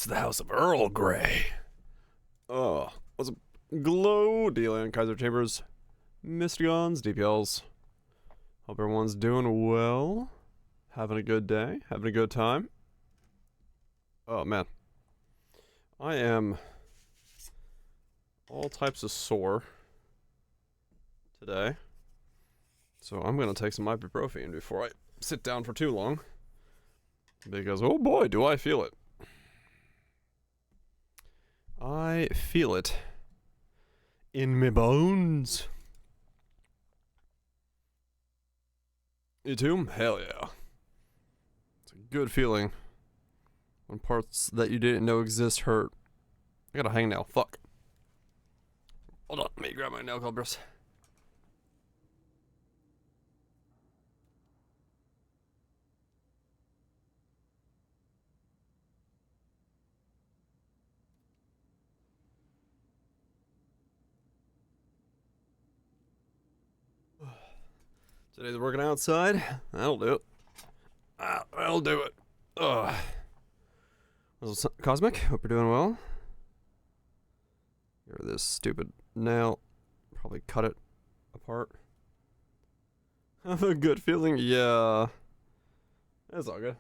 It's the House of Earl Grey. Oh, what's up? Glow, D-Land, Kaiser Chambers, Mystigons, DPLs. Hope everyone's doing well. Having a good day, having a good time. Oh, man. I am all types of sore today. So I'm going to take some ibuprofen before I sit down for too long. Because, oh boy, do I feel it. I feel it in my bones. You too? Hell yeah. It's a good feeling when parts that you didn't know exist hurt. I got a hangnail. Fuck. Hold on. Let me grab my nail clippers. Today's working outside. That'll do it. That'll do it. Ugh. Cosmic, hope you're doing well. You're this stupid nail. Probably cut it apart. Have a good feeling? Yeah. That's all good.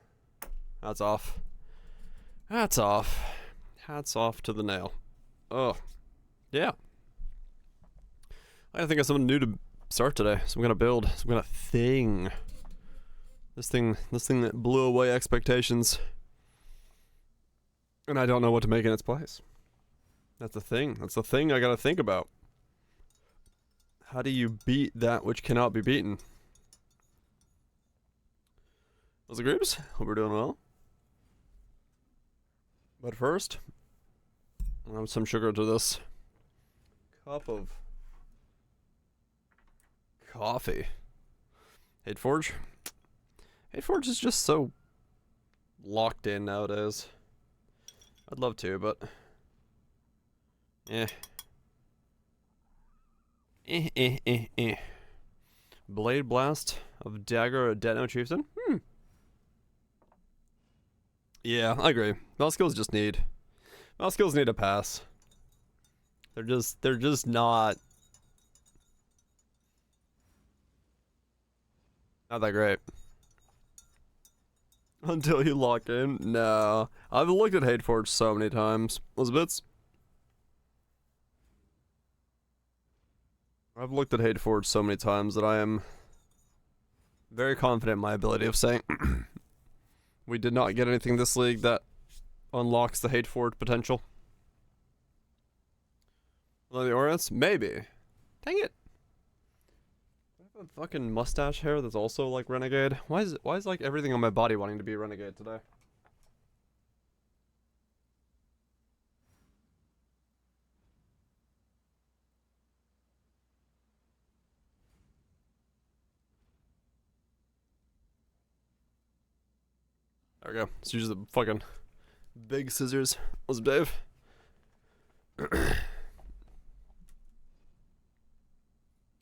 That's off. That's off. Hats off to the nail. Oh. Yeah. I gotta think of something new to start today. So I'm gonna build some kind of thing. This thing that blew away expectations. And I don't know what to make in its place. That's the thing. That's the thing I gotta think about. How do you beat that which cannot be beaten? How's the groups? Hope we're doing well. But first, I'll have some sugar to this cup of coffee. Hateforge? Hateforge is just so locked in nowadays. I'd love to, but Blade Blast of Dagger or Detno Chieftain? Yeah, I agree. Mouse skills just need a pass. They're just not that great. Until you lock in? No. I've looked at Hateforge so many times. Elizabeths? I've looked at Hateforge so many times that I am very confident in my ability of saying we did not get anything this league that unlocks the Hateforge potential. The Auras? Maybe. Dang it. I have a fucking mustache hair that's also like Renegade. Why is like everything on my body wanting to be Renegade today? There we go. Let's use the fucking big scissors. What's up, Dave?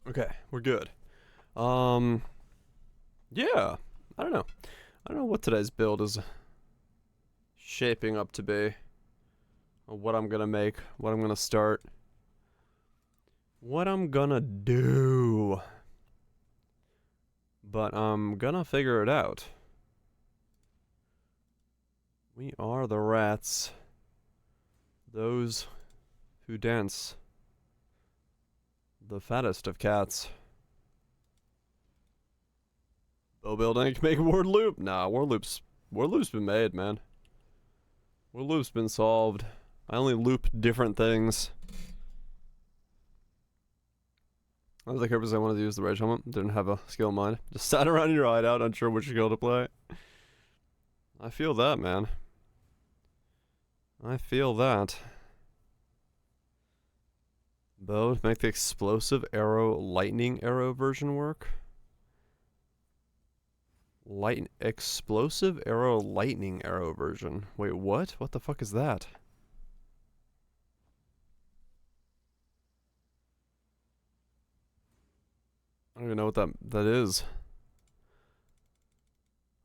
Okay, we're good. Yeah. I don't know. I don't know what today's build is shaping up to be. Or what I'm gonna make. What I'm gonna start. What I'm gonna do. But I'm gonna figure it out. We are the rats. Those who dance. The fattest of cats. Bow building can make word loop. Nah, word loop's been made, man. Word loop's been solved. I only loop different things. I was like, I wanted to use the rage helmet. Didn't have a skill in mind. Just sat around in your hideout, unsure which skill to play. I feel that, man. I feel that. Bow to make the explosive arrow, lightning arrow version work. Explosive arrow, lightning arrow version. Wait, what? What the fuck is that? I don't even know what that is.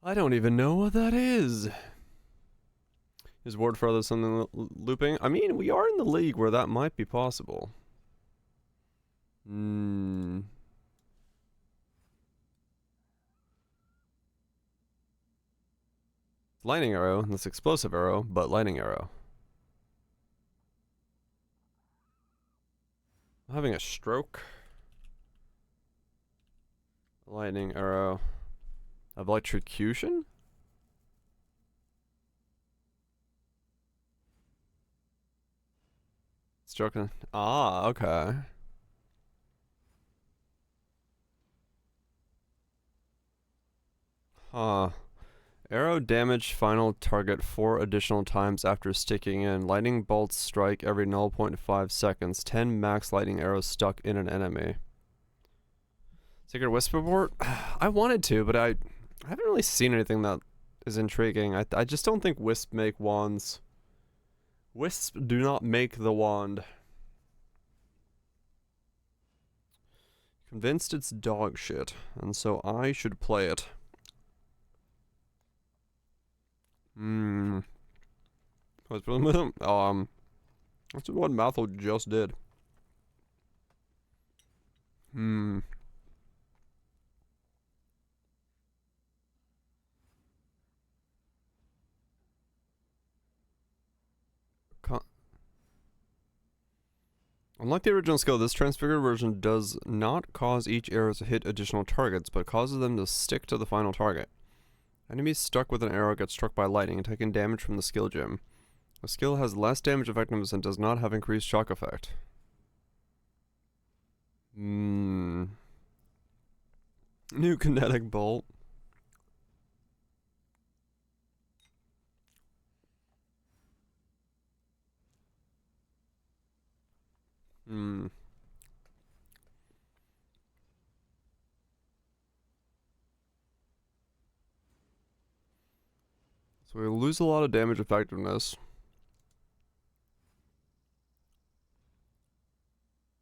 I don't even know what that is. Is word further something looping? I mean, we are in the league where that might be possible. Lightning arrow, this explosive arrow, but lightning arrow. I'm having a stroke. Lightning arrow. Of electrocution? Stroking. Ah, okay. Huh. Arrow damage final target 4 additional times after sticking in. Lightning bolts strike every 0.5 seconds. 10 max lightning arrows stuck in an enemy. Secret Whisper Port? I wanted to, but I haven't really seen anything that is intriguing. I just don't think Wisp make wands. Wisp do not make the wand. Convinced it's dog shit, and so I should play it. That's what Mouthful just did. Unlike the original skill, this transfigured version does not cause each arrow to hit additional targets, but causes them to stick to the final target. Enemies stuck with an arrow get struck by lightning and taking damage from the skill gem. The skill has less damage effectiveness and does not have increased shock effect. New kinetic bolt. So we lose a lot of damage effectiveness.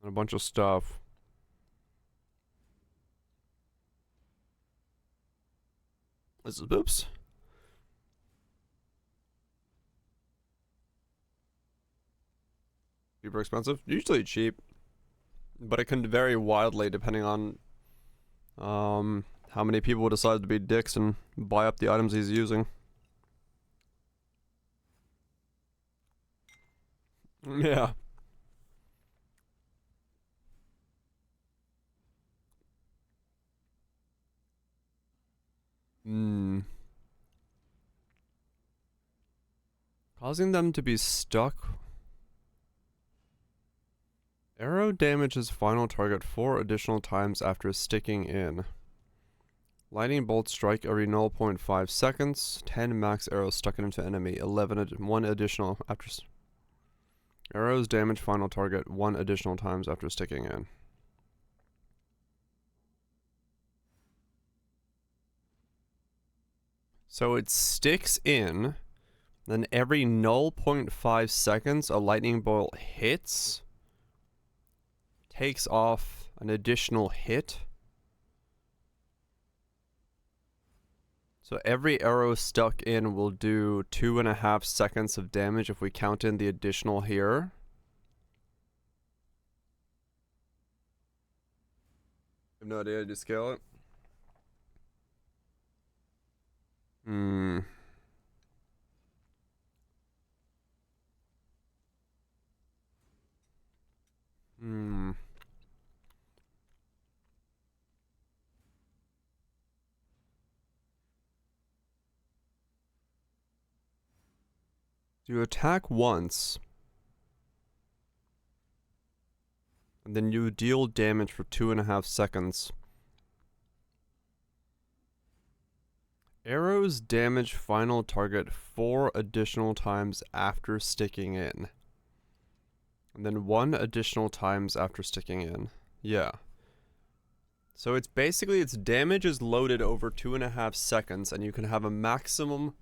And a bunch of stuff. This is oops. Super expensive? Usually cheap. But it can vary wildly depending on how many people decide to be dicks and buy up the items he's using. Yeah. Causing them to be stuck. Arrow damages final target 4 additional times after sticking in. Lightning bolts strike every 0.5 seconds. 10 max arrows stuck into enemy. 1 additional after. Arrows damage final target 1 additional times after sticking in. So it sticks in, then every 0.5 seconds a lightning bolt hits, takes off an additional hit. So every arrow stuck in will do 2.5 seconds of damage if we count in the additional here. I have no idea. Did you scale it? You attack once, and then you deal damage for 2.5 seconds. Arrows damage final target 4 additional times after sticking in. And then 1 additional times after sticking in. Yeah. So it's basically, its damage is loaded over 2.5 seconds, and you can have a maximum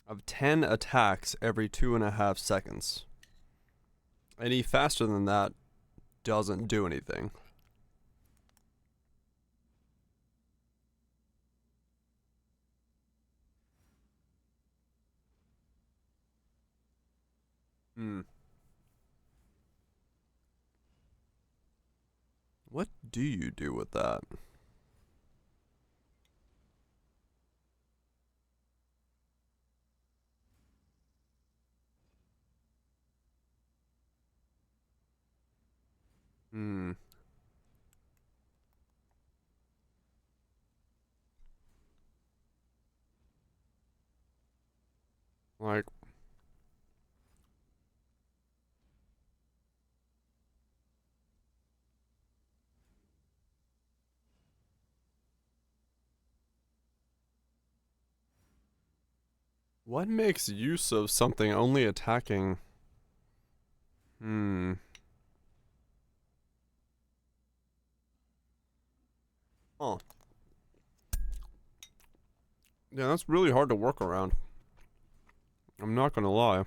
of 10 attacks every 2.5 seconds. Any faster than that doesn't do anything. Hmm. What do you do with that? Hmm. Like, what makes use of something only attacking? Hmm. Oh. Yeah, that's really hard to work around. I'm not gonna lie.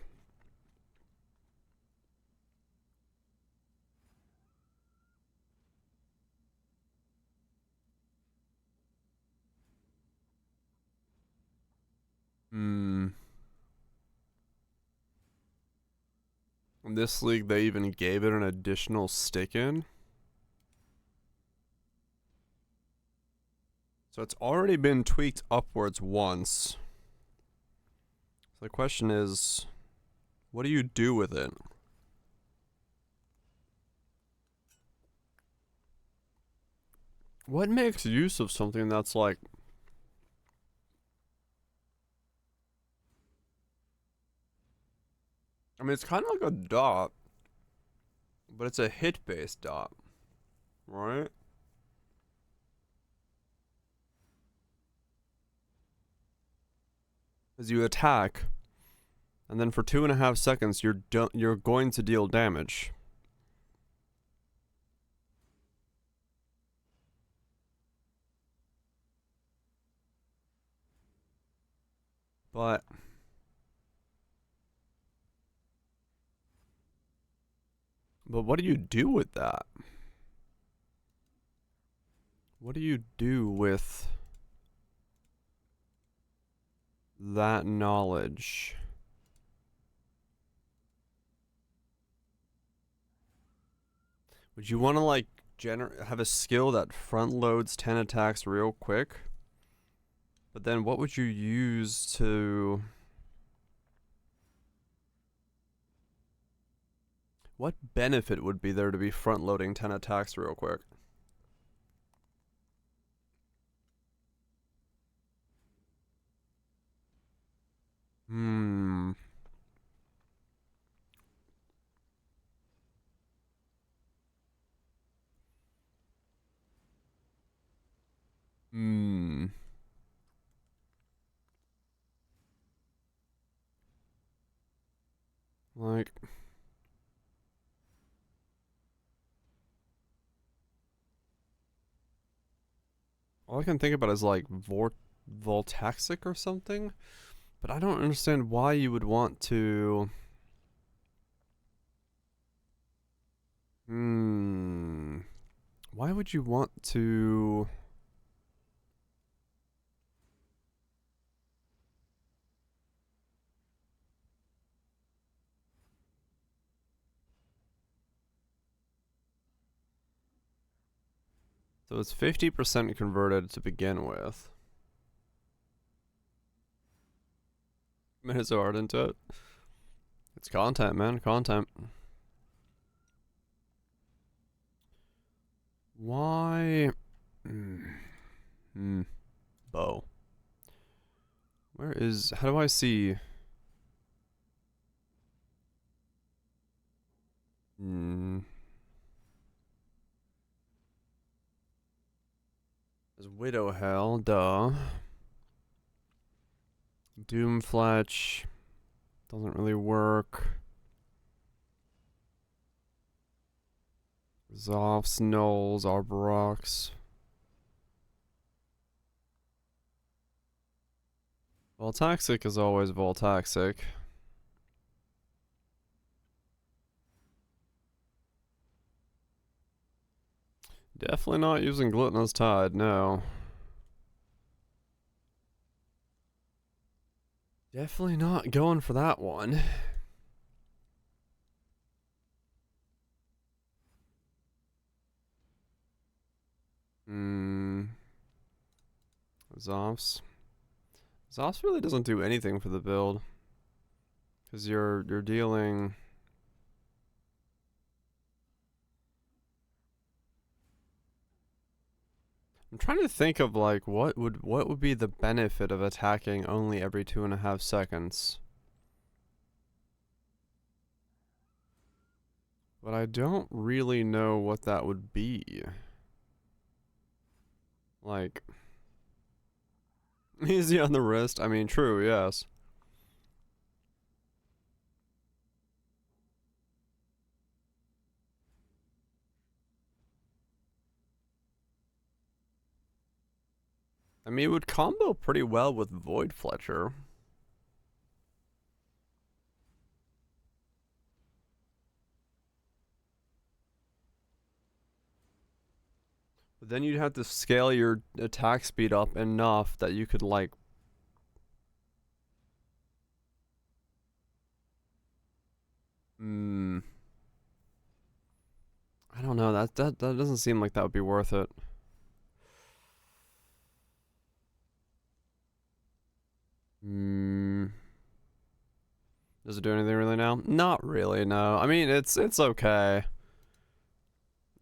Hmm. In this league, they even gave it an additional stick in. So it's already been tweaked upwards once. So the question is, what do you do with it? What makes use of something that's like... I mean, it's kind of like a dot, but it's a hit-based dot, right? As you attack, and then for 2.5 seconds, you're going to deal damage. But what do you do with that? What do you do with that knowledge? Would you want to like have a skill that front loads 10 attacks real quick? But then what would you use to... What benefit would be there to be front loading 10 attacks real quick? Hmm. Hmm. Like, all I can think about is like Voltaxic or something, but I don't understand why you would want to. Hmm. Why would you want to? So it's 50% converted to begin with. Minute so hard into it. It's content, man. Content. Why? Hmm. Hmm. Bow. Where is? How do I see? Hmm. There's Widow Hell. Duh. Doomfletch. Doesn't really work. Zoffs, Knolls, Arborox. Voltaxic is always Voltaxic. Definitely not using Gluttonous Tide, no. Definitely not going for that one. Zops. Zops really doesn't do anything for the build. Because you're dealing... I'm trying to think of like what would be the benefit of attacking only every 2.5 seconds. But I don't really know what that would be. Like easy on the wrist. I mean, true, yes. I mean, it would combo pretty well with Void Fletcher. But then you'd have to scale your attack speed up enough that you could like... I don't know, that doesn't seem like that would be worth it. Does it do anything really now? Not really, no. I mean, it's okay.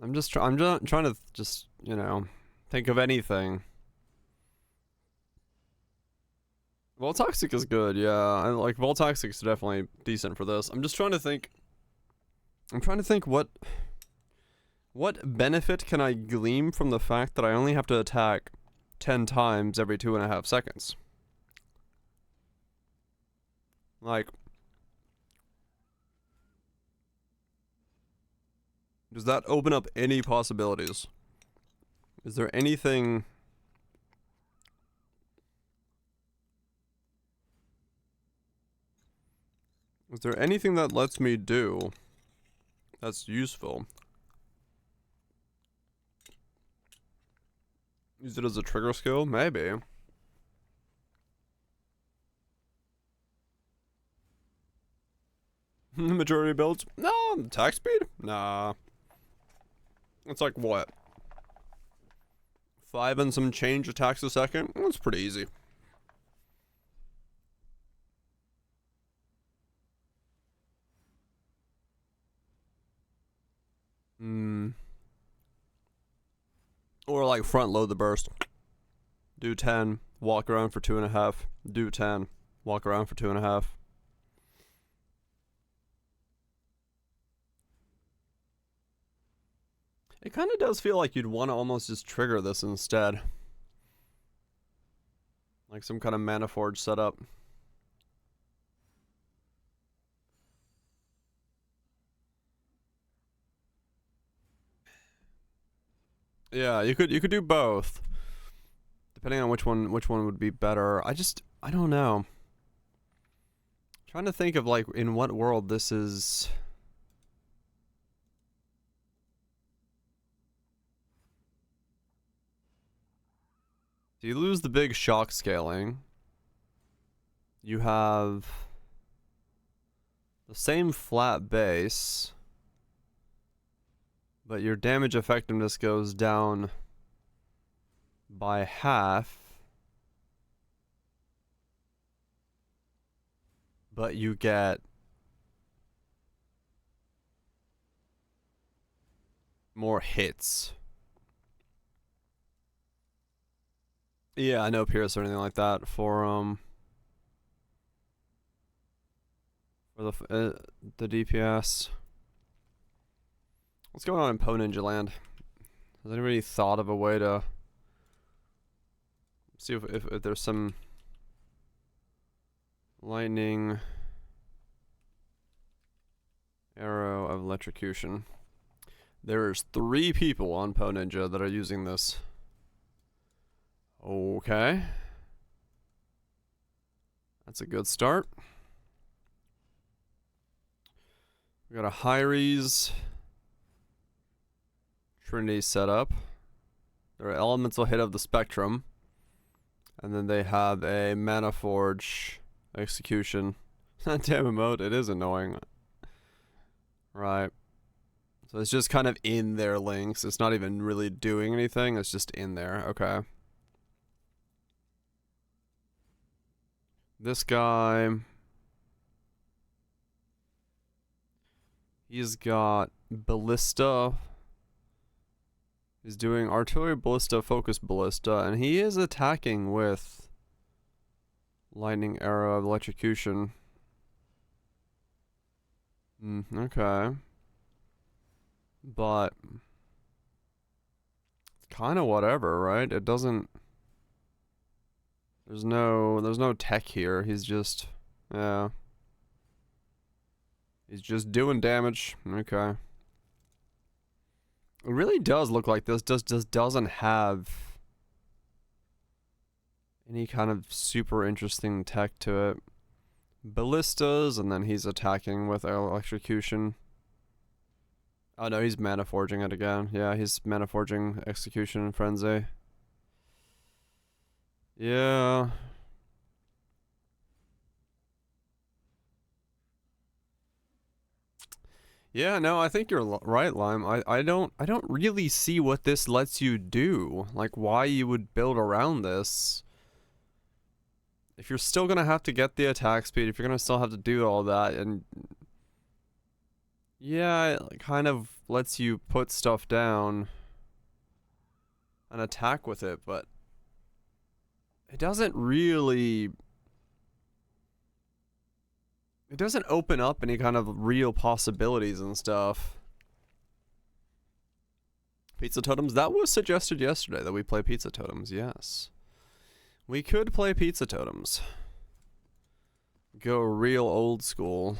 I'm just trying to just, you know, think of anything. Voltoxic is good, yeah. I like Voltoxic's definitely decent for this. I'm just trying to think. I'm trying to think what benefit can I glean from the fact that I only have to attack 10 times every 2.5 seconds. Like, does that open up any possibilities? Is there anything... Is there anything that lets me do that's useful? Use it as a trigger skill? Maybe. Majority builds? No, attack speed? Nah. It's like what? 5 and some change attacks a second? That's pretty easy. Or like front load the burst. Do 10, walk around for 2.5. Do 10, walk around for 2.5. It kind of does feel like you'd want to almost just trigger this instead. Like some kind of mana forge setup. Yeah, you could do both. Depending on which one would be better. I don't know. Trying to think of like in what world this is. So you lose the big shock scaling. You have the same flat base, but your damage effectiveness goes down by half. But you get more hits. Yeah, no pierce or anything like that for the DPS. What's going on in Ninja Land? Has anybody thought of a way to see if there's some lightning arrow of electrocution? There's 3 people on Ninja that are using this. Okay. That's a good start. We got a Hyres Trinity setup. They're elemental hit of the spectrum. And then they have a Mana Forge execution. That damn emote, it is annoying. Right. So it's just kind of in their links. It's not even really doing anything. It's just in there. Okay. This guy, he's got ballista. He's doing artillery ballista, focus ballista, and he is attacking with lightning arrow electrocution. Okay. But it's kind of whatever, right? It doesn't. There's no tech here. He's just, yeah. He's just doing damage. Okay. It really does look like this just doesn't have any kind of super interesting tech to it. Ballistas, and then he's attacking with electrocution. Oh no, he's mana forging it again. Yeah, he's mana forging execution and frenzy. Yeah. Yeah, no, I think you're right, Lime. I don't really see what this lets you do. Like, why you would build around this. If you're still gonna have to get the attack speed, if you're gonna still have to do all that, and yeah, it kind of lets you put stuff down and attack with it, but it doesn't really. It doesn't open up any kind of real possibilities and stuff. Pizza Totems, that was suggested yesterday that we play Pizza Totems, yes. We could play Pizza Totems. Go real old school.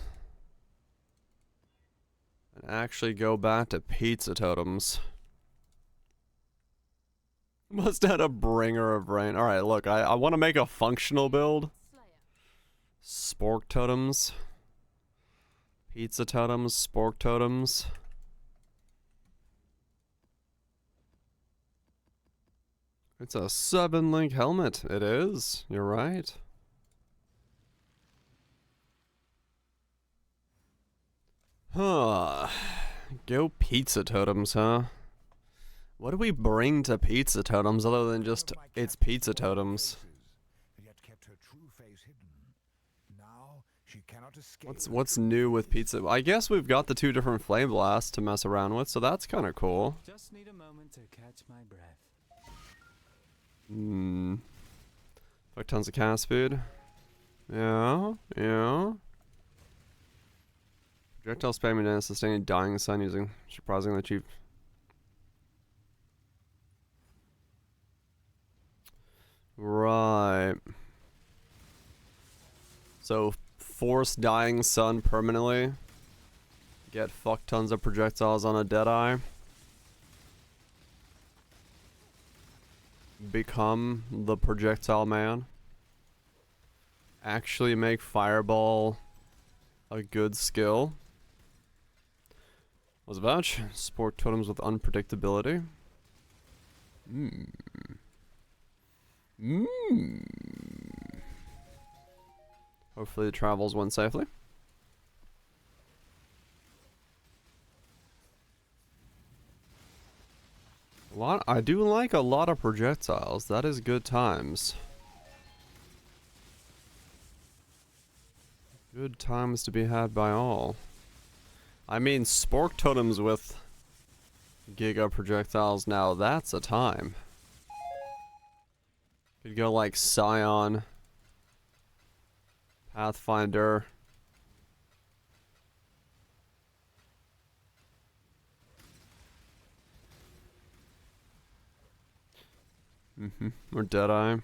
And actually go back to Pizza Totems. Must have had a bringer of rain. Alright, look, I want to make a functional build. Spork Totems. Pizza Totems, Spork Totems. It's a 7-link helmet. It is. You're right. Huh. Go Pizza Totems, huh? What do we bring to Pizza Totems other than just it's Pizza Totems? What's new with pizza? I guess we've got the 2 different flame blasts to mess around with, so that's kind of cool. Just need a moment to catch my breath. Fuck tons of cast speed. Yeah. Projectile spamming and sustaining dying sun using surprisingly cheap. Right. So force dying sun permanently. Get fuck tons of projectiles on a Deadeye. Become the projectile man. Actually make fireball a good skill. What's about Sport Totems with unpredictability. Hopefully it travels one safely. I do like a lot of projectiles. That is good times. Good times to be had by all. I mean, Spork Totems with Giga projectiles now, that's a time. Could go like Scion, Pathfinder. Or Deadeye.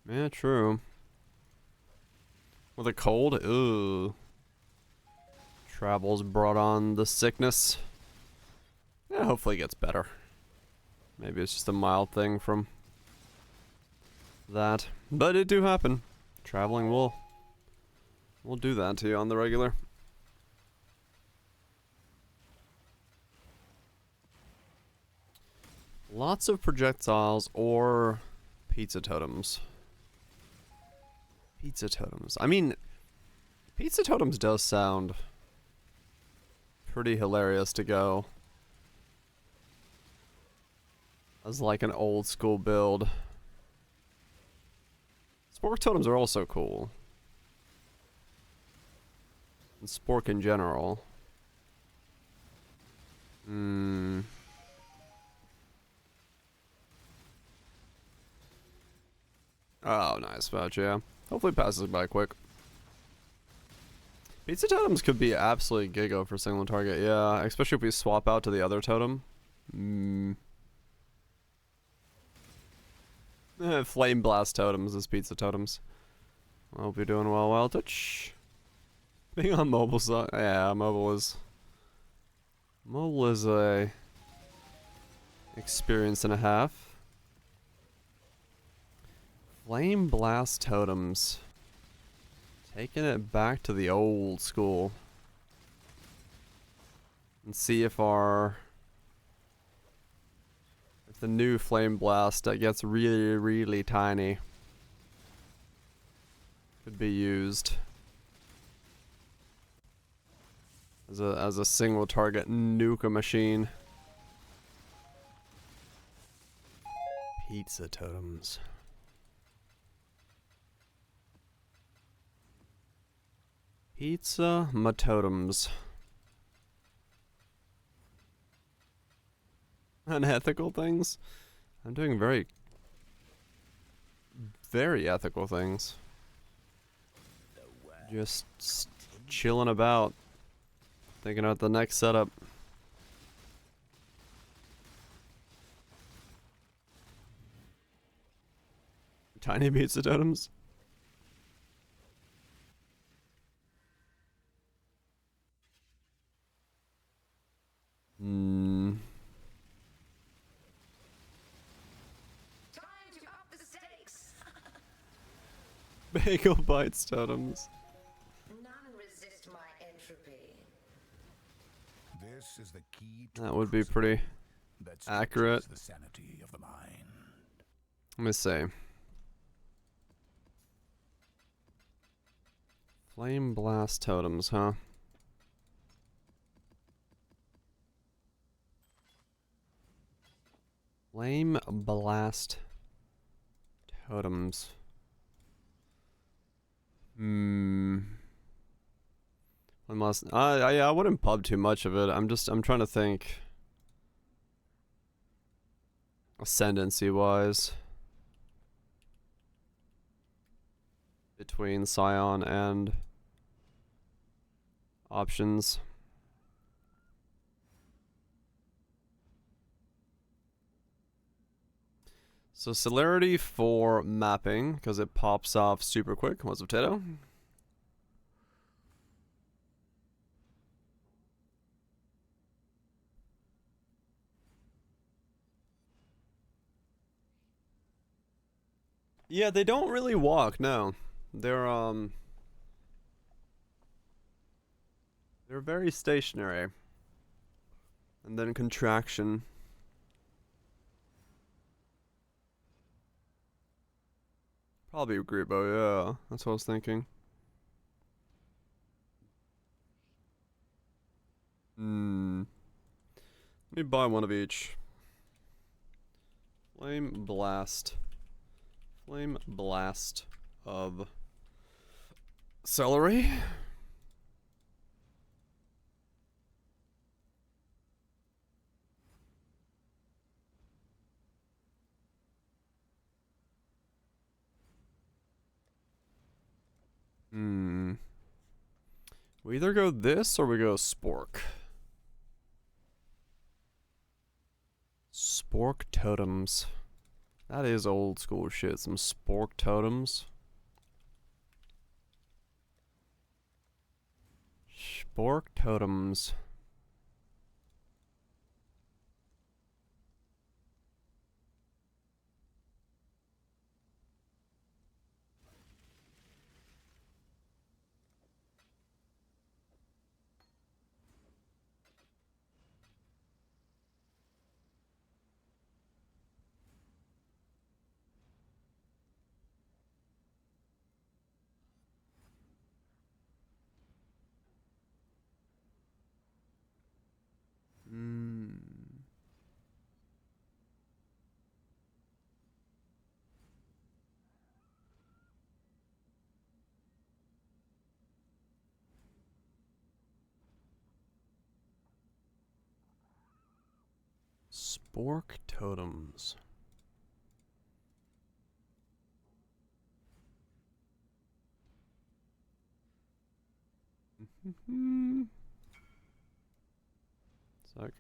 Yeah, true. With a cold? Ooh. Travels brought on the sickness. Yeah, hopefully it gets better. Maybe it's just a mild thing from that. But it do happen. Traveling will do that to you on the regular. Lots of projectiles or pizza totems. Pizza totems. I mean, pizza totems does sound pretty hilarious to go as like an old school build. Spork totems are also cool. And spork in general. Hmm. Oh, nice vouch, yeah. Hopefully it passes by quick. Pizza totems could be absolutely giga for single target, yeah. Especially if we swap out to the other totem. Flame blast totems as pizza totems. I hope you're doing well, Wild Touch. Being on mobile, so yeah, mobile is a experience and a half. Flame blast totems. Taking it back to the old school. And see if the new flame blast that gets really, really tiny could be used as a single target nuke machine. Pizza totems. Pizza totems. Unethical things? I'm doing very, very ethical things. Just chilling about. Thinking about the next setup. Tiny pizza totems? Hmm. Time to up the stakes. Bagel bites totems. None resist my entropy. This is the key to That would be pretty accurate. the sanity of the mind. Let me see. Flame blast totems, huh? Flame blast totems. Unless yeah, I wouldn't pub too much of it. I'm trying to think ascendancy wise between Scion and options. So celerity for mapping, because it pops off super quick. What's up, Tato? Yeah, they don't really walk, no. They're very stationary. And then contraction. Probably Grebo, yeah. That's what I was thinking. Let me buy one of each. Flame blast. Flame blast of celery. We either go this or we go spork. Spork totems. That is old school shit. Some spork totems. Spork totems. Spork Totems. Sec.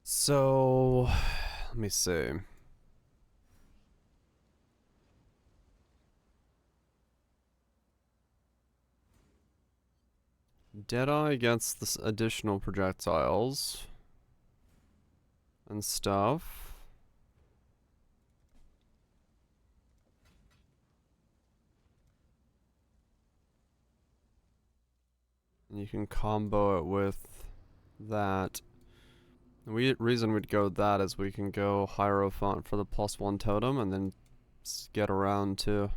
So, let me see. Deadeye against this additional projectiles and stuff. And you can combo it with that. The reason we'd go with that is we can go Hierophant for the +1 totem and then get around to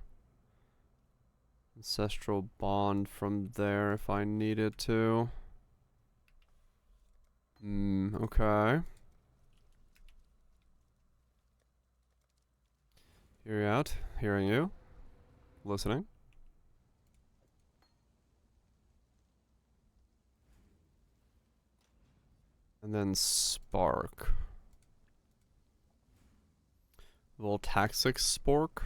Ancestral Bond from there if I needed to. Okay. Hear you out. Hearing you. Listening. And then Spark. Voltaxic Spork.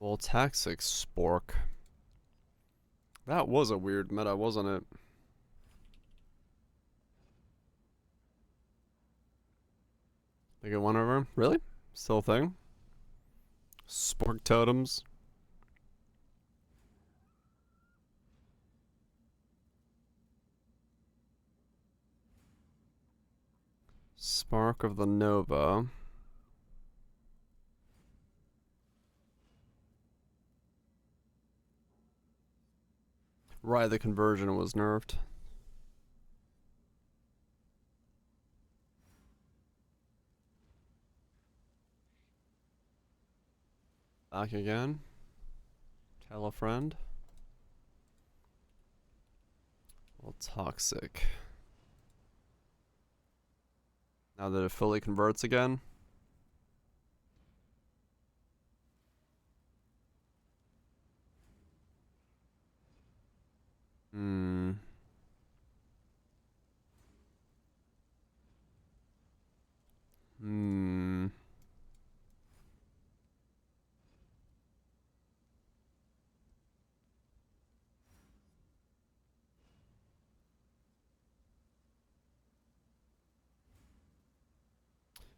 Voltaxic Spork. That was a weird meta, wasn't it? They get one over? Really? Still a thing? Spork Totems. Spark of the Nova. Right, the conversion was nerfed. Back again. Tell a friend. Well, toxic. Now that it fully converts again. Hmm. Hmm.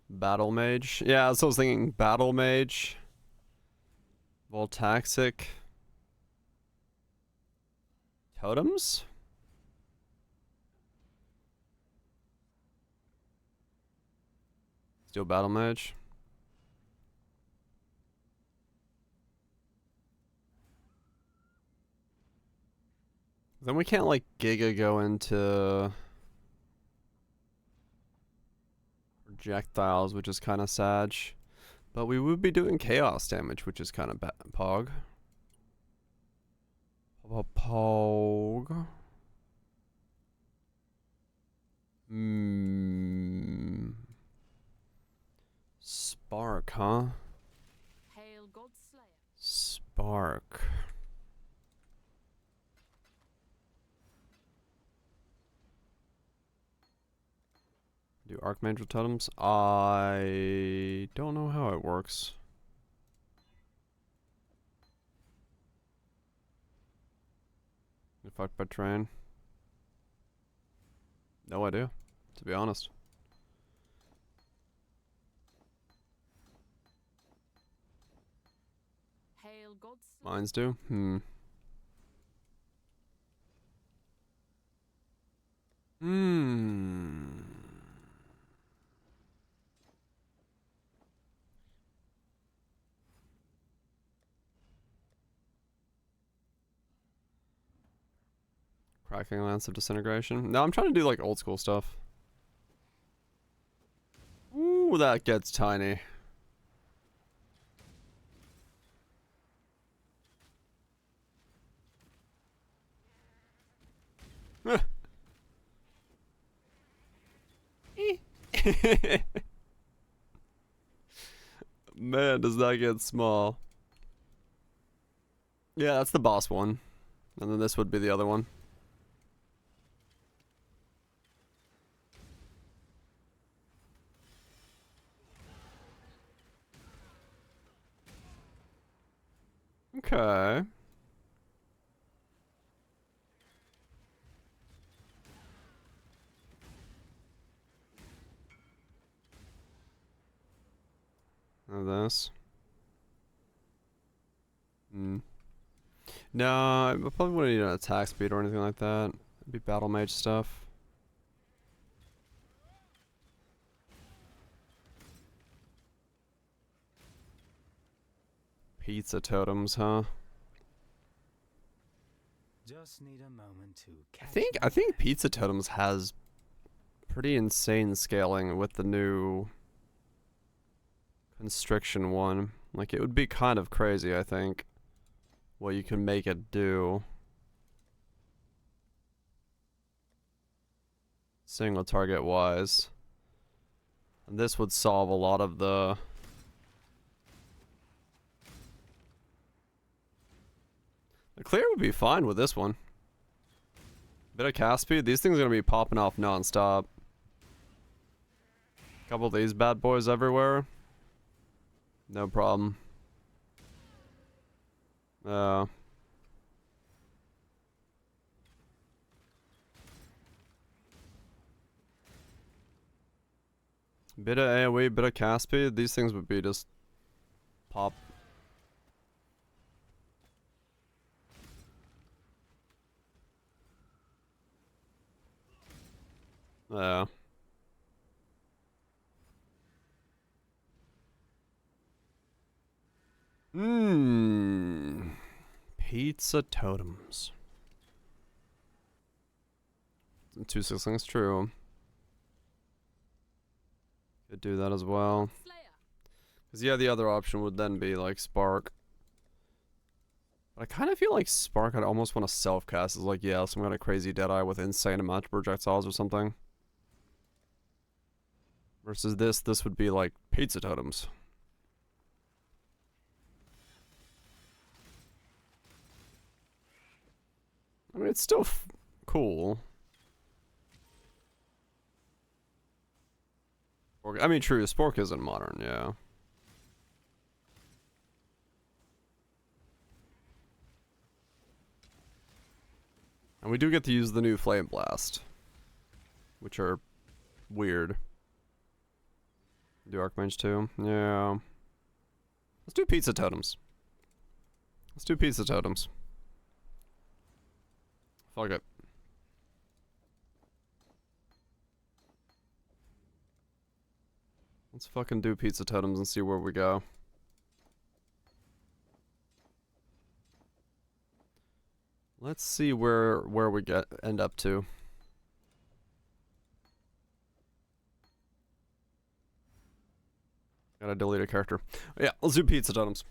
Battle Mage. Yeah, so I was thinking Battle Mage. Voltaxic. Totems? Let's do a Battle Mage. Then we can't like Giga go into projectiles, which is kind of sad. But we would be doing chaos damage, which is kind of pog. Pog. Spark, huh? Hail Godslayer. Spark. Do Archmage Totems? I don't know how it works. If I by train. No idea, to be honest. Hail Godslayer. Mines do? Cracking Lance of Disintegration. No, I'm trying to do like old school stuff. Ooh, that gets tiny. Man, does that get small. Yeah, that's the boss one. And then this would be the other one. Okay. Or this. Hmm. No, I probably wouldn't need an attack speed or anything like that. It'd be battle mage stuff. Pizza totems, huh? Just need a moment to catch I think Pizza Totems has pretty insane scaling with the new constriction one. Like, it would be kind of crazy, I think, what you can make it do. Single target wise. And this would solve a lot of the... The clear would be fine with this one. Bit of cast speed. These things are going to be popping off non-stop. Couple of these bad boys everywhere. No problem. Bit of AoE, bit of cast speed. These things would be just pop. Yeah. Pizza totems. 2/6 true. Could do that as well. Because yeah, the other option would then be like Spark. But I kind of feel like Spark I'd almost want to self-cast as like, yeah, some kind of crazy Deadeye with insane amount of projectiles or something. Versus this would be like Pizza totems. I mean, it's still cool. I mean, true, Spork isn't modern, yeah. And we do get to use the new Flame Blast, which are weird. Do Archmage too? Yeah. Let's do Pizza Totems. Let's do Pizza Totems. Fuck it. Let's fucking do Pizza Totems and see where we go. Let's see where we end up to. Gotta delete a character. Yeah, let's do Pizza Totems.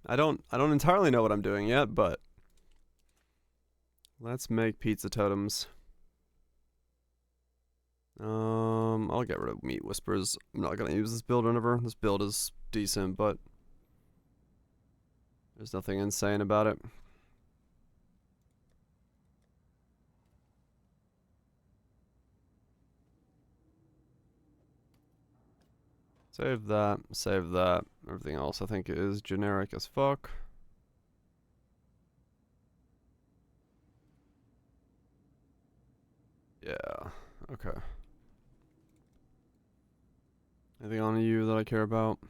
I don't entirely know what I'm doing yet, but let's make Pizza Totems. I'll get rid of Meat Whispers. I'm not gonna use this build whenever. This build is decent, but there's nothing insane about it. Save that, save that. Everything else I think is generic as fuck. Yeah, okay. Anything on you that I care about?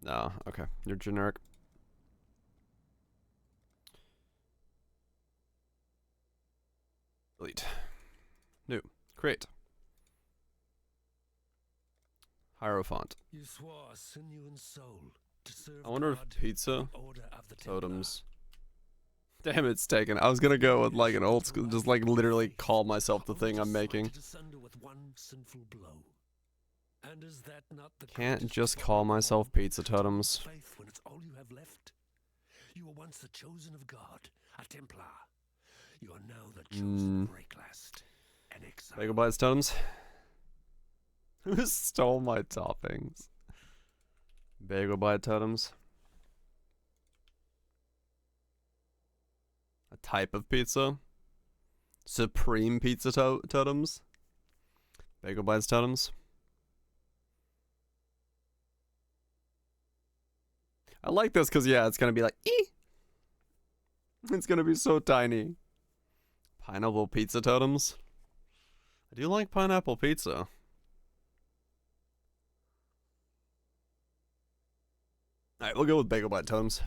No, okay. You're generic. Delete. New. Create. Hierophant. You swore sinew and soul to serve I wonder if God Pizza in order of the Totems. Damn, it's taken. I was gonna go with like an old school, just like literally call myself the thing I'm making. With one sinful blow. And is that not the Can't just call myself Pizza Totems. faith when it's all you have left? You were once the chosen of God, a Templar. You are now the chosen break last, an exile. Say goodbye, Totems. Who stole my toppings? Bagel bite totems. A type of pizza. Supreme pizza totems. Bagel bites totems. I like this because, yeah, it's going to be like, ee! It's going to be so tiny. Pineapple pizza totems. I do like pineapple pizza. Alright, we'll go with bagel bite totems.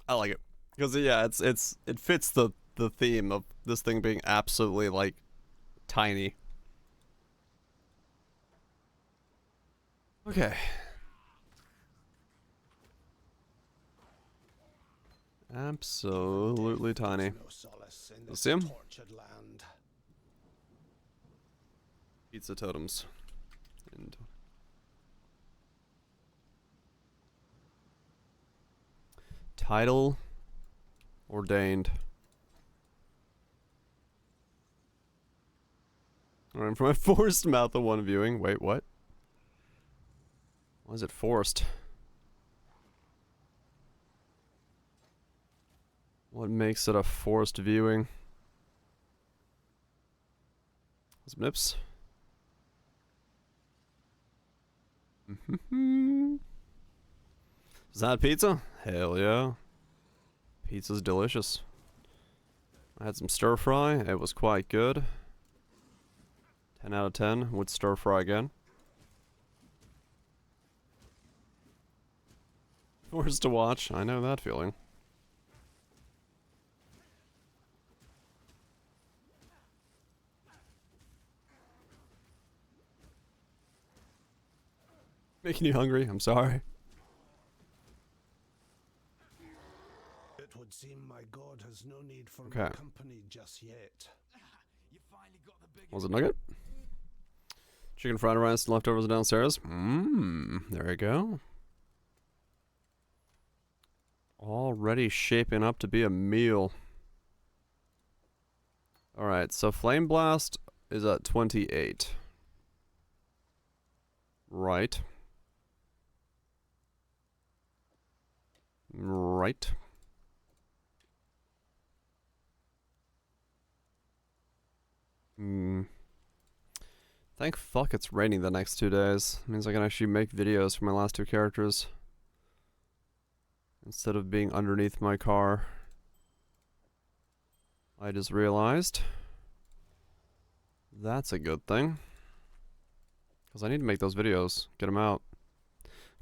I like it. Because, yeah, it fits the theme of this thing being absolutely, like, tiny. Okay. Absolutely tiny. No solace in Let's this see 'em. tortured land. Pizza totems. And title ordained. Alright, for my forced mouth of one viewing. Wait, what? Why is it forced? What makes it a forced viewing? Some nips. Is that pizza? Hell yeah. Pizza's delicious. I had some stir fry. It was quite good. 10 out of 10. Would stir fry again. Forced to watch. I know that feeling. Making you hungry? I'm sorry. It would seem my god has no need for Okay. my company just yet. Was it nugget? Chicken fried rice leftovers downstairs. There we go. Already shaping up to be a meal. Alright, so Flame Blast is at 28. Right. Right. Thank fuck it's raining the next 2 days. Means I can actually make videos for my last 2 characters. Instead of being underneath my car. I just realized. That's a good thing. Because I need to make those videos. Get them out.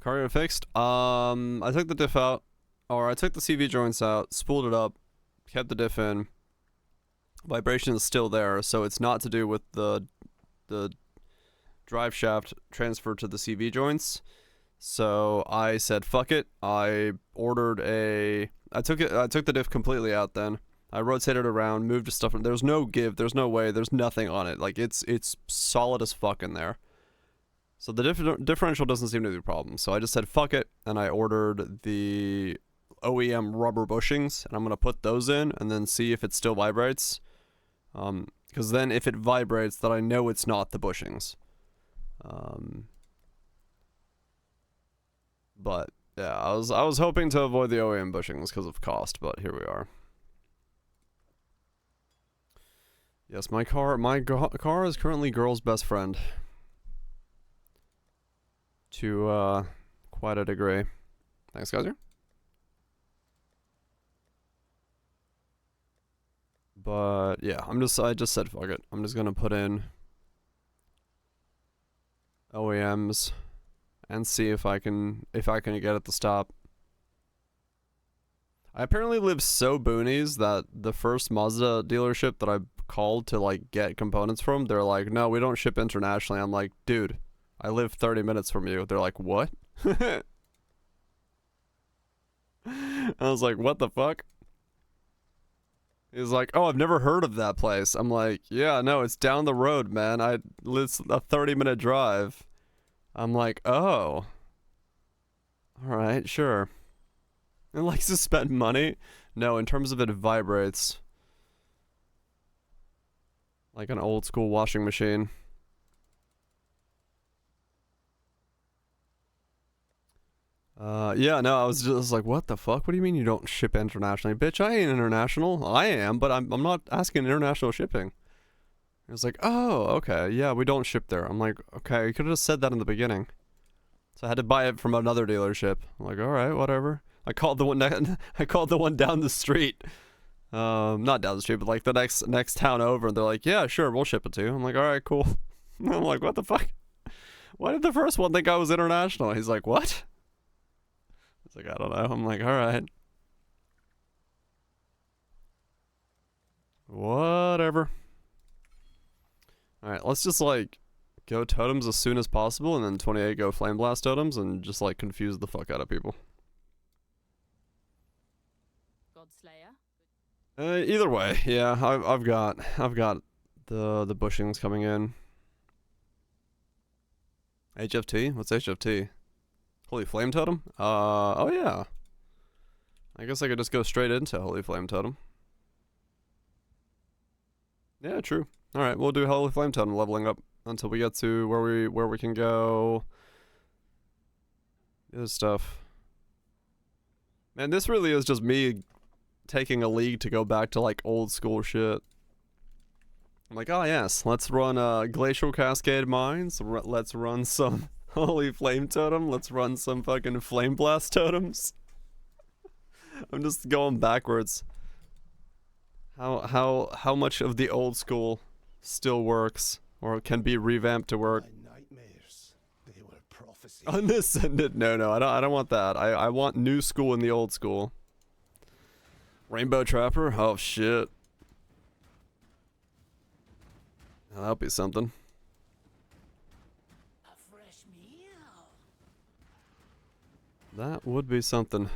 Car fixed. I took the diff out. Or I took the CV joints out. Spooled it up. Kept the diff in. Vibration is still there. So it's not to do with the drive shaft transfer to the CV joints. So I said fuck it. I ordered a I took the diff completely out then. I rotated around, moved stuff. There's no give, there's no way, there's nothing on it. Like it's solid as fuck in there. So the differential doesn't seem to be a problem. So I just said fuck it and I ordered the OEM rubber bushings and I'm going to put those in and then see if it still vibrates. Because then if it vibrates, then I know it's not the bushings. But yeah, I was hoping to avoid the OEM bushings because of cost, but here we are. Yes, my car is currently girl's best friend. To quite a degree. Thanks, Kaiser. But yeah, I just said fuck it. I'm just gonna put in OEMs and see if I can get it to stop. I apparently live so boonies that the first Mazda dealership that I called to like get components from, they're like, no, we don't ship internationally. I'm like, dude, I live 30 minutes from you. They're like, what? I was like, what the fuck? He's like, oh, I've never heard of that place. I'm like, yeah, no, it's down the road, man. It's a 30-minute drive. I'm like, oh. Alright, sure. It likes to spend money? No, in terms of it vibrates. Like an old school washing machine. Yeah, no, I was just like, what the fuck? What do you mean you don't ship internationally? Bitch, I ain't international. I am, but I'm not asking international shipping. It was like, oh, okay, yeah, we don't ship there. I'm like, okay, you could have just said that in the beginning. So I had to buy it from another dealership. I'm like, all right, whatever. I called the one I called the one down the street. Not down the street, but like the next town over, and they're like, yeah, sure, we'll ship it to you. I'm like, all right, cool. I'm like, what the fuck? Why did the first one think I was international? He's like, what? He's like, I don't know. I'm like, all right. Whatever. All right, let's just like go totems as soon as possible, and then 28 go flame blast totems, and just like confuse the fuck out of people. Godslayer. Either way, yeah, I've got the bushings coming in. HFT? What's HFT? Holy Flame Totem? Oh yeah. I guess I could just go straight into Holy Flame Totem. Yeah, true. Alright, we'll do Holy Flame Totem leveling up until we get to where we can go. This stuff. Man, this really is just me taking a league to go back to like old school shit. I'm like, oh yes, let's run Glacial Cascade Mines. Let's run some Holy Flame Totem. Let's run some fucking Flame Blast Totems. I'm just going backwards. How much of the old school still works or can be revamped to work? My nightmares, they were prophecy. Undescended. No, I don't want that. I want new school in the old school. Rainbow Trapper? Oh shit. That'll be something. A fresh meal. That would be something.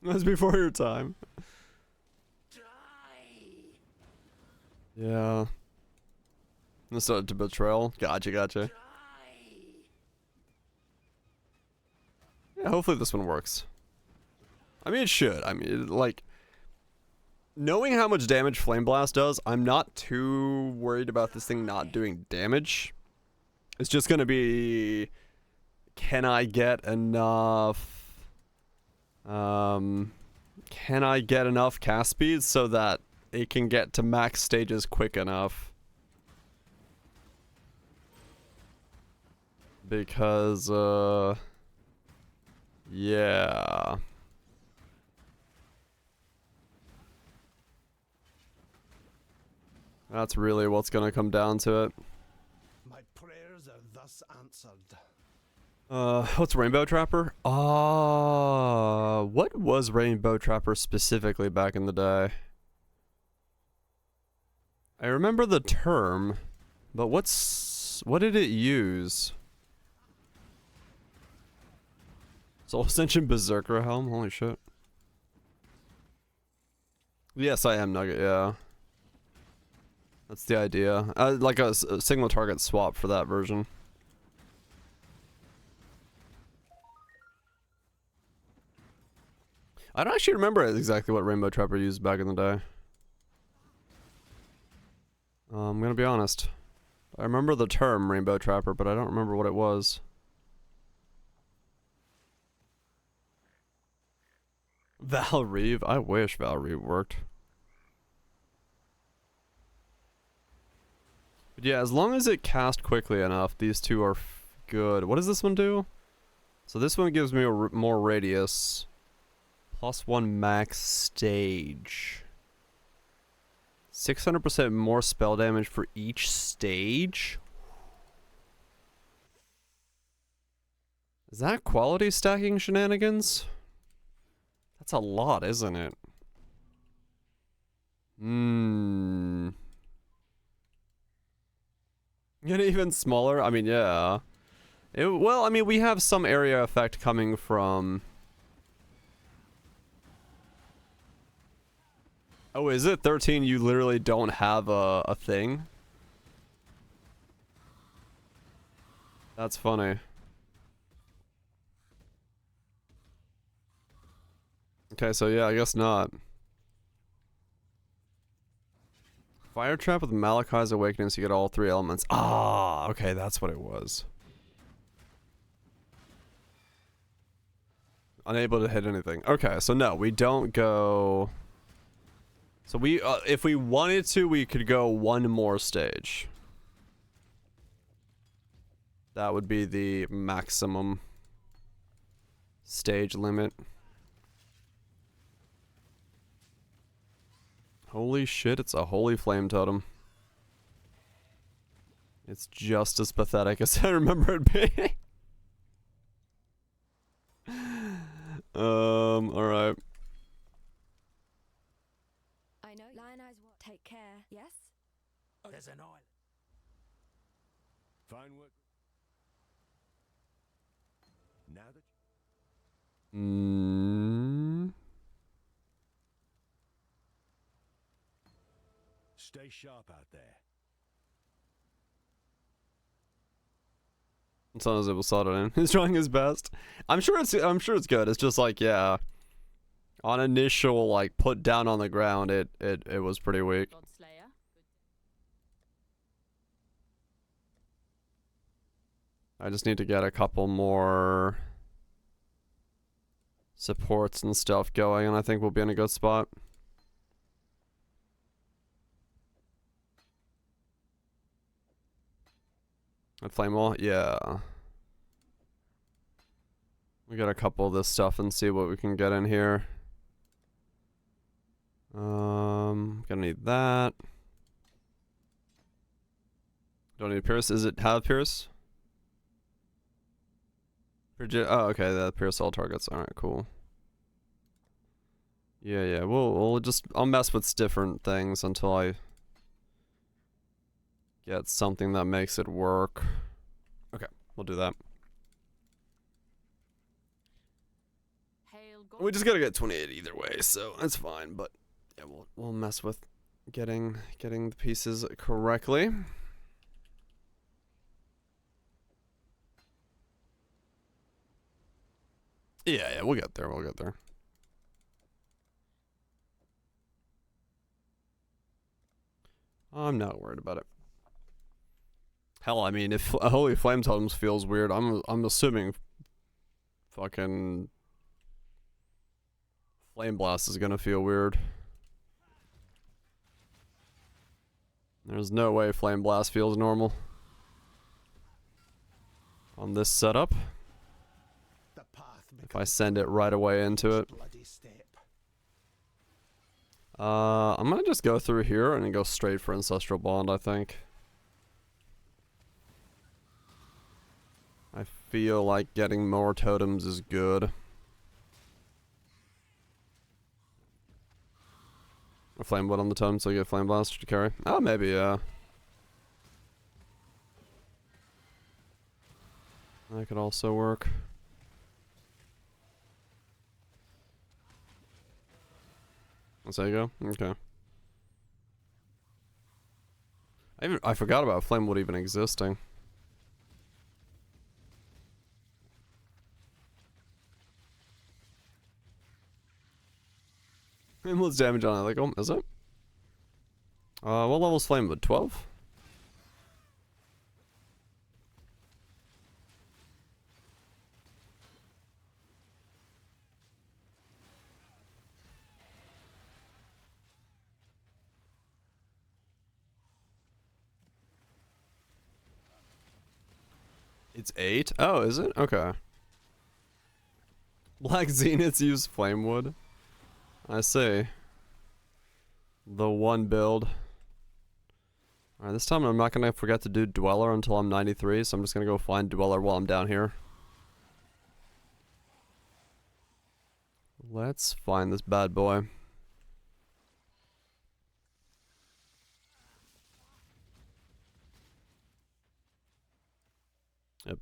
That's before your time. Die. Yeah. This started to betrayal. Gotcha. Die. Yeah, hopefully this one works. I mean, it should. I mean, like, knowing how much damage Flame Blast does, I'm not too worried about this thing not doing damage. It's just gonna be, can I get enough, can I get enough cast speed so that it can get to max stages quick enough? Because, yeah. That's really what's gonna come down to it. My prayers are thus answered. What's Rainbow Trapper? What was Rainbow Trapper specifically back in the day? I remember the term, but what did it use? Soul Ascension Berserker Helm? Holy shit. Yes, I am Nugget, yeah. That's the idea. Like a single target swap for that version. I don't actually remember exactly what Rainbow Trapper used back in the day. I'm gonna be honest. I remember the term Rainbow Trapper, but I don't remember what it was. Val Reeve? I wish Val Reeve worked. But yeah, as long as it cast quickly enough, these two are good. What does this one do? So this one gives me more radius. +1 max stage. 600% more spell damage for each stage? Is that quality stacking shenanigans? That's a lot, isn't it? Get even smaller? I mean, yeah. Well, I mean, we have some area effect coming from... Oh, is it 13? You literally don't have a thing? That's funny. Okay, so yeah, I guess not. Fire Trap with Malachi's Awakening, so you get all 3 elements. Ah, okay, that's what it was. Unable to hit anything. Okay, so no, we don't go... So we, if we wanted to, we could go one more stage. That would be the maximum stage limit. Holy shit, it's a holy flame totem. It's just as pathetic as I remember it being. Alright. I know. Lion Eyes what? Take care. Yes? There's an oil. Fine work. Now that stay sharp out there. Sometimes it will slot it in. He's trying his best. I'm sure it's good. It's just like, yeah. On initial like put down on the ground, it was pretty weak. I just need to get a couple more supports and stuff going, and I think we'll be in a good spot. A flame wall? Yeah. We got a couple of this stuff and see what we can get in here. Gonna need that. Don't need Pierce. Is it have Pierce? Oh, okay, that Pierce all targets. Alright, cool. Yeah, I'll mess with different things until I get something that makes it work. Okay, we'll do that. We just gotta get 28 either way, so that's fine, but yeah, we'll mess with getting the pieces correctly. Yeah, we'll get there. I'm not worried about it. Hell, I mean, if Holy Flame Totems feels weird, I'm assuming fucking Flame Blast is gonna feel weird. There's no way Flame Blast feels normal on this setup. If I send it right away into it. I'm gonna just go through here and go straight for Ancestral Bond, I think. I feel like getting more totems is good. A flame blood on the totem so you get flame blast to carry. Oh, maybe, yeah. That could also work. There you go. Okay. I forgot about Flamewood even existing. Flamewood's damage on it, like, oh, is it? What level's Flamewood? 12? It's 8? Oh, is it? Okay. Black Zeniths use Flamewood. I see. The one build. Alright, this time I'm not gonna forget to do Dweller until I'm 93, so I'm just gonna go find Dweller while I'm down here. Let's find this bad boy. Yep.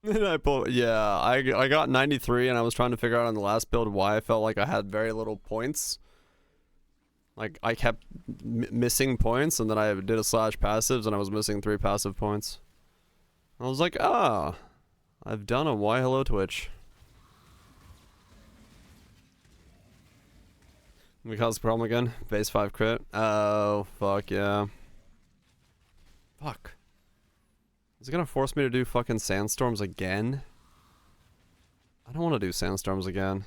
And I pulled, yeah, I got 93 and I was trying to figure out on the last build why I felt like I had very little points. Like, I kept missing points, and then I did a slash passives and I was missing 3 passive points. I was like, ah, I've done a why hello Twitch. We caused the problem again? Base 5 crit? Oh, fuck yeah. Fuck. Is it gonna force me to do fucking sandstorms again? I don't want to do sandstorms again.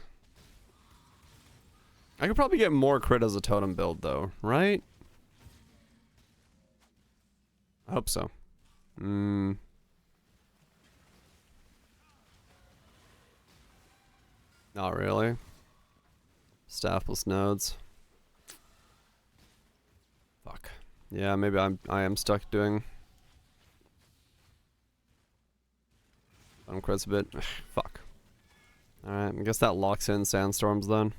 I could probably get more crit as a totem build though, right? I hope so. Not really. Staff plus nodes. Fuck. Yeah, maybe I am stuck doing crits a bit. Fuck. Alright, I guess that locks in sandstorms then.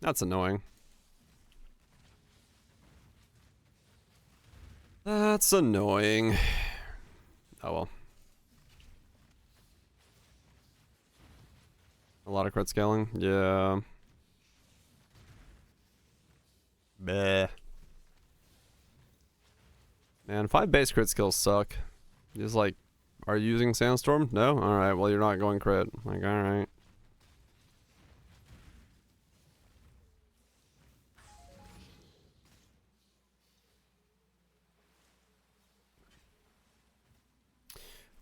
That's annoying. That's annoying. Oh well. A lot of crit scaling? Yeah. Bleh. Man, 5 base crit skills suck. Just like, are you using Sandstorm? No? Alright, well you're not going crit. Like, alright.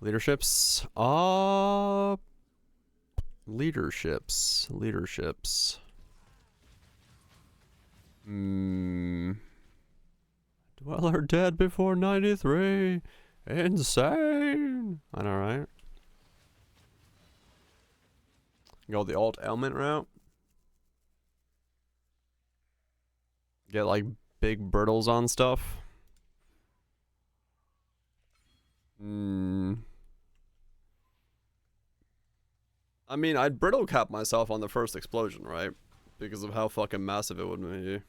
Leaderships? Leaderships. Dweller dead before 93. Insane. I know, right? Go the alt ailment route. Get like big brittles on stuff. I mean, I'd brittle cap myself on the first explosion, right? Because of how fucking massive it would be.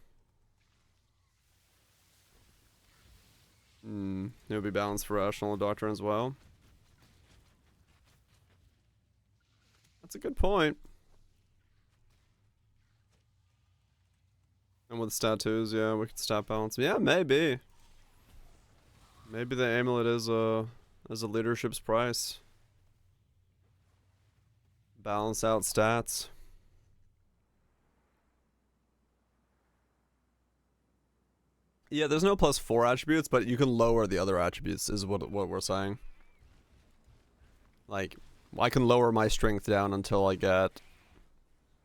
It would be balanced for Rational Doctrine as well. That's a good point. And with statues, yeah, we could stat balance. Yeah, maybe. Maybe the amulet is a leadership's price. Balance out stats. Yeah, there's no +4 attributes, but you can lower the other attributes, is what we're saying. Like, I can lower my strength down until I get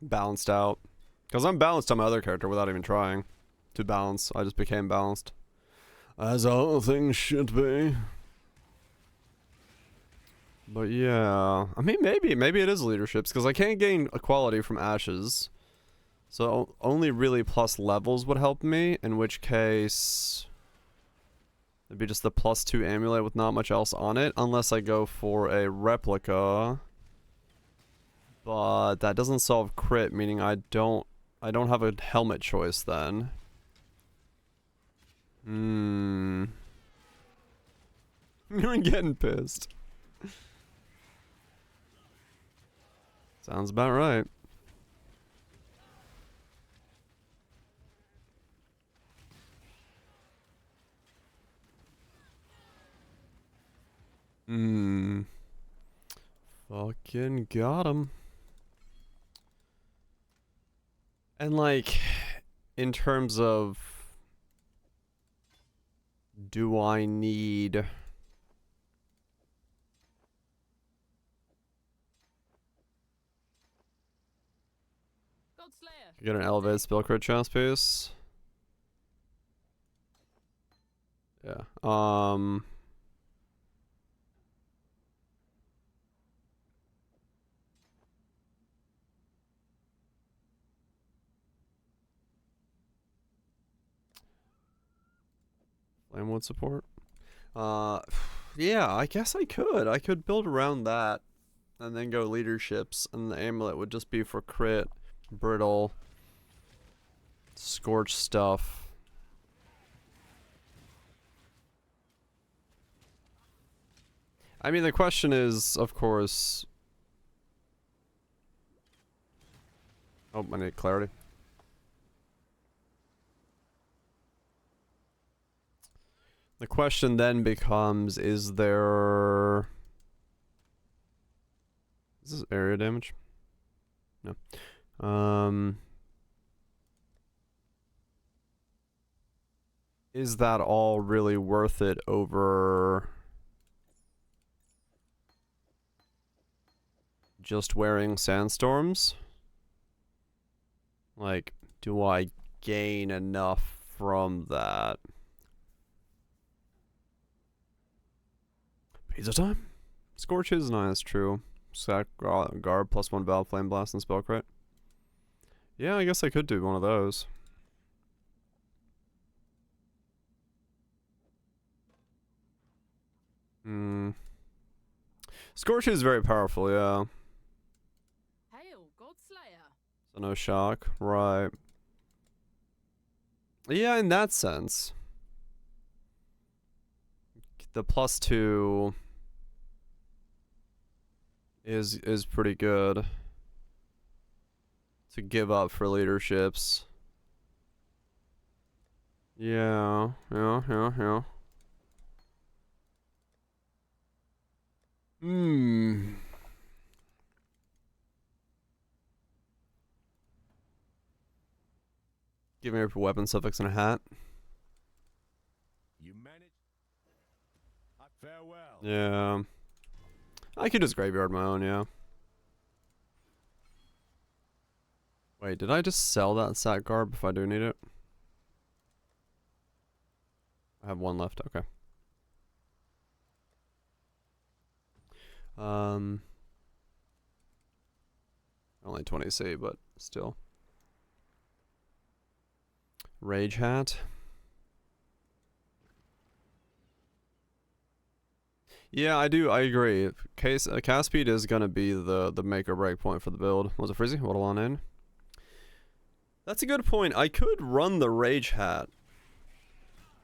balanced out. Because I'm balanced on my other character without even trying to balance. I just became balanced. As all things should be. But yeah, I mean, maybe it is leaderships, because I can't gain equality from ashes. So only really plus levels would help me, in which case it'd be just the +2 amulet with not much else on it, unless I go for a replica. But that doesn't solve crit, meaning I don't have a helmet choice then. You're getting pissed. Sounds about right. Fucking got him. And like, in terms of, do I need... Get an elevated spell crit chance piece. Yeah. Flamewood support. Yeah, I guess I could. I could build around that and then go leaderships, and the amulet would just be for crit, brittle, scorch stuff. I mean, the question is, of course... Oh, I need clarity. The question then becomes, is there... Is this area damage? No. is that all really worth it over just wearing sandstorms? Like, do I gain enough from that? Pizza time? Scorch is nice, true. Sack guard plus 1 Valve Flame Blast and Spell Crit. Yeah, I guess I could do one of those. Scorch is very powerful, yeah. Hail, Godslayer. So no shock, right. Yeah, in that sense. The +2 is pretty good to give up for leaderships. Yeah. Give me a weapon suffix and a hat. You manage. Farewell. Yeah. I could just graveyard my own, yeah. Wait, did I just sell that sack garb if I do need it? I have 1 left, okay. Only 20 C, but still. Rage hat. Yeah, I agree. Cast speed is gonna be the make or break point for the build. Was it Frizzy? Waddle on in. That's a good point. I could run the Rage hat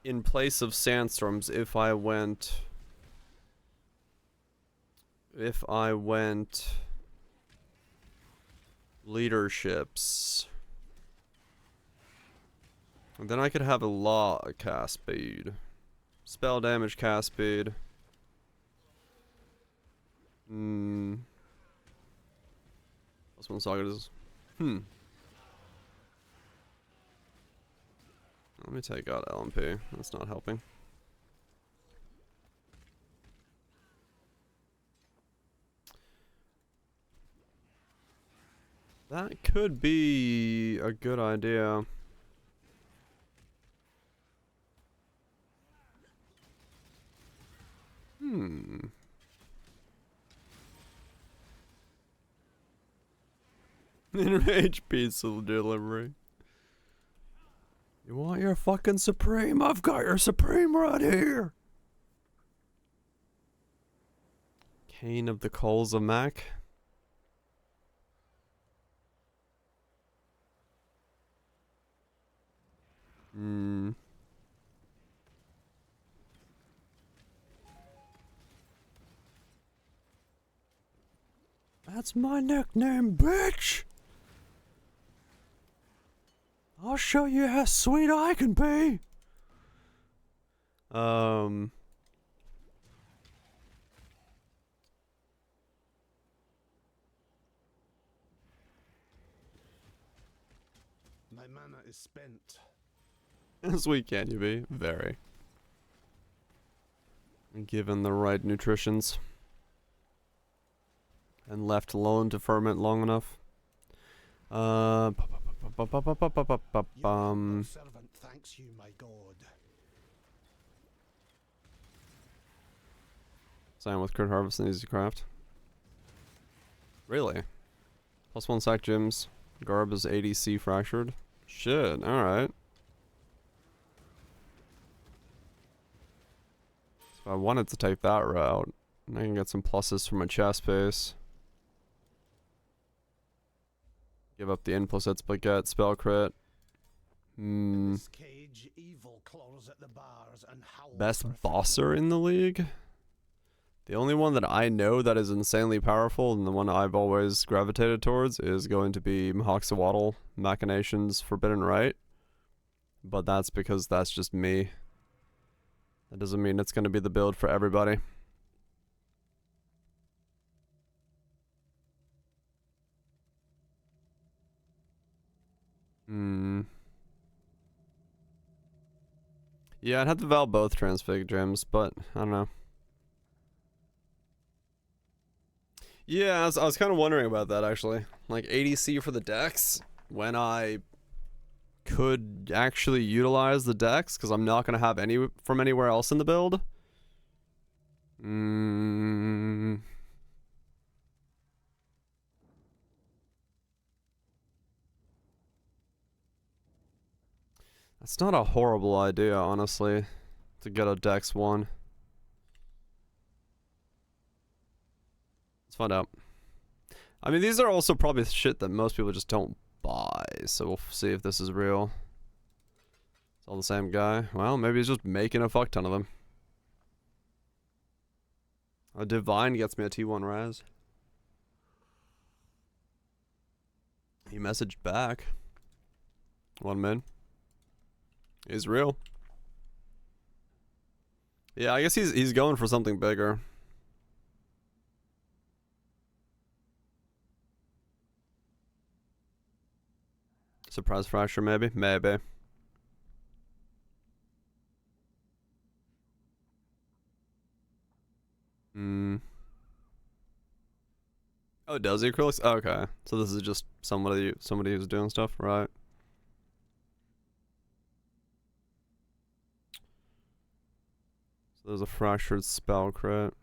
in place of Sandstorms if I went leaderships. And then I could have a lot of cast speed. Spell damage, cast speed. +1 Saga is... Let me take out LMP. That's not helping. That could be a good idea. Enrage pizza delivery. You want your fucking Supreme? I've got your Supreme right here. Cane of the Coals of Mac. That's my nickname, bitch. I'll show you how sweet I can be. My mana is spent. How sweet can you be? Very. Given the right nutritions. And left alone to ferment long enough. Your servant thanks you, my god. Same with Crit Harvest and Easy Craft. Really? +1 sack gems. Garb is 80 C fractured. Shit, alright. If I wanted to take that route, I can get some pluses from my chest space. Give up the implicits but get spell crit. This cage, evil claws at the bars and howls Best for bosser in the league? The only one that I know that is insanely powerful and the one I've always gravitated towards is going to be Mahoxawaddle Machinations Forbidden Right. But that's because that's just me. That doesn't mean it's going to be the build for everybody. Yeah, I'd have to val both transfig gems, but I don't know. Yeah, I was kind of wondering about that actually. Like ADC for the Dex when I could actually utilize the Dex because I'm not gonna have any from anywhere else in the build. That's not a horrible idea, honestly, to get a Dex 1. Let's find out. I mean, these are also probably shit that most people just don't buy, so we'll see if this is real. It's all the same guy. Well, maybe he's just making a fuck ton of them. A Divine gets me a T1 Raz. He messaged back. 1 min. He's real. Yeah, I guess he's going for something bigger. Surprise fracture, maybe? Maybe. Oh, does he acrylics? Oh, okay. So this is just somebody who's doing stuff, right? So there's a fractured spell crit.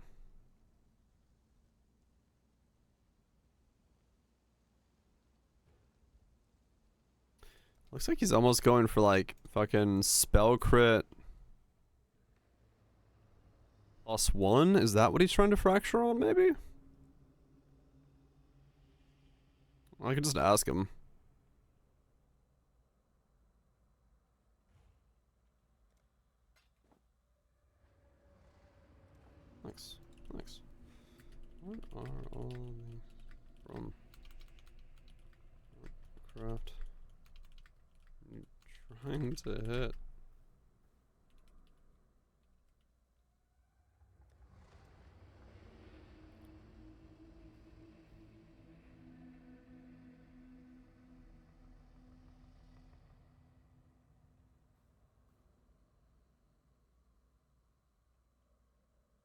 Looks like he's almost going for like fucking spell crit +1. Is that what he's trying to fracture on, maybe? I could just ask him. Thanks. Thanks. What are all these from craft? I'm trying to hit.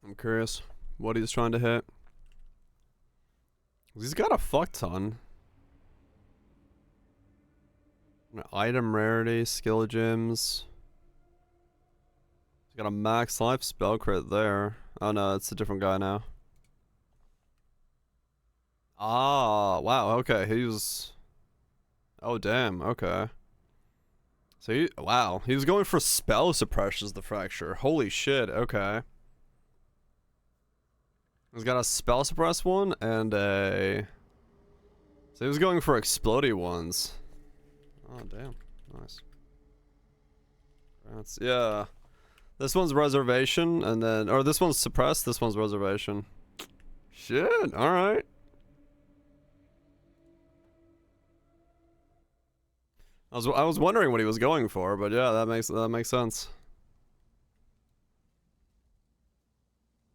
I'm curious what he's trying to hit. He's got a fuck ton. Item rarity, skill gems. He's got a max life spell crit there. Oh no, it's a different guy now. Ah, wow, okay, he's... Oh damn, okay. So he, wow, he was going for spell suppressions the fracture. Holy shit, okay. He's got a spell suppress one and a... So he was going for explodey ones. Oh damn, nice. That's, yeah. This one's reservation and then, or this one's suppressed, this one's reservation. Shit, alright. I was wondering what he was going for, but yeah, that makes sense.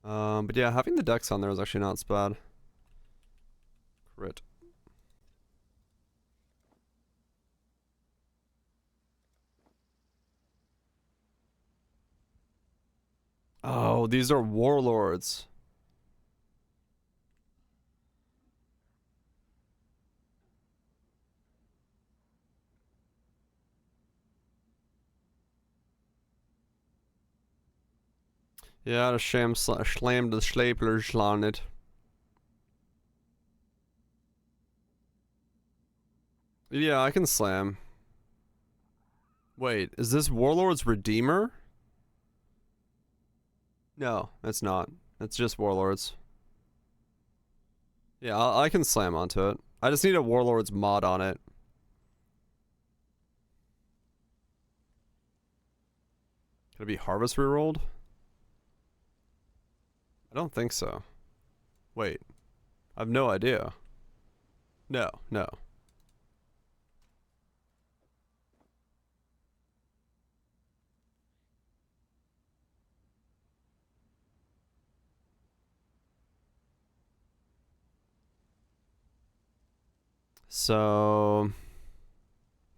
But yeah, having the Dex on there is actually not so bad. Crit. Oh, these are warlords. Ja, de slam de sleepers slaan it. Yeah, I can slam. Wait, is this Warlord's Redeemer? No, it's not. It's just Warlords. Yeah, I can slam onto it. I just need a Warlord's mod on it. Could it be Harvest rerolled? I don't think so. Wait. I have no idea. No, no. So...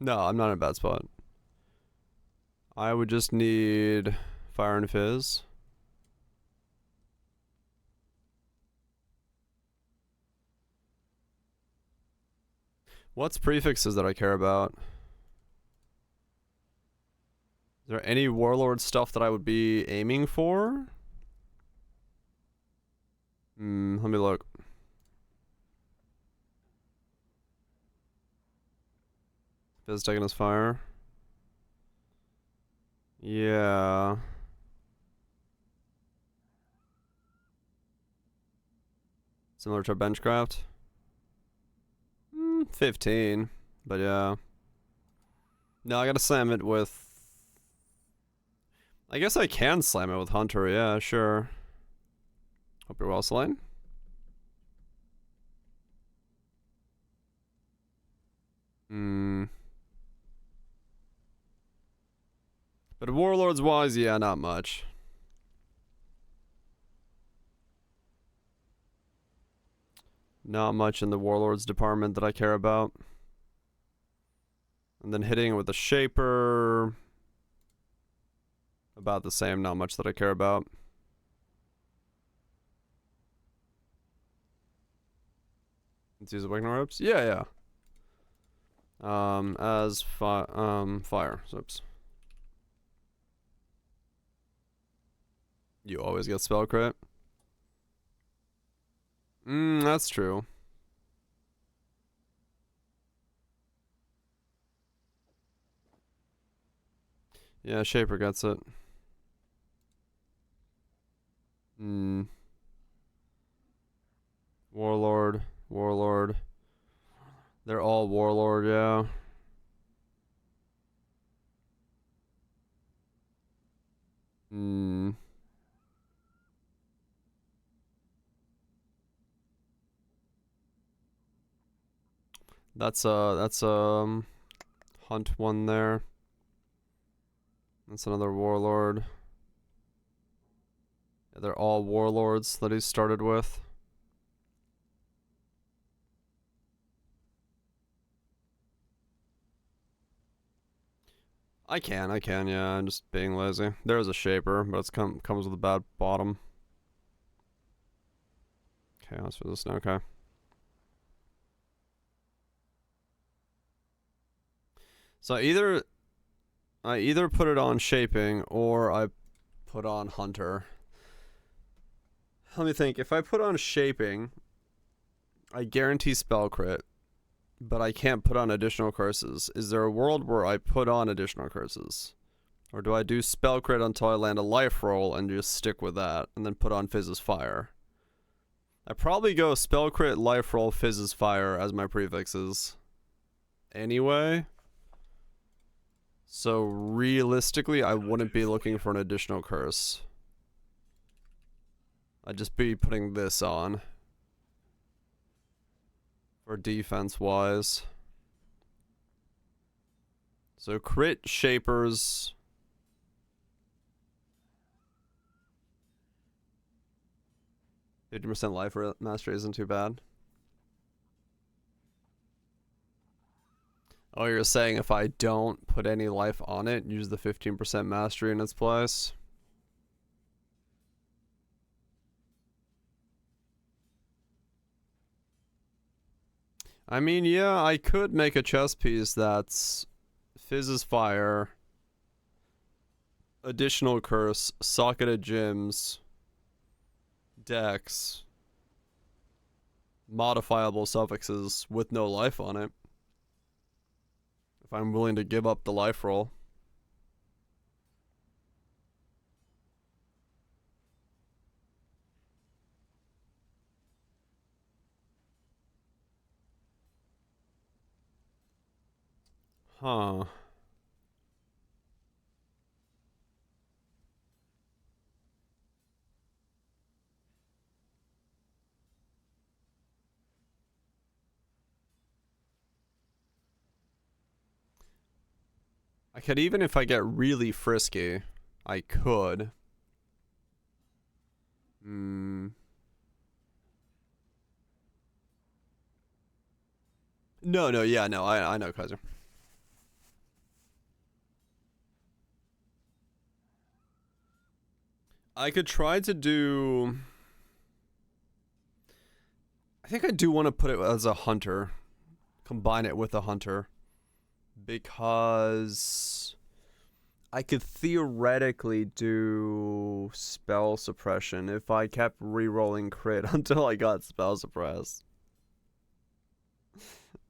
No, I'm not in a bad spot. I would just need Fire and Fizz. What's prefixes that I care about? Is there any Warlord stuff that I would be aiming for? Let me look. Fizz taking his fire. Yeah. Similar to Benchcraft. 15. But yeah. No, I gotta slam it with... I guess I can slam it with Hunter, yeah, sure. Hope you're well, Selene. But Warlords wise, yeah, not much. Not much in the Warlords department that I care about. And then hitting it with the Shaper. About the same, not much that I care about. Let's use Awakening Ropes? Yeah, yeah. As fire. Oops. You always get spell crit. That's true. Yeah, Shaper gets it. Warlord. Warlord. They're all Warlord, yeah. That's Hunt one there. That's another Warlord. Yeah, they're all Warlords that he started with. I can, yeah. I'm just being lazy. There's a Shaper, but it's comes with a bad bottom. Okay, let's do this now. Okay. So I either put it on Shaping or I put on Hunter. Let me think. If I put on Shaping, I guarantee spell crit, but I can't put on additional curses. Is there a world where I put on additional curses? Or do I do spell crit until I land a life roll and just stick with that and then put on Fizz's Fire? I probably go spell crit, life roll, Fizz's Fire as my prefixes. Anyway. So realistically, I wouldn't be looking for an additional curse. I'd just be putting this on. For defense wise. So crit Shapers. %50 life mastery isn't too bad. Oh, you're saying if I don't put any life on it, use the 15% mastery in its place? I mean, yeah, I could make a chess piece that's Fizz's Fire, additional curse, socketed gems, dex, modifiable suffixes with no life on it. If I'm willing to give up the life roll. Huh. I could, even if I get really frisky, I could. No, yeah, no, I know, Kaiser. I could try to do... I think I do want to put it as a hunter. Combine it with a hunter. Because... I could theoretically do spell suppression if I kept re-rolling crit until I got spell suppressed.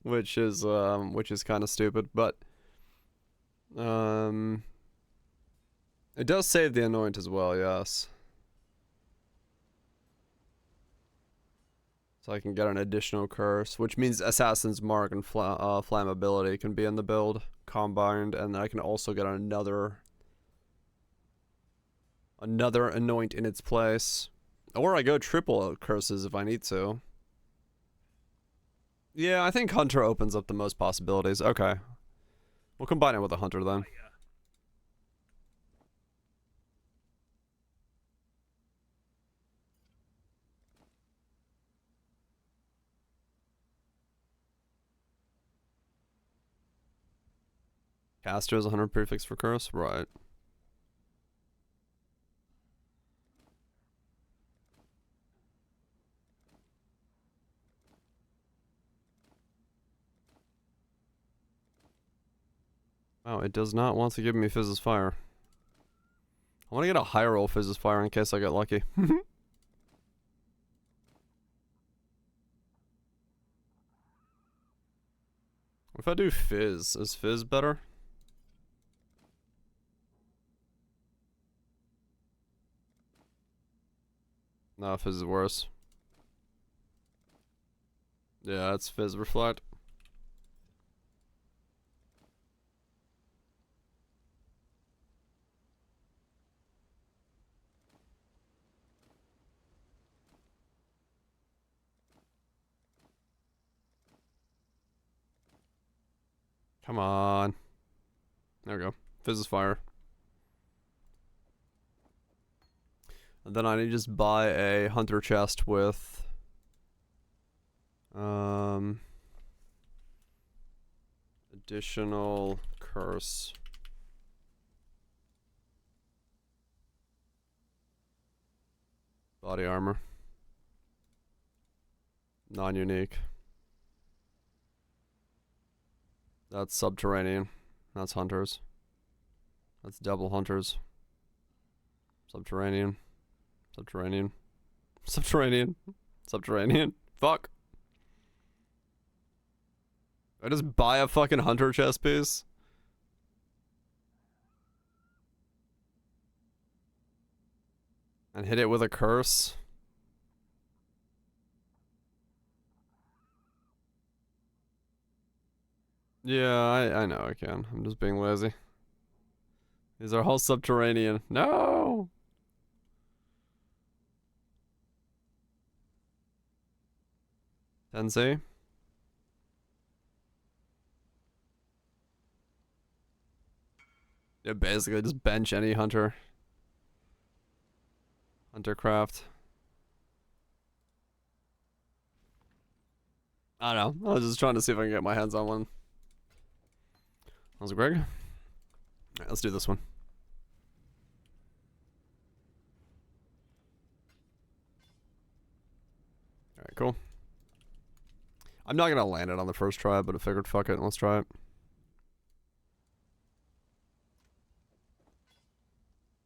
Which is kind of stupid, but... It does save the anoint as well, yes. So I can get an additional curse, which means Assassin's Mark and Flammability can be in the build combined, and then I can also get another anoint in its place. Or I go triple curses if I need to. Yeah, I think Hunter opens up the most possibilities. Okay. We'll combine it with a Hunter then. Caster is 100 prefix for curse? Right. Oh, it does not want to give me Fizz's Fire. I want to get a higher roll Fizz's Fire in case I get lucky. If I do Fizz, is Fizz better? No, Fizz is worse. Yeah, it's Fizz Reflect. Come on. There we go. Fizz is Fire. And then I need to just buy a Hunter chest with... additional curse. Body armor. Non-unique. That's subterranean. That's hunters. That's double hunters. Subterranean. Subterranean. Subterranean. Subterranean. Fuck. I just buy a fucking hunter chest piece. And hit it with a curse. Yeah, I know I can. I'm just being lazy. These are all subterranean. No! Tensei? Yeah, basically just bench any hunter. Huntercraft. I don't know. I was just trying to see if I can get my hands on one. How's it, Greg? Alright, let's do this one. Alright, cool. I'm not gonna land it on the first try, but I figured fuck it, let's try it.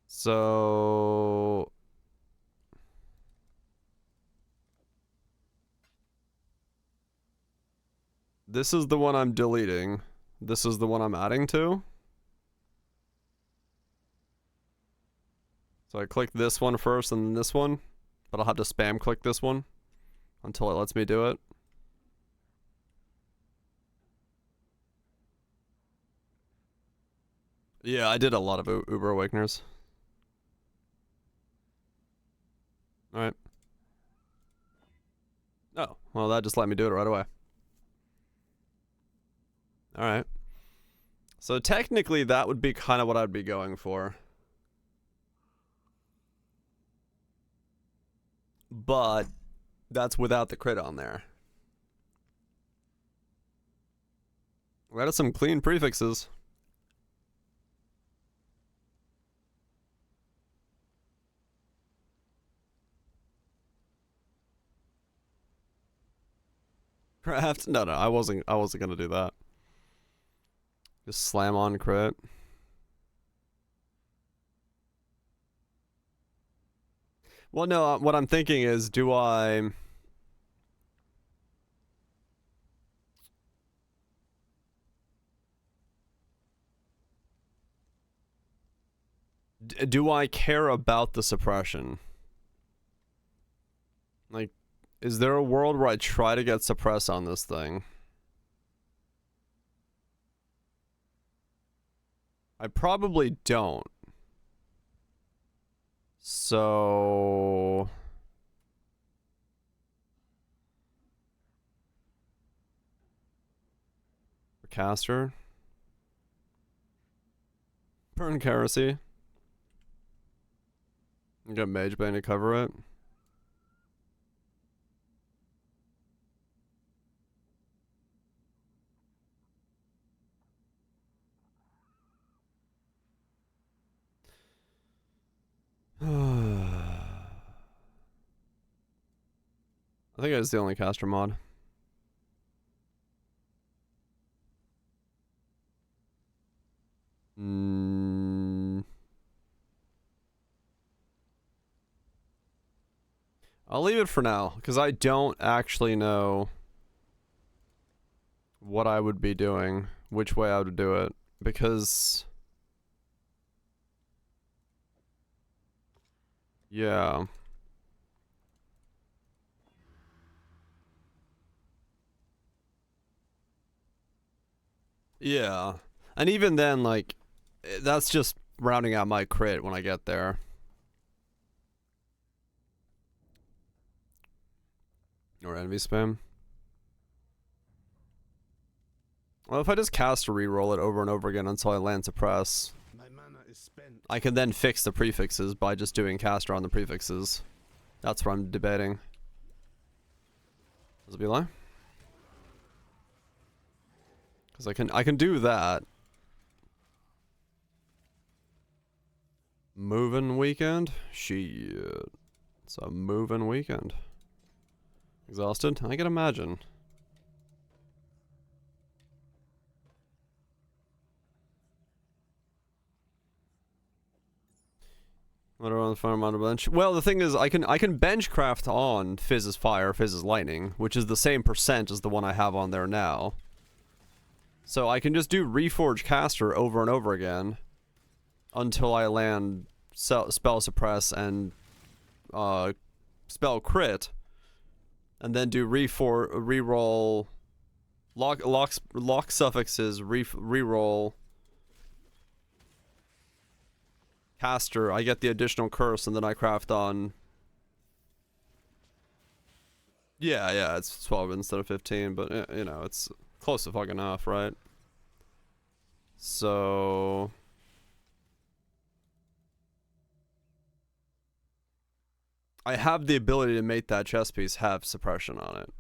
So... this is the one I'm deleting. This is the one I'm adding to. So I click this one first and then this one. But I'll have to spam click this one until it lets me do it. Yeah, I did a lot of Uber Awakeners. Alright. Oh, well that just let me do it right away. Alright. So technically that would be kind of what I'd be going for. But that's without the crit on there. That is some clean prefixes. Craft? No, I wasn't gonna do that. Just slam on crit. Well, no, what I'm thinking is, do I... do I care about the suppression? Like, is there a world where I try to get suppress on this thing? I probably don't. So... caster? Burn Heresy. Get Mage Bane to cover it. I think it's the only caster mod. I'll leave it for now, because I don't actually know what I would be doing, which way I would do it, because... yeah. Yeah. And even then, like, that's just rounding out my crit when I get there. Or envy spam. Well, if I just cast or reroll it over and over again until I land suppress, I can then fix the prefixes by just doing caster on the prefixes. That's what I'm debating. Does it be lie? Because I can do that. Moving weekend? Shit. It's a moving weekend. Exhausted? I can imagine. What are on the farm on the bench? Well, the thing is, I can bench craft on Fizz is Fire, Fizz is Lightning, which is the same percent as the one I have on there now. So I can just do Reforge Caster over and over again until I land Spell Suppress and Spell Crit, and then do reroll lock suffixes, reroll caster. I get the additional curse, and then I craft on. Yeah, it's 12 instead of 15, but you know, it's close to fucking enough, right? So I have the ability to make that chess piece have suppression on it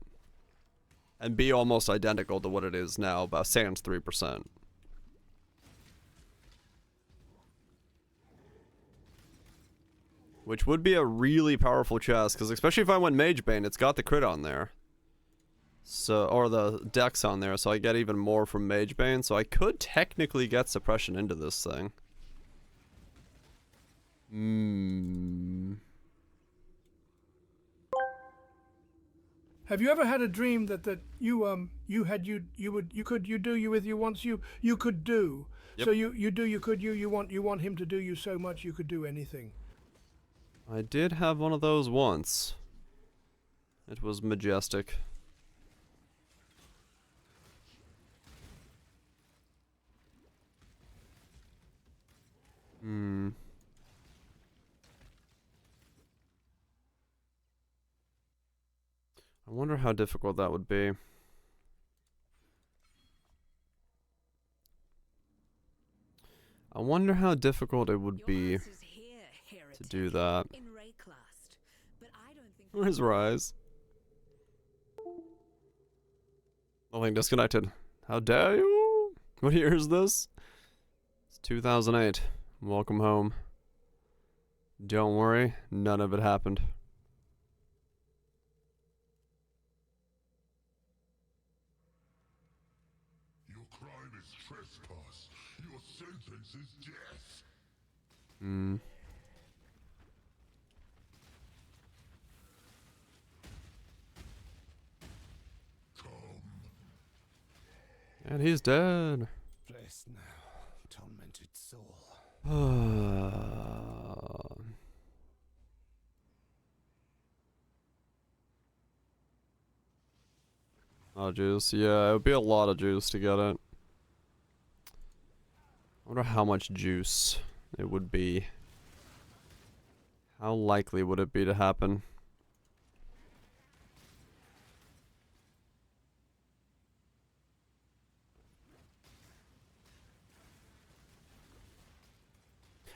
and be almost identical to what it is now, but sans 3%. Which would be a really powerful chest, because especially if I went Mage Bane, it's got the crit on there. So, or the dex on there, so I get even more from Mage Bane, so I could technically get suppression into this thing. Have you ever had a dream that you could do? Yep. So you want him to do you so much you could do anything. I did have one of those once. It was majestic. I wonder how difficult that would be. I wonder how difficult it would be to do that. Where's Rise? Nothing disconnected. How dare you? What year is this? It's 2008. Welcome home. Don't worry, none of it happened. this trespass. Your sentence is death. Hmm. Come. And he's dead. Rest now, tormented soul. Oh, juice. Yeah, it would be a lot of juice to get it. I wonder how much juice it would be. How likely would it be to happen?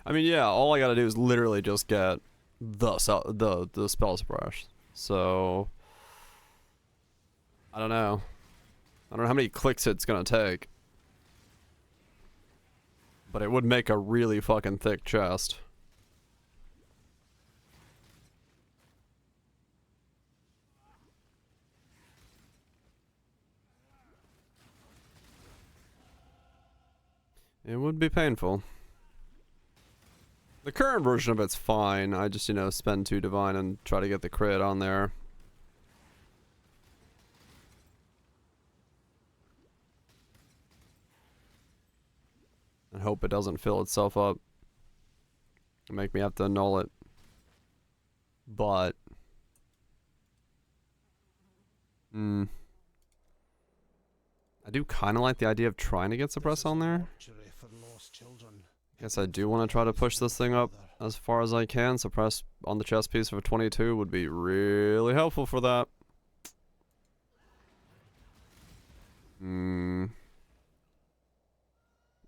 I mean, yeah, all I gotta do is literally just get the spell suppress. So I don't know. I don't know how many clicks it's gonna take. But it would make a really fucking thick chest. It would be painful. The current version of it's fine. I just, you know, spend 2 divine and try to get the crit on there. And hope it doesn't fill itself up. And make me have to annul it. But I do kind of like the idea of trying to get suppress on there. Guess I do want to try to push this thing up as far as I can. Suppress on the chest piece for 22 would be really helpful for that.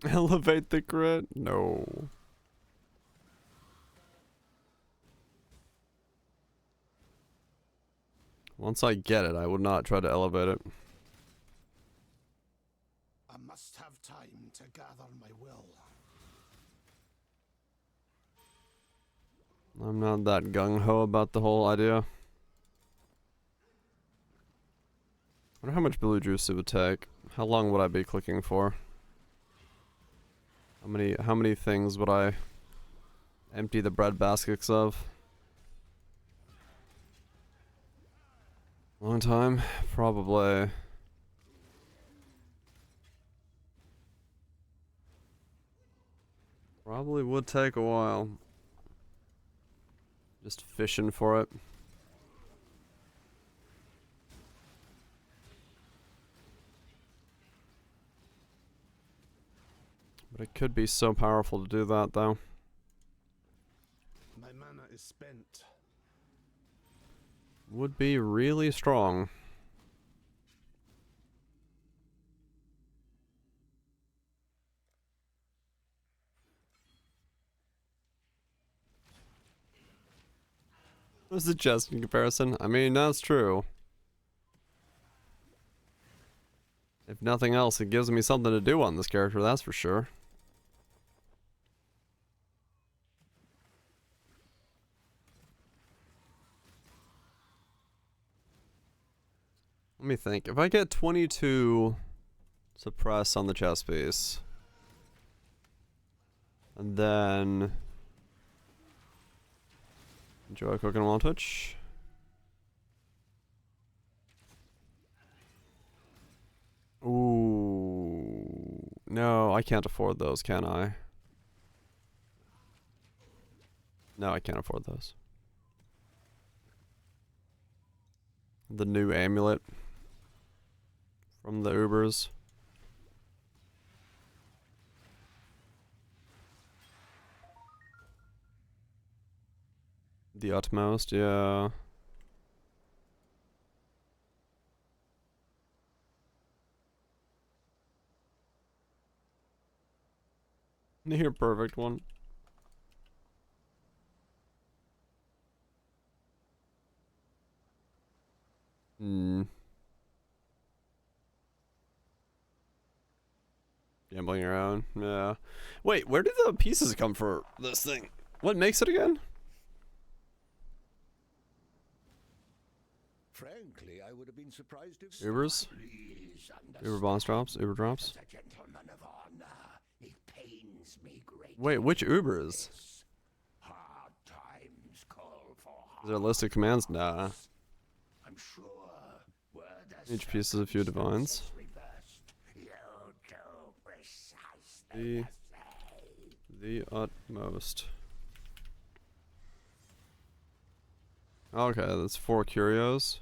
Elevate the crit? No. Once I get it, I would not try to elevate it. I must have time to gather my will. I'm not that gung-ho about the whole idea. I wonder how much blue juice it would take. How long would I be clicking for? How many things would I empty the bread baskets of? Long time? Probably. Probably would take a while. Just fishing for it. But it could be so powerful to do that, though. My mana is spent. Would be really strong. What's the chest in comparison? I mean, that's true. If nothing else, it gives me something to do on this character, that's for sure. Let me think. If I get 22 suppress on the chest piece, and then enjoy cooking while on Twitch. Ooh, no, I can't afford those, can I? No, I can't afford those. The new amulet from the Ubers. The utmost, yeah. Near perfect one. Gambling around, yeah. Wait, where did the pieces come for this thing? What makes it again? Frankly, I would have been surprised if Ubers? Please Uber boss drops? Uber drops? a gentleman Wait, which Ubers? Hard times call for Is there a list of commands? Nah. I'm sure word Each piece is a few divines. The utmost. Okay, that's 4 curios.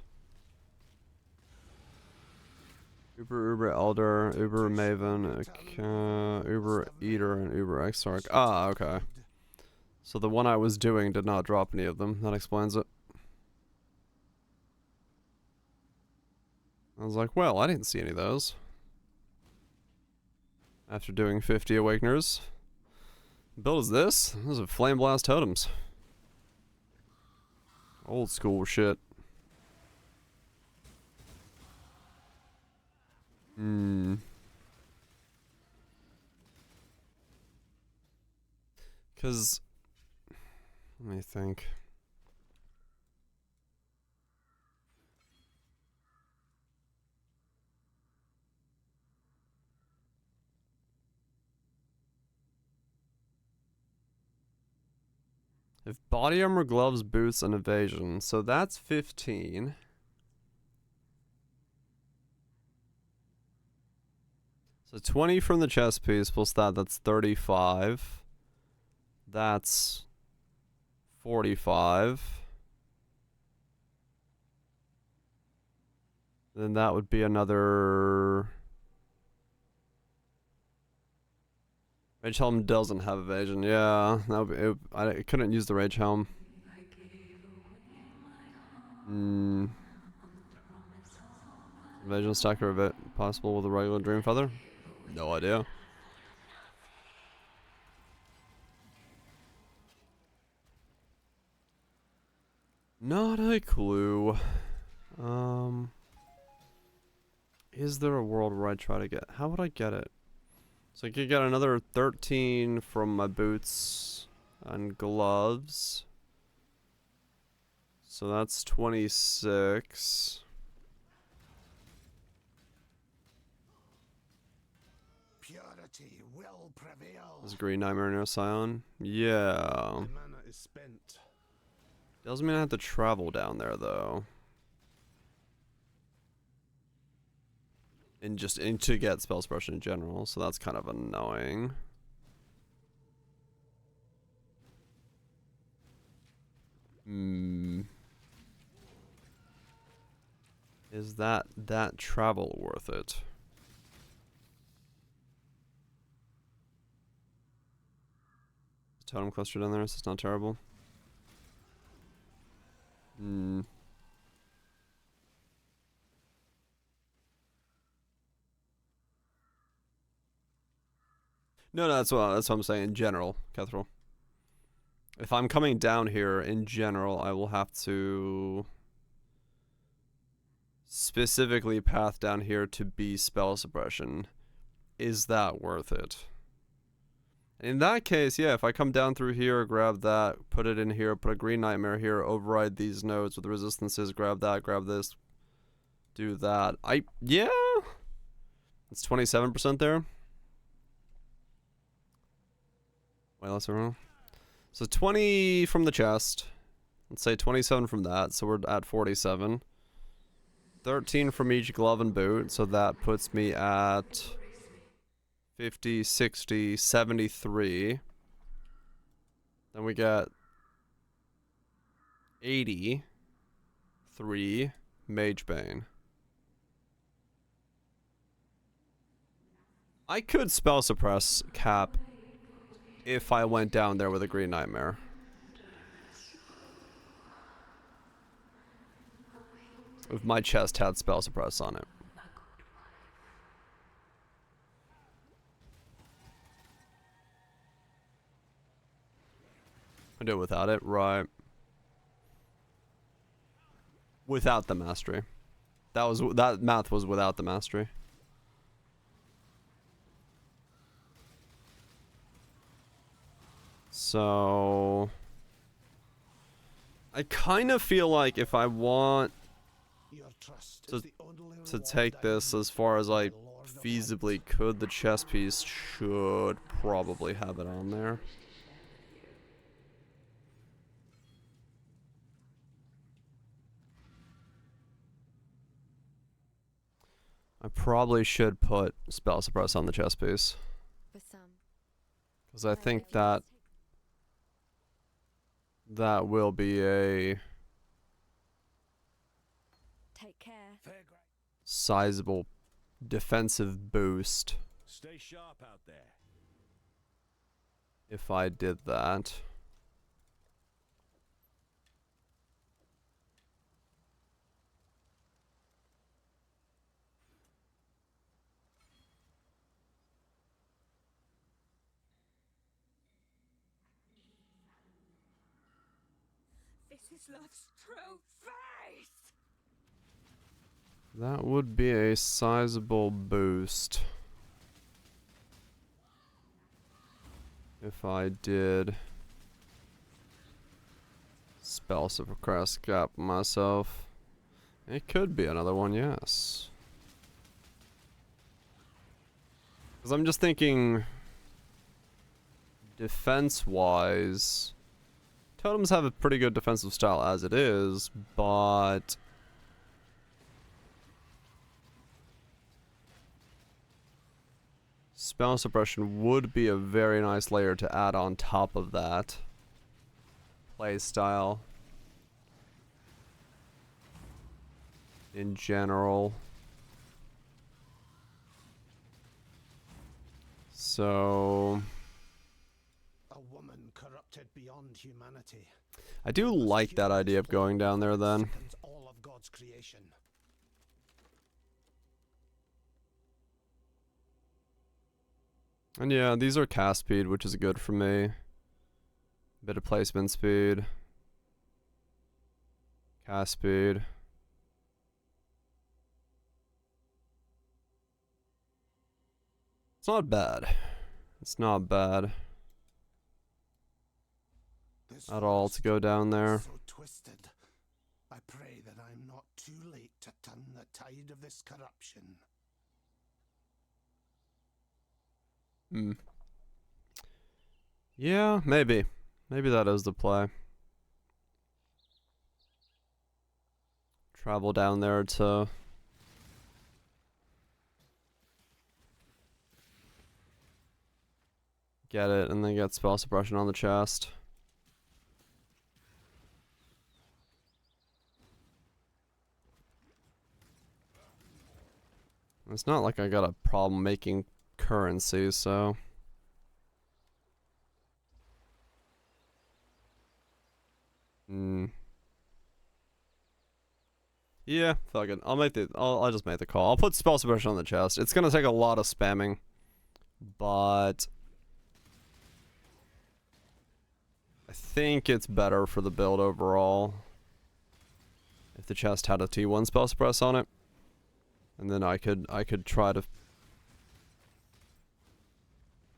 Uber Elder, Uber Maven, Uber Eater, and Uber Exarch. Ah, okay. So the one I was doing did not drop any of them. That explains it. I was like, well, I didn't see any of those. After doing 50 Awakeners. Build is this? This is Flame Blast Totems. Old school shit. Cause let me think. If body armor, gloves, boots, and evasion, so that's 15. So 20 from the chest piece plus that's 35. That's 45. Then that would be another... Rage Helm doesn't have evasion. Yeah, that would be, I couldn't use the Rage Helm. Evasion stacker of it possible with a regular Dream Feather? No idea. Not a clue. Is there a world where I try to get... How would I get it? So I could get another 13 from my boots and gloves. So that's 26. Purity will prevail. Is Green Nightmare near Scion? Yeah. The mana is spent. Doesn't mean I have to travel down there though. And to get spell suppression in general, so that's kind of annoying. Is that travel worth it? Totem cluster down there, so it's not terrible. No, that's what I'm saying in general, Kethril. If I'm coming down here in general, I will have to specifically path down here to be spell suppression. Is that worth it? In that case, yeah, if I come down through here, grab that, put it in here, put a Green Nightmare here, override these nodes with resistances, grab that, grab this, do that. Yeah. It's 27% there. Wait, let's roll. So 20 from the chest. Let's say 27 from that, so we're at 47. 13 from each glove and boot, so that puts me at 50, 60, 73. Then we get 83 Mage Bane. I could spell suppress Cap if I went down there with a Green Nightmare. If my chest had spell suppress on it. I do it without it, right? Without the mastery. That math was without the mastery. So I kind of feel like if I want to take this as far as I feasibly could. The chess piece should probably have it on there. I probably should put spell suppress on the chess piece. For some. Because I think that that will be a Take care. sizable defensive boost Stay sharp out there. if I did that. This is love's true face! That would be a sizable boost. If I did spell suppress gap myself. It could be another one, yes. Because I'm just thinking defense-wise, totems have a pretty good defensive style as it is, but spell suppression would be a very nice layer to add on top of that play style in general. So A woman corrupted beyond humanity. I do like that idea of going down there then. All of God's creation. And yeah, these are cast speed, which is good for me. Bit of placement speed. Cast speed. It's not bad. It's not bad at all to go down there. So twisted. I pray that I'm not too late to turn the tide of this corruption. Yeah, maybe. Maybe that is the play. Travel down there to get it and then get spell suppression on the chest. It's not like I got a problem making currency, so yeah, fuck it. I'll just make the call. I'll put spell suppression on the chest. It's gonna take a lot of spamming, but I think it's better for the build overall if the chest had a T1 spell suppress on it. And then I could try to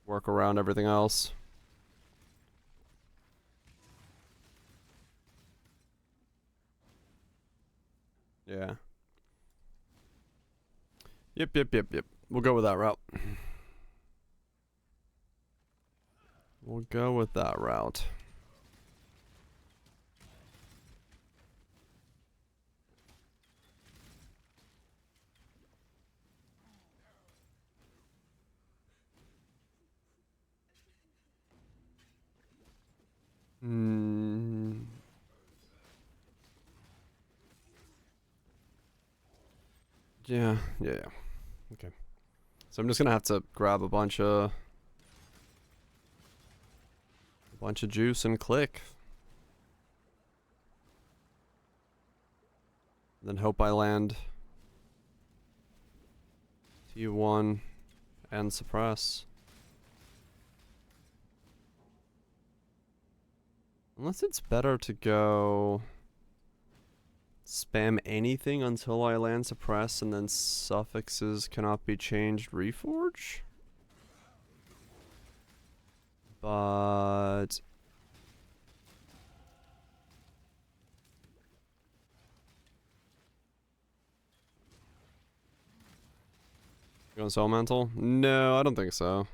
work around everything else. Yeah. Yep. We'll go with that route. We'll go with that route. Yeah. Okay. So I'm just gonna have to grab a bunch of juice and click. Then hope I land T1 and suppress. Unless it's better to go spam anything until I land suppress and then suffixes cannot be changed reforge? But You going Soul Mantle? No, I don't think so.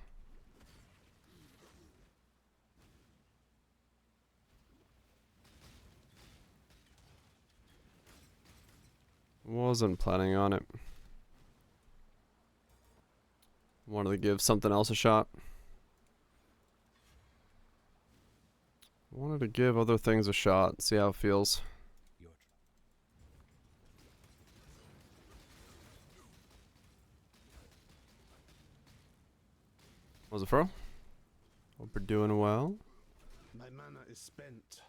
Wasn't planning on it. Wanted to give something else a shot. Wanted to give other things a shot, see how it feels. Was it Fro? Hope you're doing well. My mana is spent.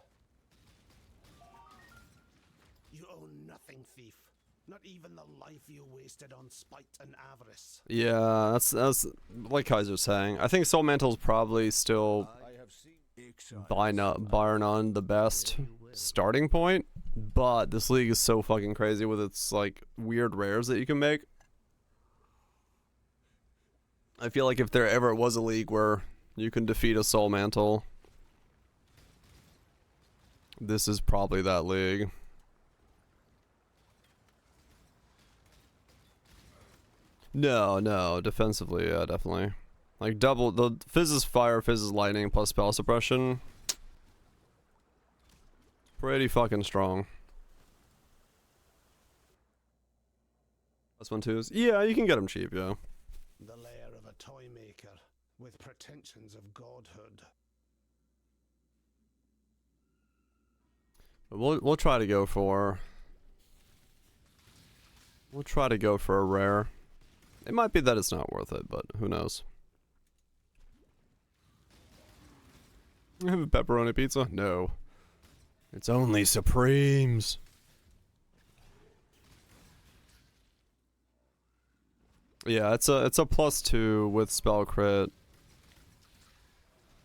You own nothing, thief. Not even the life you wasted on spite and avarice. Yeah, that's like Kaiser's saying. I think Soul Mantle's probably still bar none the best starting point, but this league is so fucking crazy with its like weird rares that you can make. I feel like if there ever was a league where you can defeat a Soul Mantle, this is probably that league. No, defensively, yeah, definitely. Like double, the Fizz is fire, Fizz is lightning, plus spell suppression. Pretty fucking strong. Plus 1/2s. Yeah, you can get them cheap, yeah. The lair of a toy maker with pretensions of godhood. But we'll try to go for. We'll try to go for a rare. It might be that it's not worth it, but who knows? You have a pepperoni pizza? No. It's only Supremes. Yeah, it's a +2 with spell crit.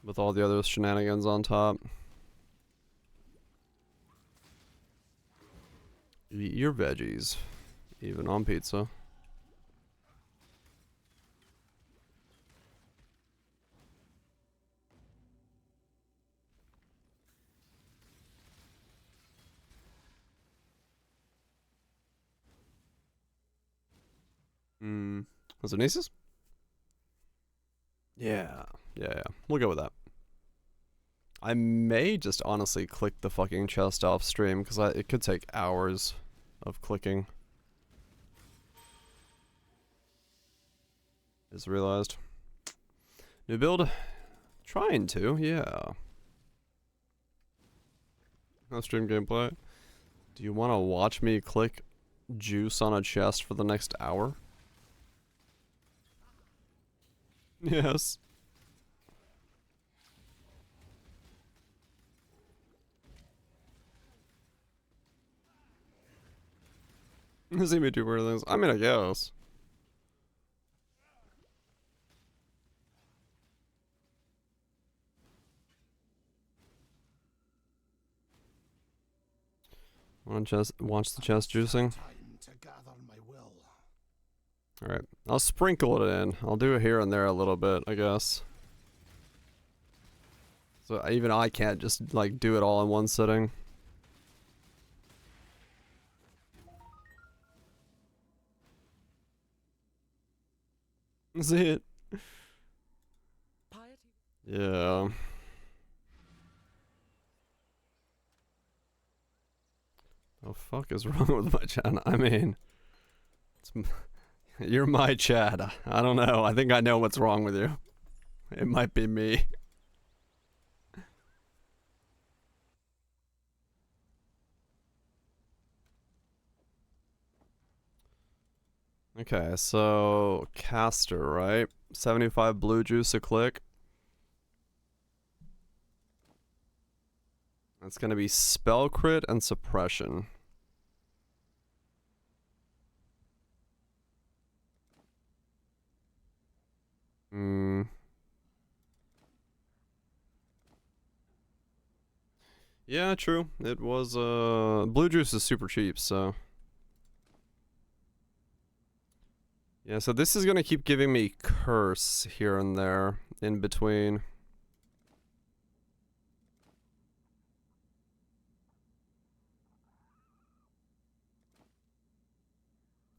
With all the other shenanigans on top. Eat your veggies. Even on pizza. Was it Nisus? Yeah. We'll go with that. I may just honestly click the fucking chest off stream, because it could take hours of clicking. Just realized. New build? Trying to, yeah. No stream gameplay. Do you want to watch me click juice on a chest for the next hour? Yes. See me do weird things. I mean, I guess. Watch the chest juicing. Time to gather my will. Alright, I'll sprinkle it in. I'll do it here and there a little bit, I guess. So even I can't just, like, do it all in one sitting. See it? Yeah. The fuck is wrong with my chat? I mean, you're my chat. I don't know. I think I know what's wrong with you. It might be me. Okay, so caster, right? 75 blue juice a click. That's gonna be spell crit and suppression. Yeah, true. It was, blue juice is super cheap, so. Yeah, so this is gonna keep giving me curse here and there in between.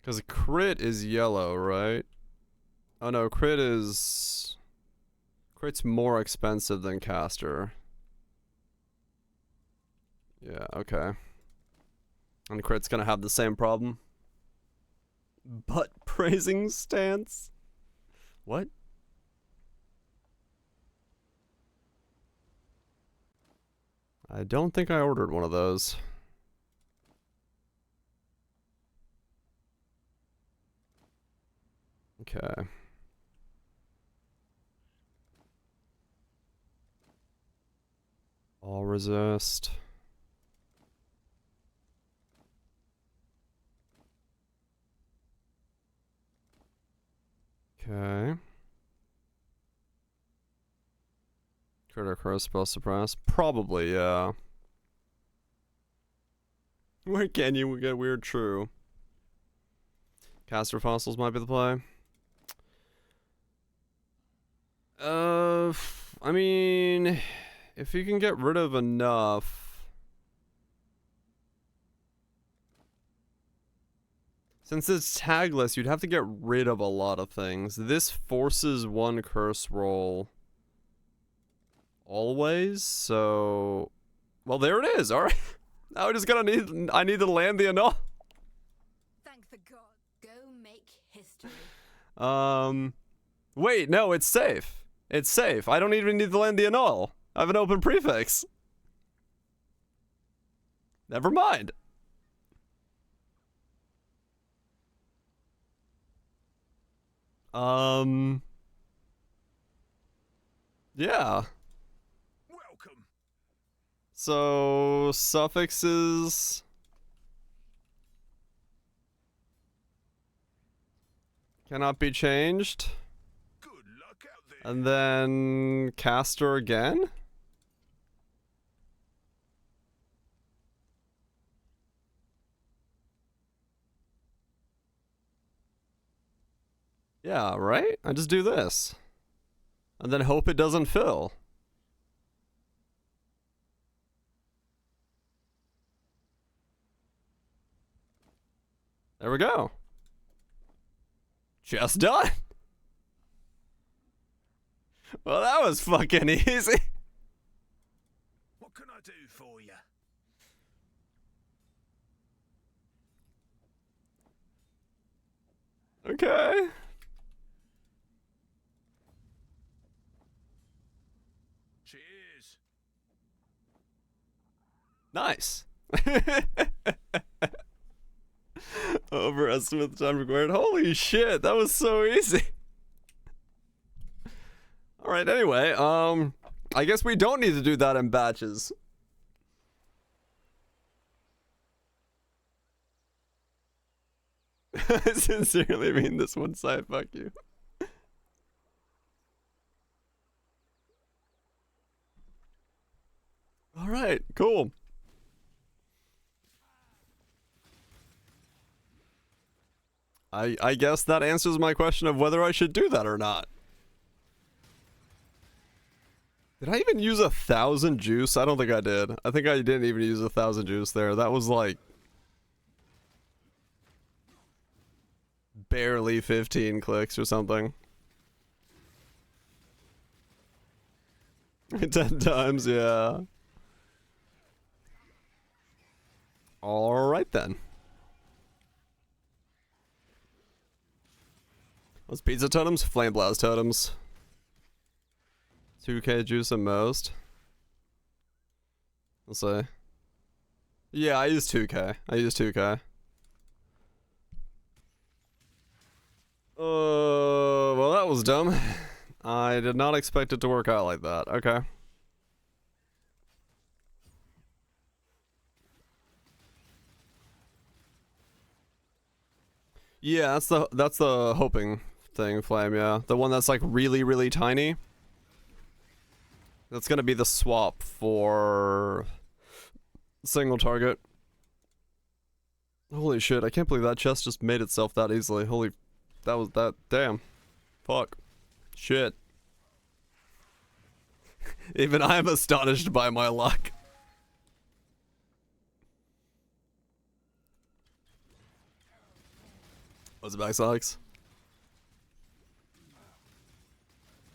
Because crit is yellow, right? Oh no, crit's more expensive than caster. Yeah, okay. And crit's gonna have the same problem. Butt praising stance? What? I don't think I ordered one of those. Okay. All resist. Okay. Critter curse spell suppress? Probably, yeah. Where can you get weird? True. Caster fossils might be the play. I mean, if you can get rid of enough. Since it's tagless, you'd have to get rid of a lot of things. This forces one curse roll always, so... Well, there it is, alright. Now I just I need to land the annul. Thank the god. Go make history. Wait, no, it's safe. It's safe. I don't even need to land the annul. I have an open prefix. Never mind. Yeah. Welcome. So, suffixes cannot be changed. Good luck out there. And then caster again? Yeah, right? I just do this. And then hope it doesn't fill. There we go. Just done. Well, that was fucking easy. What can I do for you? Okay. Cheers. Nice. Overestimate the time required. Holy shit, that was so easy. Alright, anyway, I guess we don't need to do that in batches. I sincerely mean this one side, fuck you. Alright, cool. I guess that answers my question of whether I should do that or not. Did I even use 1,000 juice? I don't think I did. I think I didn't even use 1,000 juice there. That was like... barely 15 clicks or something. 10 times, yeah. Alright then. What's pizza totems? Flame blast totems. 2k juice at most. Let's see. Yeah, I use 2k. I use 2k. Well, that was dumb. I did not expect it to work out like that. Okay. Yeah, that's the hoping thing, Flame, yeah. The one that's like really, really tiny. That's gonna be the swap for single target. Holy shit, I can't believe that chest just made itself that easily. Holy, that was that, damn. Fuck. Shit. Even I'm astonished by my luck. What's it back, Alex?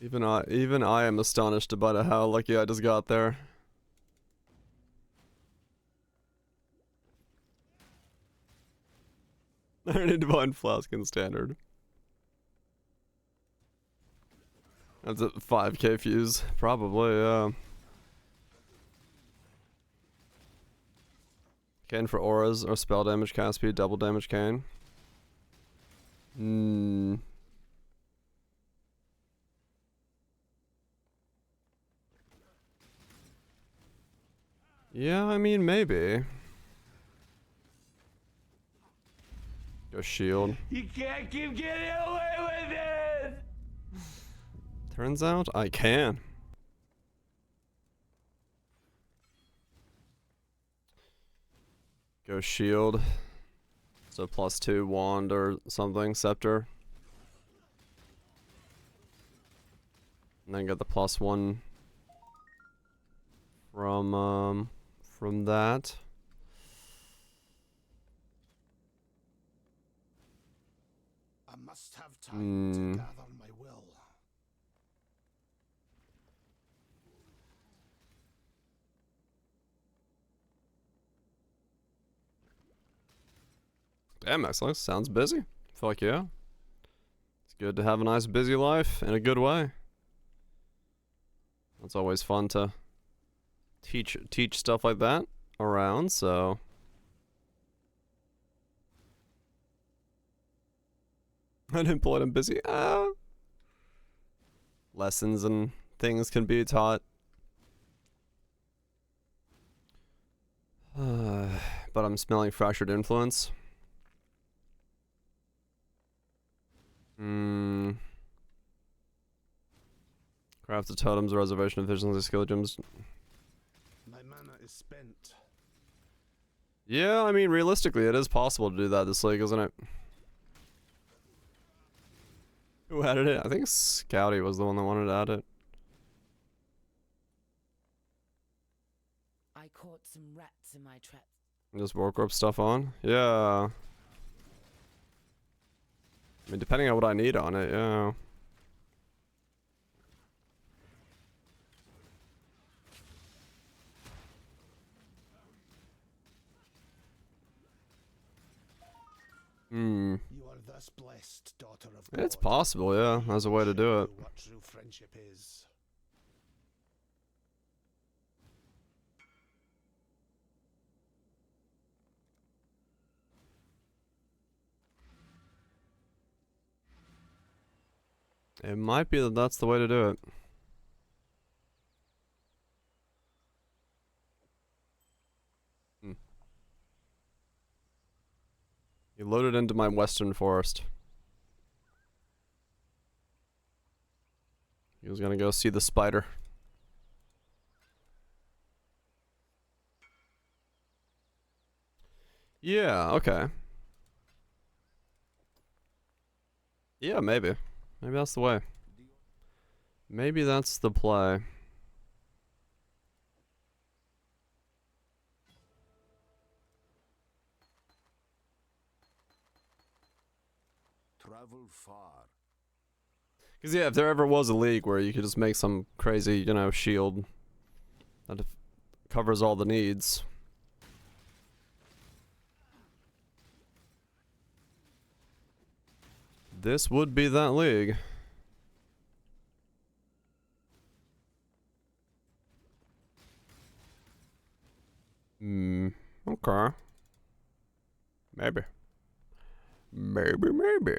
Even I am astonished about how lucky I just got there. Iron Divine Flask in standard. That's a 5k fuse, probably, yeah. Cane for auras or spell damage, cast speed, double damage cane. Yeah, I mean, maybe. Go shield. You can't keep getting away with it! Turns out I can. Go shield. So +2 wand or something, scepter. And then get the +1 from that. I must have time to gather my will. Damn, Xlux, sounds busy. Fuck yeah. It's good to have a nice busy life in a good way. It's always fun to teach stuff like that around, so unemployed and busy. Lessons and things can be taught. But I'm smelling fractured influence. Craft the totems, reservation efficiency, skill gems. My mana is spent. Yeah, I mean, realistically, it is possible to do that this league, isn't it? Who added it? I think Scouty was the one that wanted to add it. I caught some rats in my trap. Just Warcorp stuff on? Yeah. I mean, depending on what I need on it, yeah. You are thus blessed, daughter of God. It's possible, yeah. There's a way to do it. What true friendship is. It might be that that's the way to do it. You loaded into my western forest. He was gonna go see the spider. Yeah, okay. Yeah, maybe. Maybe that's the way. Maybe that's the play. Travel far. Because, yeah, if there ever was a league where you could just make some crazy, you know, shield that covers all the needs. This would be that league. Okay. Maybe. Maybe.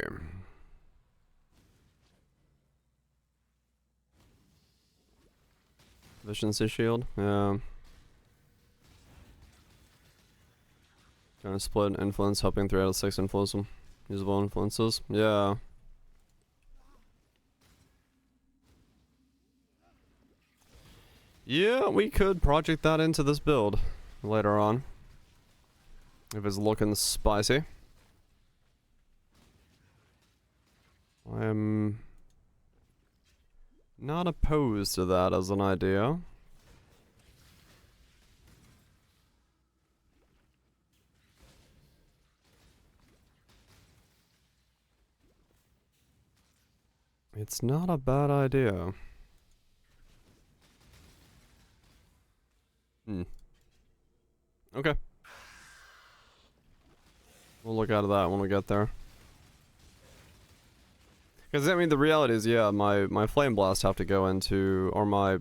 Efficiency shield? Yeah. Gonna split influence, helping 3 out of 6 influence them. Usable influences. Yeah. Yeah, we could project that into this build later on. If it's looking spicy. I'm not opposed to that as an idea. It's not a bad idea. Okay. We'll look out of that when we get there. Because, I mean, the reality is, yeah, my Flame Blast have to go into, or my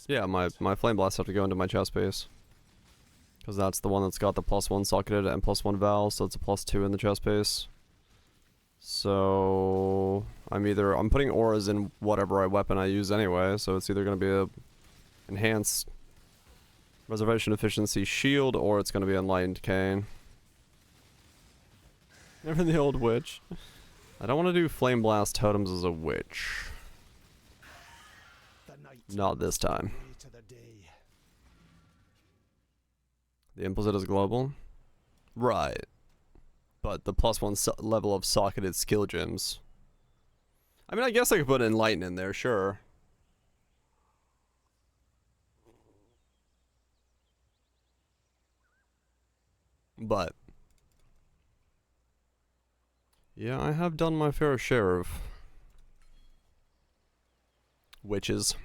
Flame Blast have to go into my chest base. Because that's the one that's got the +1 socketed and +1 Val, so it's a +2 in the chest base. So, I'm putting auras in whatever weapon I use anyway, so it's either going to be a enhanced reservation efficiency shield, or it's going to be enlightened cane. Never the old witch. I don't want to do Flame Blast Totems as a witch. Not this time. The implicit is global? Right. But the +1 level of socketed skill gems. I mean, I guess I could put Enlighten in there, sure. But yeah, I have done my fair share of witches.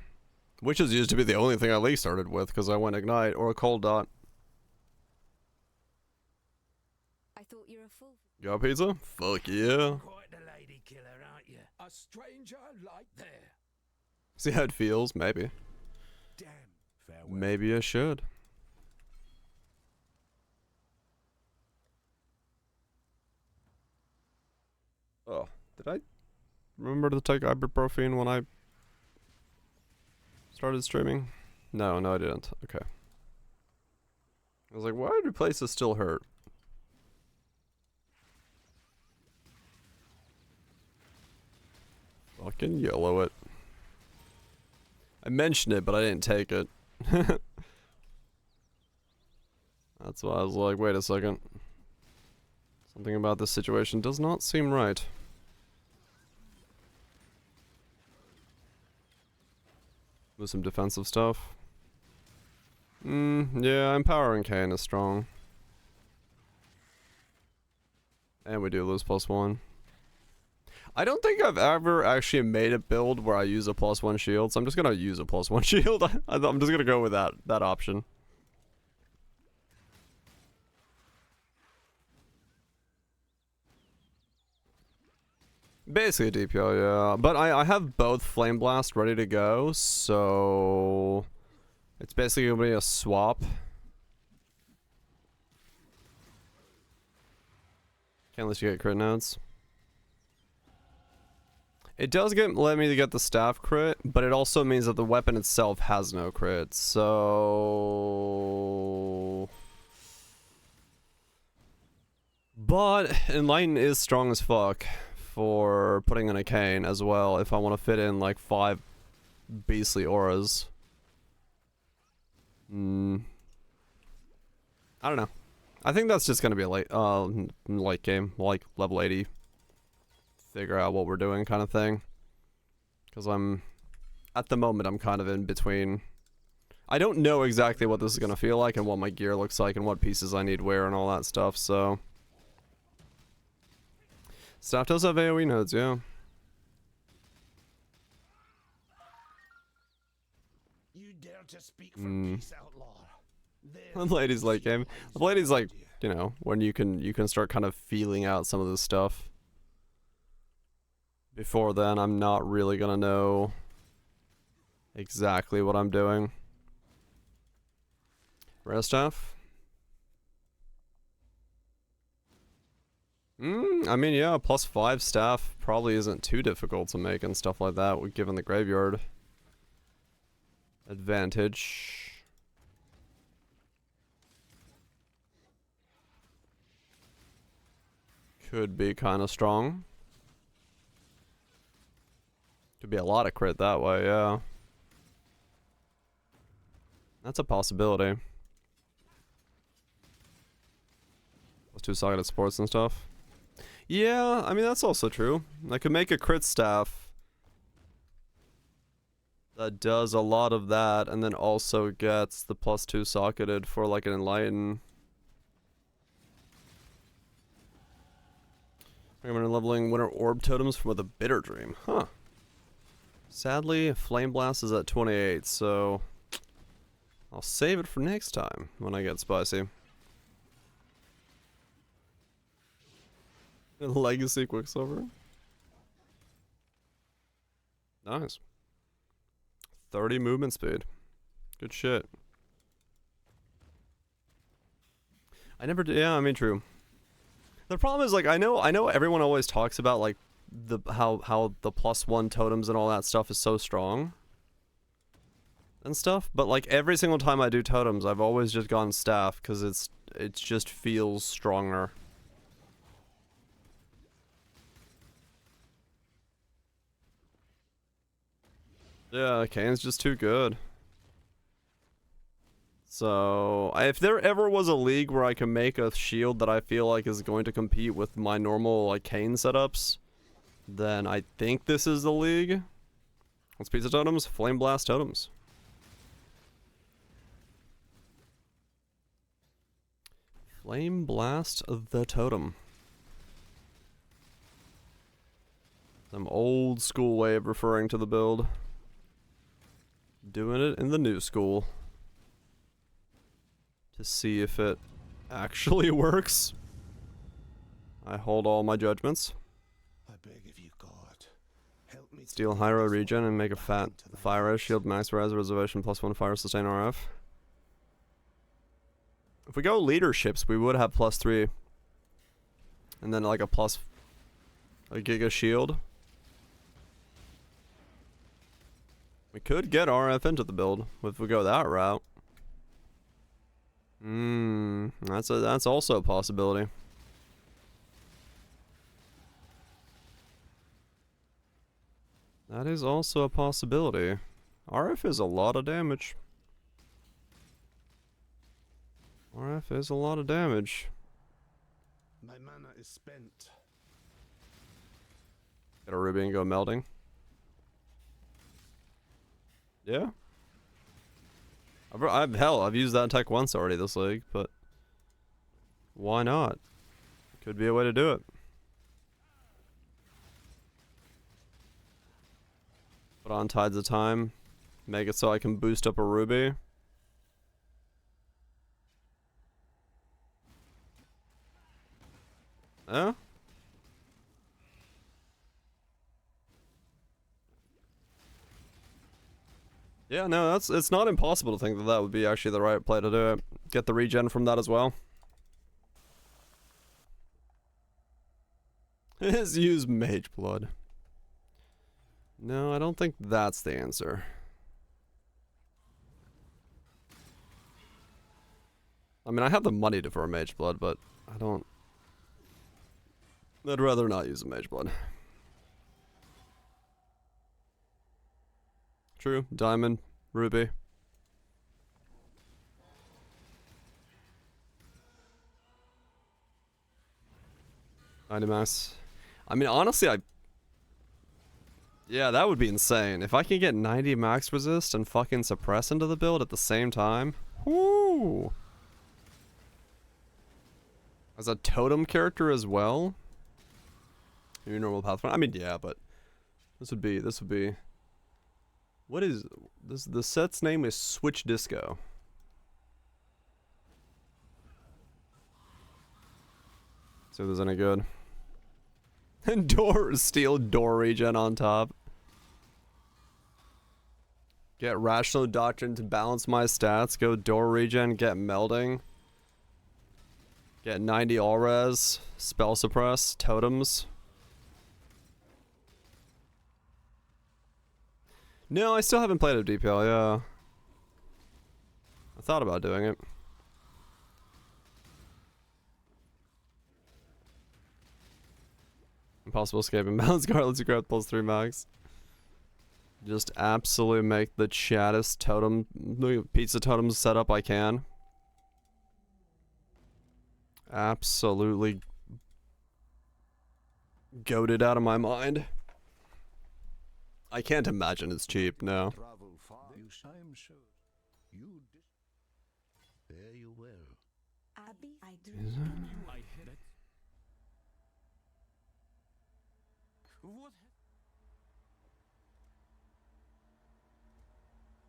Witches used to be the only thing I at least started with, because I went Ignite or a Cold Dot. I thought you were a fool. Got pizza? Fuck yeah. Quite the lady killer, aren't you? A stranger like there. See how it feels? Maybe. Damn. Farewell. Maybe I should. Oh, did I remember to take ibuprofen when I started streaming? No, I didn't. Okay. I was like, why do places still hurt? Fucking yellow it. I mentioned it, but I didn't take it. That's why I was like, wait a second. Something about this situation does not seem right. With some defensive stuff. Yeah, Empowering Cane is strong. And we do lose +1. I don't think I've ever actually made a build where I use a +1 shield, so I'm just gonna use a +1 shield. I'm just gonna go with that option. Basically a DPL, yeah. But I have both Flame Blast ready to go, so it's basically gonna be a swap. Can't let you get crit nodes. It does let me to get the staff crit, but it also means that the weapon itself has no crit, so... But Enlighten is strong as fuck for putting in a cane as well, if I want to fit in like 5 beastly auras. I don't know. I think that's just gonna be a late game, like level 80. Figure out what we're doing kind of thing. Because at the moment, I'm kind of in between. I don't know exactly what this is gonna feel like and what my gear looks like and what pieces I need where and all that stuff, so. Staff does have AoE nodes, yeah. You dare to speak for peace, outlaw. The lady's late game. The lady's like, you know, when you can start kind of feeling out some of this stuff. Before then, I'm not really gonna know exactly what I'm doing. Rare staff? I mean, yeah, +5 staff probably isn't too difficult to make and stuff like that, given the graveyard advantage. Could be kind of strong. Could be a lot of crit that way, yeah. That's a possibility. +2 socketed sports and stuff. Yeah, I mean, that's also true. I could make a crit staff that does a lot of that and then also gets the +2 socketed for like an Enlighten. Recommended leveling winter orb totems from with a bitter dream. Huh. Sadly, Flame Blast is at 28, so I'll save it for next time when I get spicy. Legacy Quicksilver. Nice. 30 movement speed. Good shit. I never did. Yeah, I mean, true. The problem is, like, I know everyone always talks about, like, the how the +1 totems and all that stuff is so strong and stuff, but like every single time I do totems, I've always just gone staff because it just feels stronger. Yeah, Kane's just too good. So, if there ever was a league where I can make a shield that I feel like is going to compete with my normal, like, Kane setups, then I think this is the league. Let's pizza totems, Flame Blast totems. Flame Blast the totem. Some old school way of referring to the build. Doing it in the new school. To see if it actually works. I hold all my judgments. I beg of you, God, help me. Steal Hyro regen and make a fat fire shield max res reservation +1 fire sustain RF. If we go leaderships, we would have +3. And then like a Giga shield. We could get RF into the build if we go that route. That's also a possibility. That is also a possibility. RF is a lot of damage. RF is a lot of damage. My mana is spent. Get a ruby and go melding. Yeah. I've used that tech once already this league, but why not? Could be a way to do it. Put on Tides of Time. Make it so I can boost up a ruby. Yeah? Yeah, no, it's not impossible to think that that would be actually the right play to do it. Get the regen from that as well. Is use Mage Blood. No, I don't think that's the answer. I mean, I have the money to for a Mage Blood, but I don't... I'd rather not use a Mage Blood. True. Diamond. Ruby. 90 max. I mean, honestly, yeah, that would be insane. If I can get 90 max resist and fucking suppress into the build at the same time. Whoo! As a totem character as well. Your normal Pathfinder. I mean, yeah, but this would be. What is this? The set's name is Switch Disco. See if there's any good. And steal door regen on top. Get Rational Doctrine to balance my stats. Go door regen, get melding. Get 90 all res. Spell suppress. Totems. No, I still haven't played a DPL, yeah. I thought about doing it. Impossible escape and balance Scarlet's growth +3 max. Just absolutely make the chattest totem, pizza totems setup I can. Absolutely goated out of my mind. I can't imagine it's cheap, no. Is it?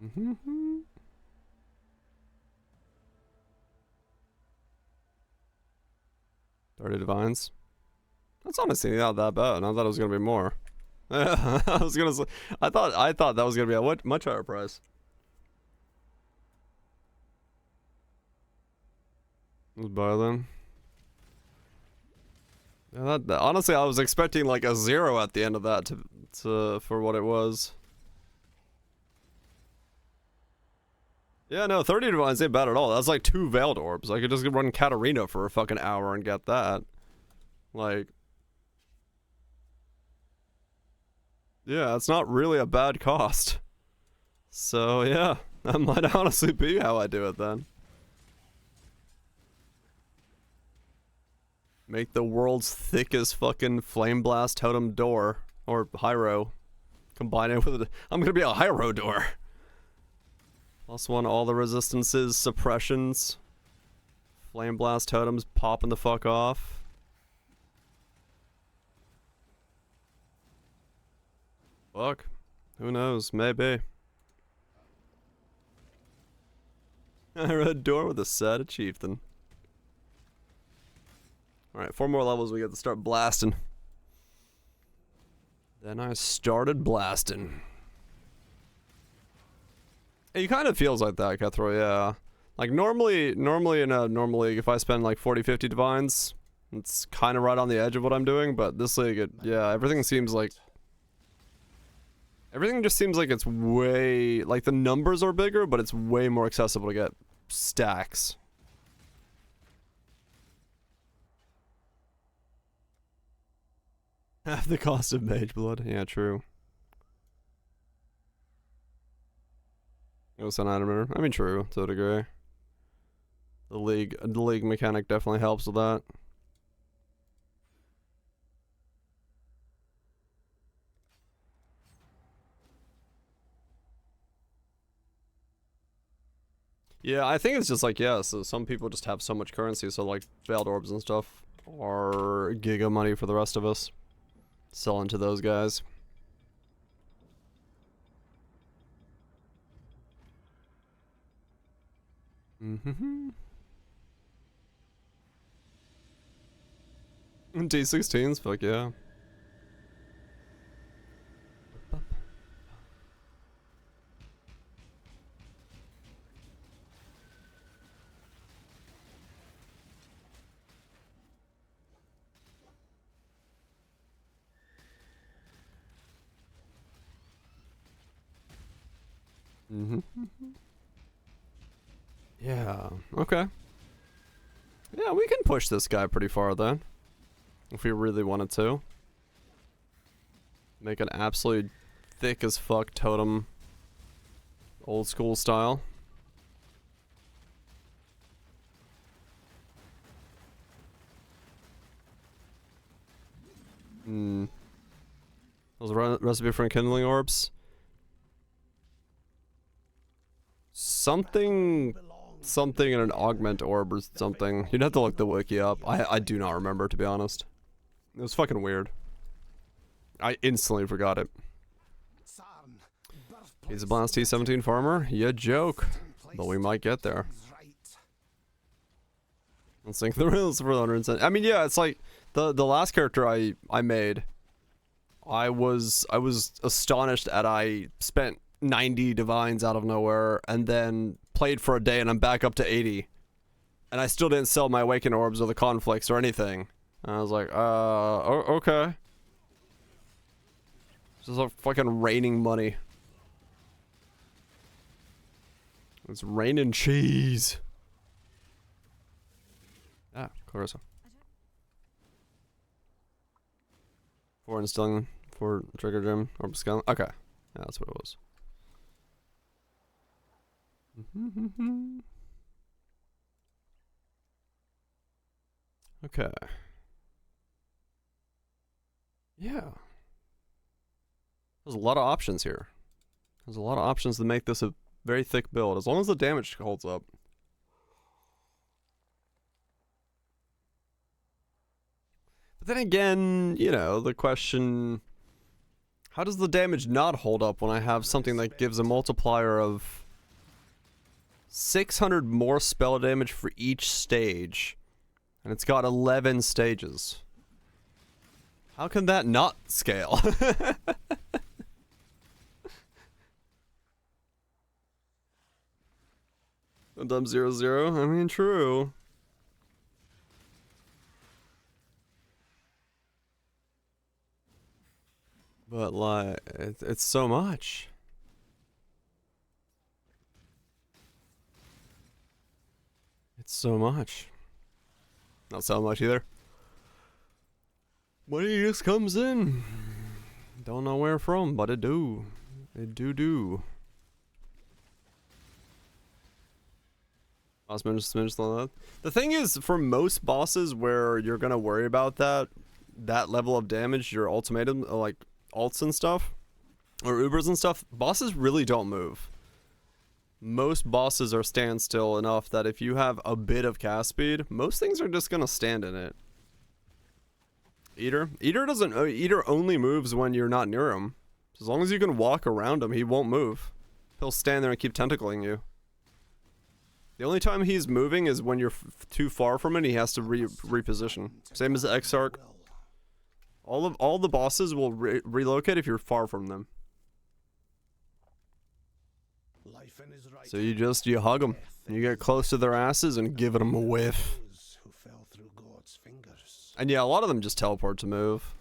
Mm-hmm. 30 divines. That's honestly not that bad. I thought it was gonna be more. I was gonna say, I thought that was gonna be a much higher price. Let's buy them. Yeah, honestly, I was expecting like a 0 at the end of that for what it was. Yeah, no, 30 divines ain't bad at all. That's like 2 veiled orbs. I could just run Katarina for a fucking hour and get that. Like, yeah, it's not really a bad cost. So yeah, that might honestly be how I do it then. Make the world's thickest fucking flame blast totem door or Hyro. Combine it with I'm gonna be a Hyro door. +1 all the resistances, suppressions. Flame blast totems popping the fuck off. Fuck. Who knows? Maybe. A red door with a set of chieftain. Alright, 4 more levels, we get to start blasting. Then I started blasting. It kind of feels like that, Cutthroat, yeah. Like, normally in a normal league, if I spend like 40, 50 divines, it's kind of right on the edge of what I'm doing, but this league, yeah, everything seems like... Everything just seems like it's way... Like, the numbers are bigger, but it's way more accessible to get stacks. Half the cost of Mage Blood. Yeah, true. It was an item. I mean, true to a degree. The league mechanic definitely helps with that. Yeah, I think it's just like, yeah, so some people just have so much currency, so like veiled orbs and stuff are giga money for the rest of us. Selling to those guys. Mm-hmm. T16s, fuck yeah. Mm-hmm. Yeah, okay. Yeah, we can push this guy pretty far then. If we really wanted to. Make an absolute thick as fuck totem. Old school style. Hmm. Was a recipe for enkindling orbs? Something in an augment orb or something. You'd have to look the wiki up. I do not remember, to be honest. It was fucking weird. I instantly forgot it. He's a Blast T17 farmer? You joke. But we might get there. Let's think the rules for 110. I mean, yeah, it's like the last character I made. I was astonished at I spent 90 divines out of nowhere and then played for a day and I'm back up to 80. And I still didn't sell my Awaken Orbs or the Conflicts or anything. And I was like, okay. This is like fucking raining money. It's raining cheese. Ah, Clarissa. For instilling, for trigger gem, or scaling. Okay. Yeah, that's what it was. Okay. Yeah. There's a lot of options here. There's a lot of options to make this a very thick build, as long as the damage holds up. But then again, you know, the question... How does the damage not hold up when I have something that gives a multiplier of 600 more spell damage for each stage? And it's got 11 stages. How can that not scale? Dumb 0-0? I mean, true. But, like, it's so much. It's so much. Not so much either. Money just comes in. Don't know where from, but it do. It do. The thing is, for most bosses where you're gonna worry about that level of damage, your ultimatum, like ults and stuff, or Ubers and stuff, bosses really don't move. Most bosses are standstill enough that if you have a bit of cast speed, most things are just gonna stand in it. Eater only moves when you're not near him. As long as you can walk around him, he won't move. He'll stand there and keep tentacling you. The only time he's moving is when you're too far from it, he has to reposition. Same as the Exarch. All the bosses will relocate if you're far from them. So you hug them. You get close to their asses and give them a whiff. And yeah, a lot of them just teleport to move.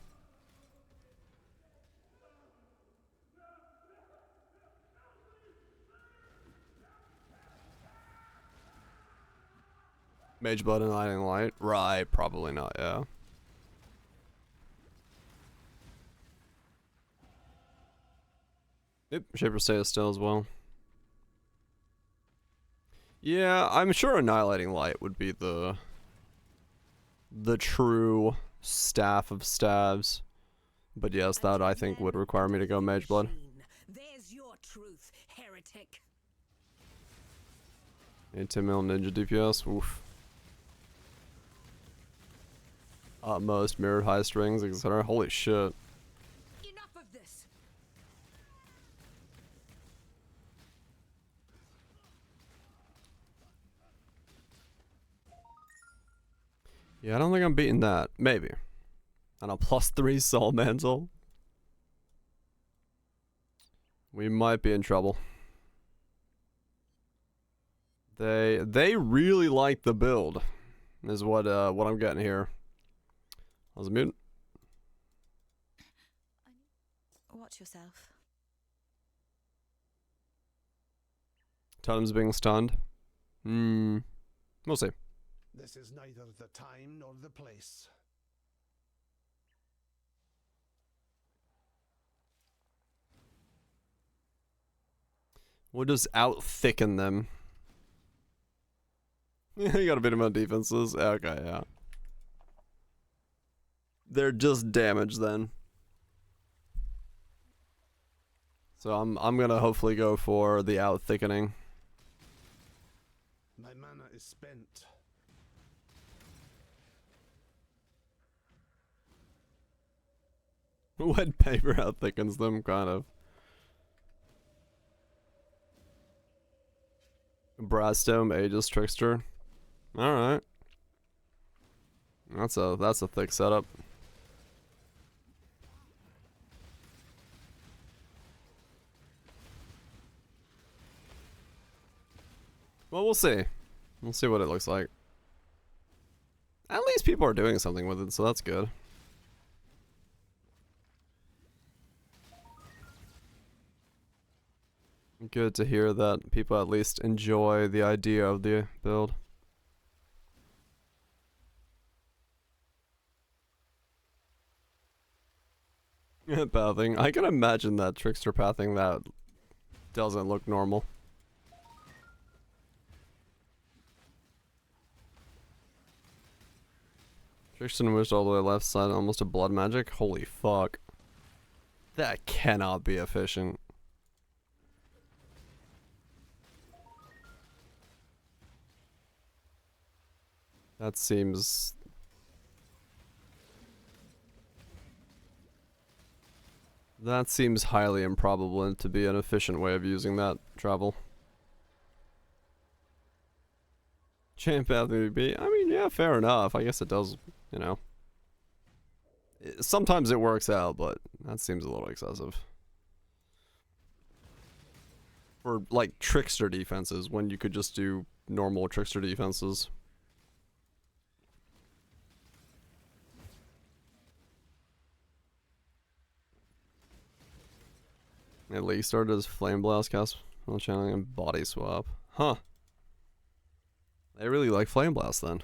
Mage Blood and Lightning Light? Right, probably not, yeah. Yep, Shaper stays still as well. Yeah, I'm sure Annihilating Light would be the true staff of stabs. But yes, that I think would require me to go Mage Blood. There's your truth, heretic. 18 mil ninja DPS, oof. Utmost, mirrored high strings, etc. Holy shit. Enough of this. Yeah, I don't think I'm beating that. Maybe. And a +3 soul mantle. We might be in trouble. They really like the build, is what I'm getting here. I was mutant. Watch yourself. Totems being stunned. We'll see. This is neither the time nor the place. We'll just out-thicken them. You gotta beat them on defenses. Okay, yeah. They're just damage then. So I'm gonna hopefully go for the out-thickening. My mana is spent. Wet paper out-thickens them, kind of. Brassdome, Aegis, Trickster. Alright. That's a thick setup. Well, we'll see. We'll see what it looks like. At least people are doing something with it, so that's good. Good to hear that people at least enjoy the idea of the build. Pathing. I can imagine that Trickster pathing that doesn't look normal. Trickster wished all the way left side, almost a blood magic. Holy fuck. That cannot be efficient. That seems... That seems highly improbable to be an efficient way of using that travel. Champ Anthony B. I mean, yeah, fair enough. I guess it does, you know. Sometimes it works out, but that seems a little excessive. For, like, trickster defenses, when you could just do normal trickster defenses. At least started as Flame Blast cast while channeling and Body Swap. Huh. They really like Flame Blast then.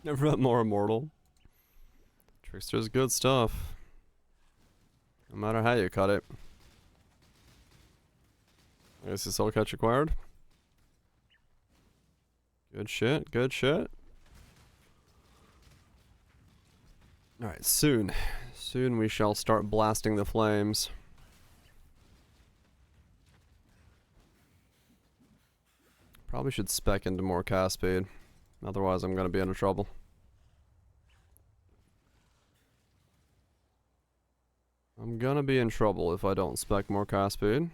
Never met more immortal. Trickster's good stuff. No matter how you cut it. I guess it's all catch acquired. Good shit, good shit. Alright, soon. Soon we shall start blasting the flames. Probably should spec into more cast speed. Otherwise I'm gonna be into trouble. I'm gonna be in trouble if I don't spec more cast speed.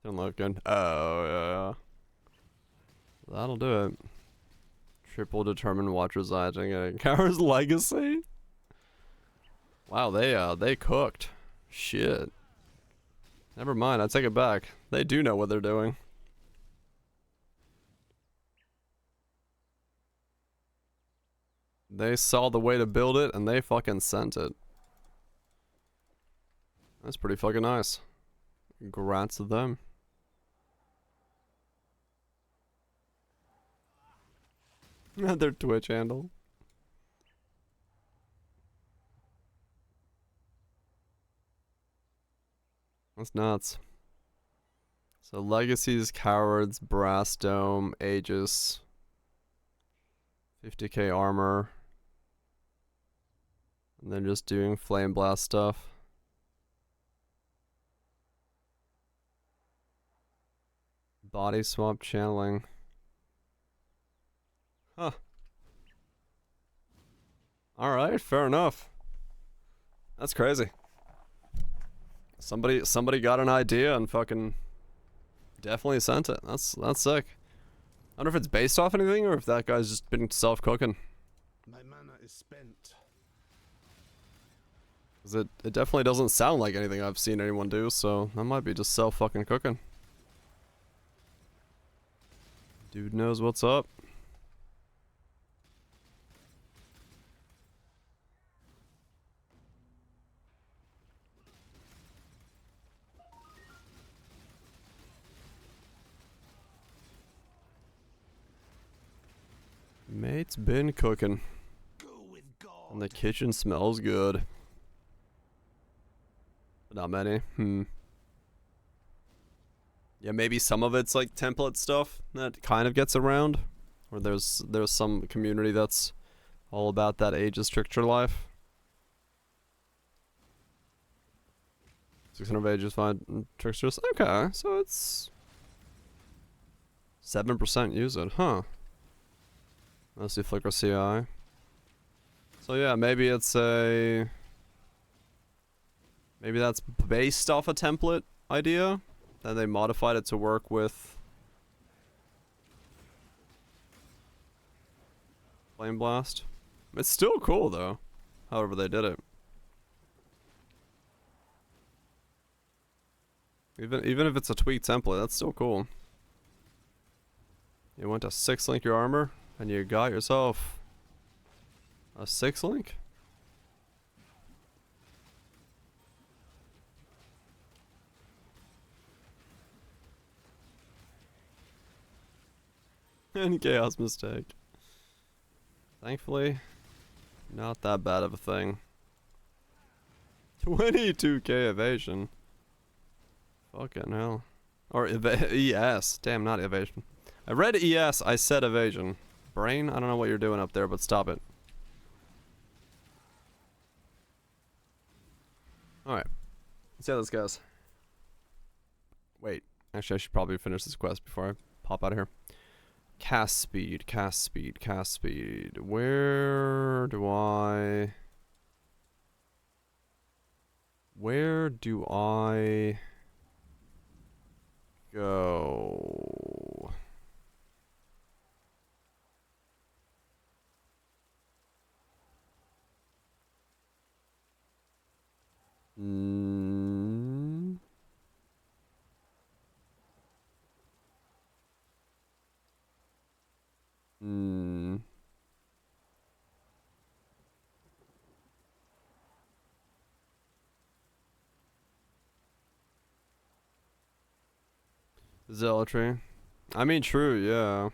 Didn't look good. Oh, yeah. That'll do it. Triple determined watch residing in Coward's Legacy? Wow, they cooked. Shit. Never mind, I take it back. They do know what they're doing. They saw the way to build it, and they fucking sent it. That's pretty fucking nice. Congrats to them. Their Twitch handle. That's nuts. So Legacies, Cowards, Brass Dome, Aegis, 50k armor, and then just doing Flame Blast stuff. Body swap channeling. Huh. Alright, fair enough. That's crazy. Somebody got an idea and fucking definitely sent it. That's sick. I wonder if it's based off anything or if that guy's just been self-cooking. My mana is spent. 'Cause it definitely doesn't sound like anything I've seen anyone do, so that might be just self-fucking cooking. Dude knows what's up. Mate's been cooking. And the kitchen smells good. But not many. Yeah, maybe some of it's like template stuff that kind of gets around. Or there's some community that's all about that Aegis Trickster life. 600 Aegis, 5 Tricksters. Okay, so it's 7% use it, huh? Mostly Flicker CI. So yeah, maybe it's a... Maybe that's based off a template idea. Then they modified it to work with Flame Blast. It's still cool though, however they did it. Even if it's a tweaked template, that's still cool. You want to 6-link your armor, and you got yourself a 6-link? And chaos mistake. Thankfully, not that bad of a thing. 22k evasion. Fucking hell. Or ES. Damn, not evasion. I read ES, I said evasion. Brain, I don't know what you're doing up there, but stop it. Alright. Let's see how this goes. Wait, actually, I should probably finish this quest before I pop out of here. Cast speed, cast speed, cast speed. Where do I go? Hmm. Hmm. Zealotry. I mean, true, yeah.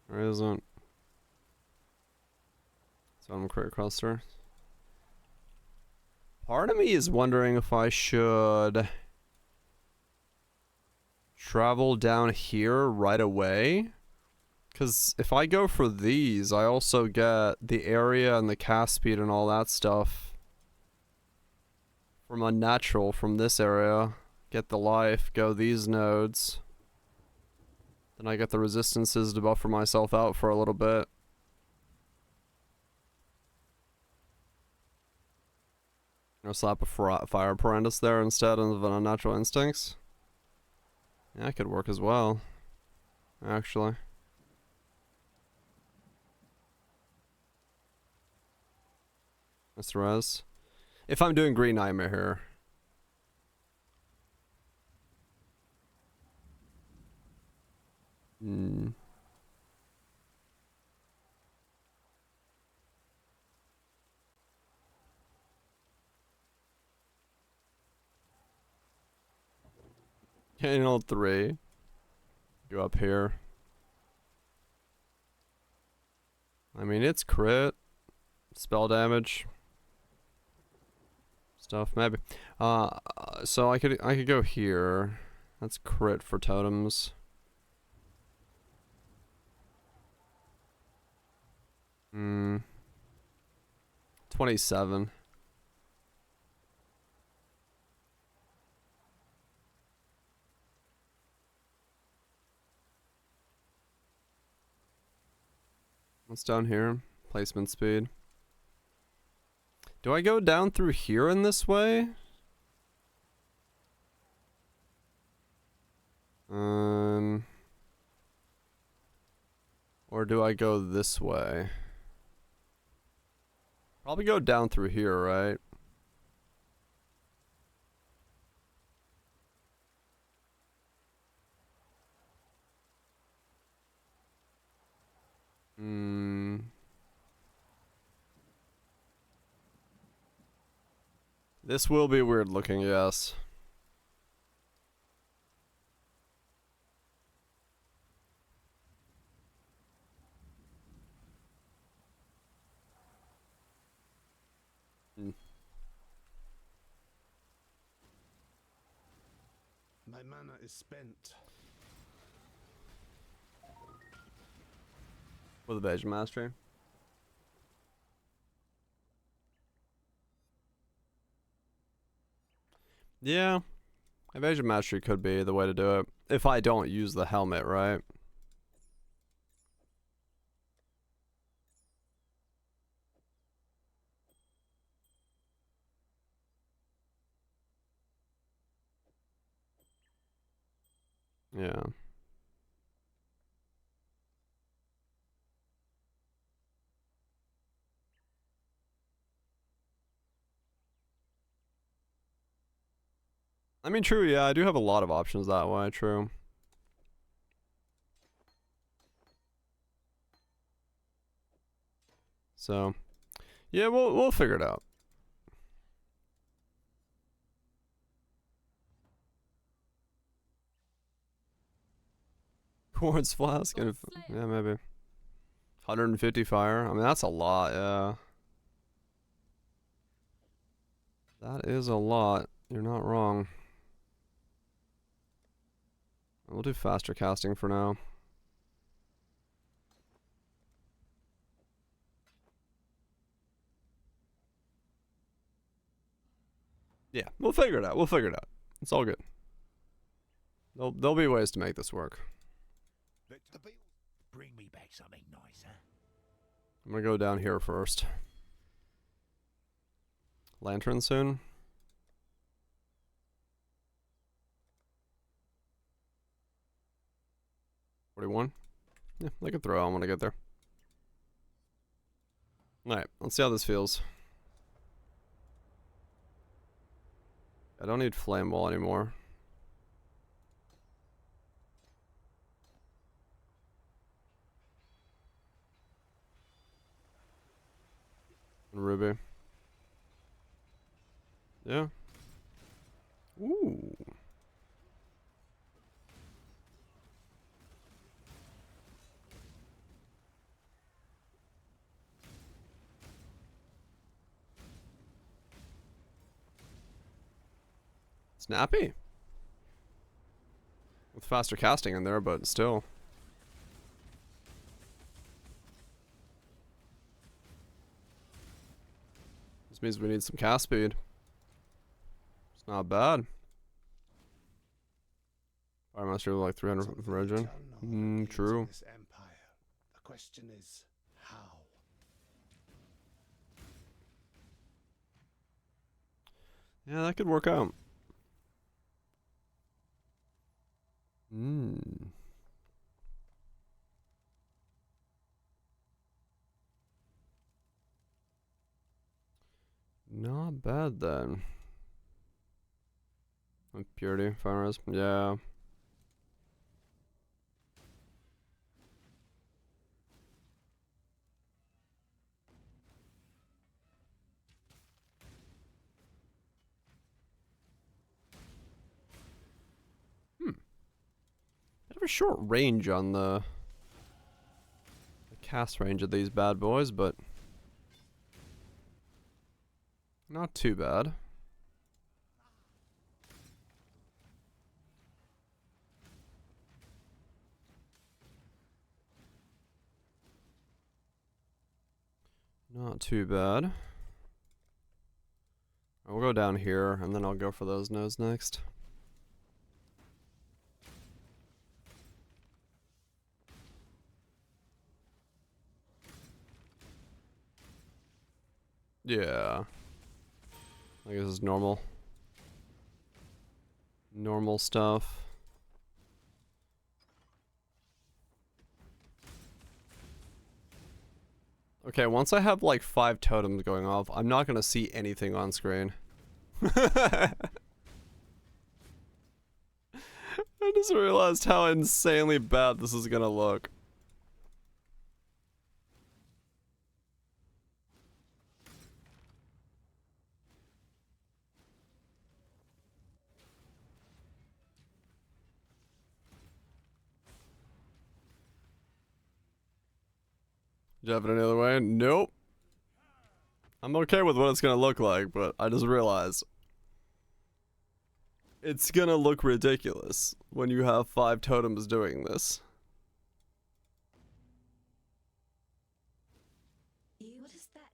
Or isn't. So I'm crit cluster. Part of me is wondering if I should travel down here right away. Because if I go for these, I also get the area and the cast speed and all that stuff from unnatural from this area. Get the life, go these nodes. Then I get the resistances to buffer myself out for a little bit. I'll slap a fire Parandus there instead of an unnatural instincts. Yeah, that could work as well, actually. Mr. Rez. If I'm doing Green Nightmare here. Hmm. Anal 3. Go up here. I mean, it's crit. Spell damage. Stuff, maybe. So I could go here. That's crit for totems. Hmm. 27. What's down here? Placement speed. Do I go down through here in this way? Or do I go this way? Probably go down through here, right? Hmm. This will be weird looking, yes. My mana is spent. With evasion mastery. Yeah. Evasion mastery could be the way to do it. If I don't use the helmet, right? Yeah. I mean, true, yeah, I do have a lot of options that way, true. So, yeah, we'll figure it out. Quartz flask and yeah, maybe 150 fire. I mean, that's a lot, yeah. That is a lot. You're not wrong. We'll do faster casting for now. Yeah, we'll figure it out. We'll figure it out. It's all good. There'll be ways to make this work. Bring me back something nice, huh? I'm gonna go down here first. Lantern soon. 41. Yeah, I can throw on when I get there. Alright, let's see how this feels. I don't need flame wall anymore. Ruby. Yeah. Ooh. Snappy. With faster casting in there, but still. This means we need some cast speed. It's not bad. Fire Master like 300 regen. True. This empire. The question is how. Yeah, that could work out. Not bad then. Purity, fire res, yeah. I have a short range on the cast range of these bad boys, but not too bad. Not too bad. We'll go down here, and then I'll go for those nodes next. Yeah. I guess it's normal. Normal stuff. Okay, once I have like 5 totems going off, I'm not gonna see anything on screen. I just realized how insanely bad this is gonna look. Do you have it any other way? Nope. I'm okay with what it's gonna look like, but I just realized it's gonna look ridiculous when you have 5 totems doing this. What is that?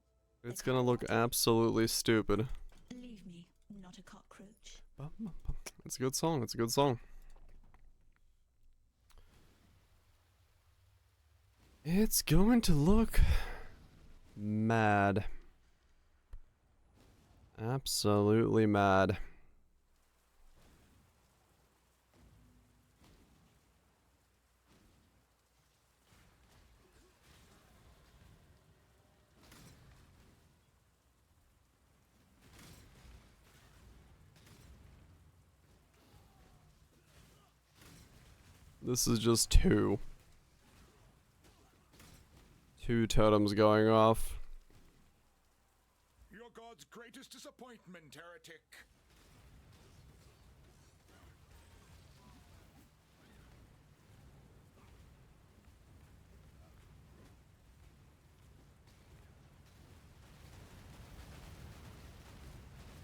It's gonna look absolutely stupid. Believe me, not a cockroach. It's a good song. It's a good song. It's going to look mad. Absolutely mad. This is just 2 totems going off. Your god's greatest disappointment, heretic.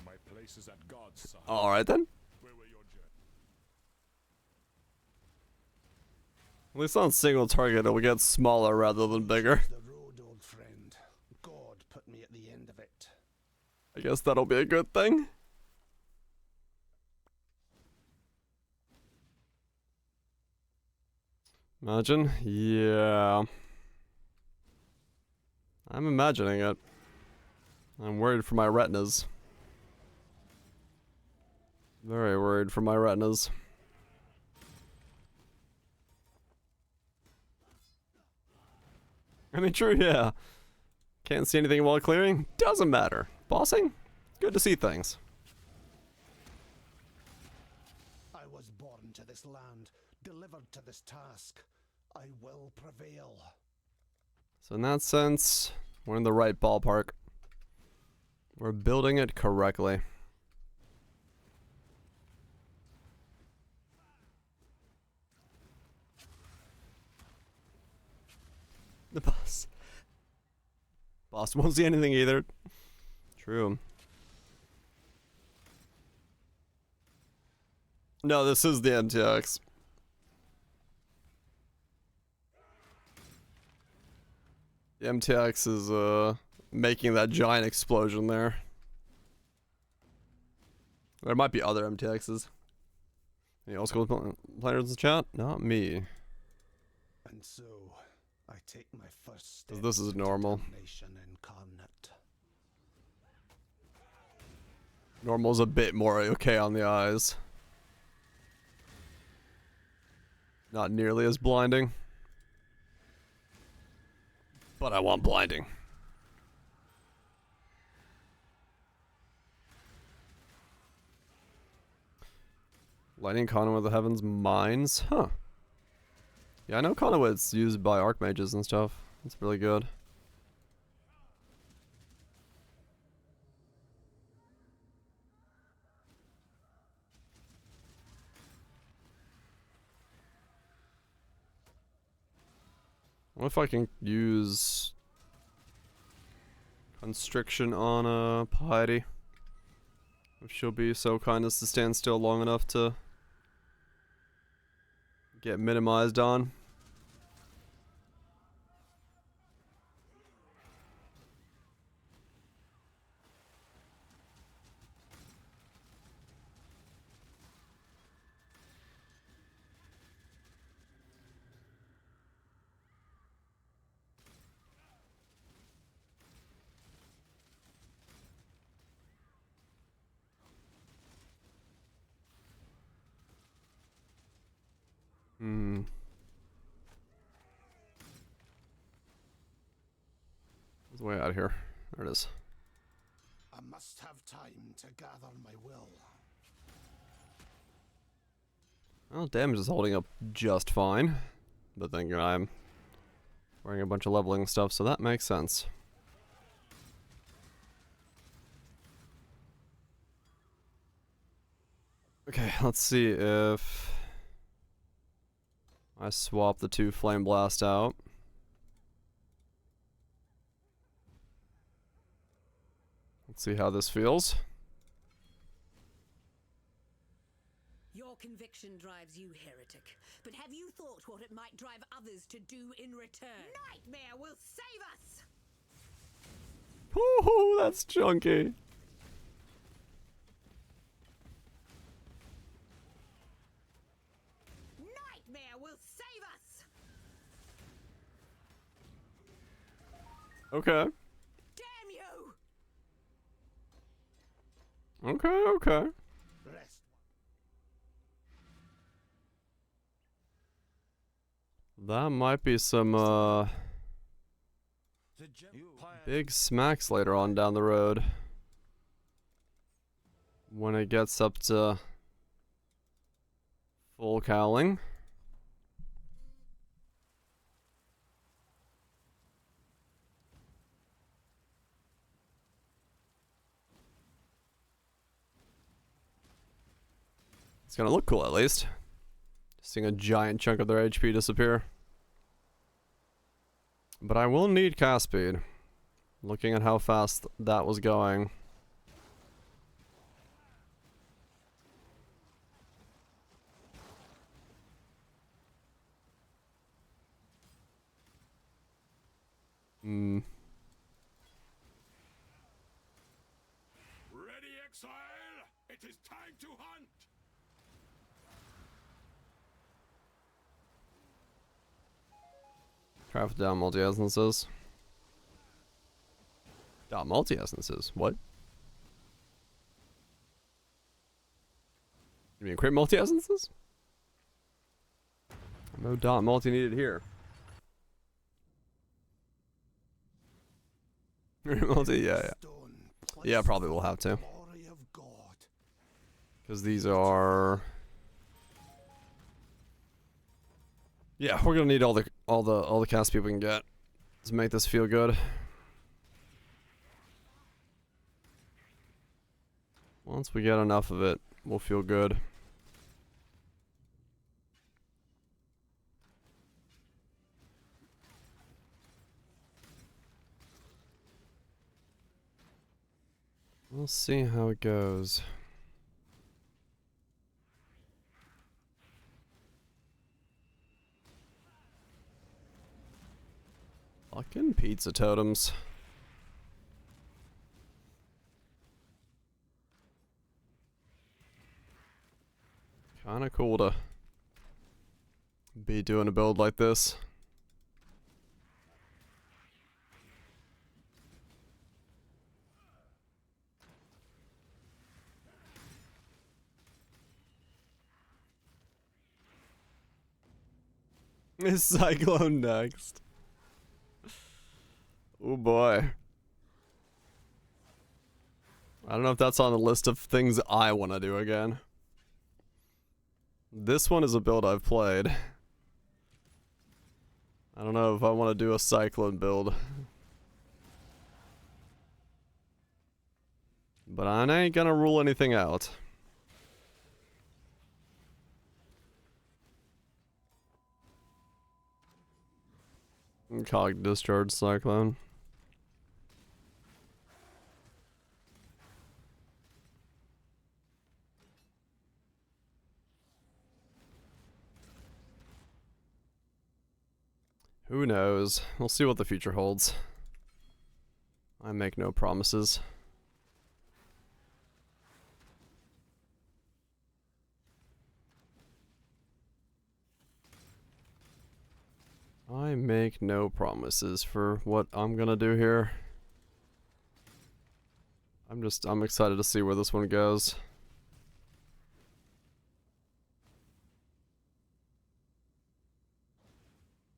My place is at God's side. Alright then. Where were your journey? At least on single target, it will get smaller rather than bigger. The road, old friend. God put me at the end of it. I guess that'll be a good thing. Imagine? Yeah. I'm imagining it. I'm worried for my retinas. Very worried for my retinas. I mean, true, yeah. Can't see anything while clearing? Doesn't matter. Bossing? Good to see things. I was born to this land, delivered to this task. I will prevail. So in that sense, we're in the right ballpark. We're building it correctly. The boss. Boss won't see anything either. True. No, this is the MTX. The MTX is making that giant explosion there. There might be other MTXs. Any old school players in the chat? Not me. And so, I take my first step. 'Cause this is normal. Nation incarnate. Normal's a bit more okay on the eyes. Not nearly as blinding. But I want blinding. Lightning Conduit of the Heavens Mines? Huh. Yeah, I know Conduit's used by Archmages and stuff. It's really good. What if I can use Constriction on Piety? If she'll be so kind as to stand still long enough to get minimized on. It's way out of here. There it is. I must have time to gather my will. Well, damage is holding up just fine. But then again, I'm wearing a bunch of leveling stuff, so that makes sense. Okay, let's see if I swap the 2 Flame Blast out. Let's see how this feels. Your conviction drives you, heretic. But have you thought what it might drive others to do in return? Nightmare will save us! Ooh, that's chunky. Nightmare will save us! Okay. Damn you! Okay, okay. Rest. That might be some, big smacks later on down the road. When it gets up to full cowling. It's gonna look cool at least. Seeing a giant chunk of their HP disappear. But I will need cast speed. Looking at how fast that was going. Ready, exile? It is time to hunt! Craft down multi-essences. Dot multi-essences. What? You mean create multi-essences? No dot multi needed here. Multi, yeah. Yeah, probably we'll have to. Because these are... Yeah, we're gonna need all the cast people we can get to make this feel good. Once we get enough of it, we'll feel good. We'll see how it goes. Fucking pizza totems. Kinda cool to be doing a build like this. Is Cyclone next? Oh boy. I don't know if that's on the list of things I want to do again. This one is a build I've played. I don't know if I want to do a Cyclone build. But I ain't gonna rule anything out. Cog discharge Cyclone. Who knows? We'll see what the future holds. I make no promises. I make no promises for what I'm gonna do here. I'm excited to see where this one goes.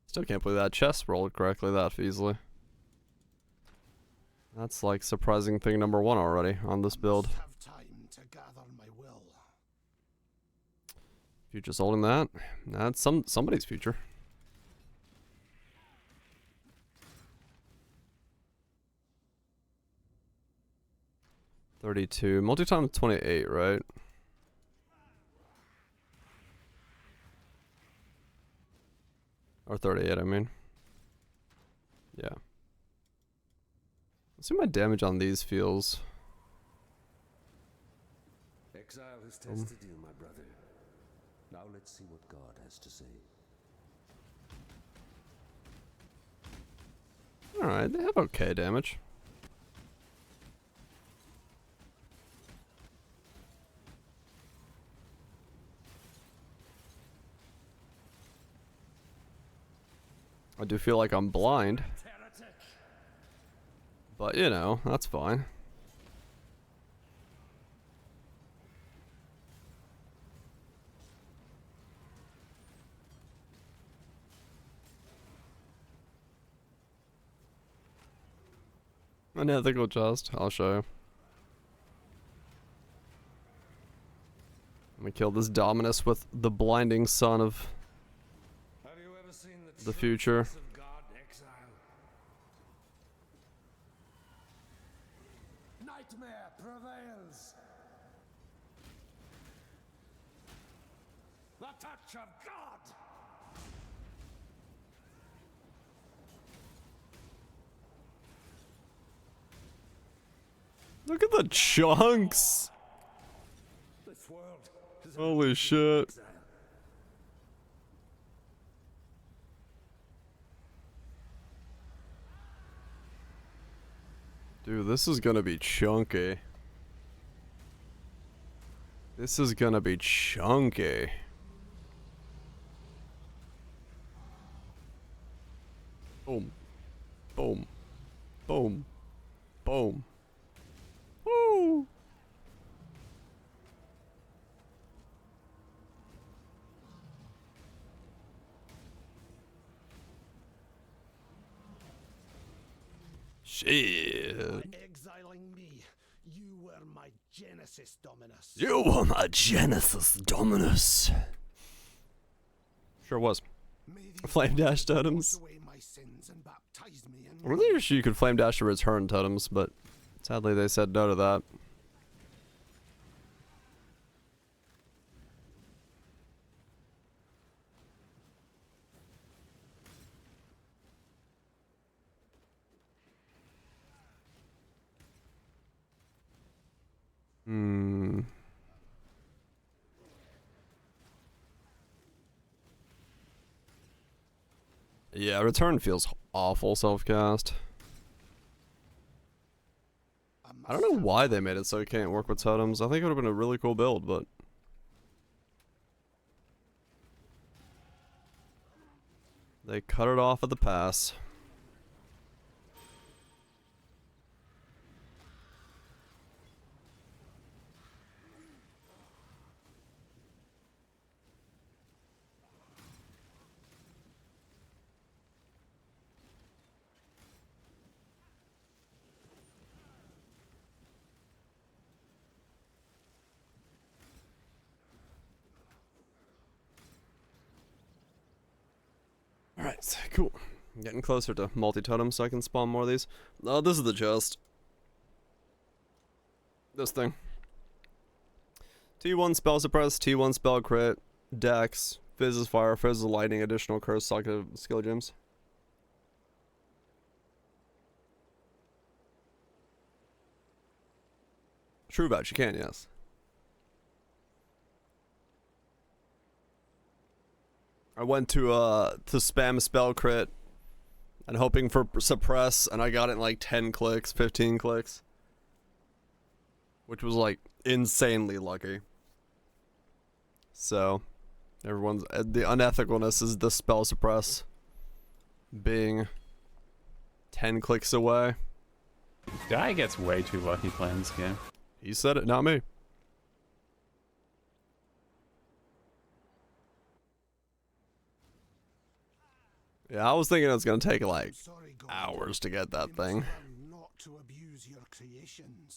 Still can't believe that chest rolled correctly that easily. That's like surprising thing number 1 already on this build. Have time to gather my will. Future's holding that. That's somebody's future. $32. Multi-time 28, right? Or 38, I mean. Yeah. Let's see what my damage on these feels. Exile has tested you, my brother. Now let's see what God has to say. Alright, they have okay damage. I do feel like I'm blind. But, you know, that's fine. An ethical chest, I'll show you. I'm gonna kill this Dominus with the blinding sun of the future. Of God, exile. Nightmare prevails. The touch of God. Look at the chunks! This world is Holy shit. exile. Dude, this is gonna be chunky. This is gonna be chunky. Boom. Boom. Boom. Woo! Shit. By exiling me, you were my Genesis Dominus. You were my Genesis Dominus. Sure was. Flame dash totems. Really, you could flame dash to return totems, but sadly they said no to that. Hmm. Yeah, return feels awful self-cast. I don't know why they made it so it can't work with totems. I think it would have been a really cool build, but... they cut it off at the pass. Alright, cool. I'm getting closer to multi-totem so I can spawn more of these. Oh, this is the chest. This thing. T1 spell suppress, T1 spell crit, dex, fizzes fire, fizzes lightning, additional curse, socket skill gems. True batch, you can, yes. I went to spam spell crit and hoping for suppress, and I got it in like 10 clicks, 15 clicks. Which was like insanely lucky. So, everyone's, the unethicalness is the spell suppress being 10 clicks away. Guy gets way too lucky playing this game. He said it, not me. Yeah, I was thinking it was gonna take like hours to get that thing.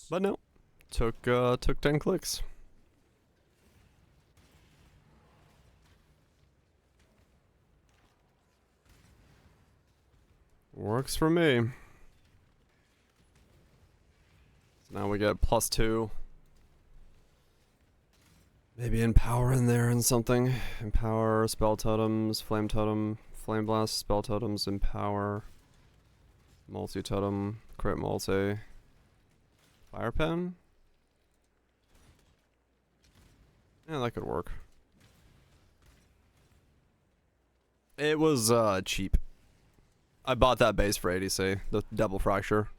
But no. Took 10 clicks. Works for me. So now we get +2. Maybe Empower in there and something. Empower, spell totems, flame totem, flame blast, spell totems, empower, multi totem, crit multi, fire pen. Yeah, that could work. It was cheap. I bought that base for ADC, the double fracture.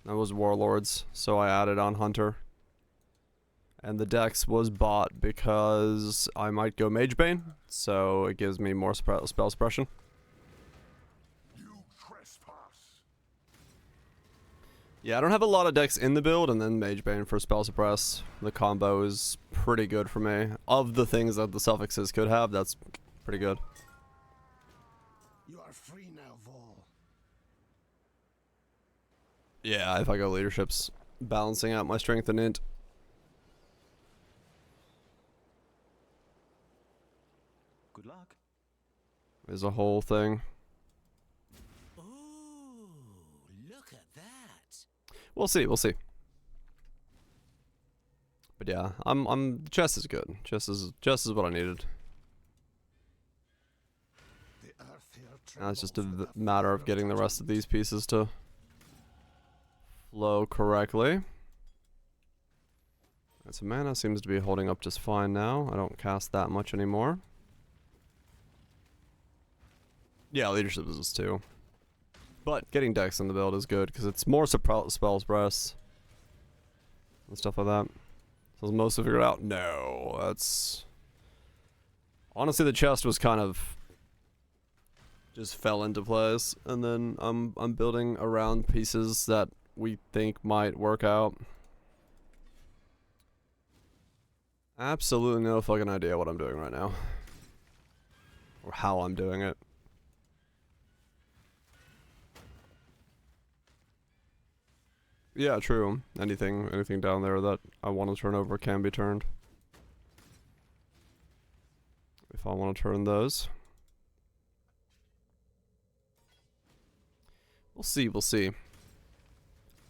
That was Warlords, so I added on Hunter. And the dex was bought because I might go Magebane, so it gives me more spell suppression. You trespass. Yeah, I don't have a lot of decks in the build, and then Magebane for spell suppress. The combo is pretty good for me. Of the things that the suffixes could have, that's pretty good. You are free now, Vol. Yeah, if I go leaderships, balancing out my strength and int. Good luck. Is a whole thing. Ooh, look at that. We'll see, we'll see. But yeah, chest is good. Chest is what I needed. Now it's just a matter of getting the rest of these pieces to flow correctly. And so mana seems to be holding up just fine now. I don't cast that much anymore. Yeah, leadership is too. But getting dex in the build is good because it's more spell suppress and stuff like that. So is most of it figured out? No, that's honestly the chest was kind of just fell into place, and then I'm building around pieces that we think might work out. Absolutely no fucking idea what I'm doing right now. Or how I'm doing it. Yeah, true. Anything down there that I want to turn over can be turned. If I want to turn those. We'll see, we'll see.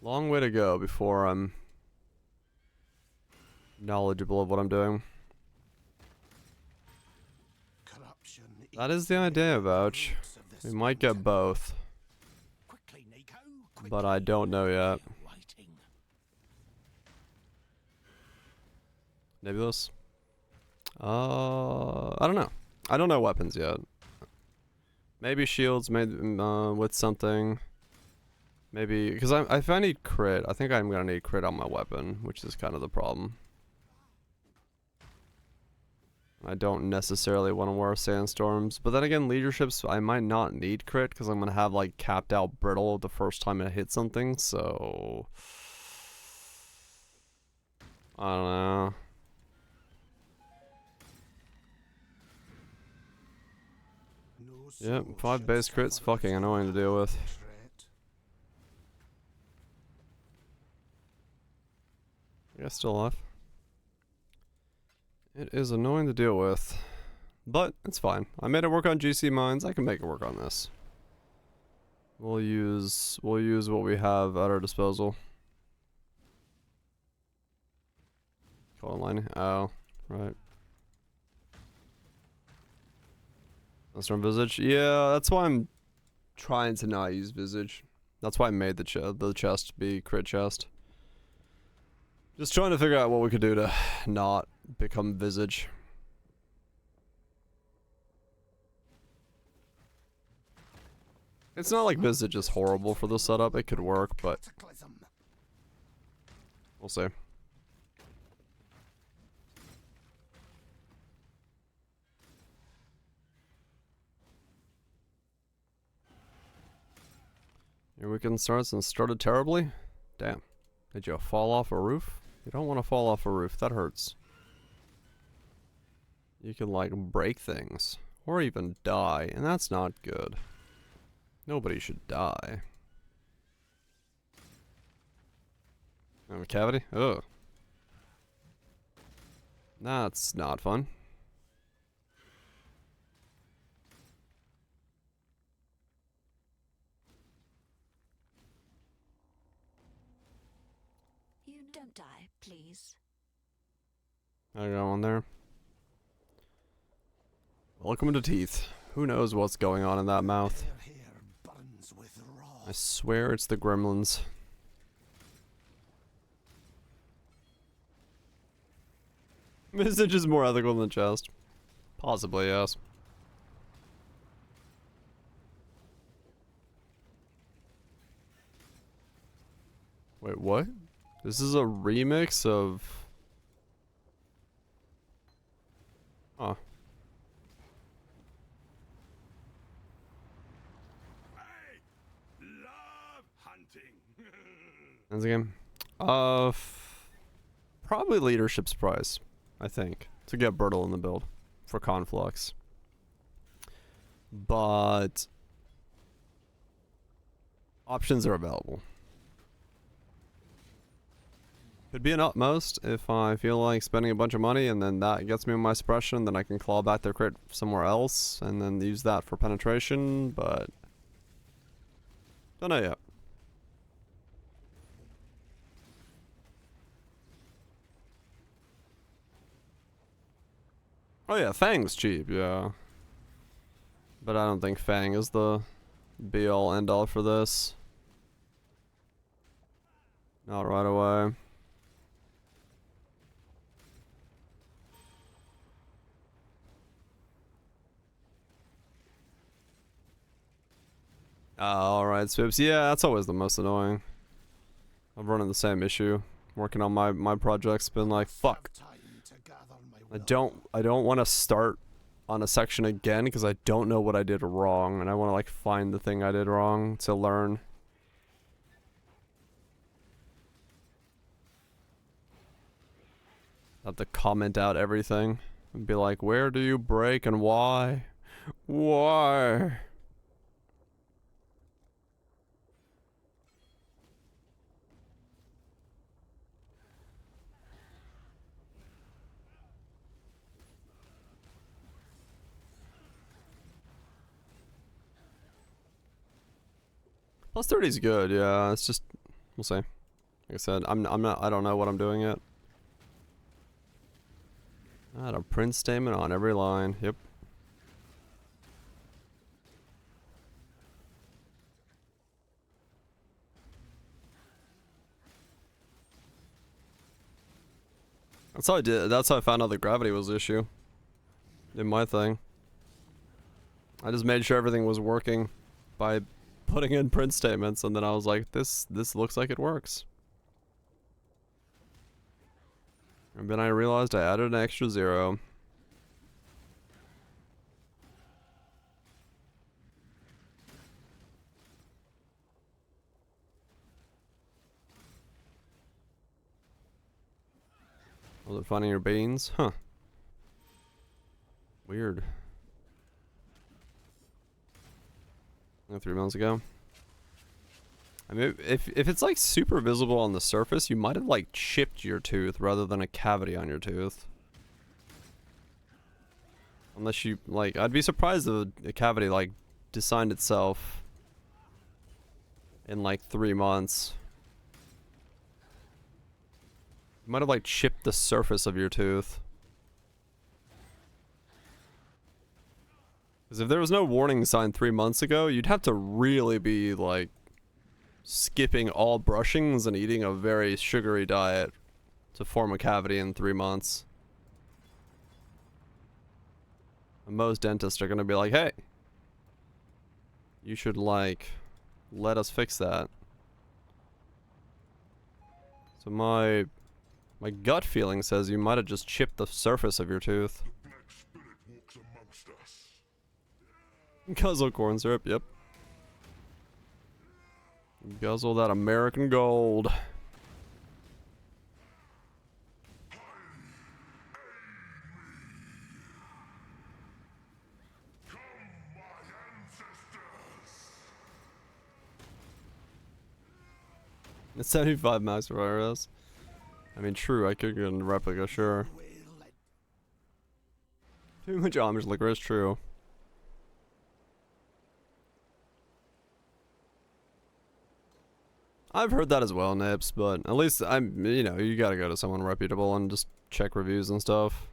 Long way to go before I'm knowledgeable of what I'm doing. That is the idea, Vouch. We might get both. But I don't know yet. Nebulous? I don't know. I don't know weapons yet. Maybe shields made with something. Maybe, because if I need crit, I think I'm gonna need crit on my weapon, which is kind of the problem. I don't necessarily want to wear sandstorms, but then again, leaderships, I might not need crit because I'm gonna have like capped out brittle the first time I hit something, so I don't know. Yep, 5 base crits, fucking annoying to deal with. You guys still alive? It is annoying to deal with, but it's fine. I made it work on GC mines. I can make it work on this. We'll use what we have at our disposal. Call line. Oh, right. Let's run Visage. Yeah, that's why I'm trying to not use Visage. That's why I made the chest be crit chest. Just trying to figure out what we could do to not become Visage. It's not like Visage is horrible for the setup. It could work, but we'll see. Your weekend starts and started terribly? Damn. Did you fall off a roof? You don't want to fall off a roof. That hurts. You can, like, break things. Or even die. And that's not good. Nobody should die. A cavity? Ugh. That's not fun. You don't die, please. I got one there. Welcome to teeth. Who knows what's going on in that mouth? I swear it's the gremlins. Visage is more ethical than chest. Possibly, yes. Wait, what? This is a remix of... Huh. Ends again. Probably leadership's prize, I think, to get Bertle in the build for Conflux. But options are available. Could be an utmost if I feel like spending a bunch of money and then that gets me my suppression, then I can claw back their crit somewhere else and then use that for penetration, but don't know yet. Oh yeah, Fang's cheap, yeah. But I don't think Fang is the be-all end-all for this. Not right away. Alright, Swipes. Yeah, that's always the most annoying. I'm running the same issue. Working on my project's been like, fuck. I don't want to start on a section again because I don't know what I did wrong, and I want to like find the thing I did wrong to learn. Have to comment out everything and be like, where do you break and why? Why? Plus 30 is good, yeah. It's just, we'll see. Like I said, I don't know what I'm doing yet. Add a print statement on every line. Yep. That's how I did. That's how I found out the gravity was the issue. In my thing. I just made sure everything was working by putting in print statements, and then I was like, this looks like it works. And then I realized I added an extra 0. Was it finding your beans? Huh. Weird. 3 months ago. I mean, if it's like super visible on the surface, you might have like chipped your tooth rather than a cavity on your tooth. Unless you like, I'd be surprised if a cavity like designed itself in like 3 months. You might have like chipped the surface of your tooth. Because if there was no warning sign 3 months ago, you'd have to really be like skipping all brushings and eating a very sugary diet to form a cavity in 3 months. And most dentists are gonna be like, hey, you should like let us fix that. So my gut feeling says you might have just chipped the surface of your tooth. Guzzle corn syrup, yep. Guzzle that American gold. It's 75 max for IRS. I mean, true, I could get a replica, sure. Too much Amish licorice, true. I've heard that as well, Nips, but at least you know, you gotta go to someone reputable and just check reviews and stuff.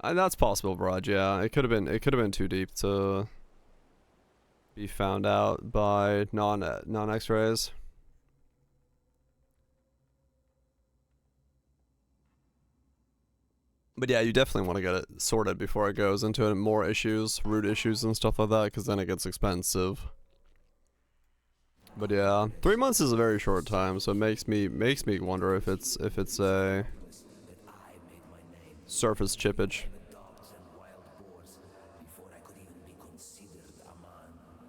That's possible, Brad, yeah. It could have been too deep to be found out by non-X-rays. But yeah, you definitely want to get it sorted before it goes into more issues, root issues and stuff like that, because then it gets expensive. But yeah, 3 months is a very short time, so it makes me wonder if it's a surface chippage.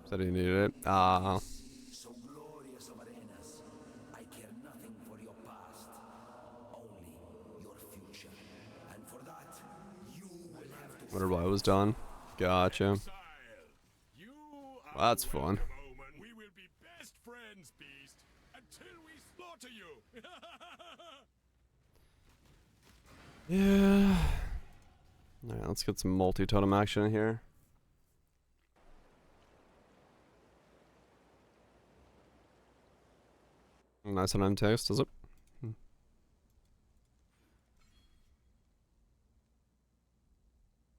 Said he needed it. So glorious of arenas, I care nothing for your past, only your future. And for that, you will have to Wonder why it was done. Gotcha. Well, that's fun. We will be best friends, Beast, until we slaughter you. Yeah. Alright, let's get some multi-totem action here. Nice and untext, is it?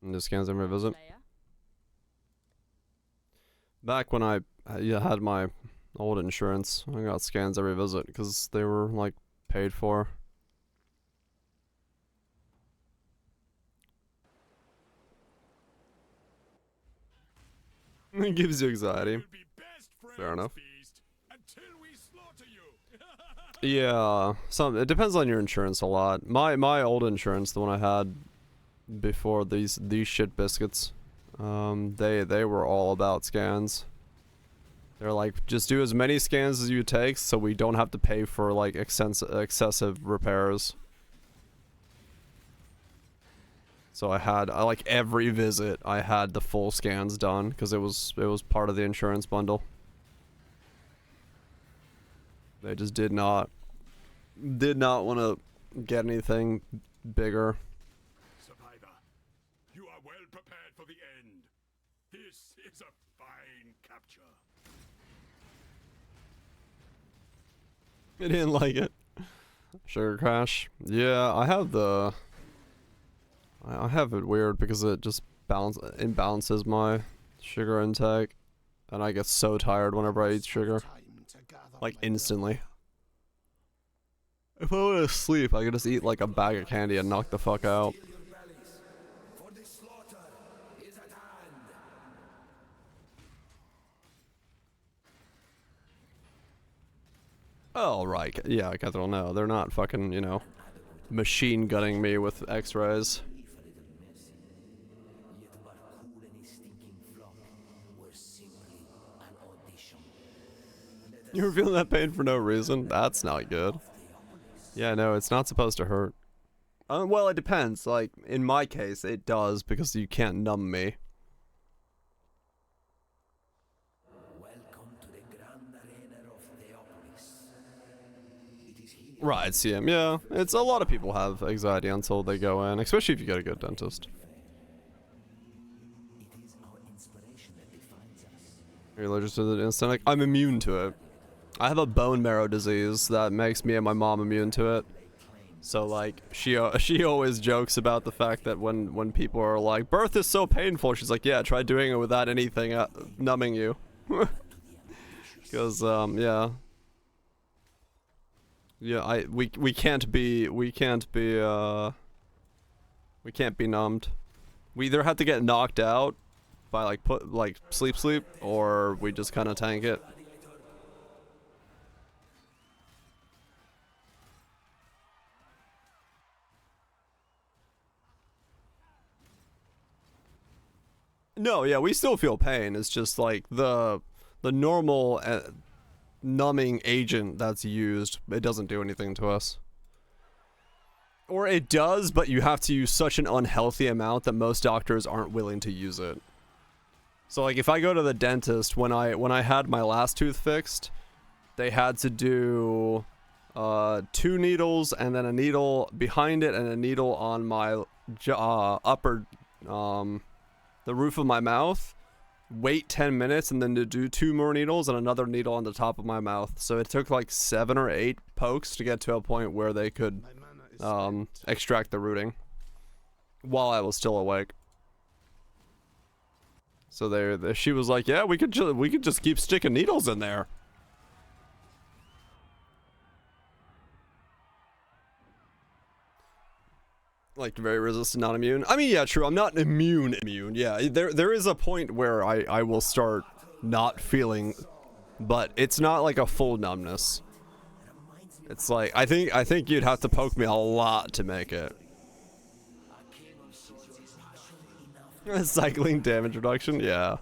And just scans and revisit. Back when I had my old insurance, I got scans every visit because they were like paid for. It gives you anxiety. Fair enough. Yeah, it depends on your insurance a lot. My old insurance, the one I had before these shit biscuits, they were all about scans. They're like, just do as many scans as you take, so we don't have to pay for like excessive repairs. So I like every visit I had the full scans done because it was part of the insurance bundle. They just did not want to get anything bigger. Survivor, you are well prepared for the end. This is a fine capture. I didn't like it. Sugar Crash. Yeah, I have it weird because it just imbalances my sugar intake, and I get so tired whenever I eat sugar. Like instantly. If I want to sleep, I could just eat like a bag of candy and knock the fuck out. Oh, right. Yeah, Catherine, no. They're not fucking, you know, machine gunning me with x-rays. You were feeling that pain for no reason? That's not good. Yeah, no, it's not supposed to hurt. Well, it depends. Like, in my case, it does because you can't numb me. Right, CM, yeah. It's a lot of people have anxiety until they go in, especially if you get a good dentist. You're allergic to the anesthetic? I'm immune to it. I have a bone marrow disease that makes me and my mom immune to it. So like, she always jokes about the fact that when people are like, birth is so painful, she's like, yeah, try doing it without anything numbing you. Because yeah. Yeah, we can't be numbed. We either have to get knocked out by like sleep, or we just kind of tank it. No, yeah, we still feel pain. It's just like the normal numbing agent that's used, it doesn't do anything to us. Or it does, but you have to use such an unhealthy amount that most doctors aren't willing to use it. So like if I go to the dentist, when I had my last tooth fixed, they had to do 2 needles and then a needle behind it and a needle on my upper the roof of my mouth, wait 10 minutes and then to do 2 more needles and another needle on the top of my mouth. So it took like 7 or 8 pokes to get to a point where they could extract the rooting while I was still awake. So she was like, yeah, we could just keep sticking needles in there. Like very resistant, not immune. I mean, yeah, true. I'm not immune. Yeah, there is a point where I will start not feeling, but it's not like a full numbness. It's like I think you'd have to poke me a lot to make it. Cycling damage reduction, yeah.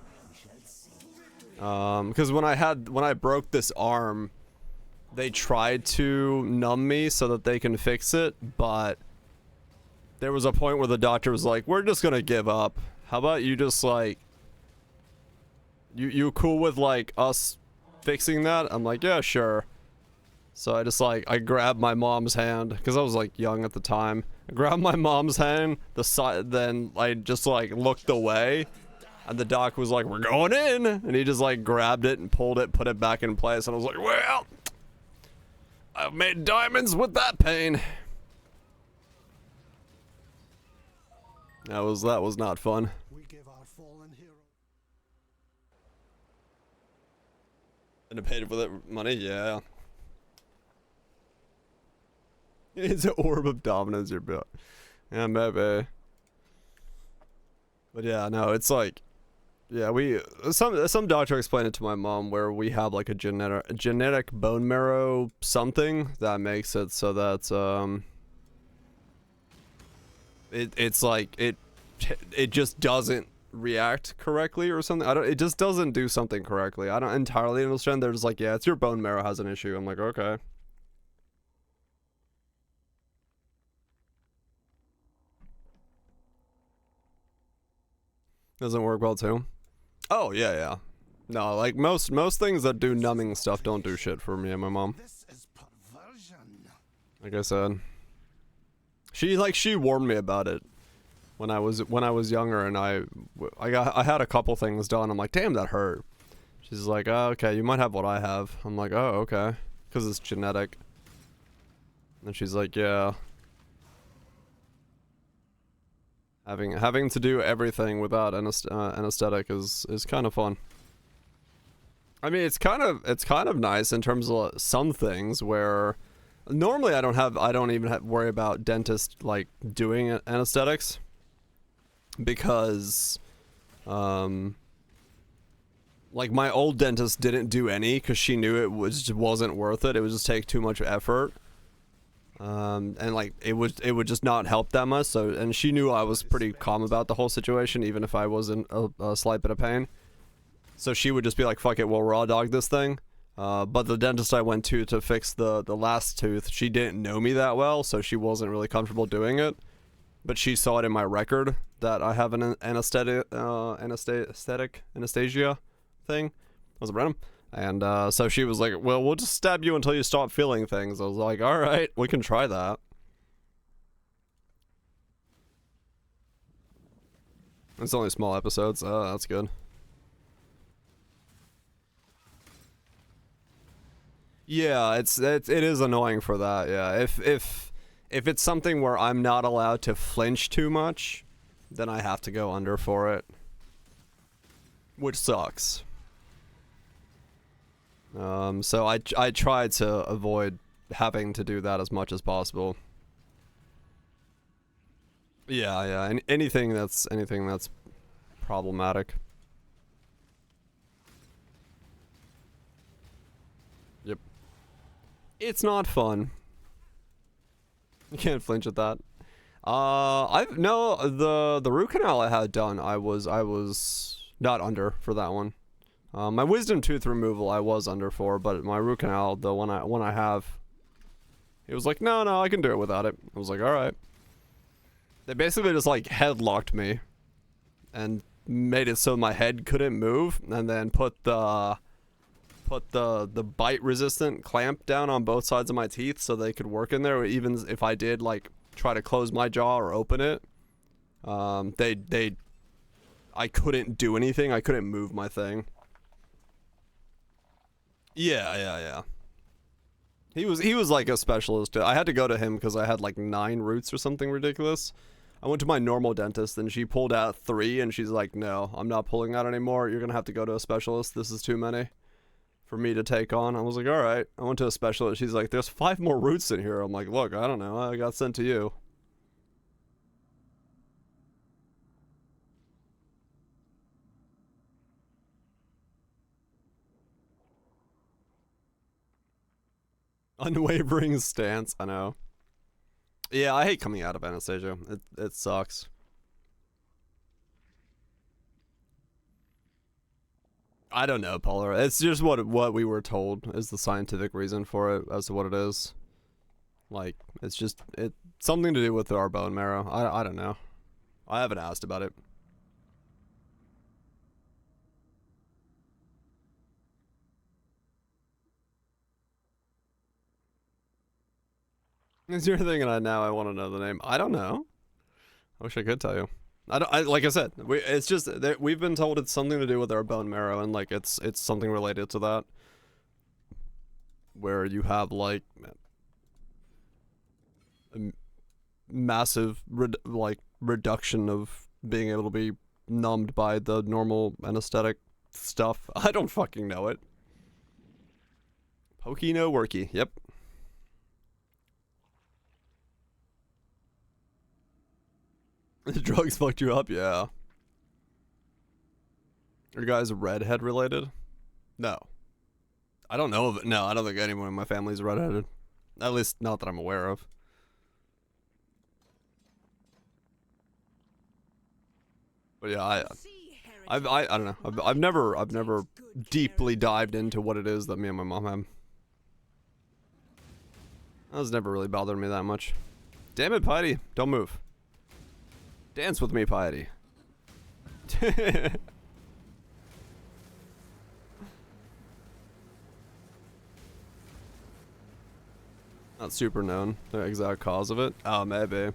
Because when I broke this arm, they tried to numb me so that they can fix it, but there was a point where the doctor was like, we're just gonna give up. How about you just like, you cool with like us fixing that? I'm like, yeah, sure. So I grabbed my mom's hand, because I was like young at the time. I grabbed my mom's hand, then I just like looked away, and the doc was like, we're going in! And he just like grabbed it and pulled it, put it back in place, and I was like, well, I've made diamonds with that pain. That was not fun. We give our fallen hero. And I paid for that money, yeah. It's an orb of dominance you're built. Yeah, maybe. But yeah, no, it's like Yeah, some doctor explained it to my mom where we have like a genetic bone marrow something that makes it so that it's like it just doesn't react correctly or something. It just doesn't do something correctly. I don't entirely understand. They're just like, yeah, it's your bone marrow has an issue. I'm like, okay. Doesn't work well too. Oh yeah, yeah. No, like most things that do numbing stuff don't do shit for me and my mom. Like I said, she warned me about it when I was younger, and I had a couple things done. I'm like, damn, that hurt. She's like, oh, okay, you might have what I have. I'm like, oh, okay, because it's genetic. And she's like, yeah. Having to do everything without anesthetic is kind of fun. I mean, it's kind of nice in terms of some things where normally I don't even worry about dentist like doing anesthetics because like my old dentist didn't do any because she knew it wasn't worth it. It would just take too much effort. And like it would just not help that much. So, and she knew I was pretty calm about the whole situation, even if I was in a slight bit of pain. So she would just be like, fuck it, we'll raw dog this thing. But the dentist I went to fix the last tooth, she didn't know me that well, so she wasn't really comfortable doing it. But she saw it in my record that I have an anesthesia thing. I was random. And so she was like, well, we'll just stab you until you stop feeling things. I was like, all right, we can try that. It's only small episodes. That's good. Yeah, it is annoying for that. Yeah, if it's something where I'm not allowed to flinch too much, then I have to go under for it, which sucks. So I try to avoid having to do that as much as possible. Yeah. Anything that's problematic. Yep. It's not fun. You can't flinch at that. The root canal I had done, I was not under for that one. My wisdom tooth removal I was under for, but my root canal, the one I have, it was like, no, I can do it without it. I was like, all right. They basically just like headlocked me and made it so my head couldn't move, and then put the bite resistant clamp down on both sides of my teeth so they could work in there, even if I did like try to close my jaw or open it. I couldn't do anything. I couldn't move my thing. Yeah. He was like a specialist. I had to go to him because I had like 9 roots or something ridiculous. I went to my normal dentist and she pulled out 3 and she's like, no, I'm not pulling out anymore. You're gonna have to go to a specialist. This is too many for me to take on. I was like, all right. I went to a specialist. She's like, there's 5 more roots in here. I'm like, look, I don't know. I got sent to you. Unwavering stance, I know. Yeah, I hate coming out of anesthesia. It sucks. I don't know, Polar. It's just what we were told is the scientific reason for it as to what it is. Like, it's something to do with our bone marrow. I don't know. I haven't asked about it. Is you're thinking now I want to know the name. I don't know. I wish I could tell you. Like I said, it's just that we've been told it's something to do with our bone marrow, and like it's something related to that, where you have like a massive reduction of being able to be numbed by the normal anesthetic stuff. I don't fucking know it. Pokey no worky. Yep. The drugs fucked you up, yeah. Are you guys redhead related? No. I don't know of it. No, I don't think anyone in my family is redheaded. At least not that I'm aware of. But yeah, I don't know. I've never deeply dived into what it is that me and my mom have. That was never really bothered me that much. Damn it, Piety. Don't move. Dance with me, Piety. Not super known, the exact cause of it. Oh, maybe.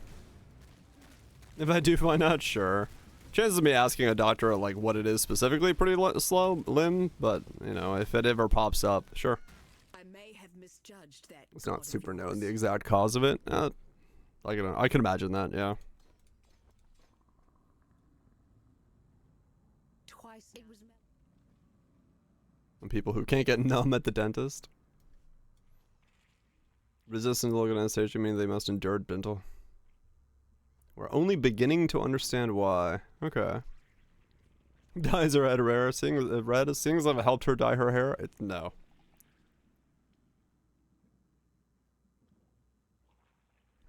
If I do find out, sure. Chances of me asking a doctor like what it is specifically pretty slow limb, but you know, if it ever pops up, sure. I may have misjudged that. It's not super known the exact cause of it. I can imagine that, yeah. Twice it was. And people who can't get numb at the dentist. Resistant to local anesthesia means they must endure dental. We're only beginning to understand why. Okay. Dyes her head red. Sings have helped her dye her hair. No.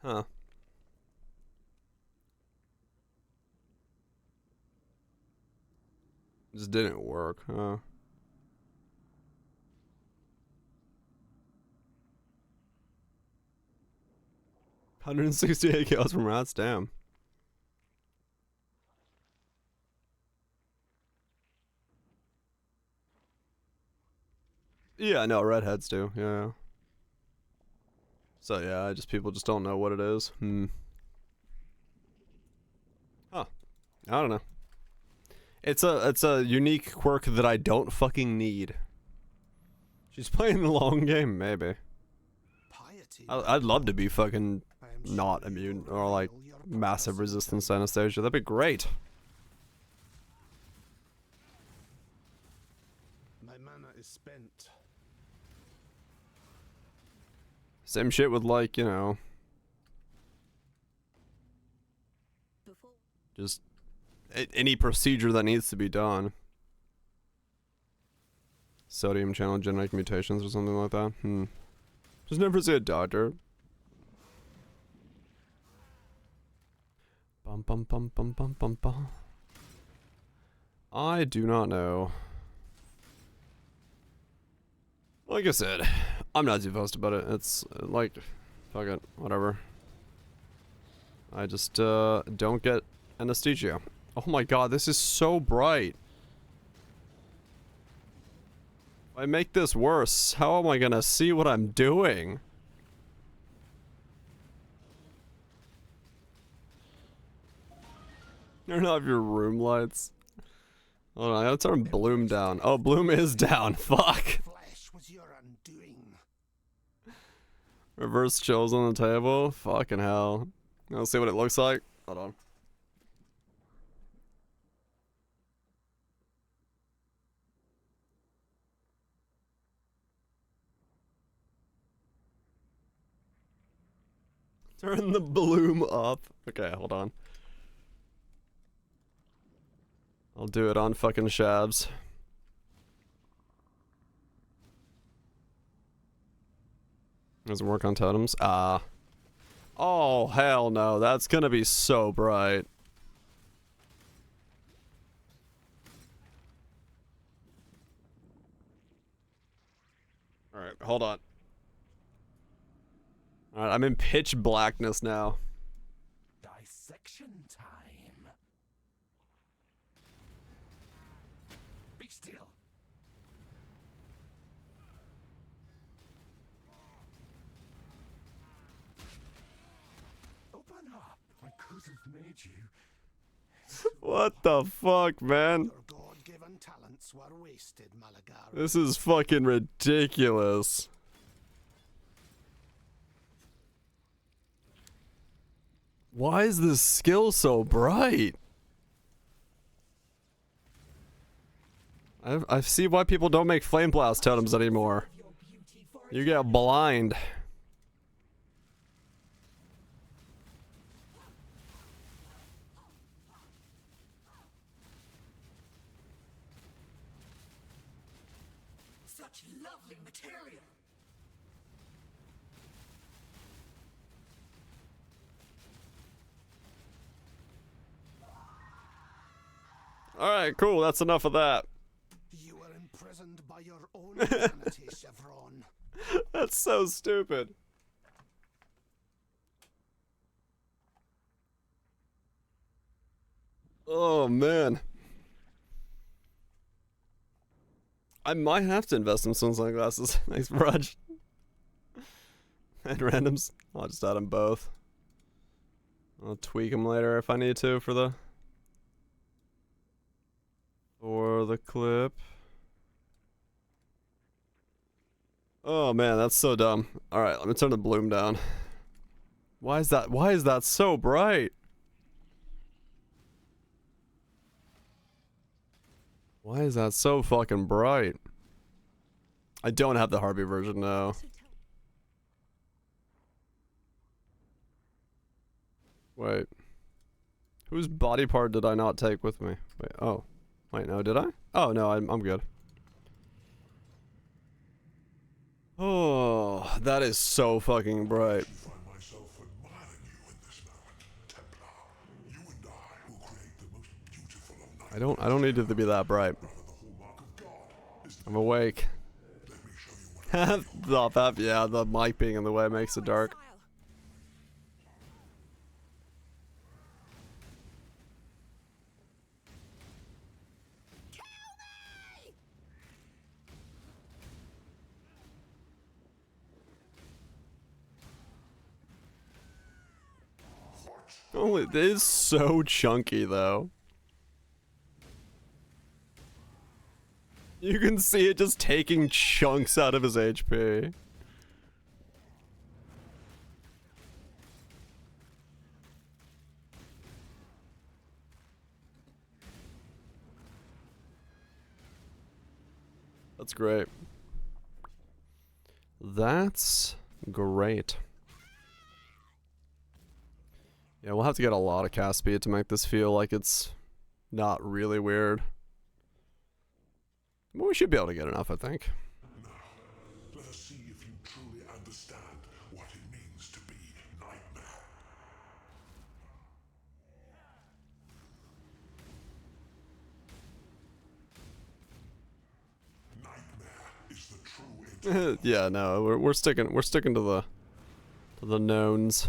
Huh. Just didn't work, huh? $168 kills from rats, damn. Yeah, no, redheads do, yeah. So yeah, people just don't know what it is. Huh. I don't know. It's a unique quirk that I don't fucking need. She's playing the long game, maybe. I'd love to be fucking not immune or like massive resistance to anesthesia. That'd be great. My mana is spent. Same shit with like, you know, just any procedure that needs to be done. Sodium channel genetic mutations or something like that. Just never see a doctor. Bum bum bum bum bum bum bum. I do not know. Like I said, I'm not too fussed about it. It's like, fuck it, whatever. I just don't get anesthesia. Oh my god, this is so bright. If I make this worse, how am I gonna see what I'm doing? Turn off your room lights. Hold on, I gotta turn Bloom down. Oh, Bloom is down. Fuck. Reverse chills on the table. Fucking hell. Let's see what it looks like. Hold on. Turn the bloom up. Okay, hold on. I'll do it on fucking Shabs. Doesn't work on totems. Oh, hell no. That's gonna be so bright. Alright, hold on. Alright, I'm in pitch blackness now. Dissection time. Be still. Open up. I could have made you. What the fuck, man? Your God-given talents were wasted, Malagar. This is fucking ridiculous. Why is this skill so bright? I see why people don't make flame blast totems anymore. You get blind. Such lovely material. Alright, cool, that's enough of that. You were imprisoned by your own vanity, Chevron. That's so stupid. Oh man. I might have to invest in some sunglasses. Thanks, Raj. And randoms. I'll just add them both. I'll tweak them later if I need to for the clip. Oh man, that's so dumb. Alright, let me turn the bloom down. Why is that so bright? Why is that so fucking bright? I don't have the Harvey version now. Wait. Whose body part did I not take with me? Wait, oh. Wait, no, did I? Oh, no, I'm good. Oh, that is so fucking bright. I don't need it to be that bright. I'm awake. Yeah, the mic being in the way makes it dark. Oh, it is so chunky though. You can see it just taking chunks out of his HP. That's great. That's great. Yeah, we'll have to get a lot of cast speed to make this feel like it's not really weird. But we should be able to get enough, I think. Now, let us see if you truly understand what it means to be Nightmare. Nightmare is the true Yeah, no, we're sticking to the knowns.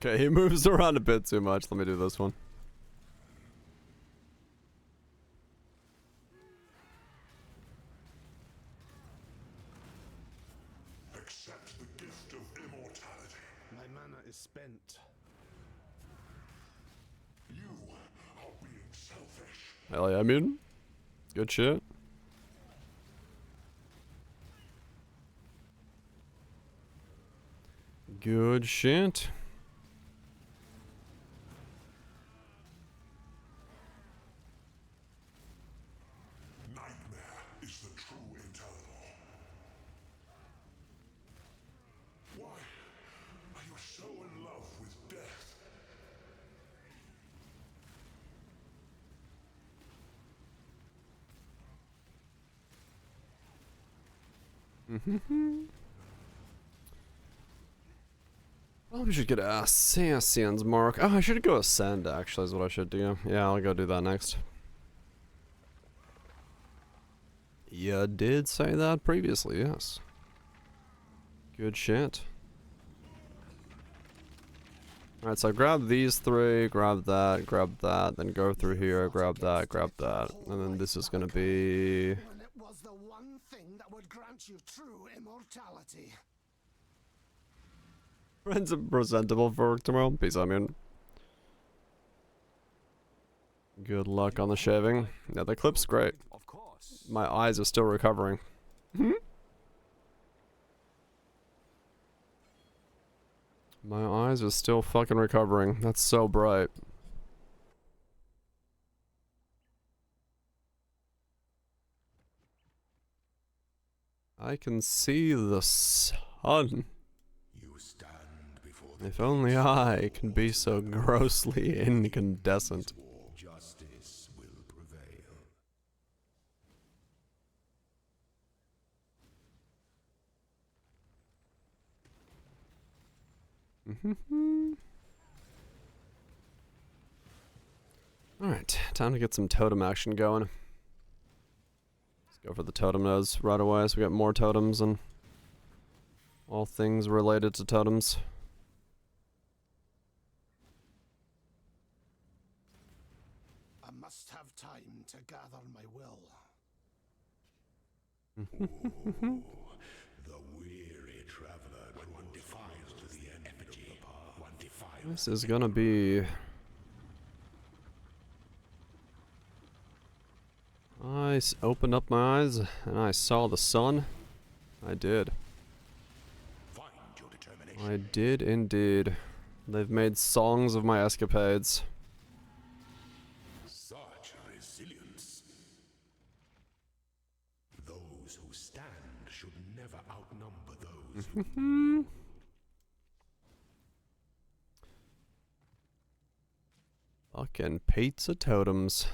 Okay, he moves around a bit too much. Let me do this one. Accept the gift of immortality. My mana is spent. You are being selfish. Hell yeah, I mean, good shit. Good shit. Nightmare is the true eternal. Why are you so in love with death? Well, we should get Assassins mark. Oh, I should go Ascend, actually, is what I should do. Yeah, I'll go do that next. You did say that previously, yes. Good shit. Alright, so grab these three, grab that, then go through here, grab that, and then this is gonna be... When it was the one thing that would grant you true immortality. Friends are presentable for work tomorrow. Peace out, man. Good luck on the shaving. Yeah, the clip's great. Of course. My eyes are still recovering. My eyes are still fucking recovering. That's so bright. I can see the sun. If only I can be so grossly incandescent. Justice will prevail. Alright, time to get some totem action going. Let's go for the totem nose right away so we get more totems and all things related to totems. I must have time to gather my will. The weary traveler, when one defies to the end of the path, one defies. This is gonna be... I opened up my eyes and I saw the sun. I did. Find your determination. I did indeed. They've made songs of my escapades. Such resilience. Those who stand should never outnumber those who... Fucking pizza totems.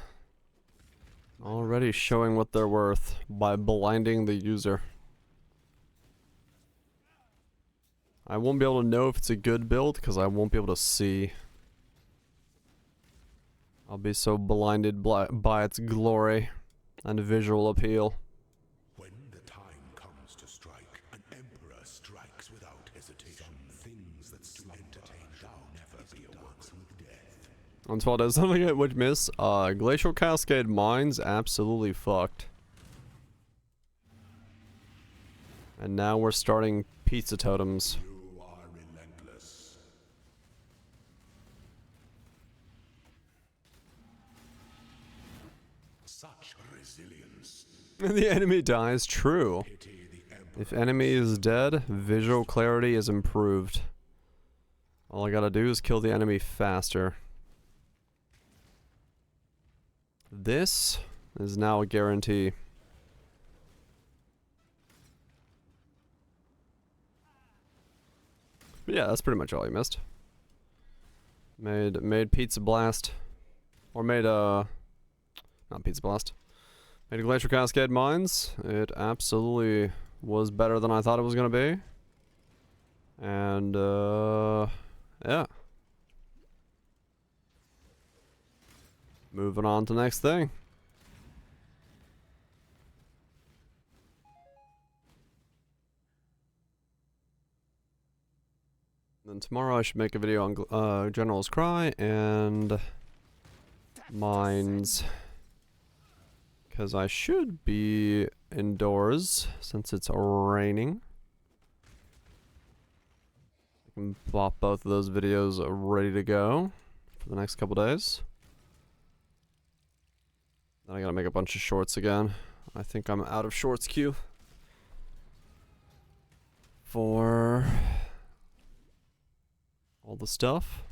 Already showing what they're worth by blinding the user. I won't be able to know if it's a good build because I won't be able to see. I'll be so blinded by its glory and visual appeal. When the time comes to strike, an emperor strikes without hesitation. Some things that to entertain shall never be once with death. Until there's something I would miss. Glacial Cascade Mines absolutely fucked. And now we're starting pizza totems. You are relentless. Such resilience. The enemy dies, true. Pity the emperor. If enemy is dead, visual clarity is improved. All I gotta do is kill the enemy faster. This is now a guarantee. But yeah, that's pretty much all you missed. Made Pizza Blast. Or made not Pizza Blast. Made a Glacier Cascade Mines. It absolutely was better than I thought it was gonna be. And yeah. Moving on to the next thing. Then tomorrow I should make a video on General's Cry and Mines. Because I should be indoors since it's raining. I can pop both of those videos ready to go for the next couple days. Then I gotta make a bunch of shorts again. I think I'm out of shorts queue for all the stuff.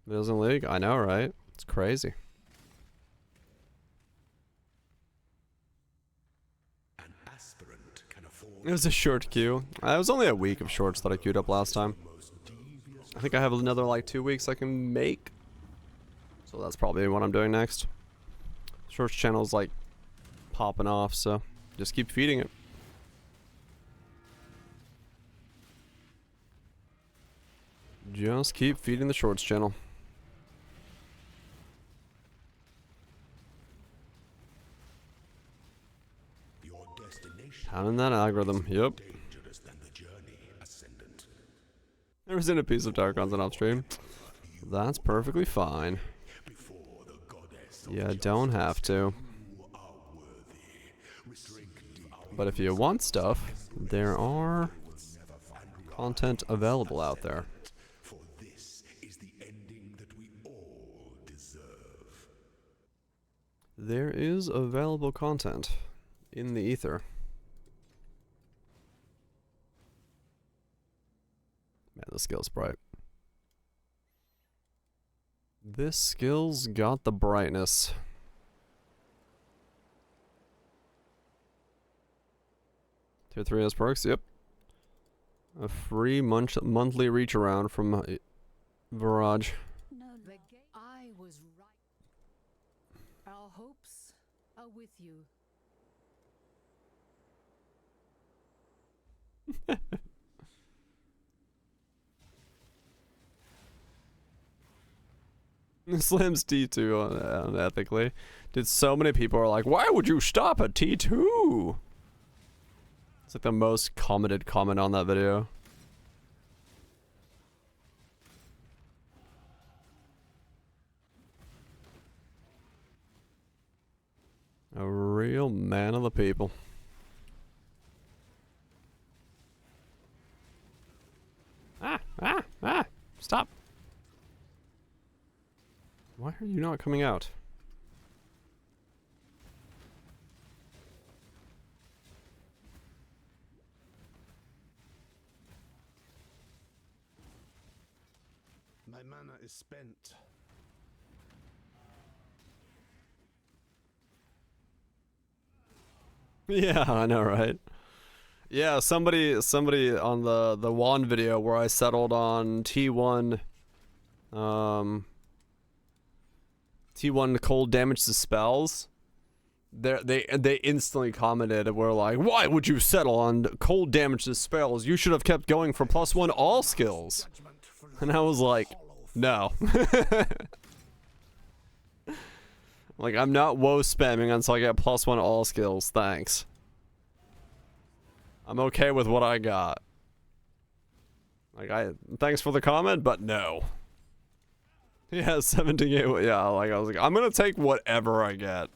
Videos in League? I know, right? It's crazy. An aspirant can afford. It was a short queue. It was only a week of shorts that I queued up last time. I think I have another like 2 weeks I can make. So that's probably what I'm doing next. Shorts channel's like popping off, so just keep feeding it. Just keep feeding the shorts channel. Your destination Pounding that algorithm, yep. dangerous than the journey, ascendant. There was in a piece of dark content off stream. That's perfectly fine. Before the goddess of You don't have to. you are worthy. Restrict But if you want stuff, there are content available out there. for this is the ending that we all deserve. There is available content in the ether. Man, the skill's bright. This skill's got the brightness. Tier 3 has perks, yep. A free monthly reach around from Viraj. No, I was right. Our hopes are with you. Slim's T2 on ethically. Dude, so many people are like, why would you stop at T2? It's like the most commented comment on that video. A real man of the people. Stop. Why are you not coming out? My mana is spent. Yeah, I know, right? Yeah, somebody on the wand video where I settled on T1 T1 cold damage to spells. They instantly commented and were like, why would you settle on cold damage to spells? You should have kept going for +1 all skills. And I was like, no. Like, I'm not woe spamming until I get +1 all skills, thanks. I'm okay with what I got. Like, thanks for the comment, but no. Yeah, 17, yeah, like, I was like, I'm gonna take whatever I get.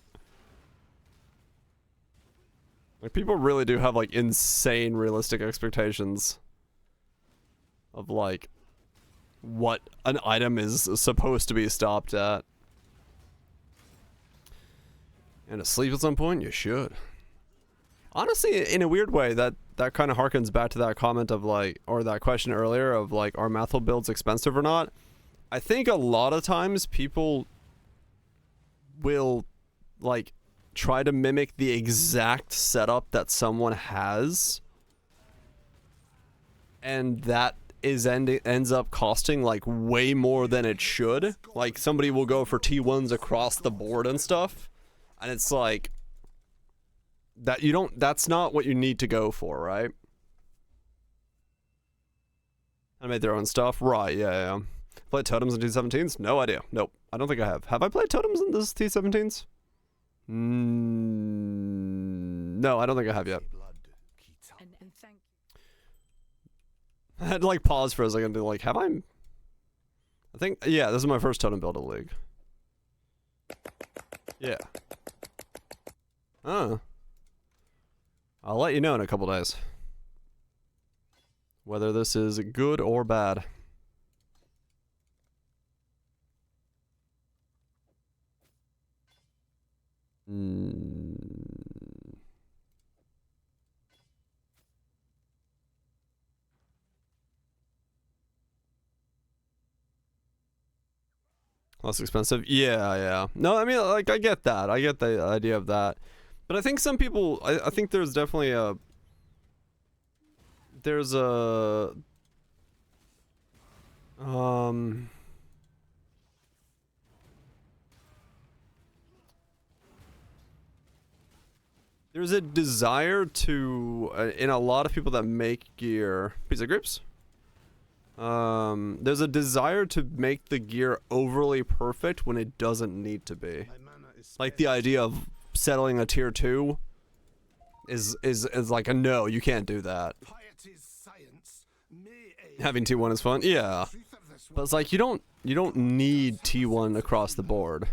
Like, people really do have, like, insane realistic expectations of, like, what an item is supposed to be stopped at. And to sleep at some point, you should. Honestly, in a weird way, that kind of harkens back to that comment of, like, or that question earlier of, like, are Mathel builds expensive or not? I think a lot of times people will, like, try to mimic the exact setup that someone has, and that ends up costing, like, way more than it should. Like, somebody will go for T1s across the board and stuff, and it's like that that's not what you need to go for, right? I made their own stuff, right? Yeah. Played Totems in T17s? No idea. Nope. I don't think I have. Have I played Totems in this T17s? No, I don't think I have yet. And thank I had to, like, pause for a second to, like, have I? I think, yeah, this is my first Totem build of the league. Yeah. I'll let you know in a couple days whether this is good or bad. Less expensive? Yeah. No, I mean, like, I get that. I get the idea of that. But I think some people, I think there's definitely there's a there's a desire to, in a lot of people that make gear, pizza grips? There's a desire to make the gear overly perfect when it doesn't need to be. Like, the idea of settling a tier 2 is like a no, you can't do that. Having T1 is fun, yeah. But it's like, you don't need T1 across the board.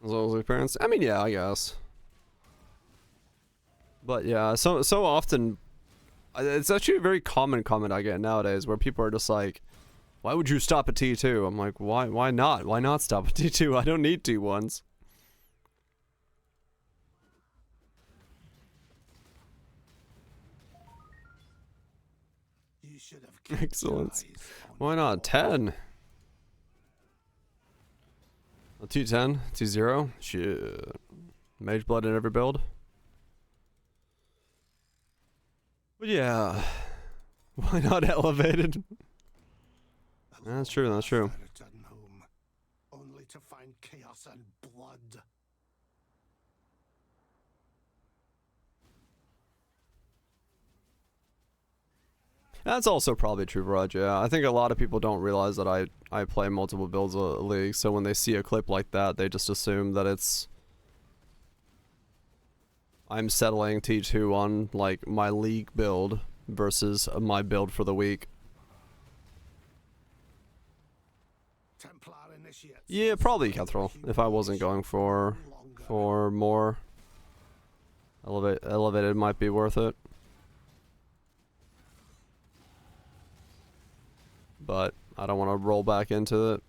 As well as your parents? I mean, yeah, I guess. But yeah, so often, it's actually a very common comment I get nowadays where people are just like, why would you stop at T2? I'm like, why not? Why not stop at T2? I don't need T1s. Excellent. Why not 10? T10, T0. Shit. Mage Blood in every build. But yeah. Why not elevated? That's true, that's true. I return home, only to find chaos and blood. That's also probably true, Raj. Yeah, I think a lot of people don't realize that I play multiple builds of League, so when they see a clip like that, they just assume that it's I'm settling T2 on like my League build versus my build for the week. Templar initiates. Yeah, probably Kethril if I wasn't going for more elevated might be worth it. But I don't want to roll back into it.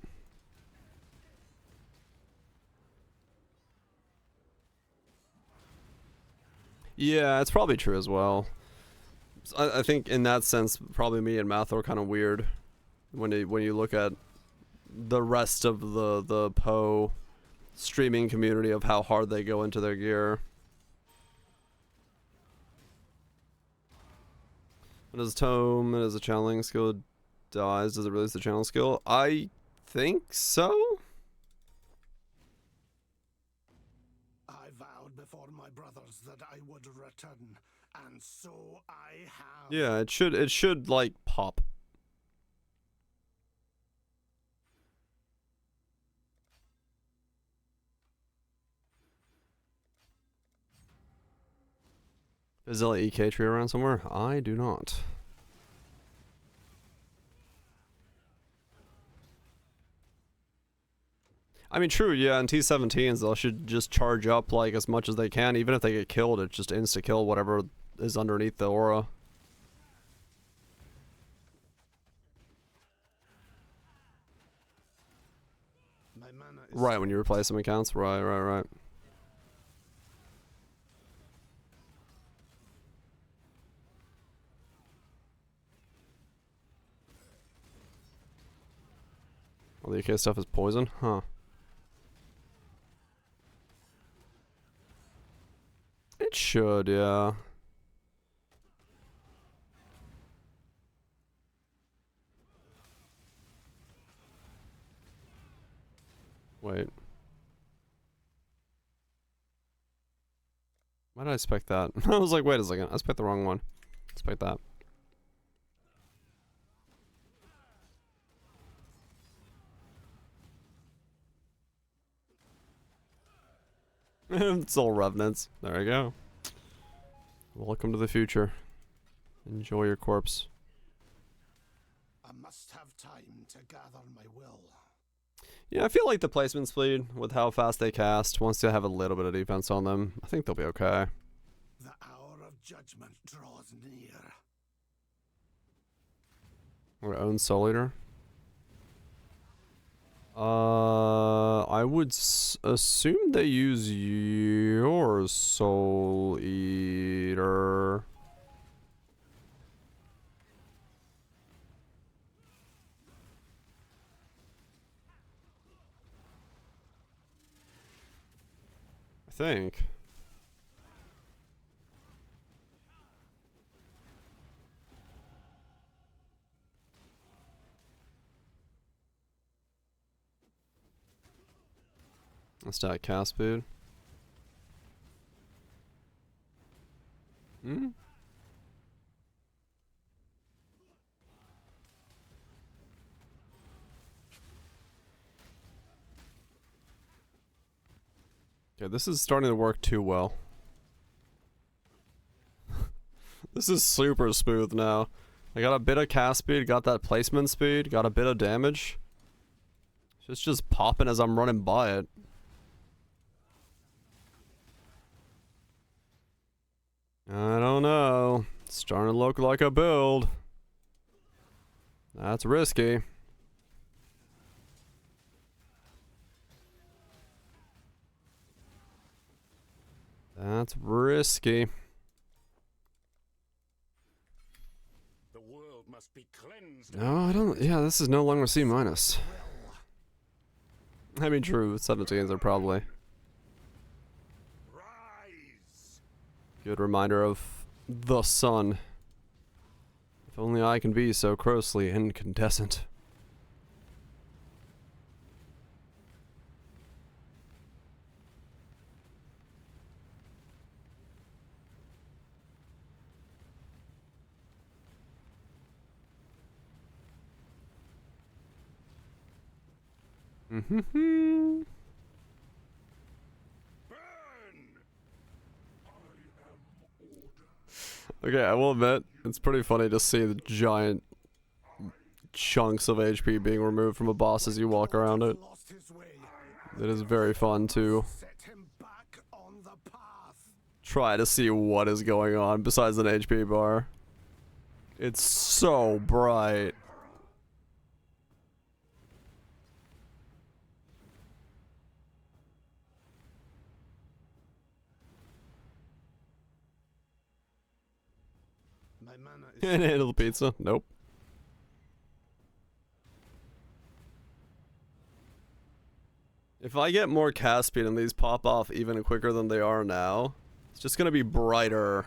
Yeah, it's probably true as well. I think in that sense, probably me and Math are kind of weird when you look at the rest of the Poe streaming community of how hard they go into their gear. What is Tome? It is a channeling skill. Dies. Does it release the channel skill? I think so. I vowed before my brothers that I would return, and so I have. Yeah, it should like pop. Is there like EK tree around somewhere? I do not. I mean, true, yeah, and T17s, they should just charge up, like, as much as they can. Even if they get killed, it just insta-kill whatever is underneath the aura. Right, when you replace some accounts? Right. Well, the AK stuff is poison? Huh. It should, yeah. Wait. Why did I spec that? I was like, wait a second. I spec the wrong one. Spec that. It's all revenants. There we go. Welcome to the future. Enjoy your corpse. I must have time to gather my will. Yeah, I feel like the placement speed, with how fast they cast, once they have a little bit of defense on them, I think they'll be okay. The hour of judgment draws near. Our own Soul Eater. I would assume they use your Soul Eater. I think. Let's start cast speed. Hmm? Okay, this is starting to work too well. This is super smooth now. I got a bit of cast speed, got that placement speed, got a bit of damage. It's just popping as I'm running by it. I don't know. It's starting to look like a build. That's risky. That's risky. The world must be cleansed. No, I don't. Yeah, this is no longer C minus. I mean, true, 17s are probably good reminder of the sun. If only I can be so grossly incandescent. Mm-hmm. Okay, I will admit, it's pretty funny to see the giant chunks of HP being removed from a boss as you walk around it. It is very fun to try to see what is going on besides an HP bar. It's so bright. Can't handle the pizza. Nope. If I get more cast speed and these pop off even quicker than they are now, it's just gonna be brighter.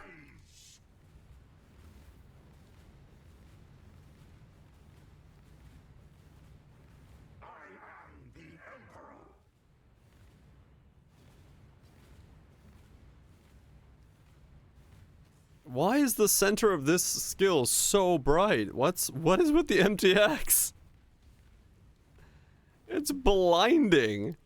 Why is the center of this skill so bright? What is with the MTX? It's blinding.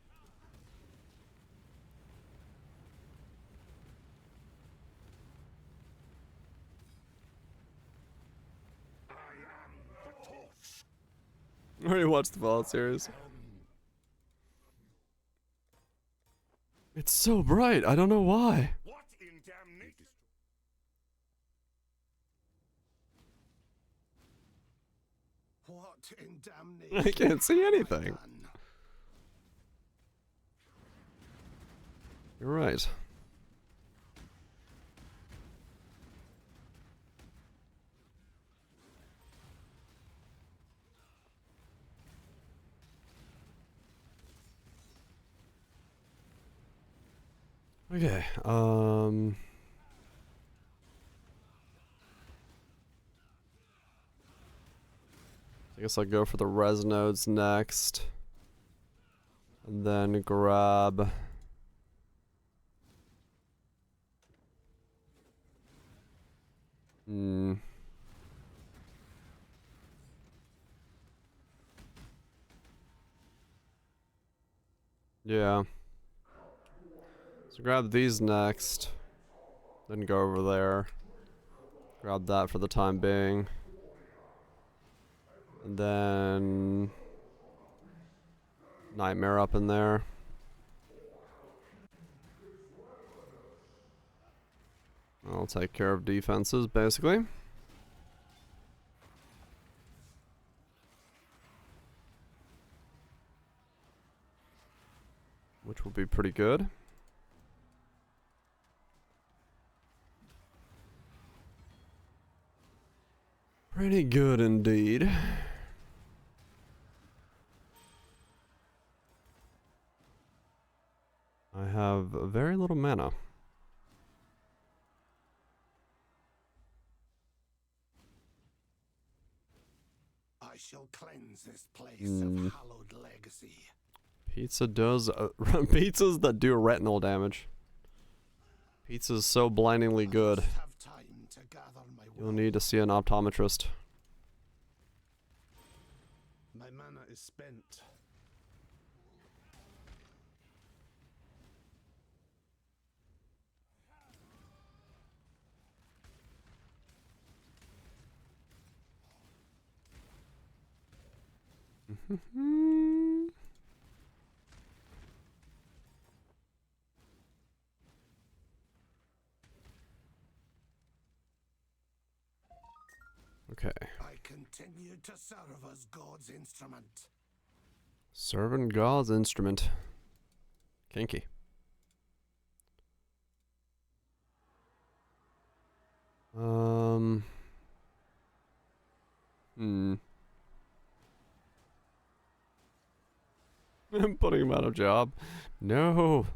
I already watched the VOD series. It's so bright, I don't know why. What in damnation? I can't see anything. You're right. Okay, I guess I'll go for the res nodes next. And then grab... Yeah. So grab these next. Then go over there. Grab that for the time being. And then... Nightmare up in there. I'll take care of defenses, basically. Which will be pretty good. Pretty good indeed. I have very little mana. I shall cleanse this place of hallowed legacy. Pizza does pizzas that do retinal damage. Pizza's so blindingly good. You'll need to see an optometrist. My mana is spent. Okay. I continue to serve as God's instrument. Serving God's instrument. Kinky. I'm putting him out of job. No.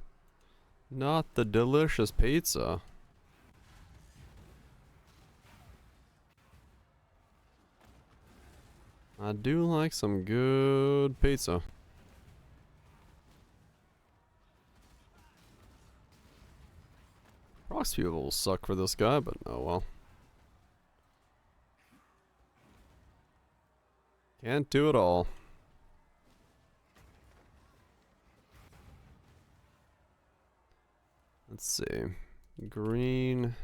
Not the delicious pizza. I do like some good pizza. Proxy fuel will suck for this guy, but oh well. Can't do it all. Let's see. Green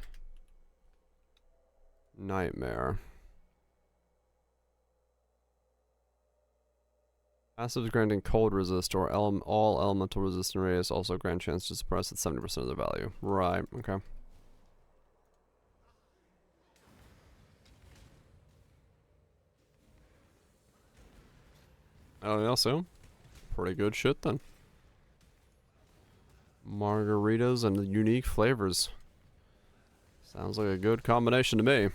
Nightmare. Passives granting cold resist or all elemental resistant radius also grant chance to suppress at 70% of their value. Right, okay. Oh, yeah, so pretty good shit then. Margaritas and unique flavors. Sounds like a good combination to me.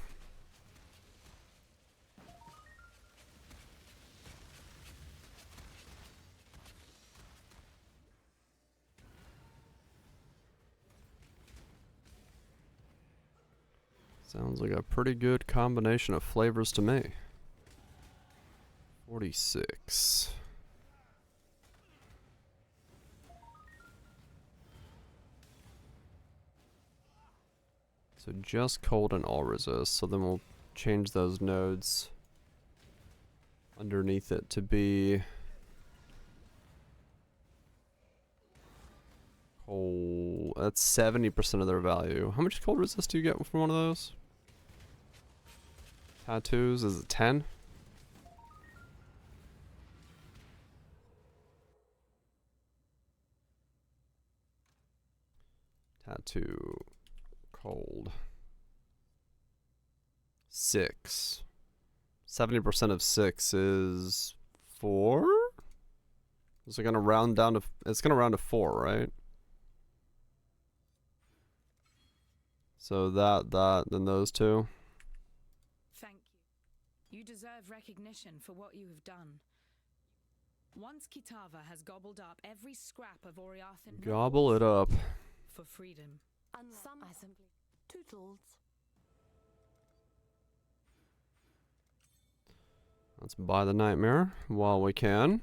Sounds like a pretty good combination of flavors to me. 46. So just cold and all resist. So then we'll change those nodes underneath it to be cold. That's 70% of their value. How much cold resist do you get from one of those? Tattoos, is it 10? Tattoo. Cold. 6. 70% of 6 is 4? Is it gonna round down to, it's gonna round to 4, right? So that, then those two. Thank you. You deserve recognition for what you have done. Once Kitava has gobbled up every scrap of Oriathan, Gobble it up. for freedom. And some I simply tootles. Let's buy the nightmare while we can.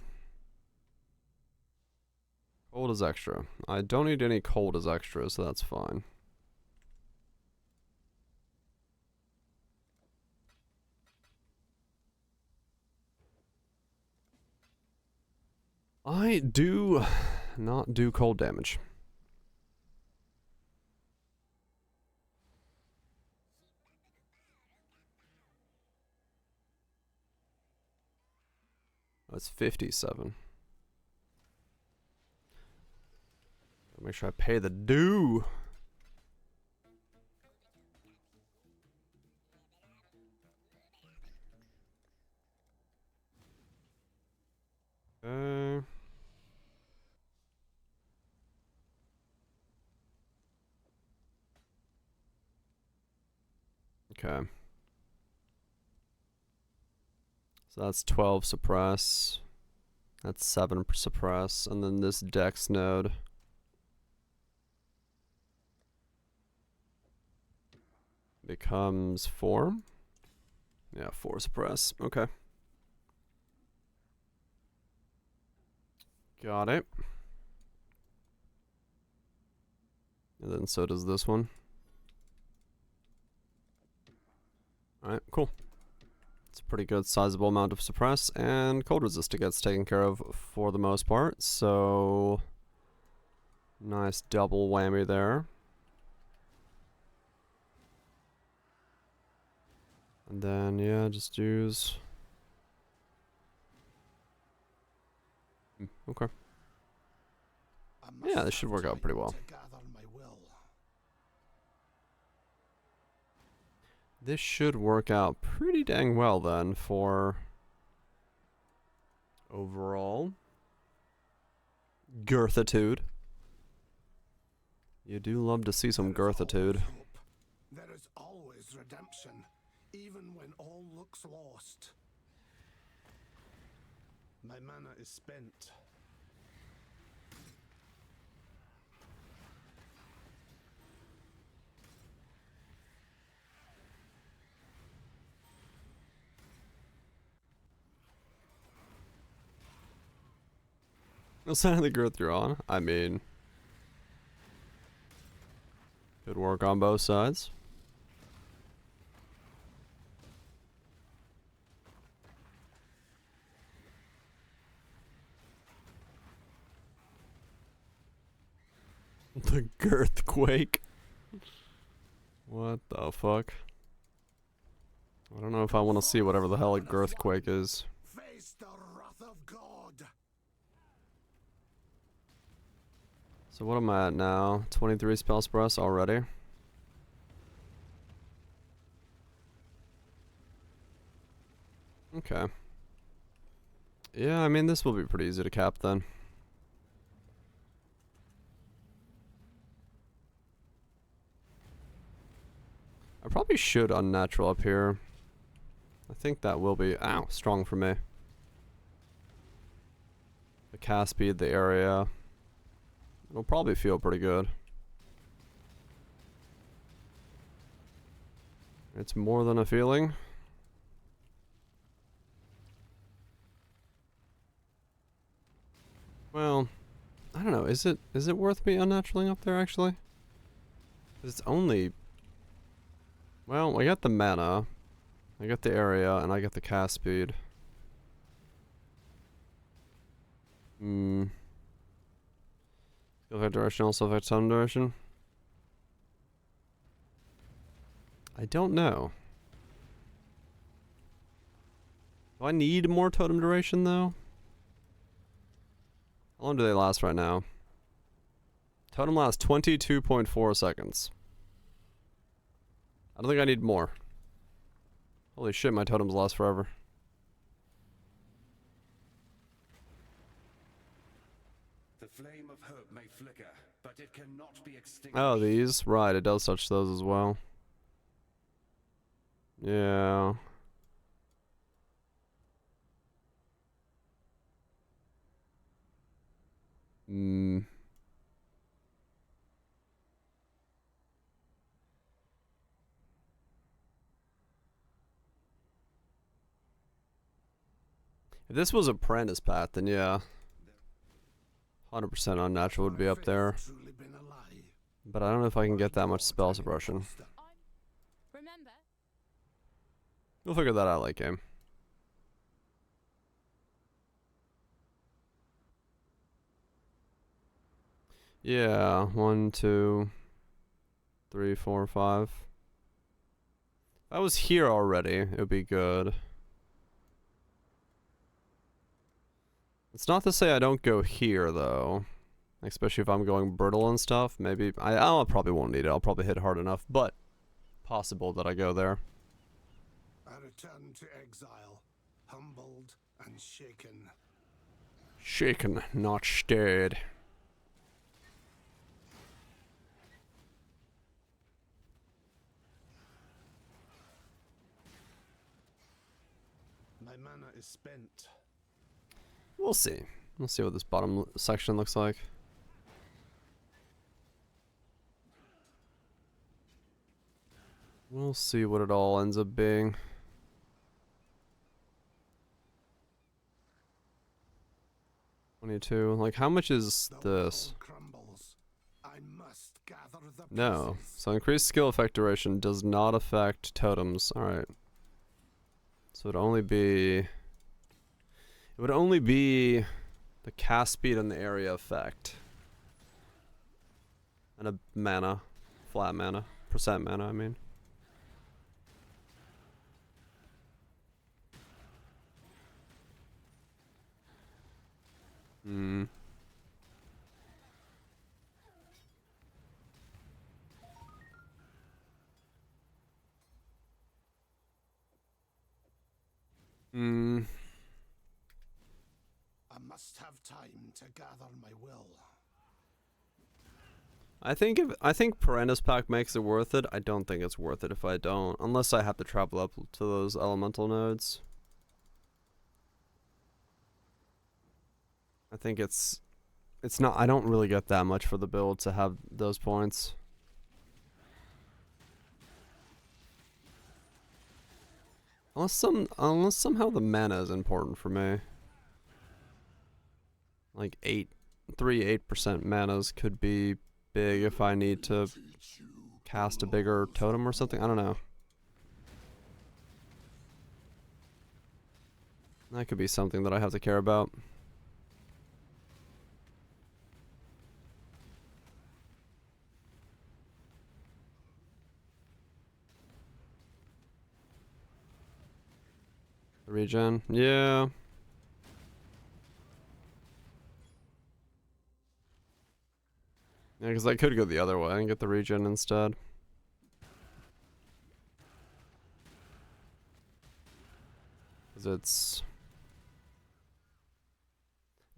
Cold is extra. I don't need any cold as extra, so that's fine. I do not do cold damage. That's 57. Make sure I pay the due. Okay. So that's 12 suppress. That's 7 suppress. And then this dex node. Becomes 4. Yeah, 4 suppress. Okay. Got it. And then so does this one. Alright, cool. It's a pretty good sizable amount of suppress, and cold resist gets taken care of for the most part, so nice double whammy there. And then, yeah, just use... Okay. Yeah, this should work out pretty well. This should work out pretty dang well then for overall girthitude. You do love to see some girthitude. There is always redemption, even when all looks lost. My mana is spent. What side of the girth you're on? I mean, good work on both sides. The girthquake. What the fuck? I don't know if I want to see whatever the hell a girthquake is. Face the wrath of God. So what am I at now? 23 spells per us already. Okay. Yeah, I mean this will be pretty easy to cap then. I probably should unnatural up here. I think that will be, ow, strong for me. The cast speed, the area. It'll probably feel pretty good. It's more than a feeling. Well, I don't know. Is it worth me unnaturalling up there actually? 'Cause it's only, well, I got the mana, I got the area, and I got the cast speed. Skill effect duration also affects totem duration. I don't know. Do I need more totem duration though? How long do they last right now? Totem lasts 22.4 seconds. I don't think I need more. Holy shit, my totems last forever. The flame of hope may flicker, but it cannot be extinguished. Oh, these? Right, it does touch those as well. Yeah. If this was Apprentice Path, then yeah. 100% unnatural would be up there. But I don't know if I can get that much spell suppression. Remember? We'll figure that out late game. Yeah, 1, 2, 3, 4, 5. If I was here already, it would be good. It's not to say I don't go here though, especially if I'm going brittle and stuff. Maybe I probably won't need it. I'll probably hit hard enough, but possible that I go there. I return to exile, humbled and shaken. Shaken, not stirred. My mana is spent. We'll see. We'll see what this bottom section looks like. We'll see what it all ends up being. $22. Like, how much is this? No. So increased skill effect duration does not affect totems. Alright. So it'd only be... It would only be the cast speed and the area effect. And a mana. Flat mana. Percent mana, I mean. Hmm. Hmm. I must have time to gather my will. I think Perennis Pack makes it worth it. I don't think it's worth it if I don't, unless I have to travel up to those elemental nodes. I think it's not. I don't really get that much for the build to have those points. Unless somehow the mana is important for me. Like 8 8% manas could be big if I need to cast a bigger totem or something. I don't know. That could be something that I have to care about. Regen, yeah. Yeah, because I could go the other way and get the regen instead. Because it's...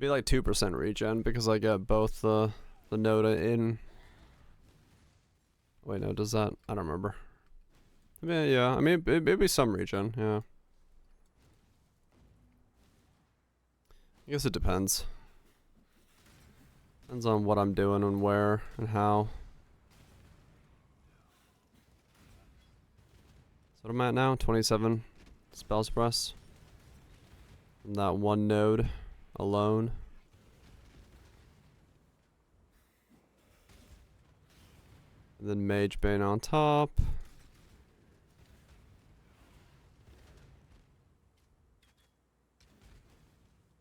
be like 2% regen because I get both the Noda in... Wait, no, does that... I don't remember. I mean, yeah, I mean, maybe some regen, yeah. I guess it depends. Depends on what I'm doing and where and how. So what am I at now? 27 spell suppress. From that one node alone. And then Mage Bane on top.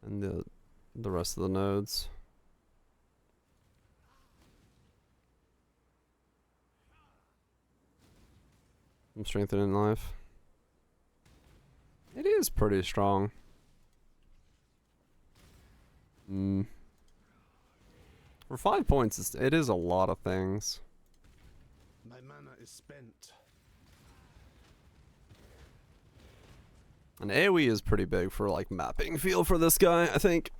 And the rest of the nodes. I'm strengthening life. It is pretty strong. For 5 points, it is a lot of things. My mana is spent. And AoE is pretty big for like mapping feel for this guy, I think.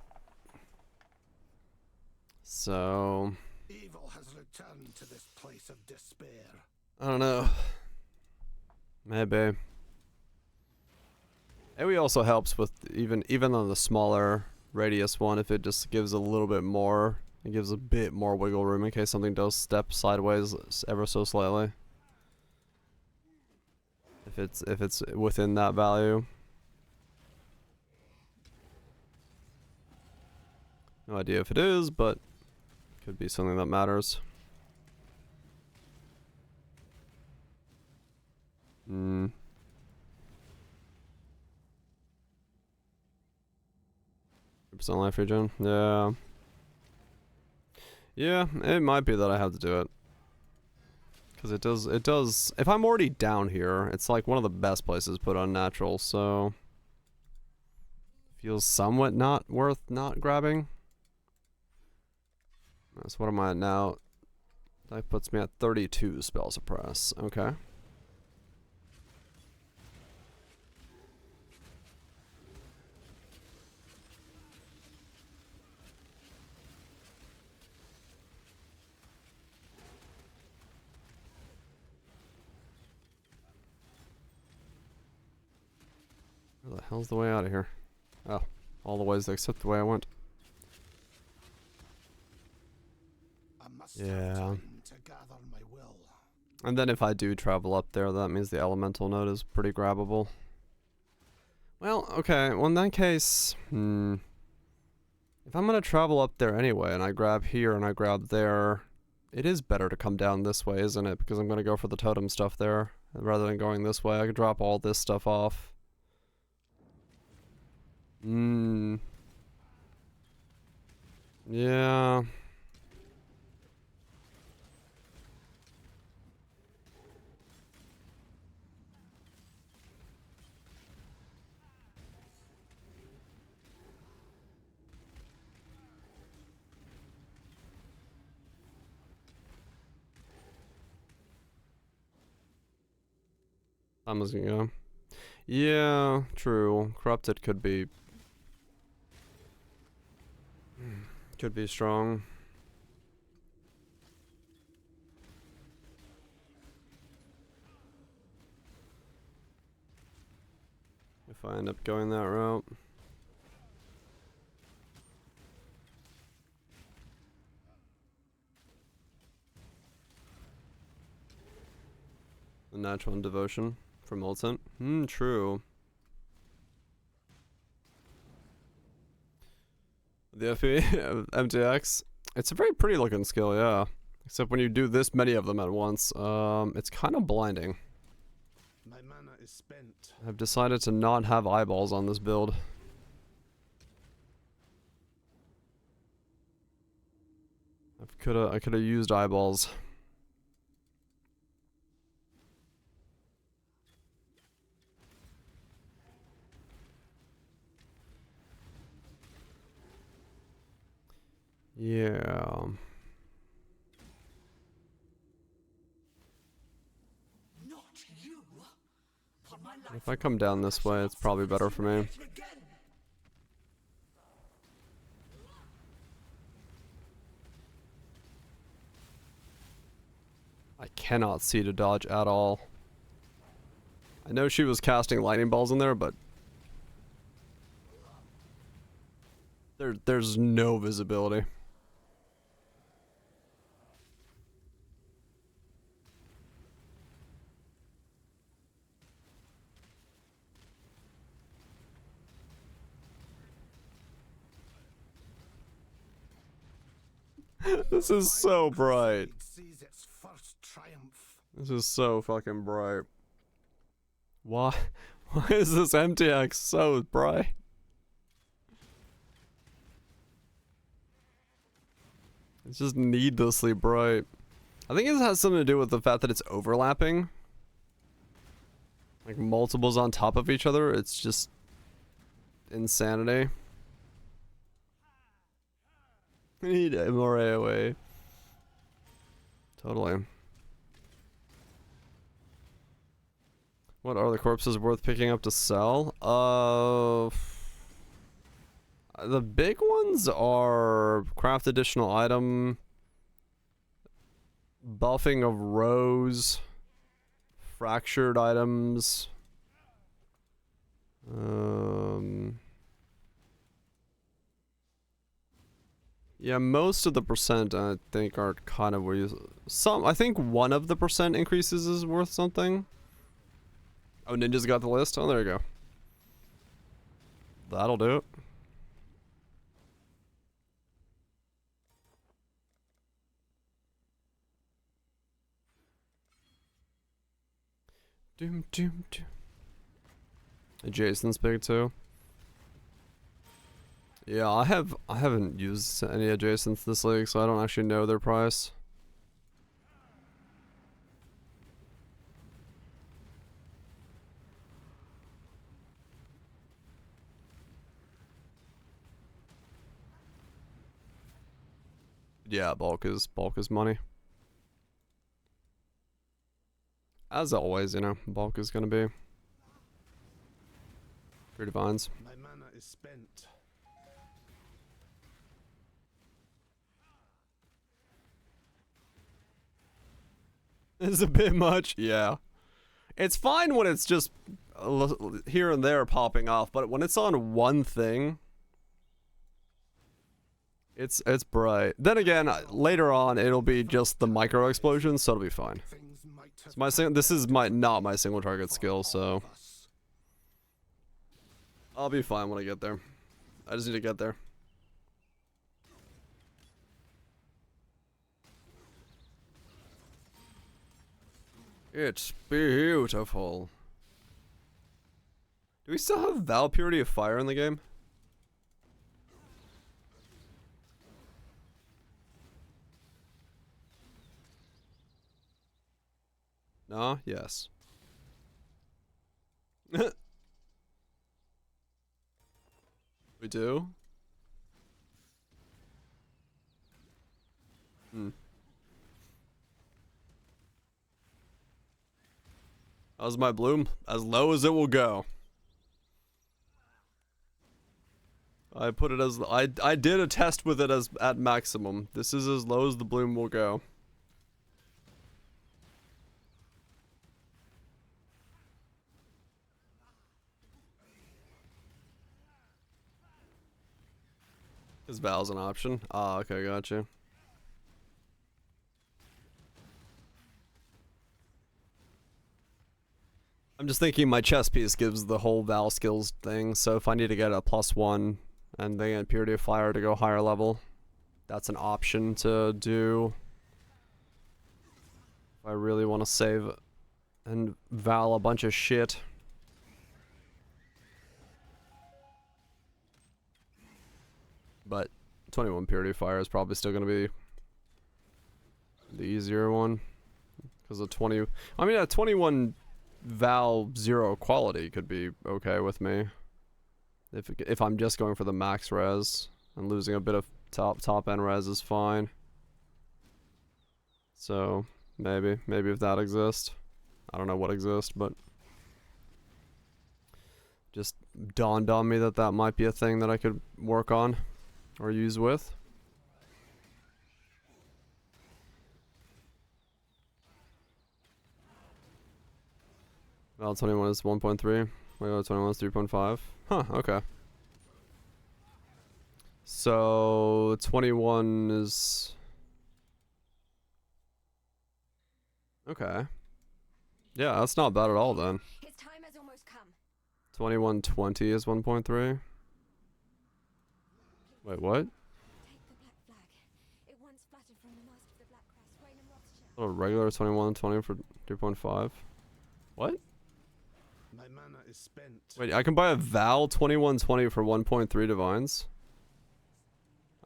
So Evil has returned to this place of despair. I don't know. Maybe. AoE also helps with even on the smaller radius one if it just gives a little bit more. It gives a bit more wiggle room in case something does step sideways ever so slightly. If it's within that value. No idea if it is, but could be something that matters. Hmm. Percent life regen. Yeah. Yeah, it might be that I have to do it. Because it does, if I'm already down here, it's like one of the best places to put unnatural, so feels somewhat not worth not grabbing. So what am I at now? That puts me at 32 spell suppress. Okay. Where the hell's the way out of here? Oh, all the ways except the way I went. Yeah. And then if I do travel up there, that means the elemental node is pretty grabbable. Well, okay, well in that case, if I'm gonna travel up there anyway, and I grab here and I grab there, it is better to come down this way, isn't it? Because I'm gonna go for the totem stuff there, rather than going this way. I could drop all this stuff off. Yeah. I'm just gonna go. Yeah, true. Corrupted could be strong. If I end up going that route. The natural devotion from Militant. True. The FP MTX. It's a very pretty looking skill, yeah. Except when you do this many of them at once, it's kind of blinding. My mana is spent. I've decided to not have eyeballs on this build. I could have used eyeballs. Yeah. If I come down this way, it's probably better for me. I cannot see to dodge at all. I know she was casting lightning balls in there, but there's no visibility. This is so bright. This is so fucking bright. Why is this MTX so bright? It's just needlessly bright. I think it has something to do with the fact that it's overlapping. Like multiples on top of each other. It's just insanity. I need more AOA. Totally. What are the corpses worth picking up to sell? The big ones are craft additional item, buffing of rows, fractured items. Yeah, most of the percent I think are kind of where you I think one of the percent increases is worth something. Oh, Ninja's got the list? Oh, there you go. That'll do it. Doom, doom, doom. Jason's big too. Yeah, I haven't used any adjacents this league, so I don't actually know their price. Yeah, bulk is money. As always, you know, bulk is gonna be. Three divines. My mana is spent. It's a bit much, yeah. It's fine when it's just here and there popping off, but when it's on one thing, it's bright. Then again, later on it'll be just the micro explosions, so it'll be fine. This is not my single target skill, so I'll be fine when I get there. I just need to get there. It's beautiful. Do we still have Val Purity of Fire in the game? No? Yes. We do? Hmm. How's my bloom? As low as it will go. I put it as I did a test with it as at maximum. This is as low as the bloom will go. Is Val's an option? Ah, okay, gotcha. I'm just thinking my chess piece gives the whole Val skills thing, so if I need to get a +1 and they get Purity of Fire to go higher level. That's an option to do if I really want to save and Val a bunch of shit. But 21 Purity of Fire is probably still going to be the easier one. Because the 20... I mean, a 21 Val 0 quality could be okay with me. If I'm just going for the max res and losing a bit of top end res is fine. So maybe if that exists. I don't know what exists, but just dawned on me that that might be a thing that I could work on or use with. Val 21 is 1.3. Val 21 is 3.5. Huh, okay. So 21 is... Okay. Yeah, that's not bad at all then. His time has almost come. 2120 is 1.3. Wait, what? Take the black flag. It once fluttered from the mast of the Black Crest, Raynham Rothschild. A regular 2120 for 3.5. What? My mana is spent. Wait, I can buy a Val 2120 for 1.3 divines?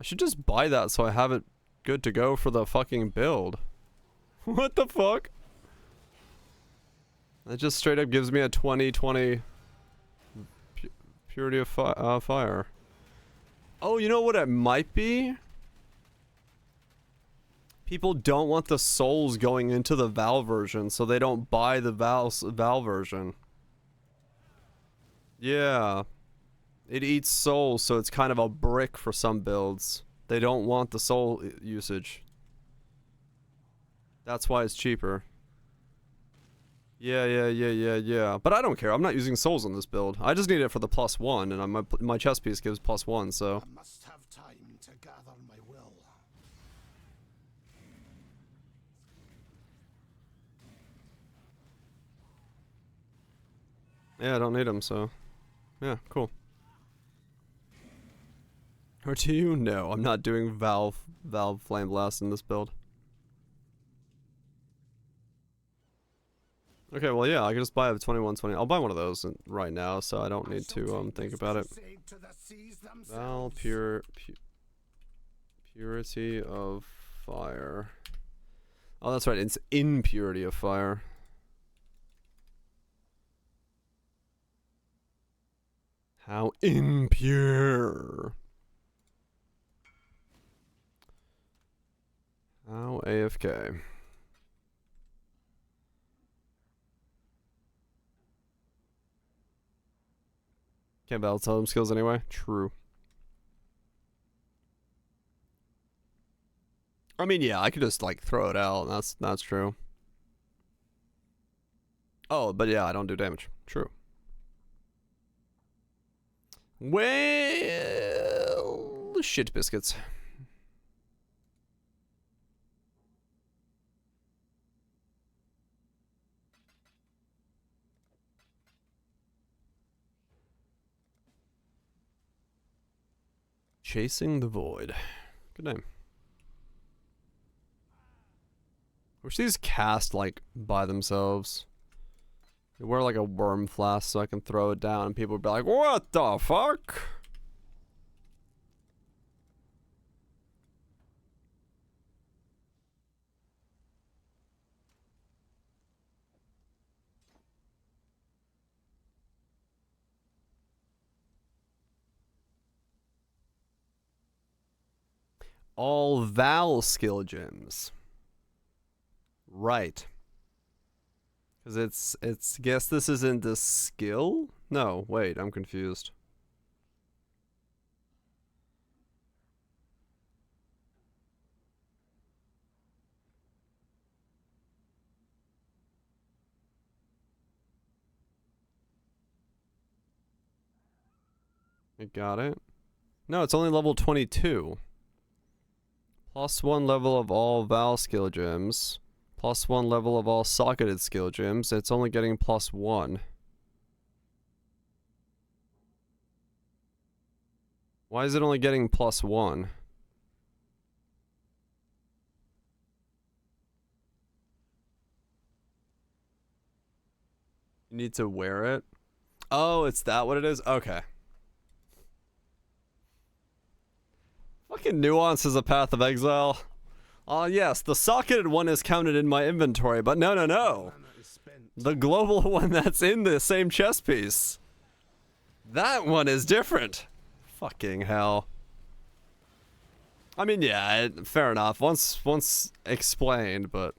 I should just buy that so I have it good to go for the fucking build. What the fuck? It just straight up gives me a 2020 Purity of Fire. Oh, you know what it might be? People don't want the souls going into the Val version, so they don't buy the Val version. Yeah. It eats souls, so it's kind of a brick for some builds. They don't want the soul usage. That's why it's cheaper. Yeah. But I don't care. I'm not using souls on this build. I just need it for the +1, and my chest piece gives +1, so. I must have time to gather my will. Yeah, I don't need them, so. Yeah, cool. Or do you? No, I'm not doing Valve Flame Blast in this build. Okay, well, yeah, I can just buy a 2120. I'll buy one of those right now, so I don't need to think about it. Val Purity of Fire. Oh, that's right. It's Impurity of Fire. How impure. How AFK. Can't battle totem skills anyway. True. I mean, yeah, I could just like throw it out. That's true. Oh, but yeah, I don't do damage. True. Well, shit biscuits. Chasing the Void. Good name. Wish these cast like by themselves. They wear like a worm flask so I can throw it down and people would be like, what the fuck? All Val skill gems. Right. Because it's guess this isn't a skill? No, wait, I'm confused. I got it. No, it's only level 22. +1 level of all Val skill gems. +1 level of all socketed skill gems. It's only getting +1. Why is it only getting +1? You need to wear it? Oh, it's that what it is? Okay. Fucking Nuance is a Path of Exile. Yes, the socketed one is counted in my inventory, but no, no, no. The global one that's in the same chess piece. That one is different. Fucking hell. I mean, yeah, fair enough. Once explained, but...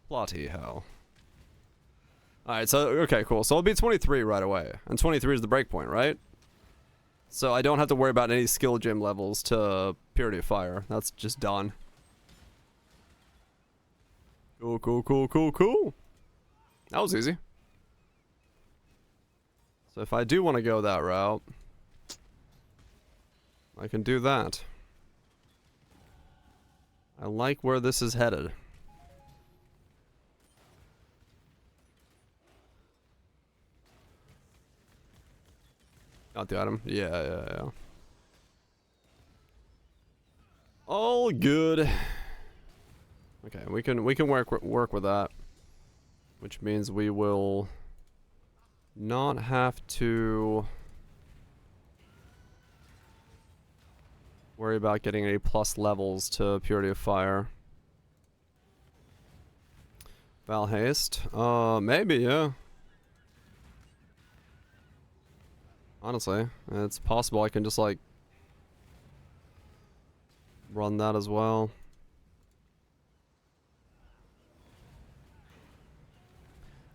Bloody hell. Alright, so, okay, cool. So it'll be 23 right away. And 23 is the breakpoint, right? So I don't have to worry about any skill gem levels to Purity of Fire. That's just done. Cool, cool, cool, cool, cool. That was easy. So if I do want to go that route, I can do that. I like where this is headed. Got the item. Yeah. All good. Okay, we can work with that, which means we will not have to worry about getting any plus levels to Purity of Fire. Val Haste? Maybe, yeah. Honestly, it's possible I can just, like, run that as well.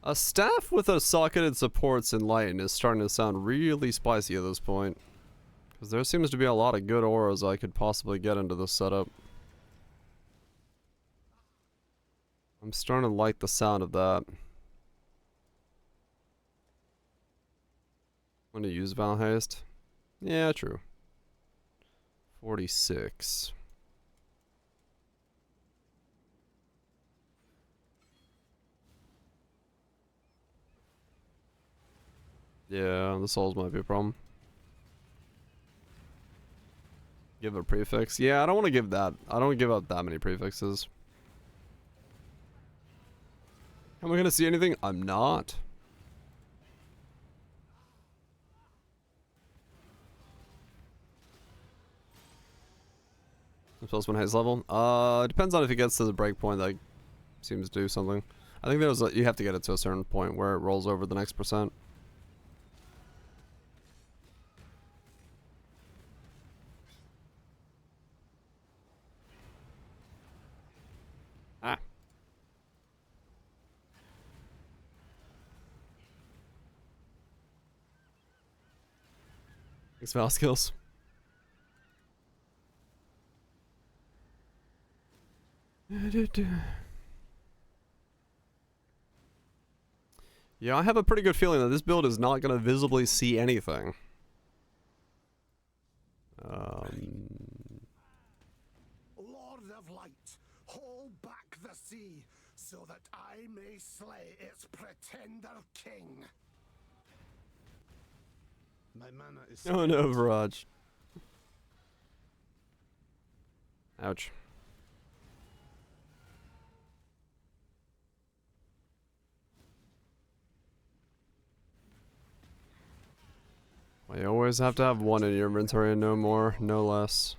A staff with a socketed supports in Lighten is starting to sound really spicy at this point. Because there seems to be a lot of good auras I could possibly get into this setup. I'm starting to like the sound of that. I'm gonna use Val Haste. Yeah, true. 46. Yeah, the souls might be a problem. Give a prefix? Yeah, I don't want to give that. I don't give out that many prefixes. Am I gonna see anything? I'm not. Plus one haze level. Depends on if it gets to the breakpoint that seems to do something. I think there's you have to get it to a certain point where it rolls over the next percent. Ah. Thanks, Val skills. Yeah, I have a pretty good feeling that this build is not going to visibly see anything. Lord of Light, hold back the sea, so that I may slay its pretender king. My mana is... Oh no, Viraj. Ouch. Well, you always have to have one in your inventory and no more, no less.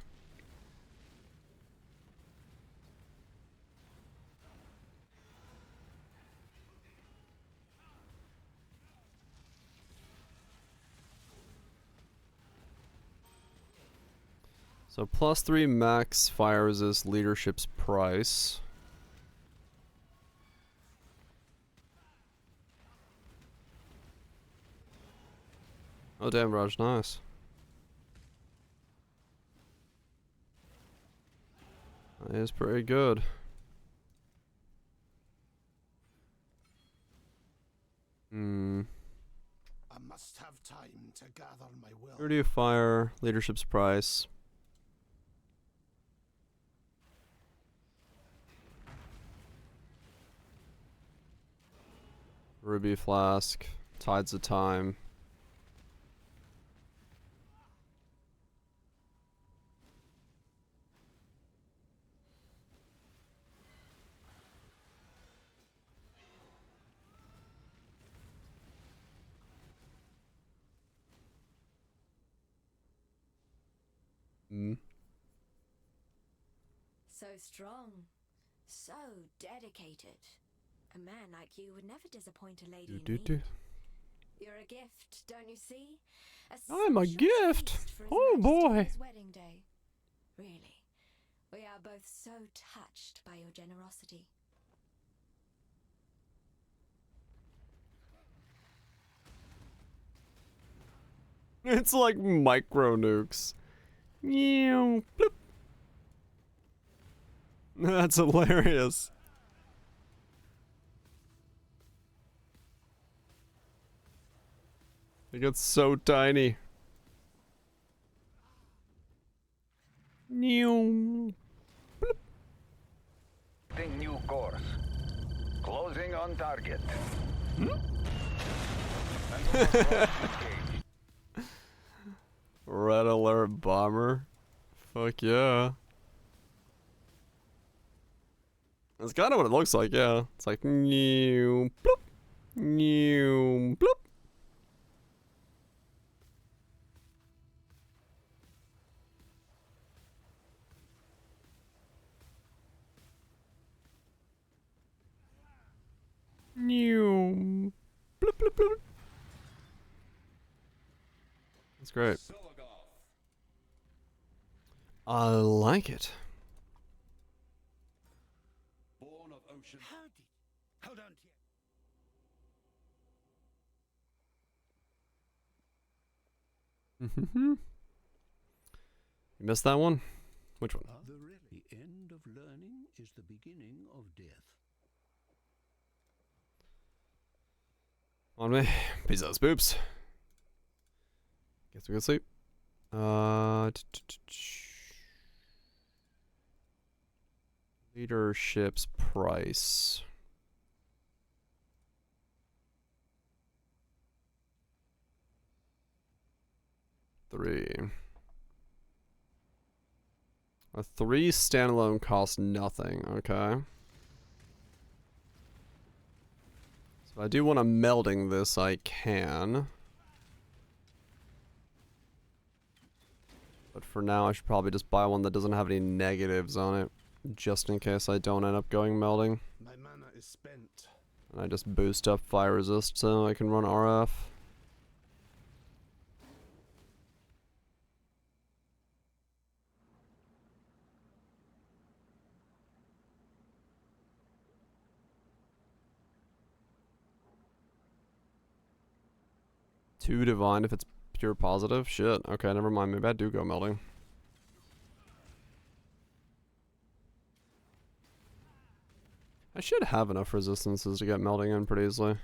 So +3 max fire resist leadership's price. Oh damn, Raj, nice. That is pretty good. I must have time to gather my will. Purity of Fire, leadership's price. Ruby Flask, Tides of Time. Mm. So strong. So dedicated. A man like you would never disappoint a lady in need. You're a gift, don't you see? I'm a gift. Oh boy. Wedding day. Really, we are both so touched by your generosity. It's like micro nukes. Bloop. That's hilarious. It gets so tiny. New course. Closing on target. Red alert bomber. Fuck yeah. That's kind of what it looks like, yeah. It's like new bloop. New bloop. New bloop bloop bloop. That's great. I like it. Born of ocean. Hold on to You missed that one? Which one? The end of learning is the beginning of death. On me. Peace out, spoops. Guess we can sleep. Leadership's price. A 3 standalone costs nothing, okay. So if I do want to melding this, I can. But for now, I should probably just buy one that doesn't have any negatives on it, just in case I don't end up going melding. My mana is spent. And I just boost up fire resist so I can run RF. Two divine if it's pure positive? Shit. Okay, never mind. Maybe I do go melding. I should have enough resistances to get melding in pretty easily.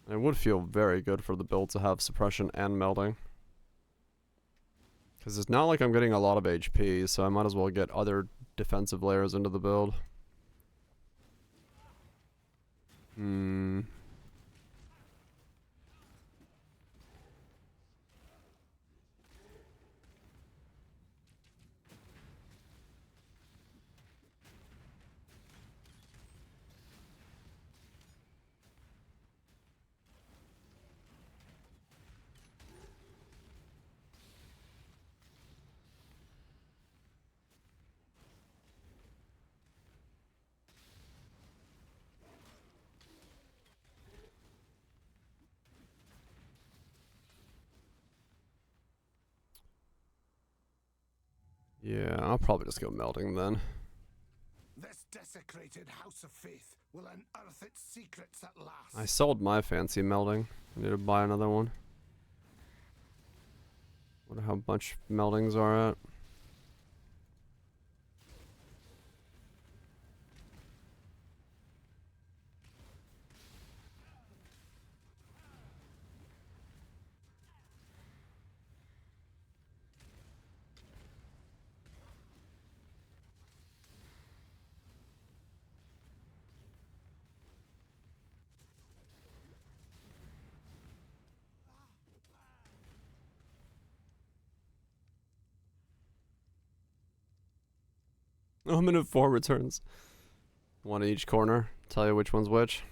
And it would feel very good for the build to have suppression and melding. Because it's not like I'm getting a lot of HP, so I might as well get other defensive layers into the build. Yeah, I'll probably just go melding then. This desecrated house of faith will unearth its secrets at last. I sold my fancy melding. I need to buy another one. Wonder how much meldings are at. I'm in 4 returns. One in each corner. Tell you which one's which.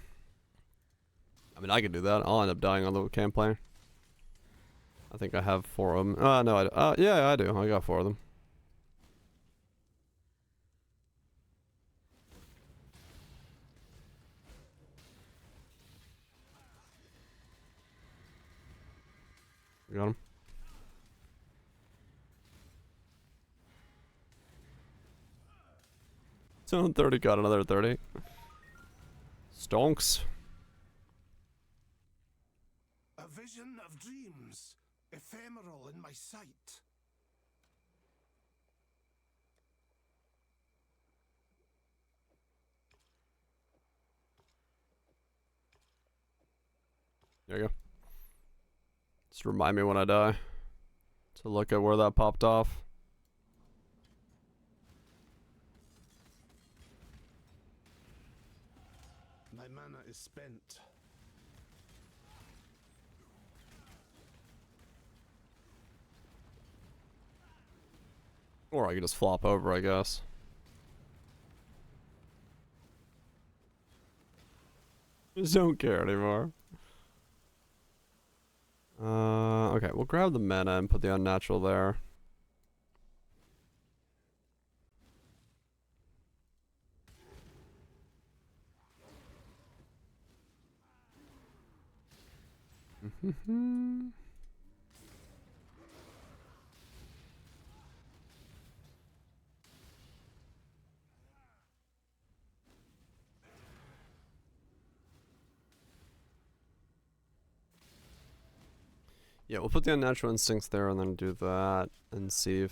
I mean, I could do that. I'll end up dying on the campaign. I think I have 4 of them. No, yeah, I do. I got 4 of them. Got him. 30, got another 30. Stonks. A vision of dreams, ephemeral in my sight. There you go. Just remind me when I die to look at where that popped off. My mana is spent. Or I could just flop over, I guess. Just don't care anymore. Okay, we'll grab the mana and put the unnatural there. Yeah, we'll put the unnatural instincts there and then do that and see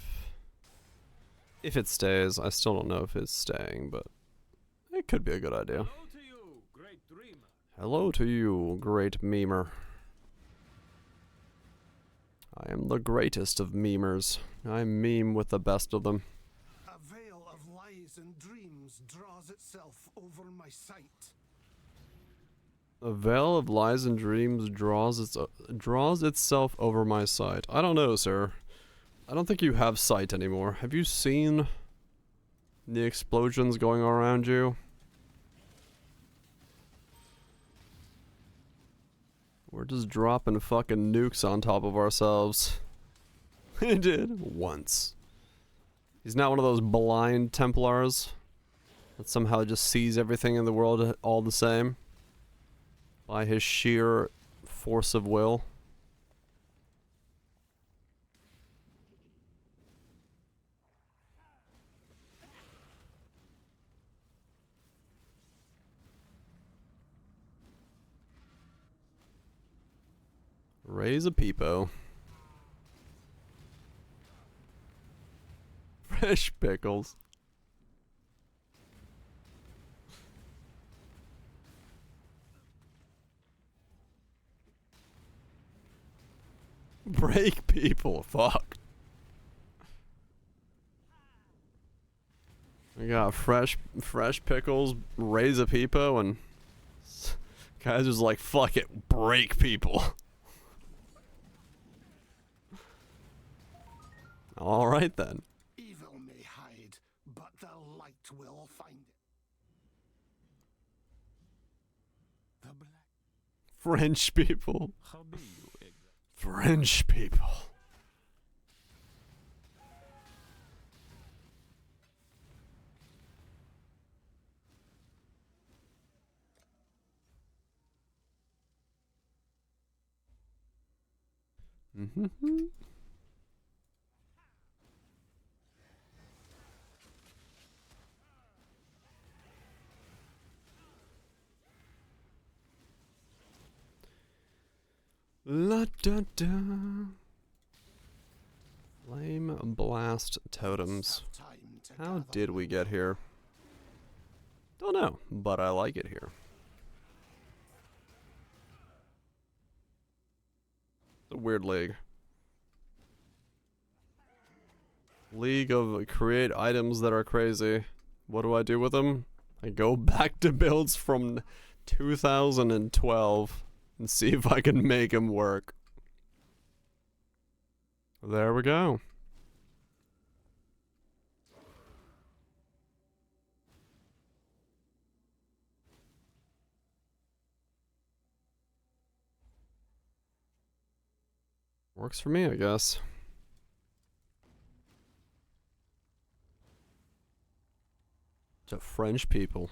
if it stays. I still don't know if it's staying, but it could be a good idea. Hello to you, great memer. I am the greatest of memers. I meme with the best of them. A veil of lies and dreams draws itself over my sight. A veil of lies and dreams draws itself over my sight. I don't know, sir. I don't think you have sight anymore. Have you seen the explosions going around you? We're just dropping fucking nukes on top of ourselves. He did. Once. He's not one of those blind Templars that somehow just sees everything in the world all the same by his sheer force of will. Raise a peepo. Fresh pickles. Break people. Fuck. We got fresh pickles, raise a peepo, and guys just like, fuck it, break people. All right then. Evil may hide, but the light will find it. The black. French people. French people. Mm-hmm. La da da. Flame blast totems. How did we get here? Don't know, but I like it here. It's a weird league. League of create items that are crazy. What do I do with them? I go back to builds from 2012 and see if I can make them work. There we go. Works for me, I guess. To French people.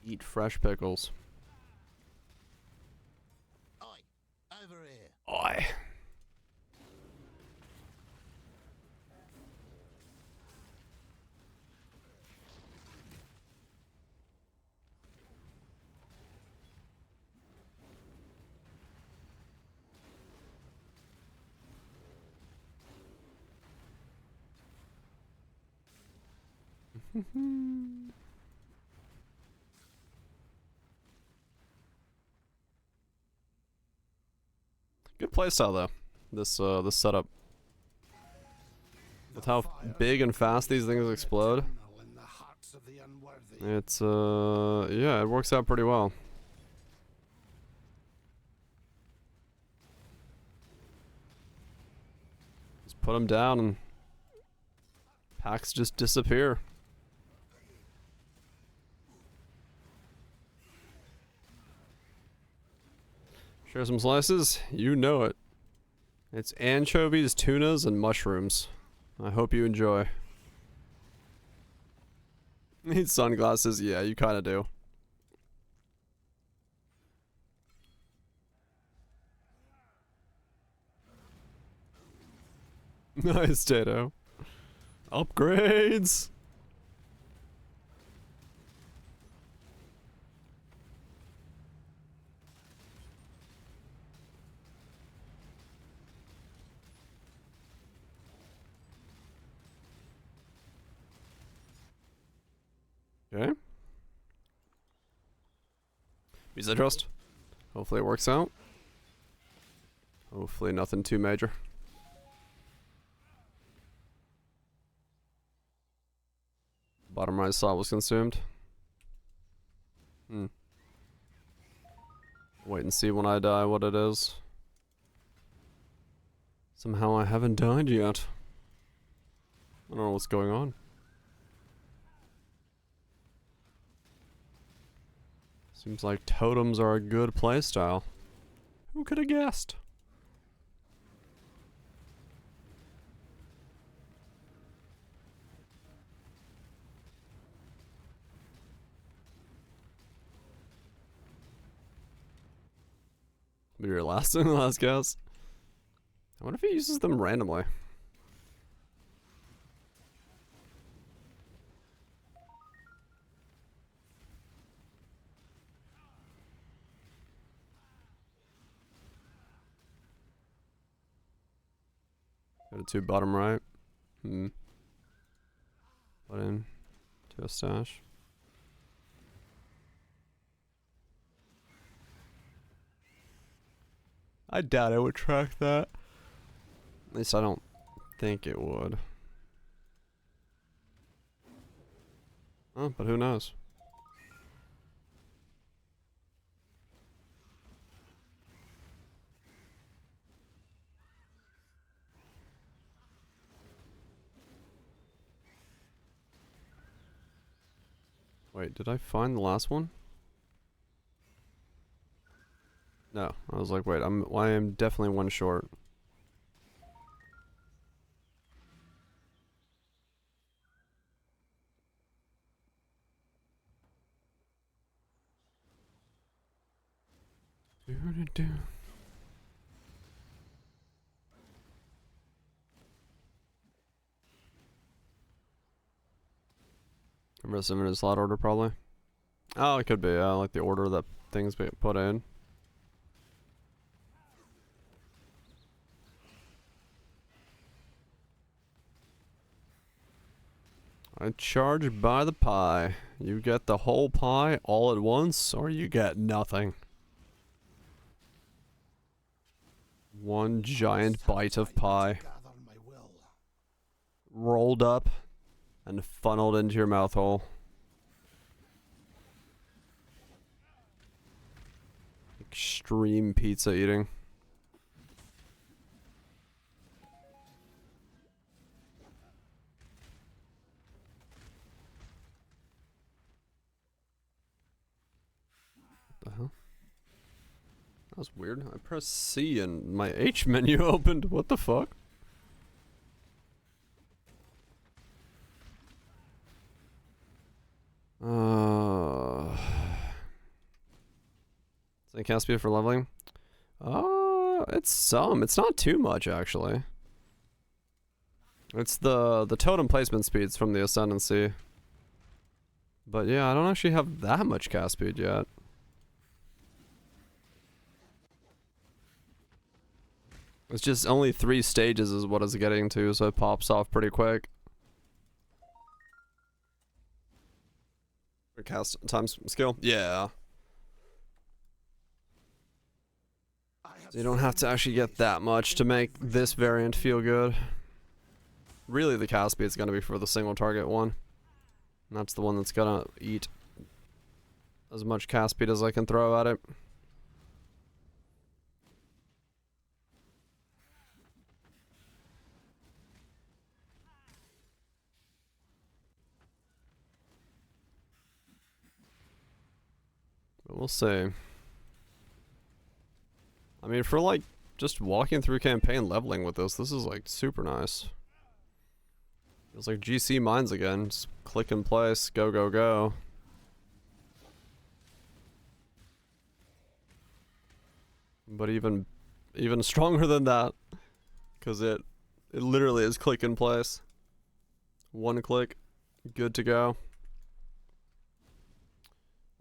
Eat fresh pickles. Over here. Oi. Good playstyle though. This setup. With how big and fast these things explode. It's yeah, it works out pretty well. Just put them down and packs just disappear. Share some slices? You know it. It's anchovies, tunas, and mushrooms. I hope you enjoy. Need sunglasses? Yeah, you kinda do. Nice, Tato. Upgrades! Okay. Visa trust. Hopefully it works out. Hopefully nothing too major. Bottom right slot was consumed. Wait and see when I die what it is. Somehow I haven't died yet. I don't know what's going on. Seems like totems are a good playstyle. Who could have guessed? Be your last guess. I wonder if he uses them randomly. Go to 2 bottom right. Put in to a stash. I doubt it would track that. At least I don't think it would. Oh, but who knows? Wait, did I find the last one? No, I was like, wait, I am definitely one short. Rest of it in slot order, probably. Oh, it could be. Like the order that things get put in. I charge by the pie. You get the whole pie all at once, or you get nothing. One giant bite of pie. Rolled up and funneled into your mouth hole. Extreme pizza eating. What the hell? That was weird. I pressed C and my H menu opened. What the fuck? Is cast speed for leveling? It's some. It's not too much actually. It's the totem placement speeds from the Ascendancy. But yeah, I don't actually have that much cast speed yet. It's just only 3 stages is what it's getting to, so it pops off pretty quick. Cast times skill? Yeah. So you don't have to actually get that much to make this variant feel good. Really, the cast speed is going to be for the single target one. And that's the one that's going to eat as much cast speed as I can throw at it. But we'll see. I mean, for like just walking through campaign leveling with this is like super nice. It's like GC mines again. Just click in place, go, go, go. But even stronger than that, because it literally is click in place. One click, good to go.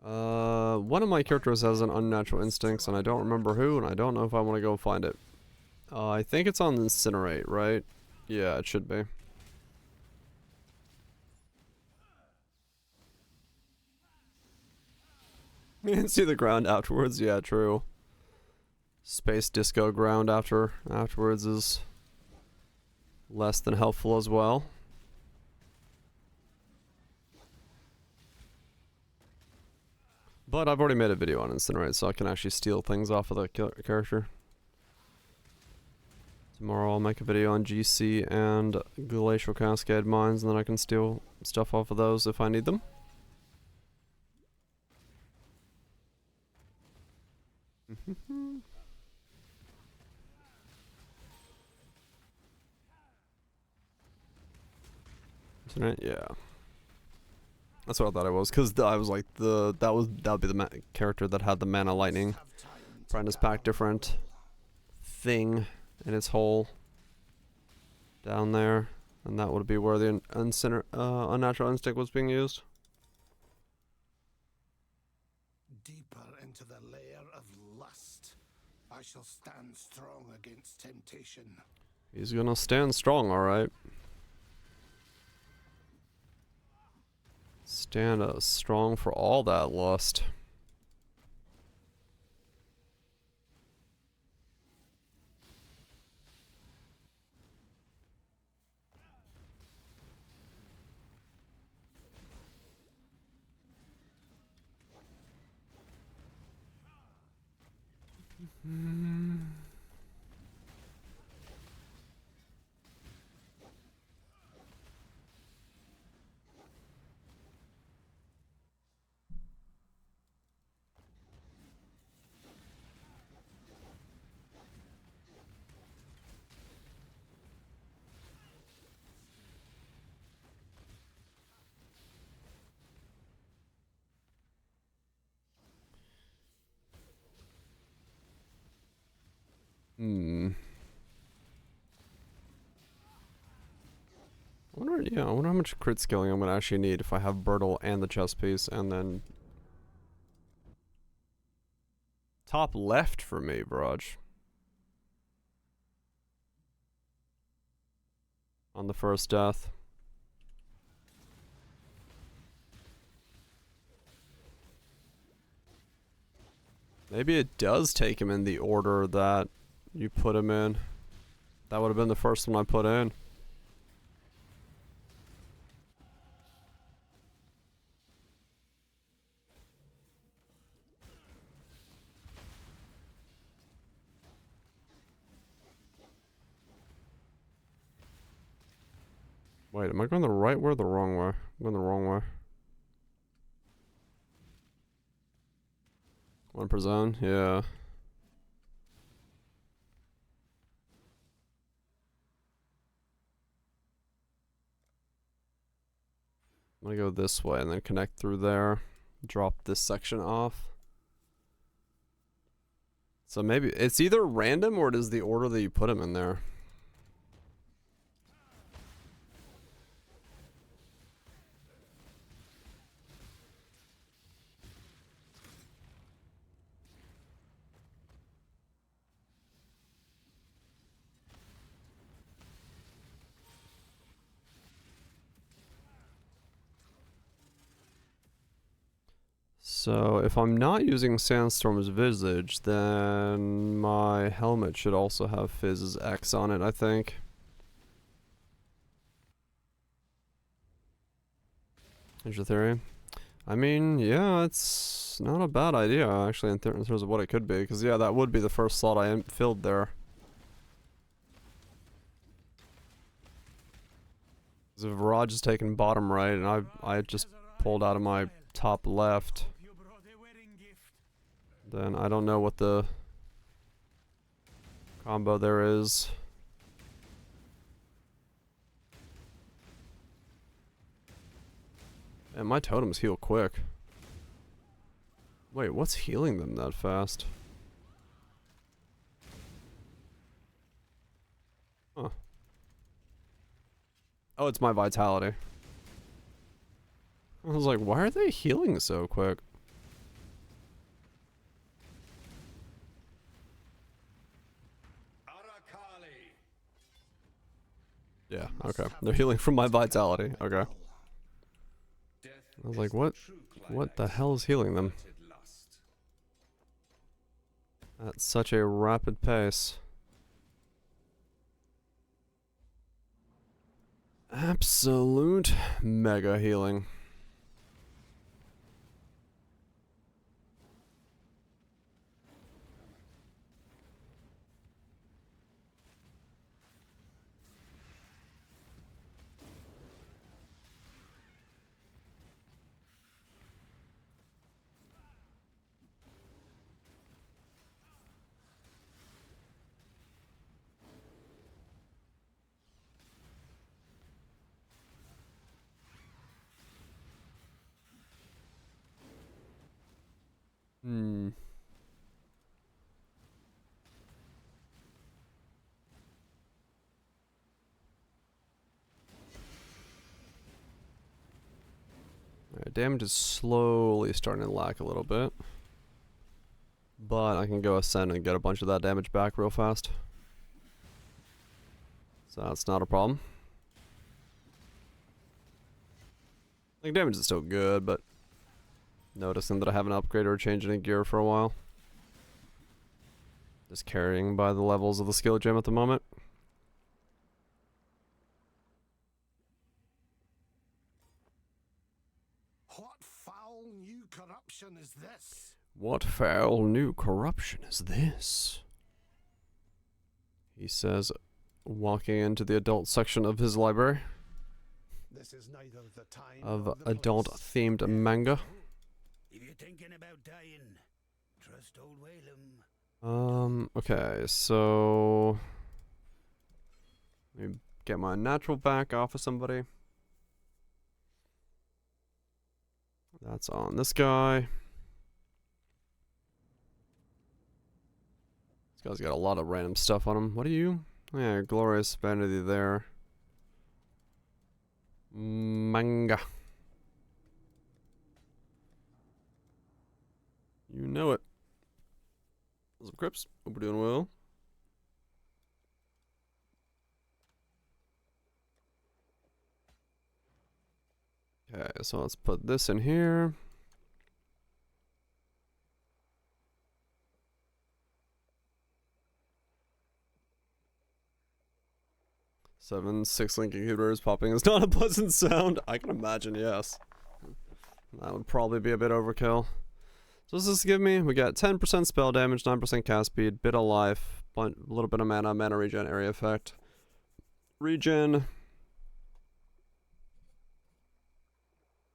One of my characters has an unnatural instincts, and I don't remember who, and I don't know if I want to go find it. I think it's on Incinerate, right? Yeah, it should be. You can see the ground afterwards. Yeah, true. Space disco ground afterwards is less than helpful as well. But I've already made a video on Incinerate, so I can actually steal things off of the character. Tomorrow I'll make a video on GC and Glacial Cascade mines, and then I can steal stuff off of those if I need them. Incinerate, yeah. That's what I thought it was, because I was like, that would be the character that had the mana lightning. Apprentice pack different thing in its hole down there, and that would be where the unnatural instinct was being used. Deeper into the lair of lust, I shall stand strong against temptation. He's gonna stand strong, alright. Stand strong for all that lust. I wonder how much crit skilling I'm gonna actually need if I have Bertle and the chest piece, and then top left for me, Barrage. On the first death. Maybe it does take him in the order that you put him in. That would have been the first one I put in. Wait, am I going the right way or the wrong way? I'm going the wrong way. One per zone? Yeah. I'm gonna go this way and then connect through there. Drop this section off. So maybe it's either random or it is the order that you put them in there. So if I'm not using Sandstorm's Visage, then my helmet should also have Fizz's X on it, I think. Here's your theory. I mean, yeah, it's not a bad idea, actually, in terms of what it could be. Because, yeah, that would be the first slot I filled there. Because if Raj is taking bottom right, and I just pulled out of my top left, then I don't know what the combo there is. And my totems heal quick. Wait, what's healing them that fast? Huh. Oh, it's my vitality. I was like, why are they healing so quick? Yeah, okay. They're healing from my vitality. Okay. I was like, what the hell is healing them? At such a rapid pace. Absolute mega healing. Hmm. Alright, damage is slowly starting to lack a little bit. But I can go ascend and get a bunch of that damage back real fast. So that's not a problem. Like, damage is still good, but noticing that I haven't upgraded or changed any gear for a while. Just carrying by the levels of the skill gem at the moment. What foul new corruption is this? What foul new corruption is this? He says, walking into the adult section of his library. This is neither the time Of adult-themed manga. If you're thinking about dying, trust old Whalem. Okay, so... let me get my natural back off of somebody. That's on this guy. This guy's got a lot of random stuff on him. What are you? Yeah, glorious vanity there. Manga. You know it. What's up, Crips? Hope we're doing well. Okay, so let's put this in here. Seven 6-link inhibitors popping is not a pleasant sound. I can imagine, yes. That would probably be a bit overkill. So what's this give me? We got 10% spell damage, 9% cast speed, bit of life, a little bit of mana regen, area effect. Regen.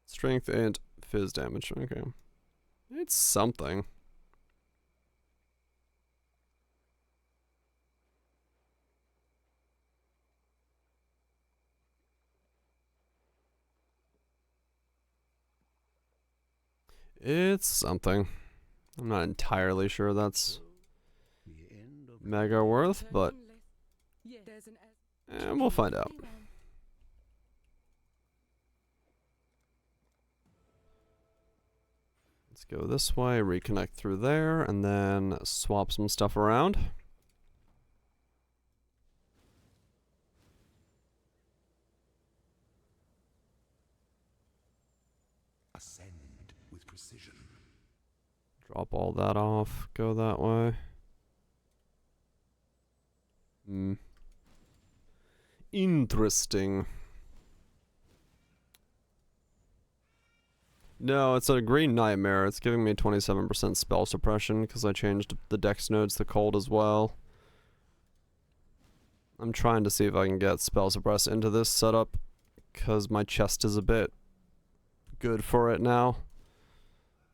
Strength and fizz damage. Okay. It's something. It's something. I'm not entirely sure that's mega worth, but we'll find out. Let's go this way, reconnect through there, and then swap some stuff around. Ascend with precision. Drop all that off, go that way. Interesting. No, it's a green nightmare. It's giving me 27% spell suppression because I changed the dex nodes to cold as well. I'm trying to see if I can get spell suppress into this setup because my chest is a bit good for it now.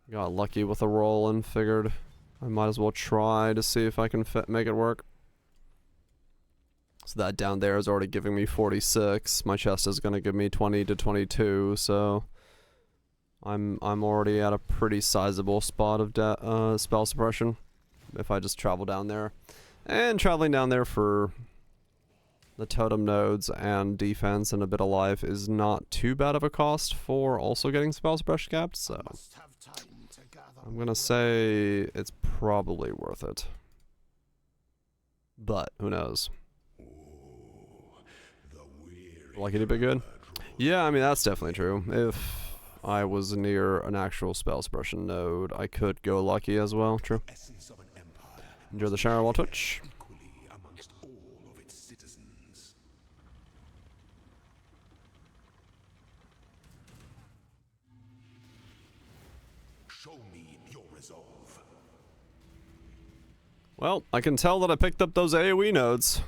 Got lucky with a roll and figured I might as well try to see if I can make it work. So that down there is already giving me 46. My chest is going to give me 20 to 22, so I'm already at a pretty sizable spot of spell suppression if I just travel down there. And traveling down there for the totem nodes and defense and a bit of life is not too bad of a cost for also getting spell suppression capped, so I'm gonna say it's probably worth it. But who knows? Lucky to be good? Yeah, I mean that's definitely true. If I was near an actual spell suppression node, I could go lucky as well. True. Enjoy the shower while Twitch. Show me your resolve. Well, I can tell that I picked up those AoE nodes.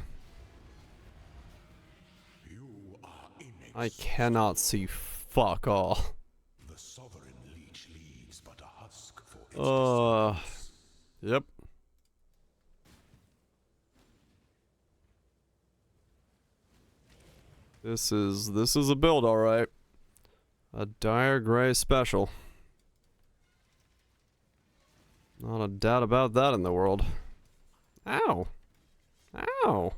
I cannot see fuck all. The sovereign leech leaves but a husk for yep. This is a build, all right. A dire gray special. Not a doubt about that in the world. Ow. Ow.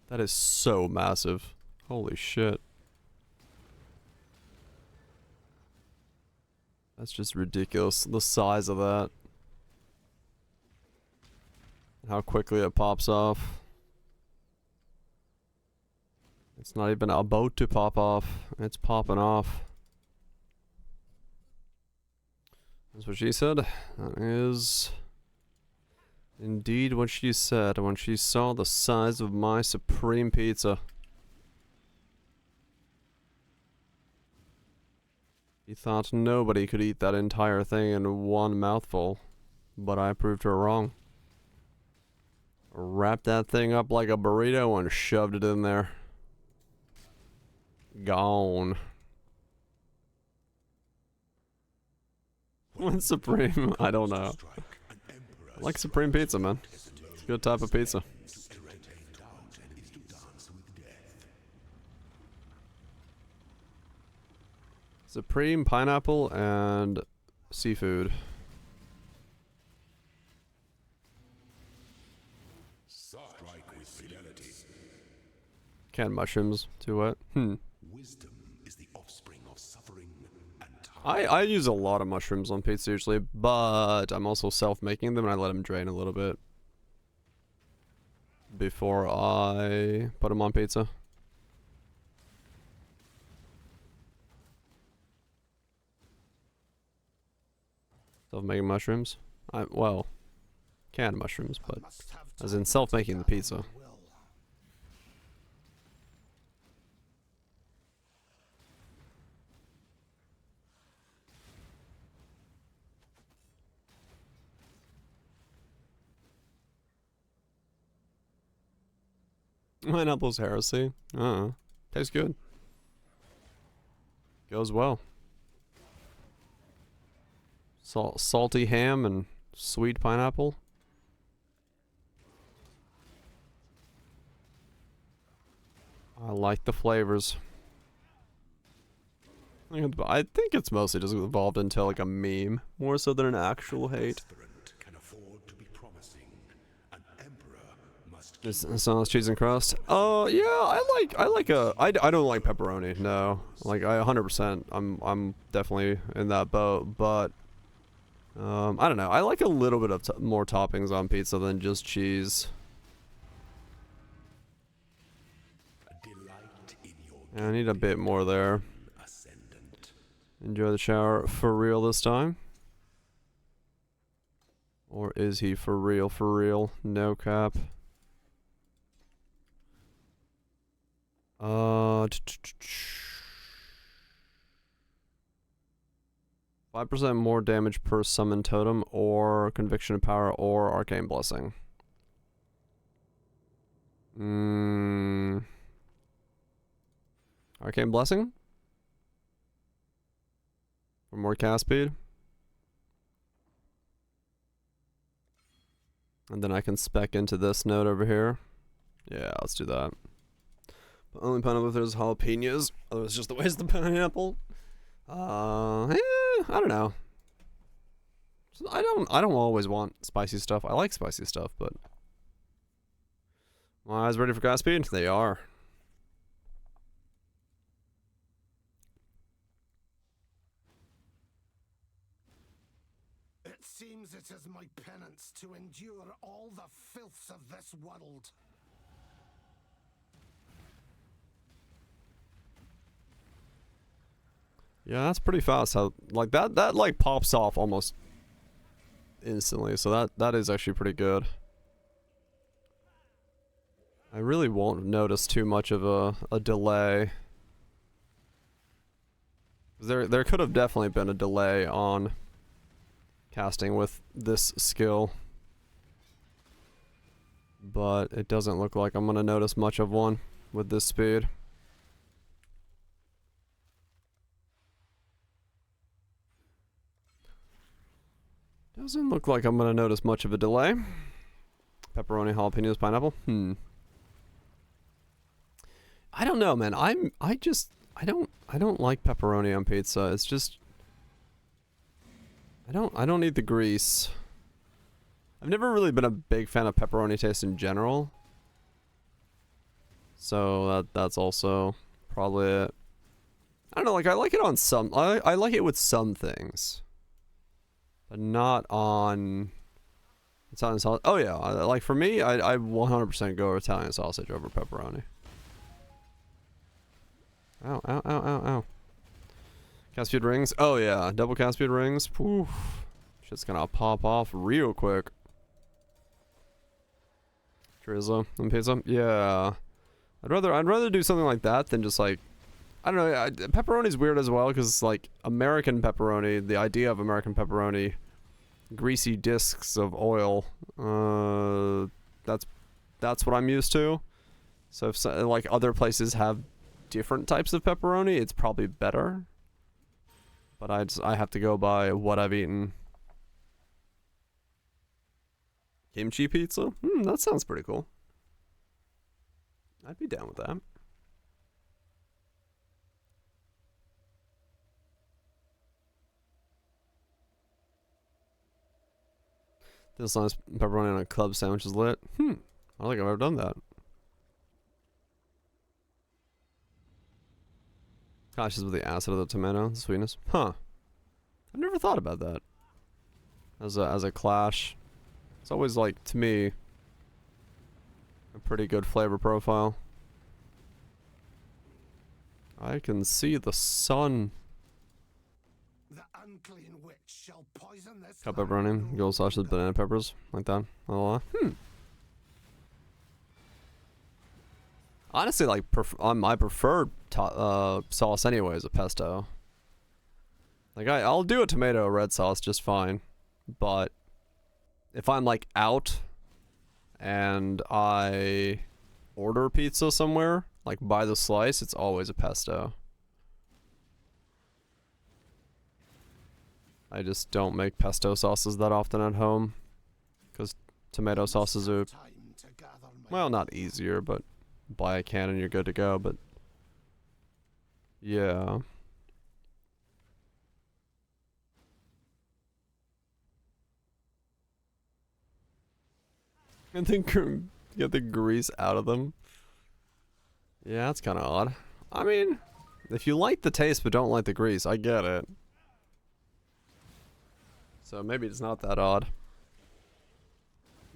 That is so massive. Holy shit. That's just ridiculous, the size of that. How quickly it pops off. It's not even about to pop off. It's popping off. That's what she said. That is indeed what she said when she saw the size of my supreme pizza. She thought nobody could eat that entire thing in one mouthful, but I proved her wrong. Wrapped that thing up like a burrito and shoved it in there. Gone. What's supreme? I don't know. I like supreme pizza, man. It's a good type of pizza. Supreme, pineapple, and seafood. Canned mushrooms, too wet. Wisdom is the offspring of suffering and time. I use a lot of mushrooms on pizza usually, but I'm also self-making them and I let them drain a little bit before I put them on pizza. Self-making mushrooms? Well, canned mushrooms, but as in self-making the pizza. Pineapple's heresy. Tastes good. Goes well. salty ham and sweet pineapple. I like the flavors. I think it's mostly just evolved into like a meme, more so than an actual hate. This sauce, cheese, and crust. Yeah, I don't like pepperoni. No, like I 100%. I'm definitely in that boat. But I don't know. I like a little bit of more toppings on pizza than just cheese. Yeah, I need a bit more there. Enjoy the shower for real this time. Or is he for real, for real? No cap. 5% more damage per summon totem, or conviction of power, or arcane blessing. Arcane blessing? For more cast speed. And then I can spec into this node over here. Yeah, let's do that. But only pineapple if there's jalapenos. Otherwise, just the waste of the pineapple. I don't know. I don't always want spicy stuff. I like spicy stuff, but my eyes ready for cast speed? They are. It seems it is my penance to endure all the filths of this world. Yeah, that's pretty fast. How like that like pops off almost instantly. So that is actually pretty good. I really won't notice too much of a delay. There could have definitely been a delay on casting with this skill, but it doesn't look like I'm gonna notice much of one with this speed. Doesn't look like I'm gonna notice much of a delay. Pepperoni, jalapenos, pineapple. I don't know, man. I don't like pepperoni on pizza. It's just I don't need the grease. I've never really been a big fan of pepperoni taste in general. So that's also probably it. I don't know, like I like it on some I like it with some things. But not on Italian sausage. Oh yeah, like for me, I 100% go Italian sausage over pepperoni. Ow, ow, ow, ow, ow. Cast speed rings. Oh yeah, double cast speed rings. Poof. Shit's gonna pop off real quick. Chorizo and pizza. Yeah. I'd rather do something like that than just like, I don't know. Pepperoni's weird as well because it's like American pepperoni. The idea of American pepperoni, greasy discs of oil. That's what I'm used to. So if like other places have different types of pepperoni, it's probably better. But I have to go by what I've eaten. Kimchi pizza? That sounds pretty cool. I'd be down with that. This nice pepperoni on a club sandwich is lit. I don't think I've ever done that. Cautious with the acid of the tomato, the sweetness. Huh. I've never thought about that. As a clash. It's always like, to me, a pretty good flavor profile. I can see the sun. The unclean witch shall poison this Cut pepperoni, gold sausage, banana peppers, like that. Honestly, like my preferred sauce anyway is a pesto. Like I'll do a tomato red sauce just fine, but if I'm like out and I order pizza somewhere, like by the slice, it's always a pesto. I just don't make pesto sauces that often at home. Because tomato sauces are, well, not easier, but buy a can and you're good to go, but yeah. And then get the grease out of them. Yeah, that's kind of odd. I mean, if you like the taste but don't like the grease, I get it. So maybe it's not that odd.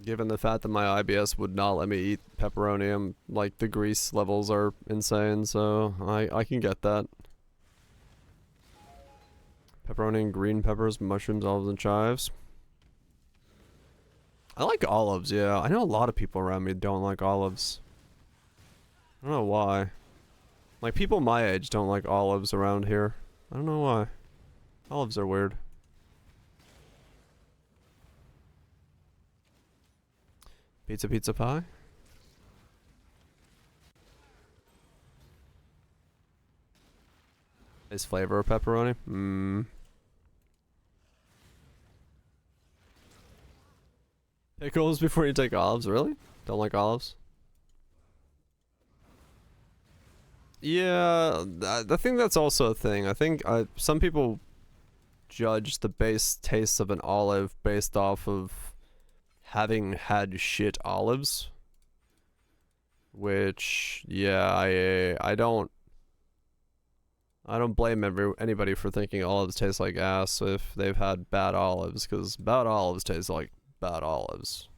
Given the fact that my IBS would not let me eat pepperoni, like the grease levels are insane, so I can get that. Pepperoni and green peppers, mushrooms, olives, and chives. I like olives, yeah. I know a lot of people around me don't like olives. I don't know why. Like, people my age don't like olives around here. I don't know why. Olives are weird. Pizza pie? Is flavor of pepperoni? Pickles before you take olives? Really? Don't like olives? Yeah, I think that's also a thing. I think some people judge the base taste of an olive based off of having had shit olives. Which, yeah, I don't blame anybody for thinking olives taste like ass if they've had bad olives, because bad olives taste like bad olives.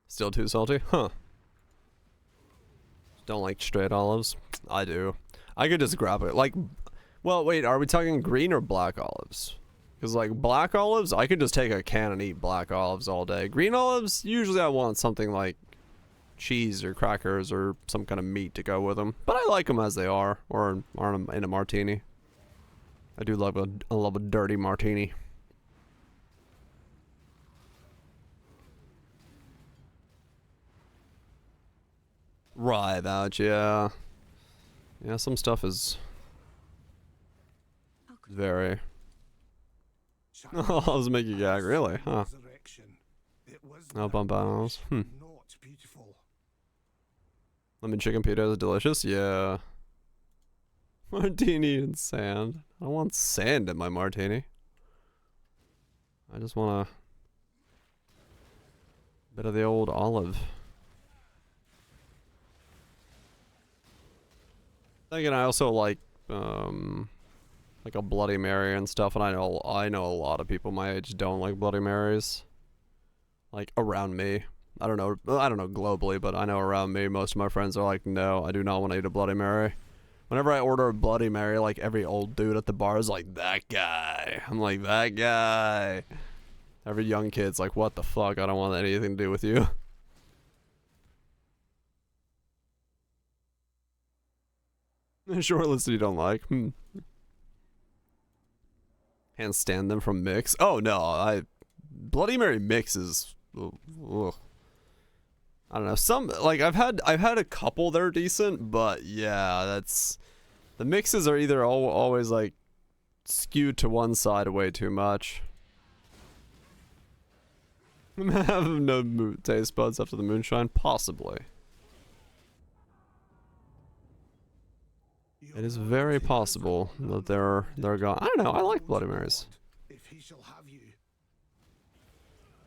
Still too salty? Huh. Don't like straight olives? I do. I could just grab it. Like, well, wait, are we talking green or black olives? Because, like, black olives, I could just take a can and eat black olives all day. Green olives, usually I want something like cheese or crackers or some kind of meat to go with them. But I like them as they are, or in a martini. I do love a dirty martini. Right, that, yeah. Yeah, some stuff is very... Oh, I was making a gag, really? Huh. No bump animals. Lemon chicken pita is delicious? Yeah. Martini and sand. I don't want sand in my martini. I just want a bit of the old olive. Again, I also like a Bloody Mary and stuff, and I know a lot of people my age don't like Bloody Marys. Like, around me. I don't know globally, but I know around me, most of my friends are like, no, I do not want to eat a Bloody Mary. Whenever I order a Bloody Mary, like, every old dude at the bar is like, that guy. I'm like, that guy. Every young kid's like, what the fuck, I don't want anything to do with you. Short list you don't like. Can't stand them from mix. Oh no, Bloody Mary mix is. Ugh. I don't know. Some, like, I've had a couple that are decent, but yeah, that's, the mixes are either always like skewed to one side way too much. Have no taste buds after the moonshine, possibly. It is very possible that they're gone. I don't know. I like Bloody Marys.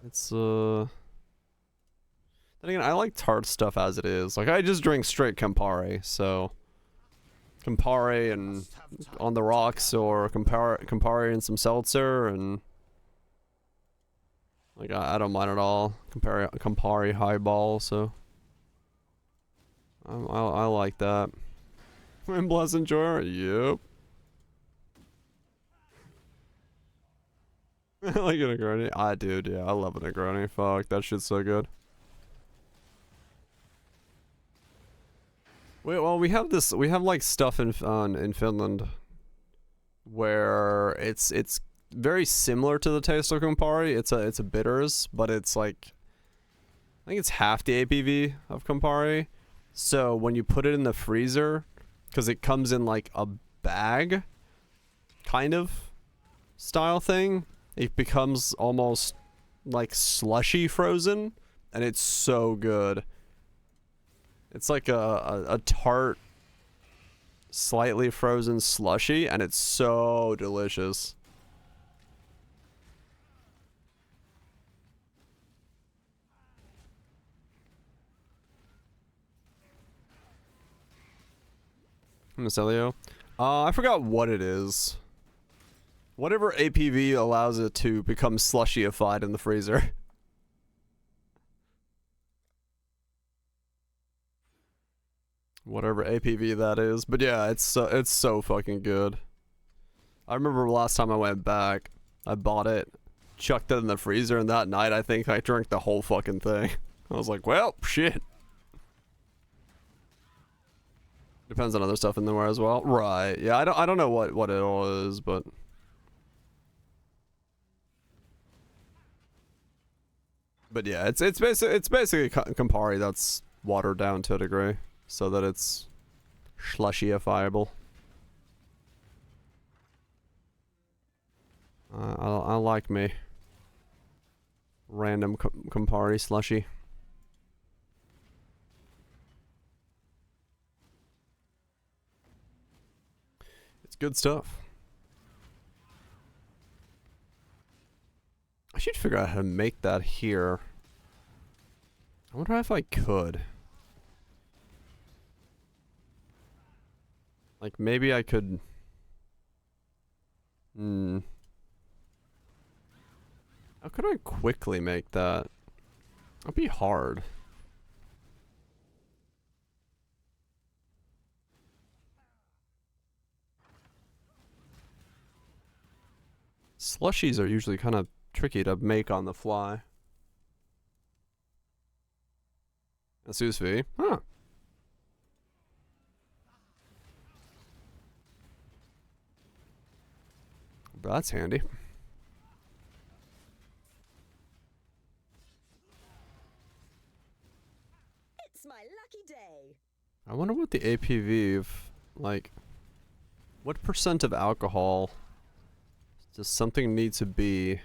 It's Then again, I like tart stuff as it is. Like, I just drink straight Campari, so Campari and on the rocks, or Campari and some seltzer, and like I don't mind at all. Campari highball, so I like that. And Blessed Joy, yep. I like a Negroni. I do, yeah. I love a Negroni. Fuck, that shit's so good. Wait, well, we have like stuff in Finland where it's very similar to the taste of Campari. It's a bitters, but it's like, I think it's half the ABV of Campari. So when you put it in the freezer, because it comes in like a bag, kind of style thing, it becomes almost like slushy frozen, and it's so good. It's like a tart, slightly frozen slushy, and it's so delicious. Miss Elio. I forgot what it is. Whatever APV allows it to become slushyified in the freezer. Whatever APV that is. But yeah, it's so fucking good. I remember last time I went back, I bought it, chucked it in the freezer, and that night I think I drank the whole fucking thing. I was like, well, shit. Depends on other stuff in there as well. Right. Yeah, I don't know what it all is, but yeah, it's basically Campari that's watered down to a degree so that it's slushifiable. I like me random Campari slushy. It's good stuff. I should figure out how to make that here. I wonder if I could. Like, maybe I could... How could I quickly make that? That'd be hard. Slushies are usually kind of tricky to make on the fly. A sous vide? Huh. That's handy. It's my lucky day. I wonder what the APV of, like, what percent of alcohol does something need to be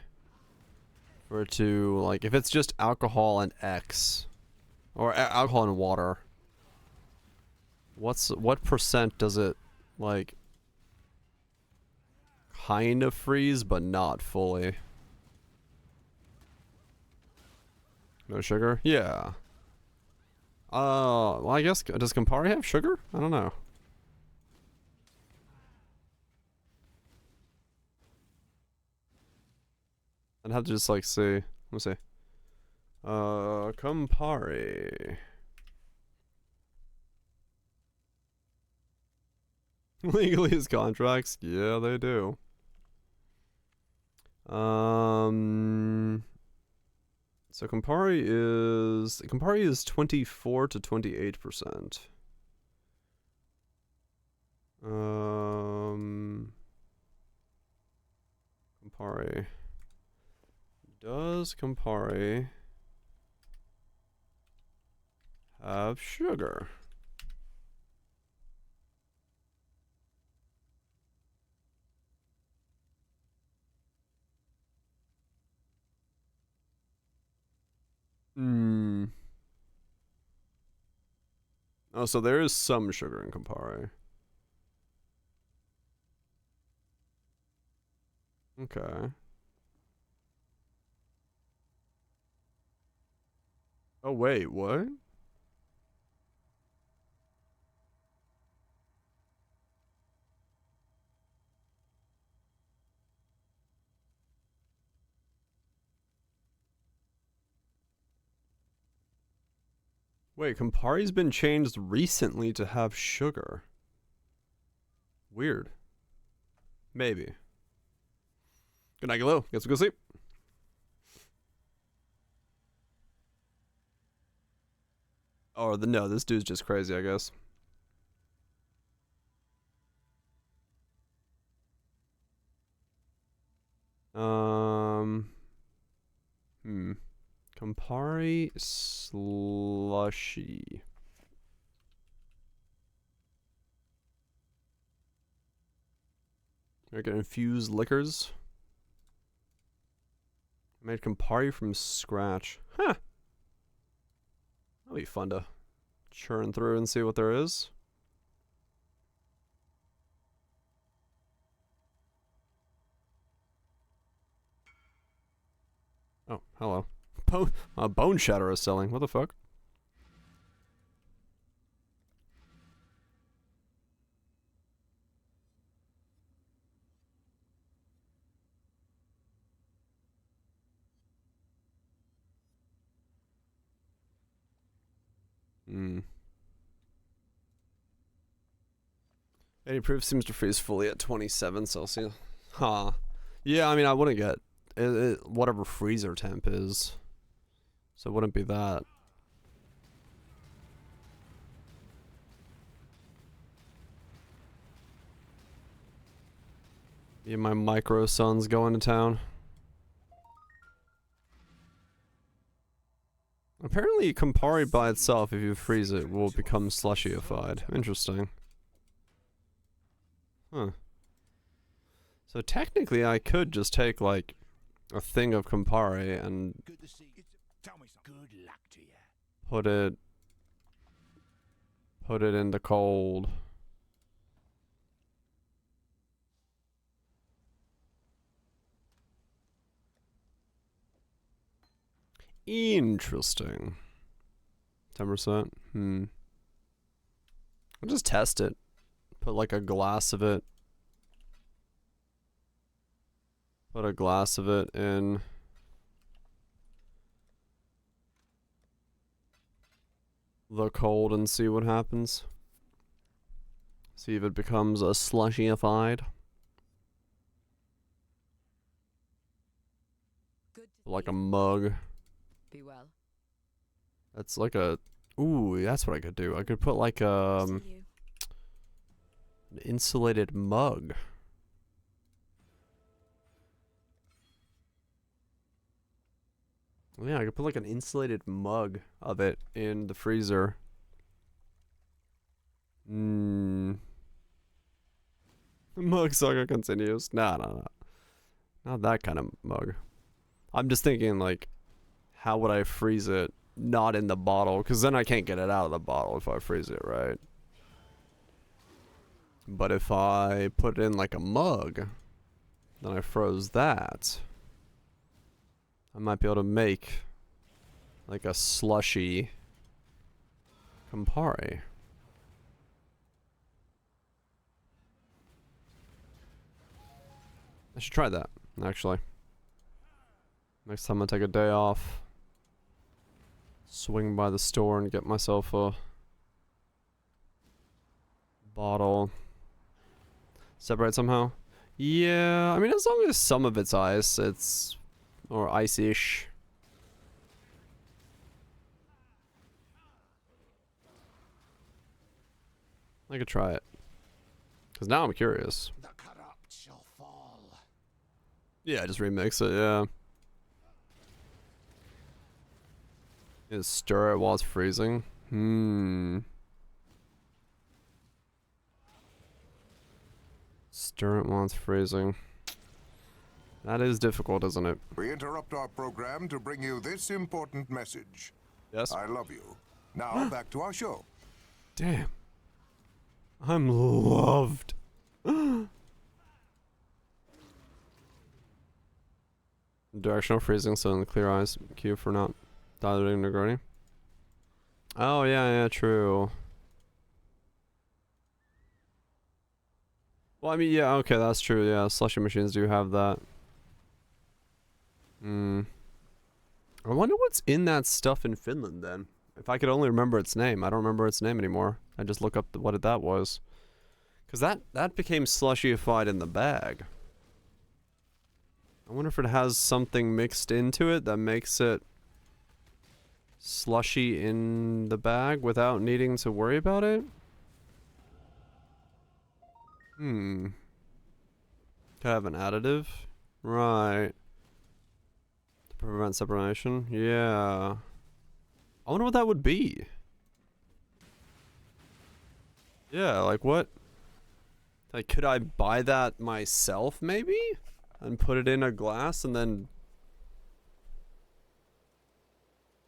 for it to, like, if it's just alcohol and X, or alcohol and water, what percent does it, like, kind of freeze, but not fully? No sugar? Yeah. Well, I guess, does Campari have sugar? I don't know. I'd have to just, like, see. Let me see. Campari. Legally use contracts? Yeah, they do. So Campari is 24 to 28%. Campari. Does Campari have sugar? Oh, so there is some sugar in Campari. Okay. Oh, wait, what? Wait, Campari's been changed recently to have sugar. Weird. Maybe. Good night, Galo. Guess we'll go sleep. Oh, no, this dude's just crazy, I guess. Campari slushy. Make infused liquors. Made Campari from scratch. Huh. That'll be fun to churn through and see what there is. Oh, hello. Bone Shatter is selling. What the fuck? Hmm. Any proof seems to freeze fully at 27 Celsius. Huh. Yeah, I mean, I wouldn't get whatever freezer temp is. So it wouldn't be that. Me and my micro sons going to town. Apparently, Campari by itself, if you freeze it, will become slushyified. Interesting. Huh. So technically, I could just take, like, a thing of Campari and put it in the cold. Interesting. 10%. I'll just test it. Put like a glass of it. Put a glass of it in the cold and see what happens. See if it becomes a slushyified. Like a mug. Be well. That's like a... Ooh, that's what I could do. I could put like an insulated mug. Yeah, I could put like an insulated mug of it in the freezer. The mug saga continues. No. Not that kind of mug. I'm just thinking like, how would I freeze it not in the bottle? Because then I can't get it out of the bottle if I freeze it, right? But if I put it in like a mug, then I froze that. I might be able to make like a slushy Campari. I should try that, actually. Next time I take a day off, swing by the store and get myself a bottle. Separate somehow? Yeah, I mean, as long as some of it's ice, or ice-ish. I could try it. Because now I'm curious. The corrupt shall fall. Yeah, just remix it, yeah. Just stir it while it's freezing. Stir it while it's freezing. That is difficult, isn't it? We interrupt our program to bring you this important message. Yes? I love you. Now back to our show. Damn. I'm loved. Directional freezing, so in the clear eyes. Cue for not diluting Negroni. Oh, yeah, true. Well, I mean, yeah, okay, that's true. Yeah, slushy machines do have that. I wonder what's in that stuff in Finland, then. If I could only remember its name. I don't remember its name anymore. I just look up what that was. Because that became slushyified in the bag. I wonder if it has something mixed into it that makes it slushy in the bag without needing to worry about it. Could have an additive? Right. To prevent separation? Yeah. I wonder what that would be. Yeah, like what Like, could I buy that myself, maybe? And put it in a glass and then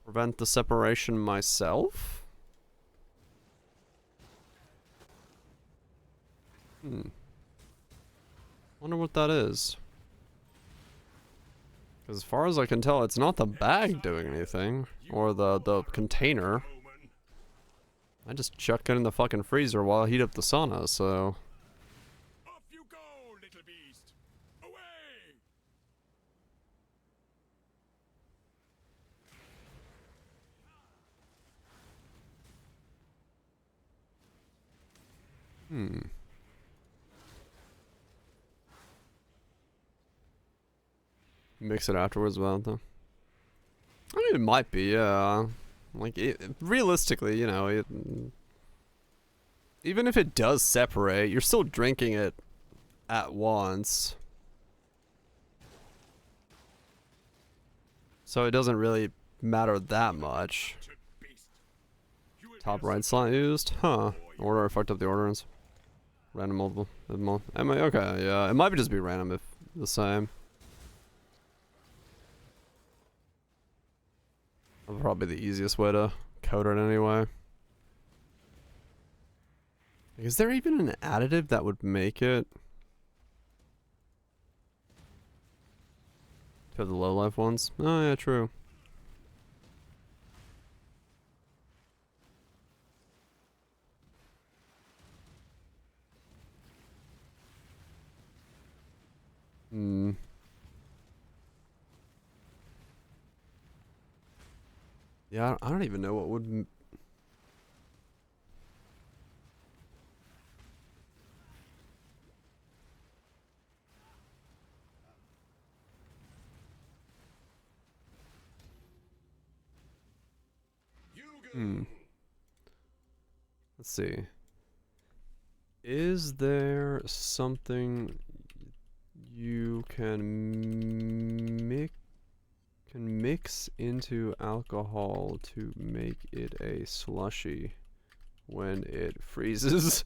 prevent the separation myself? Wonder what that is. Because as far as I can tell, it's not the bag doing anything. Or the container. I just chuck it in the fucking freezer while I heat up the sauna, so... Off you go, little beast! Away! Mix it afterwards, well, though. I mean, it might be, yeah. Like, realistically, you know, even if it does separate, you're still drinking it at once. So it doesn't really matter that much. Top right slot used? Huh. Order, I fucked up the orderings. Random multiple. Okay, yeah. It might just be random if the same. Probably the easiest way to code it anyway. Is there even an additive that would make it to the low life ones? Oh yeah, true. Yeah, I don't even know what would... Let's see. Is there something you can mix into alcohol to make it a slushy when it freezes?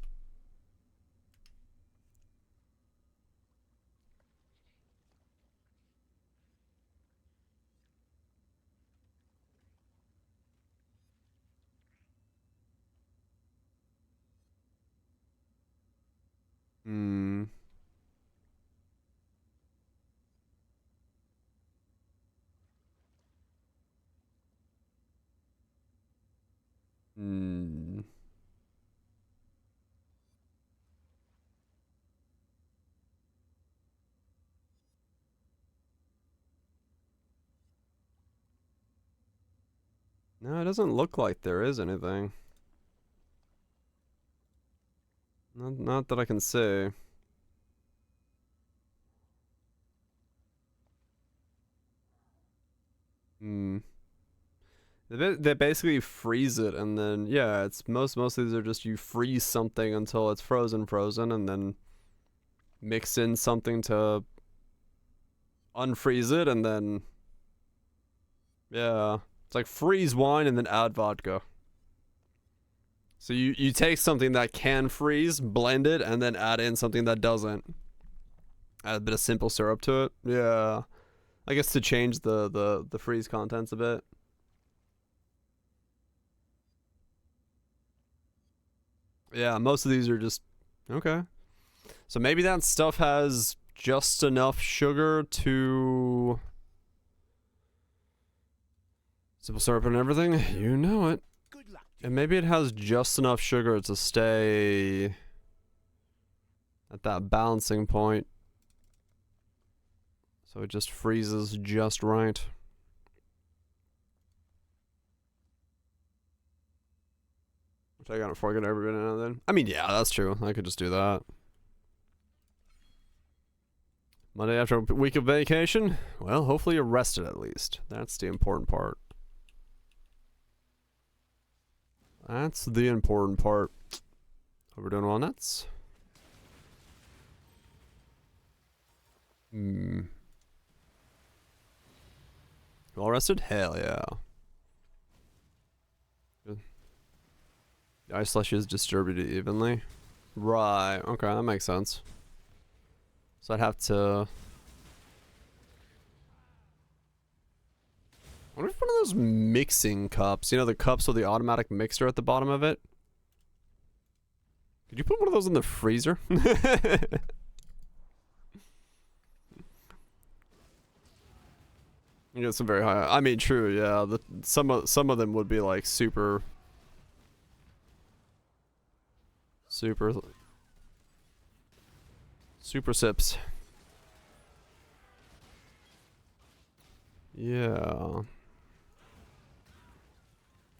No, it doesn't look like there is anything. Not that I can see. They basically freeze it, and then yeah, it's most of these are just you freeze something until it's frozen, and then mix in something to unfreeze it, and then yeah, it's like freeze wine and then add vodka. So you take something that can freeze, blend it, and then add in something that doesn't. Add a bit of simple syrup to it. Yeah, I guess to change the freeze contents a bit. Yeah, most of these are just okay. So maybe that stuff has just enough sugar to simple syrup and everything. You know it. And maybe it has just enough sugar to stay at that balancing point. So it just freezes just right. Which I got to forget every bit now and then. I mean, yeah, that's true. I could just do that. Monday after a week of vacation? Well, hopefully you're rested at least. That's the important part. That's the important part. Hope we're doing walnuts. Well rested? Hell yeah. Good. The ice slush is distributed evenly. Right, okay, that makes sense. So I'd have to... I wonder if one of those mixing cups, you know, the cups with the automatic mixer at the bottom of it? Could you put one of those in the freezer? You get some very high. I mean, true, yeah. Some of them would be like super sips. Yeah.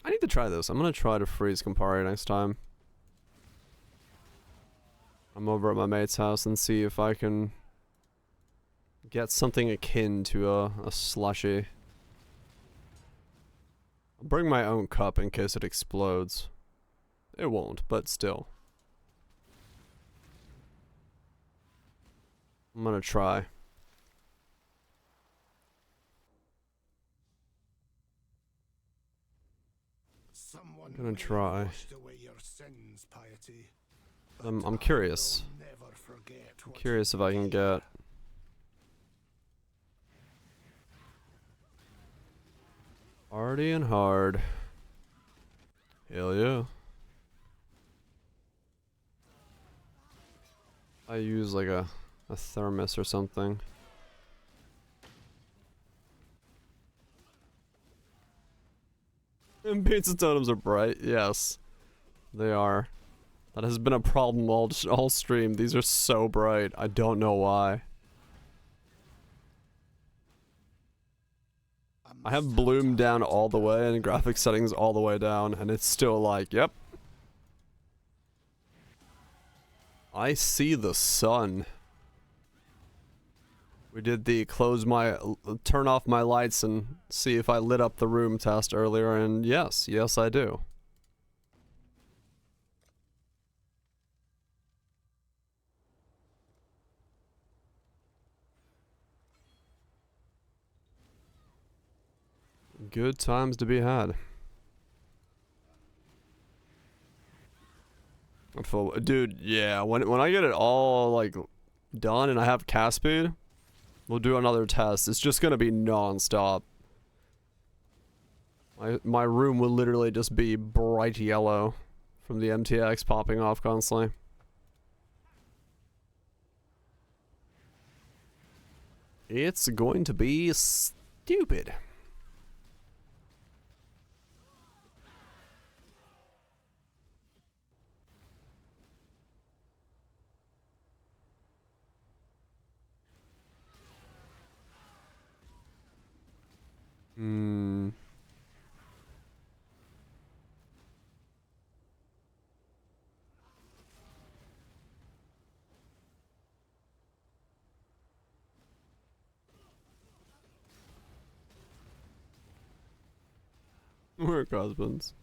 I need to try this. I'm gonna try to freeze Campari next time. I'm over at my mate's house and see if I can get something akin to a slushy. I'll bring my own cup in case it explodes. It won't, but still. I'm gonna try. Someone I'm gonna try. washed away your sins, piety. I'm curious. Never forget I'm what curious if I can get... Partying hard. Hell yeah. I use like a thermos or something. And pizza totems are bright. Yes, they are. That has been a problem all stream. These are so bright. I don't know why. I have bloom down all the way and graphic settings all the way down, and it's still like, yep. I see the sun. We did the turn off my lights and see if I lit up the room test earlier, and yes, I do. Good times to be had. Dude, yeah, when I get it all like done and I have cast speed, we'll do another test. It's just gonna be non-stop. My room will literally just be bright yellow from the MTX popping off constantly. It's going to be stupid. Work husbands.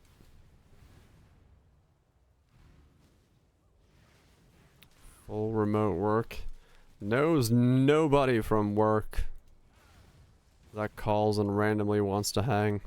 Full remote work. Knows nobody from work that calls and randomly wants to hang.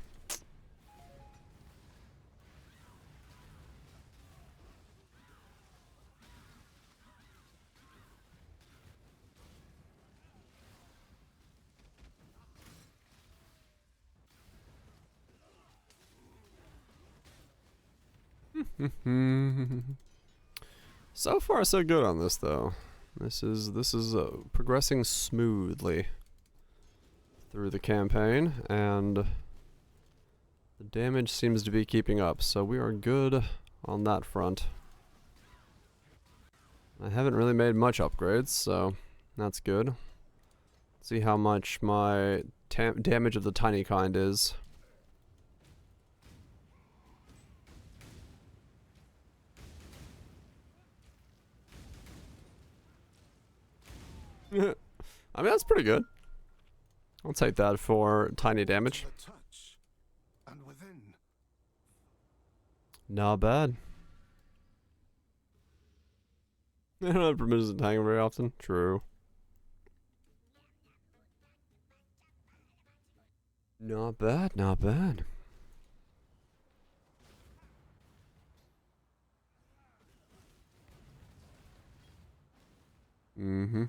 So far, so good on this, though. This is progressing smoothly through the campaign, and the damage seems to be keeping up. So we are good on that front. I haven't really made much upgrades, so that's good. Let's see how much my damage of the tiny kind is. I mean, that's pretty good. I'll take that for tiny damage. And within. Not bad. I don't have permissions to hang very often. True. Not bad, not bad. Mm-hmm.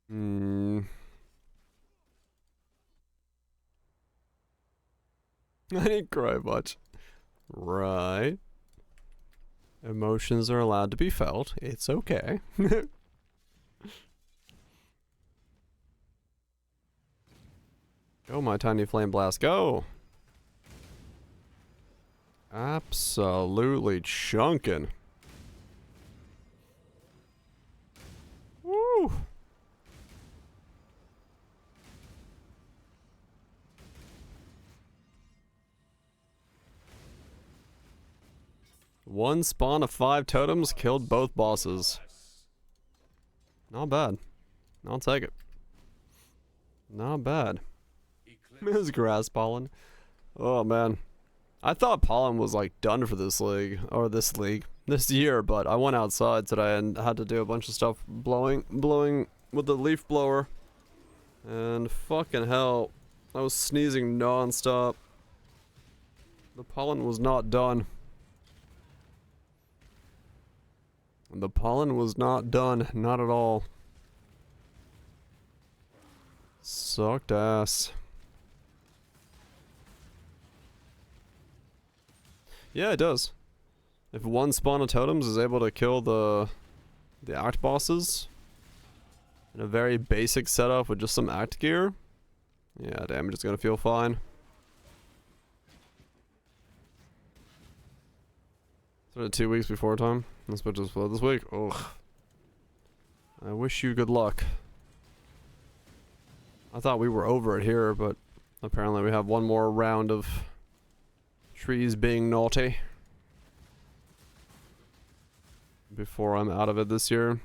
Hmm. I didn't cry much. Right. Emotions are allowed to be felt. It's okay. Go, my tiny flame blast, go! Absolutely chunkin'. Woo! One spawn of 5 totems killed both bosses. Not bad. I'll take it. Not bad. This grass pollen. Oh man. I thought pollen was like done for this league. Or this year, but I went outside today and had to do a bunch of stuff blowing with the leaf blower. And fucking hell. I was sneezing non-stop. The pollen was not done. The pollen was not done. Not at all. Sucked ass. Yeah, it does. If one spawn of totems is able to kill the act bosses in a very basic setup with just some act gear, yeah, damage is gonna feel fine. Started 2 weeks before time. Let's put this flood this week. Ugh. I wish you good luck. I thought we were over it here, but apparently we have one more round of trees being naughty before I'm out of it this year.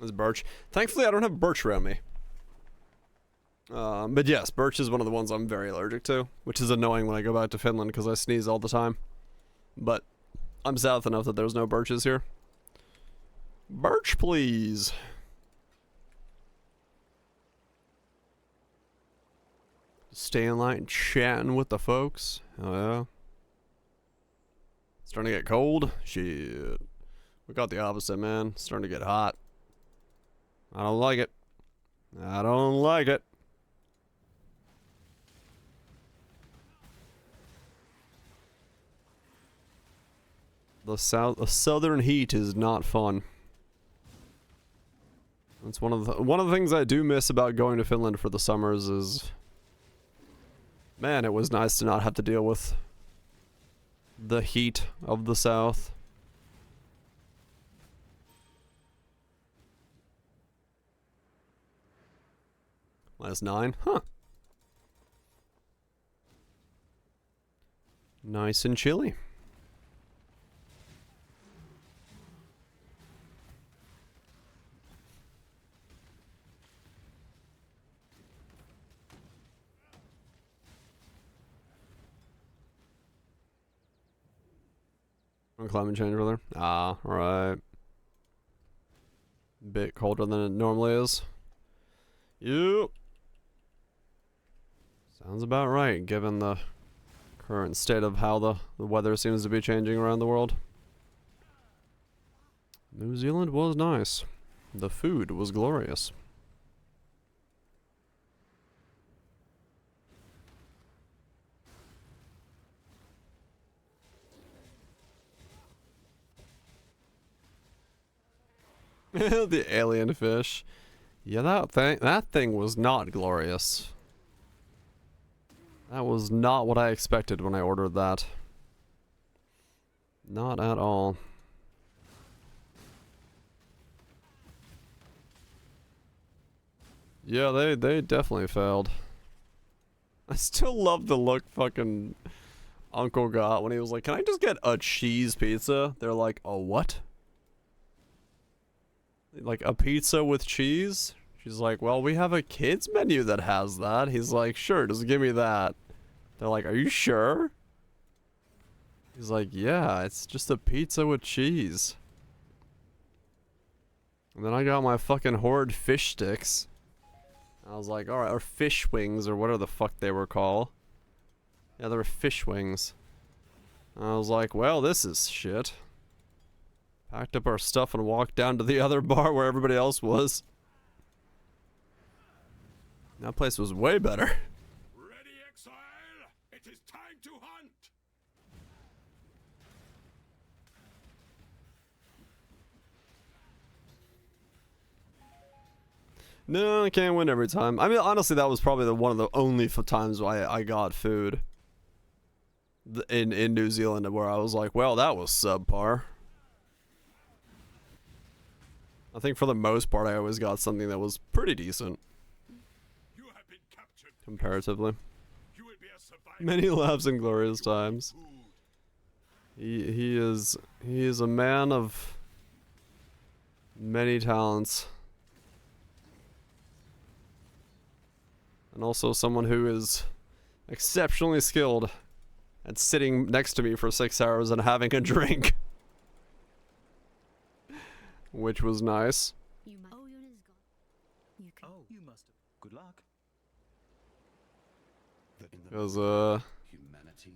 There's birch. Thankfully, I don't have birch around me. But yes, birch is one of the ones I'm very allergic to, which is annoying when I go back to Finland because I sneeze all the time. But I'm south enough that there's no birches here. Birch, please. Staying light and chatting with the folks. Oh yeah. It's starting to get cold. Shit. We got the opposite, man. It's starting to get hot. I don't like it. I don't like it. The southern heat is not fun. That's one of the things I do miss about going to Finland for the summers is, man, it was nice to not have to deal with the heat of the south. -9? Huh. Nice and chilly. Climate change, brother. Ah, right. Bit colder than it normally is. Yep. Sounds about right, given the current state of how the weather seems to be changing around the world. New Zealand was nice. The food was glorious. The alien fish. Yeah, that thing was not glorious. That was not what I expected when I ordered that. Not at all. Yeah, they definitely failed. I still love the look fucking Uncle got when he was like, "Can I just get a cheese pizza?" They're like, "A what?" Like, a pizza with cheese? She's like, "Well, we have a kids menu that has that." He's like, "Sure, just give me that." They're like, "Are you sure?" He's like, "Yeah, it's just a pizza with cheese." And then I got my fucking horde fish sticks. I was like, alright, or fish wings, or whatever the fuck they were called. Yeah, they were fish wings. I was like, well, this is shit. Packed up our stuff and walked down to the other bar where everybody else was. That place was way better. Ready, exile! It is time to hunt! No, I can't win every time. I mean, honestly, that was probably one of the only times I got food in New Zealand where I was like, well, that was subpar. I think for the most part, I always got something that was pretty decent. Comparatively. Many laughs and glorious times. He is a man of many talents. And also someone who is exceptionally skilled at sitting next to me for 6 hours and having a drink. Which was nice. Oh, you must have. Good luck. Because,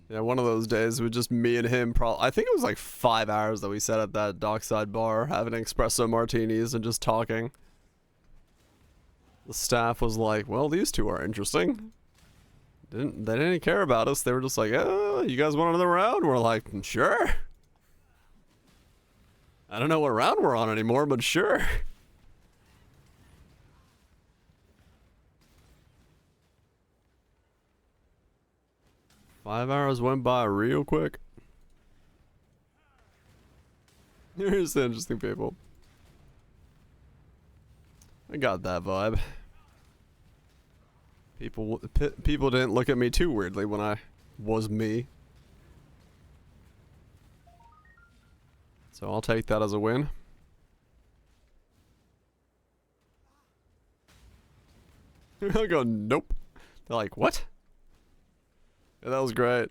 yeah, one of those days with just me and him, I think it was like 5 hours that we sat at that dockside bar having espresso martinis and just talking. The staff was like, well, these two are interesting. They didn't care about us. They were just like, oh, you guys want another round? We're like, sure. I don't know what round we're on anymore, but sure. Five hours went by real quick. Here's the interesting people. I got that vibe. People didn't look at me too weirdly when I was me. So I'll take that as a win. I'll go, nope. They're like, what? Yeah, that was great.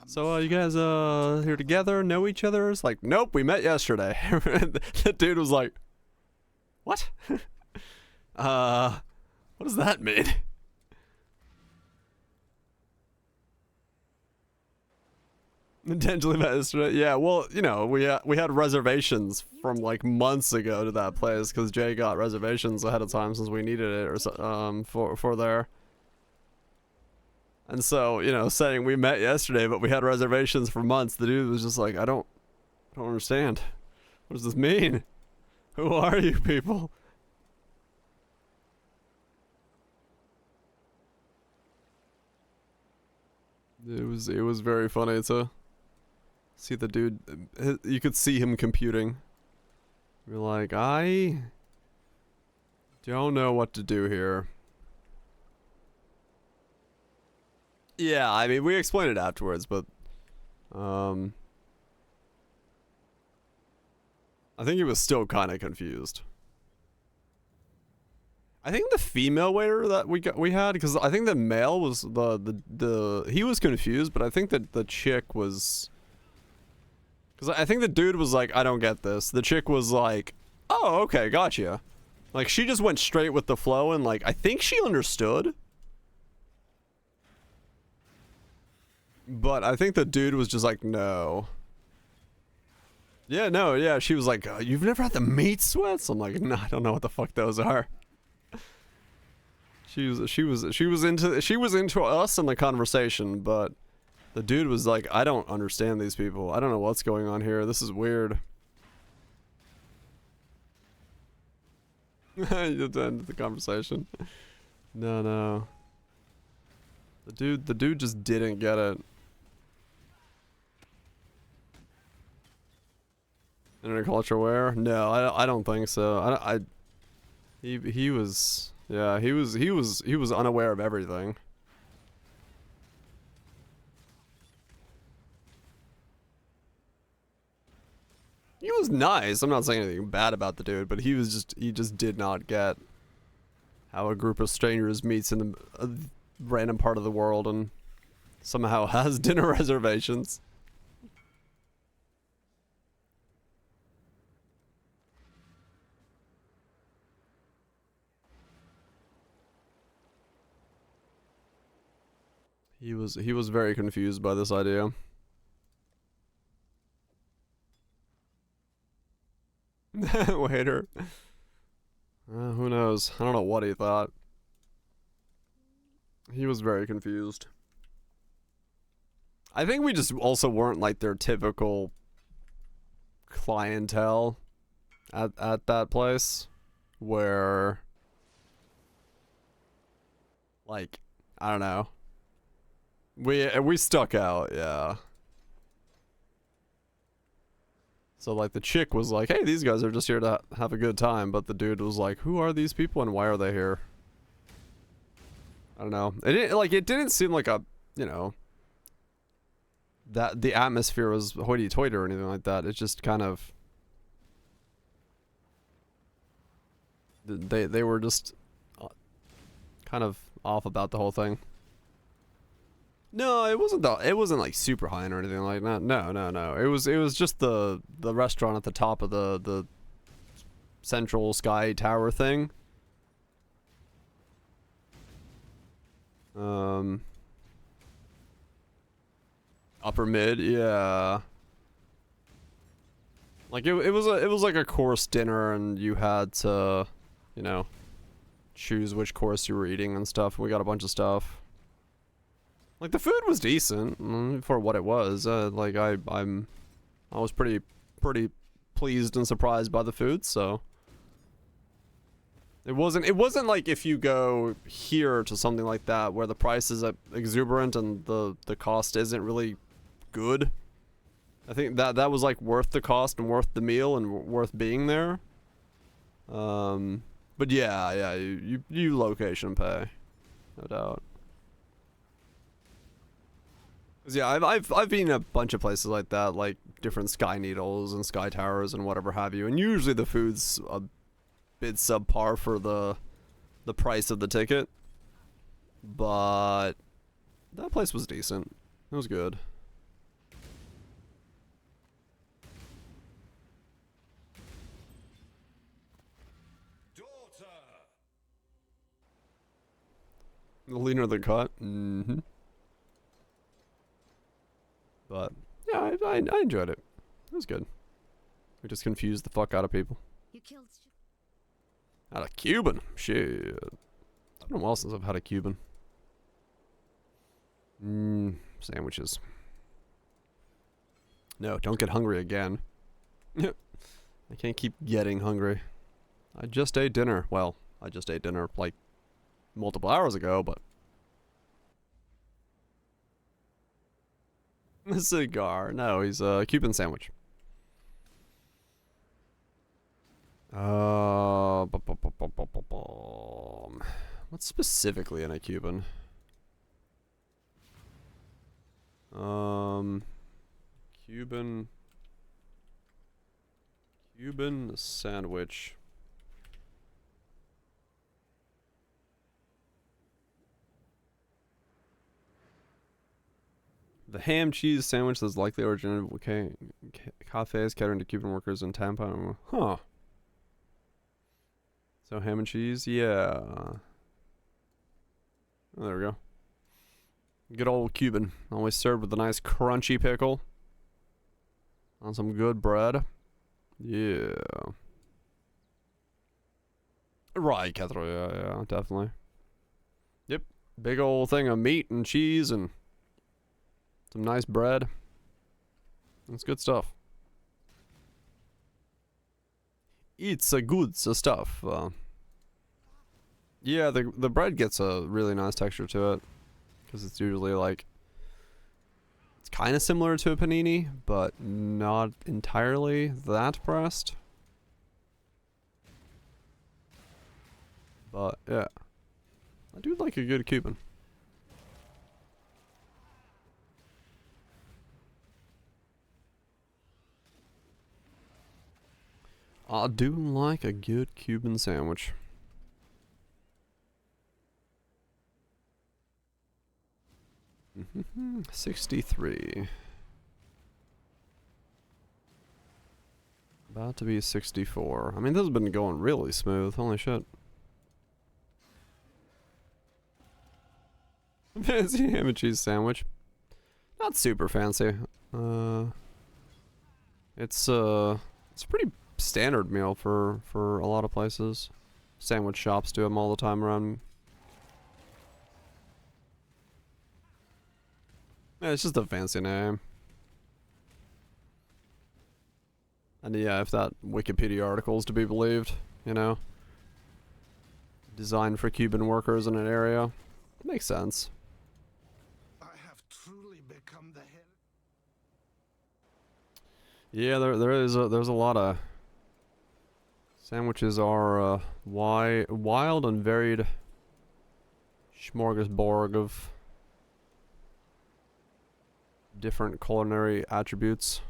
So, you guys, here together, know each other? It's like, nope, we met yesterday. The dude was like, what? What does that mean? Intentionally met yesterday? Yeah, well, you know, we had reservations from, like, months ago to that place, because Jay got reservations ahead of time since we needed it, or so, for there. And so, you know, saying we met yesterday, but we had reservations for months, the dude was just like, I don't understand. What does this mean? Who are you people? It was very funny to see the dude. You could see him computing. You're like, I don't know what to do here. Yeah, I mean, we explained it afterwards, but I think he was still kind of confused. I think the female waiter that we had, because I think the male was he was confused, but I think that the chick was, because I think the dude was like, I don't get this. The chick was like, oh, okay, gotcha. Like, she just went straight with the flow, and like, I think she understood. But I think the dude was just like, no. Yeah, no, yeah, she was like, you've never had the meat sweats? I'm like, no, I don't know what the fuck those are. She was into us in the conversation, but the dude was like, I don't understand these people. I don't know what's going on here. This is weird. You had to end the conversation. No. The dude just didn't get it. Interculture wear? No, I don't think so. He was, yeah, he was unaware of everything. He was nice. I'm not saying anything bad about the dude, but he just did not get how a group of strangers meets in a random part of the world and somehow has dinner reservations. He was very confused by this idea. Waiter. Who knows? I don't know what he thought. He was very confused. I think we just also weren't like their typical clientele at that place, where, like, I don't know. We stuck out, yeah. So like the chick was like, "Hey, these guys are just here to have a good time," but the dude was like, "Who are these people and why are they here?" I don't know. It didn't seem like a, you know, that the atmosphere was hoity-toity or anything like that. It's just kind of, they were just kind of off about the whole thing. No, it wasn't like super high or anything like that. No. It was just the restaurant at the top of the central sky tower thing. Upper mid, yeah. Like it was like a course dinner, and you had to, you know, choose which course you were eating and stuff. We got a bunch of stuff. Like the food was decent for what it was. Like I was pretty pleased and surprised by the food. So it wasn't like if you go here to something like that where the price is exuberant and the cost isn't really good. I think that was like worth the cost and worth the meal and worth being there. But yeah, you location pay, no doubt. 'Cause yeah, I've been a bunch of places like that, like different Sky Needles and Sky Towers and whatever have you, and usually the food's a bit subpar for the price of the ticket. But that place was decent. It was good. The leaner the cut. Mm-hmm. But yeah, I enjoyed it. It was good. We just confused the fuck out of people. You killed Had a Cuban. Shit. It's been a while since I've had a Cuban. Sandwiches. No, don't get hungry again. I can't keep getting hungry. I just ate dinner. Well, I just ate dinner like multiple hours ago, but a cigar. No, he's a Cuban sandwich. What's specifically in a Cuban? Cuban sandwich. The ham cheese sandwich that's likely originated cafes catering to Cuban workers in Tampa. Huh. So ham and cheese, yeah. Oh, there we go. Good old Cuban. Always served with a nice crunchy pickle. On some good bread. Yeah. Right, Catherine. Yeah, definitely. Yep. Big old thing of meat and cheese and some nice bread. That's good stuff. It's a good stuff. Yeah, the bread gets a really nice texture to it. Because it's usually like, it's kind of similar to a panini, but not entirely that pressed. But yeah, I do like a good Cuban. I do like a good Cuban sandwich. Mm-hmm. 63. About to be 64. I mean, this has been going really smooth. Holy shit. Fancy ham and cheese sandwich. Not super fancy. It's a pretty standard meal for a lot of places. Sandwich shops do them all the time around. Yeah, it's just a fancy name. And yeah, if that Wikipedia article is to be believed, you know. Designed for Cuban workers in an area. Makes sense. I have truly become the head. Yeah, there's a lot of sandwiches are wild and varied smorgasbord of different culinary attributes.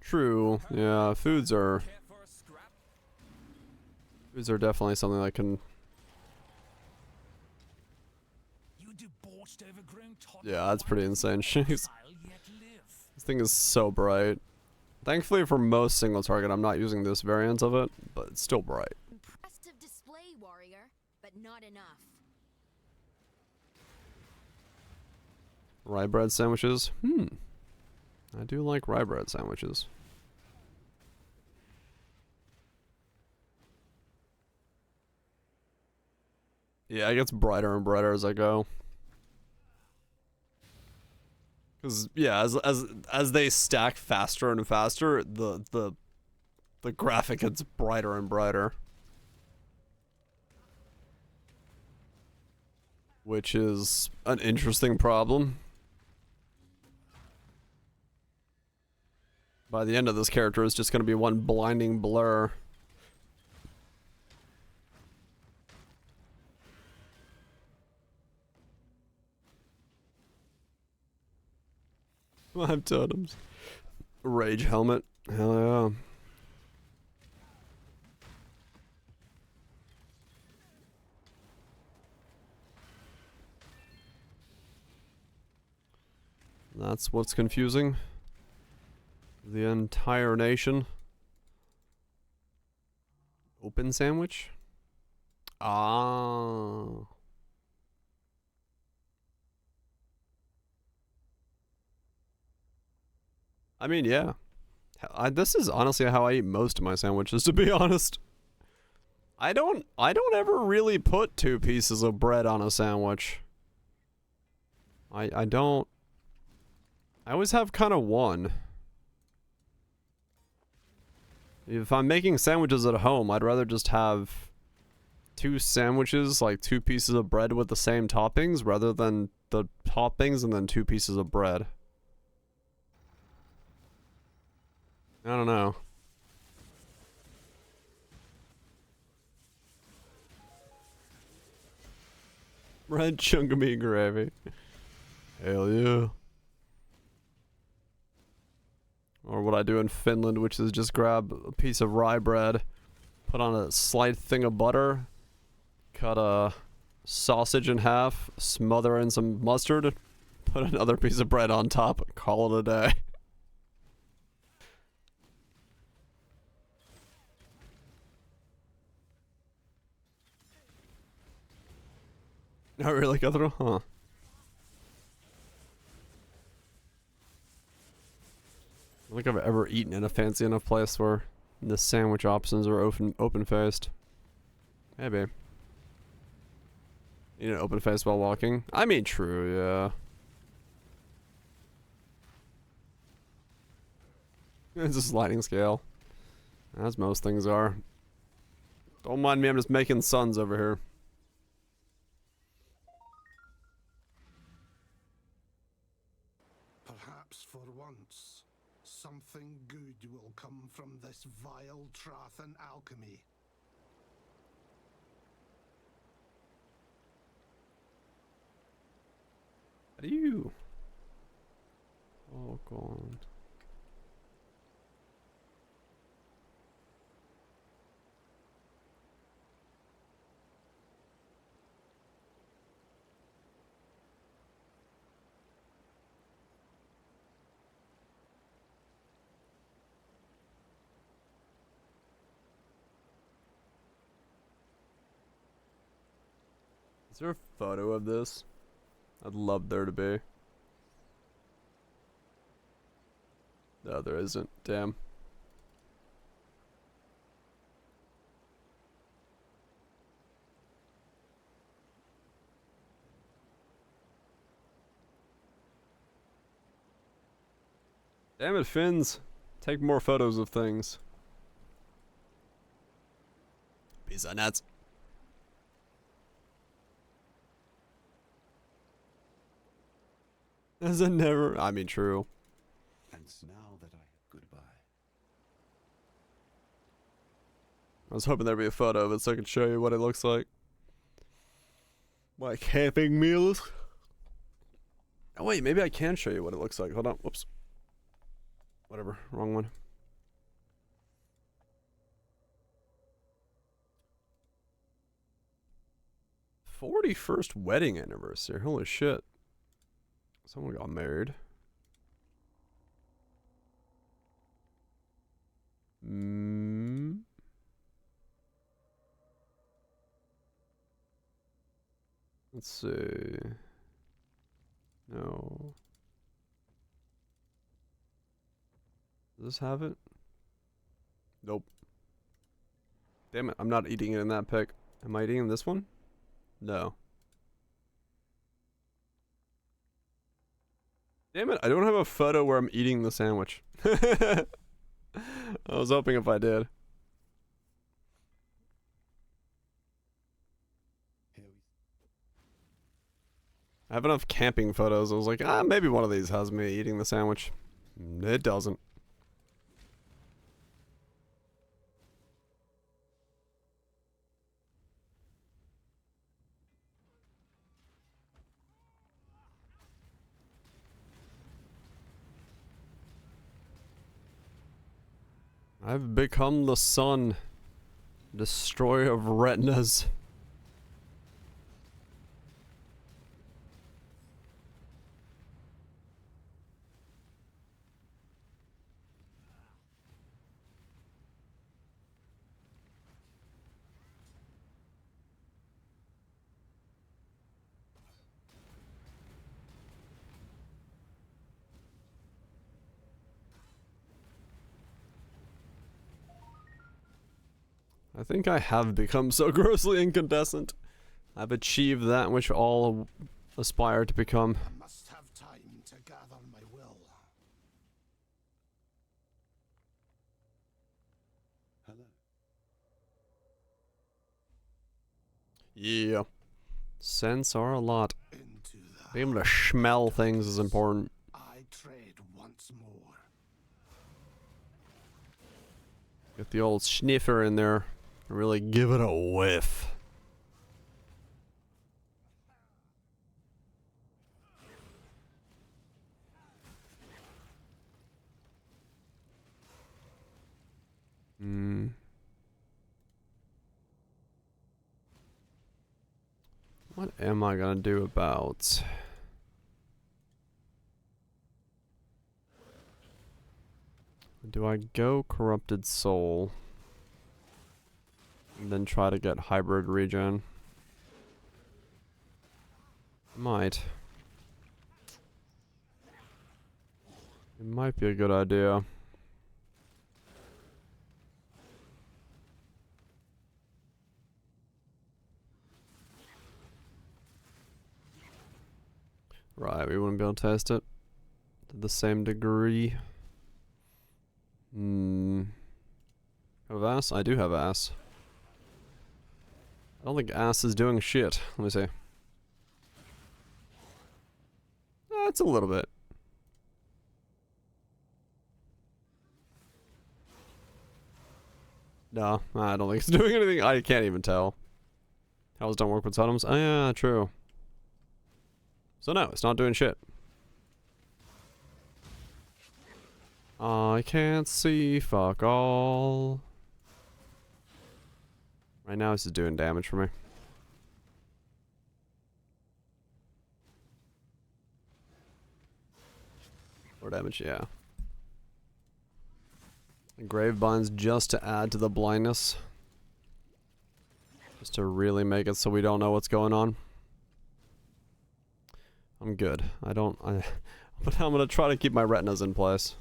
True. Yeah, foods are definitely something that can. Yeah, that's pretty insane. Jeez. This thing is so bright. Thankfully for most single target, I'm not using this variant of it, but it's still bright. Impressive display, warrior, but not enough. Rye bread sandwiches? I do like rye bread sandwiches. Yeah, it gets brighter and brighter as I go. Cause yeah, as they stack faster and faster, the graphic gets brighter and brighter. Which is an interesting problem. By the end of this character, it's just gonna be one blinding blur. I have totems. Rage helmet. Hell yeah. That's what's confusing. The entire nation. Open sandwich? Ah. I mean, yeah. This is honestly how I eat most of my sandwiches, to be honest. I don't ever really put 2 pieces of bread on a sandwich. I don't. I always have kind of one. If I'm making sandwiches at home, I'd rather just have 2 sandwiches, like 2 pieces of bread with the same toppings, rather than the toppings and then 2 pieces of bread. I don't know. Red chunk of meat gravy. Hell yeah. Or what I do in Finland, which is just grab a piece of rye bread, put on a slight thing of butter, cut a sausage in half, smother in some mustard, put another piece of bread on top, call it a day. Not really, Kathro? Huh. I don't think I've ever eaten in a fancy enough place where the sandwich options are open-faced. Maybe. You know, open-faced while walking? I mean, true, yeah. It's a sliding scale. As most things are. Don't mind me, I'm just making suns over here. Perhaps for once, something good will come from this vile Trathan alchemy. How do you? Oh god. Is there a photo of this? I'd love there to be. No, there isn't. Damn. Damn it, Finns. Take more photos of things. Pizza nuts. As a never. I mean, true. And now that goodbye. I was hoping there'd be a photo of it so I could show you what it looks like. My camping meals. Oh wait, maybe I can show you what it looks like. Hold on. Whoops. Whatever. Wrong one. '41st wedding anniversary. Holy shit. Someone got married. Let's see. No. Does this have it? Nope. Damn it, I'm not eating it in that pic. Am I eating in this one? No. Damn it, I don't have a photo where I'm eating the sandwich. I was hoping if I did. I have enough camping photos. I was like, maybe one of these has me eating the sandwich. It doesn't. I've become the sun, destroyer of retinas. I think I have become so grossly incandescent. I've achieved that which all aspire to become. I must have time to gather my will. Hello. Yeah. Scents are a lot. Being able to smell things is important. I trade once more. Get the old sniffer in there. Really give it a whiff. What am I gonna do about... Do I go Corrupted Soul? And then try to get hybrid regen? Might. It might be a good idea. Right, we wouldn't be able to test it to the same degree. Have ass? I do have ass. I don't think ass is doing shit. Let me see. That's a little bit. No, I don't think it's doing anything. I can't even tell. Hells don't work with totems. Oh yeah, true. So no, it's not doing shit. I can't see fuck all. Right now, this is doing damage for me. More damage, yeah. Grave binds just to add to the blindness. Just to really make it so we don't know what's going on. I'm good. But I'm gonna try to keep my retinas in place.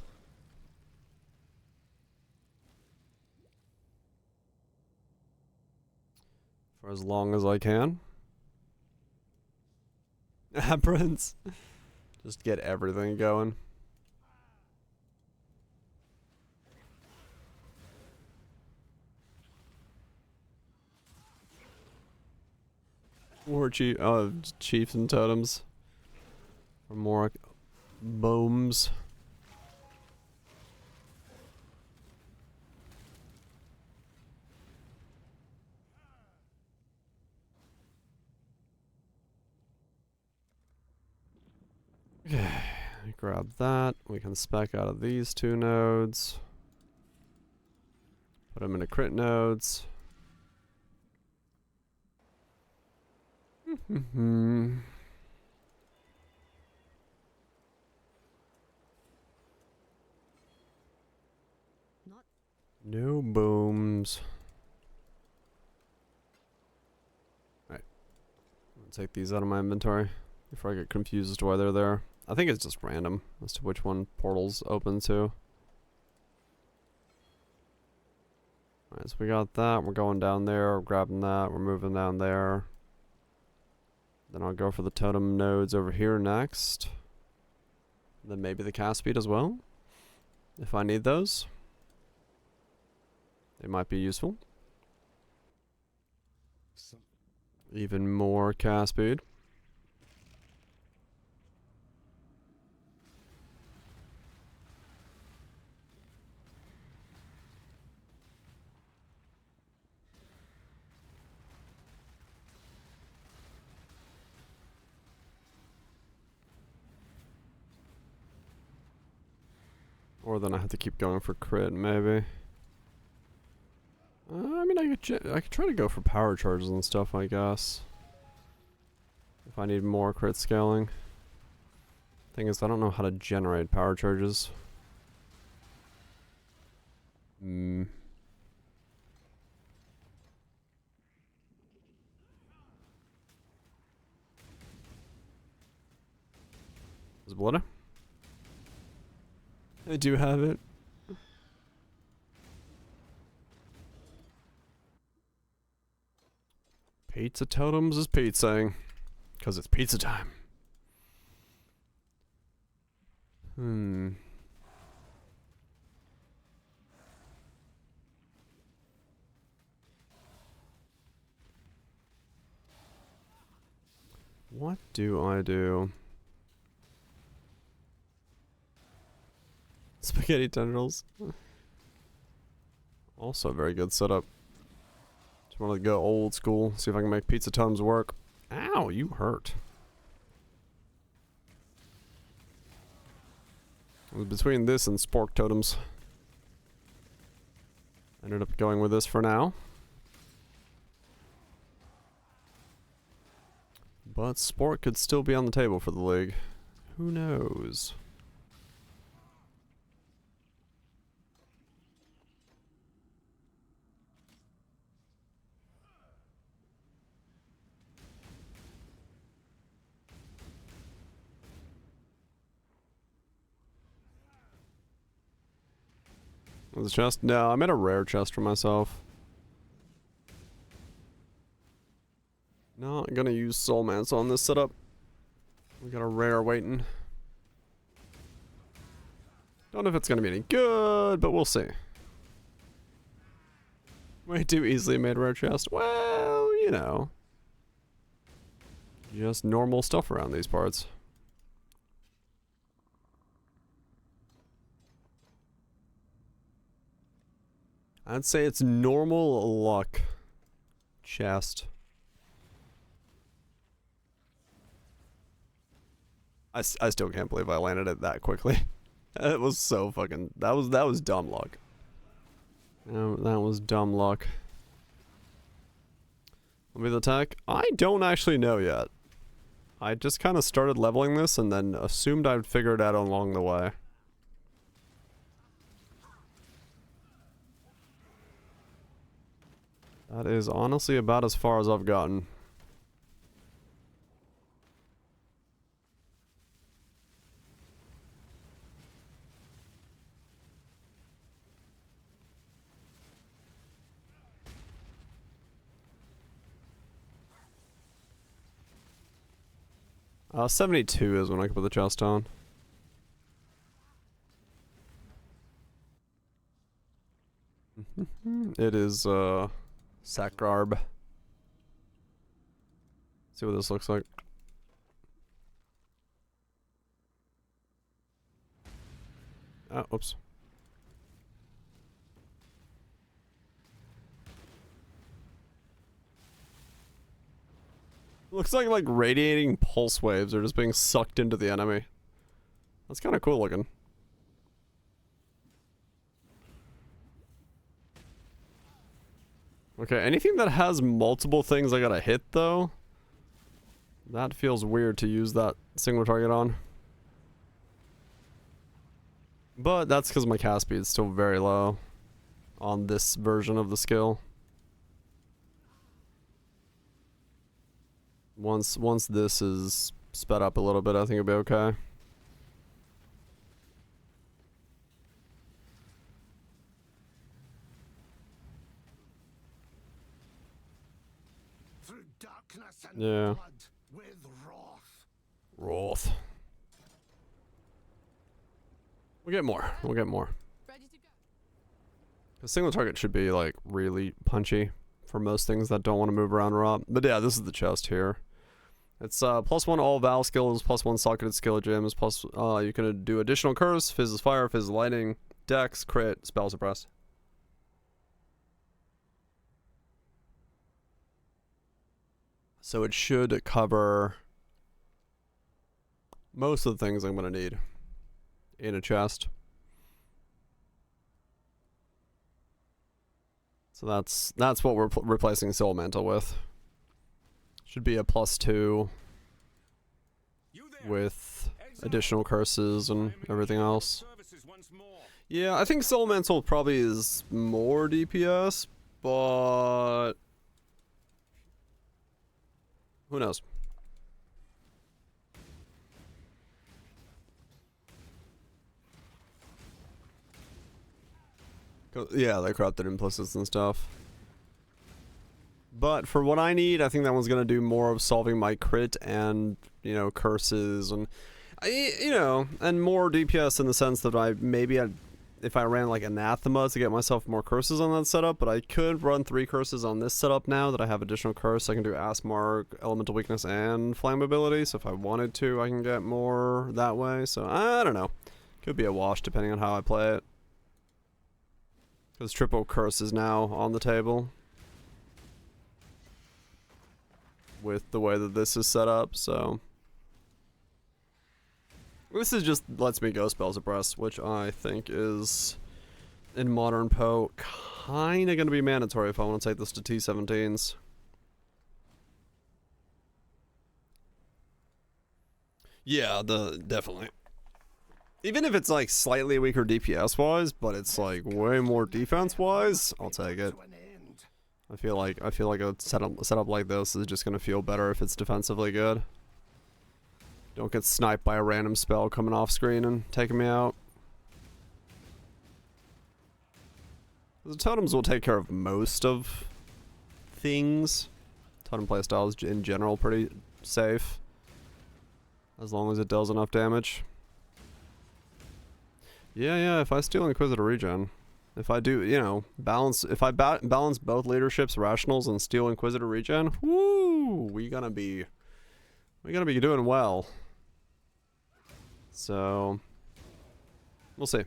For as long as I can. Prince. Just get everything going. More chiefs and totems. For more booms. Okay, grab that. We can spec out of these 2 nodes. Put them into crit nodes. No booms. Alright. I'll take these out of my inventory before I get confused as to why they're there. I think it's just random as to which one portal's open to. Alright, so we got that. We're going down there. We're grabbing that. We're moving down there. Then I'll go for the totem nodes over here next. Then maybe the cast speed as well. If I need those. They might be useful. Even more cast speed. Or then I have to keep going for crit, maybe. I mean, I could try to go for power charges and stuff, I guess. If I need more crit scaling. Thing is, I don't know how to generate power charges. Is blood? I do have it. Pizza totems is pizzaing. Because it's pizza time. What do I do? Spaghetti tendrils. Also a very good setup. Just want to go old school. See if I can make pizza totems work. Ow, you hurt. It was between this and spork totems. Ended up going with this for now. But sport could still be on the table for the league. Who knows? Was a chest? No, I made a rare chest for myself. Not gonna use Soulmance on this setup. We got a rare waiting. Don't know if it's gonna be any good, but we'll see. Way too easily made rare chest. Well, you know. Just normal stuff around these parts. I'd say it's normal luck. Chest. I still can't believe I landed it that quickly. It was so fucking... That was dumb luck. That was dumb luck. Let me the attack. I don't actually know yet. I just kind of started leveling this and then assumed I'd figure it out along the way. That is honestly about as far as I've gotten. 72 is when I can put the chest on. It is, sack garb. See what this looks like. Ah, oops. Looks like radiating pulse waves are just being sucked into the enemy. That's kind of cool looking. Okay, anything that has multiple things I gotta hit though, that feels weird to use that single target on. But that's because my cast speed is still very low on this version of the skill. Once this is sped up a little bit, I think it'll be okay. Through darkness and Yeah. blood with wrath. Wrath. We'll get more. We'll get more. The single target should be like really punchy for most things that don't want to move around a lot. But yeah, this is the chest here. It's +1 all Val skills, +1 socketed skill gems, plus you can do additional curse, fizzes fire, fizzes lightning, dex, crit, spell suppress. So it should cover most of the things I'm gonna need in a chest. So that's what we're replacing Soul Mantle with. Should be a +2 with additional curses and everything else. Yeah, I think Soul Mantle probably is more DPS, but who knows? Yeah, they corrupted implicits and stuff. But for what I need, I think that one's gonna do more of solving my crit and, you know, curses and, and more DPS in the sense that if I ran like Anathema to get myself more curses on that setup, but I could run 3 curses on this setup now that I have additional curse. I can do Asmark, Elemental Weakness, and Flammability, so if I wanted to, I can get more that way. So, I don't know. Could be a wash depending on how I play it. Because triple curse is now on the table with the way that this is set up, so this is just lets me go spell suppress, which I think is in modern Poe kind of going to be mandatory if I want to take this to T17s. Yeah, definitely. Even if it's like slightly weaker DPS wise, but it's like way more defense wise, I'll take it. I feel like a setup like this is just gonna feel better if it's defensively good. Don't get sniped by a random spell coming off screen and taking me out. The totems will take care of most of things. Totem playstyle is in general pretty safe, as long as it does enough damage. Yeah, if I steal Inquisitor regen, if I do, if I balance both leaderships, rationals, and steal Inquisitor regen, woo, we're gonna be doing well. So, we'll see.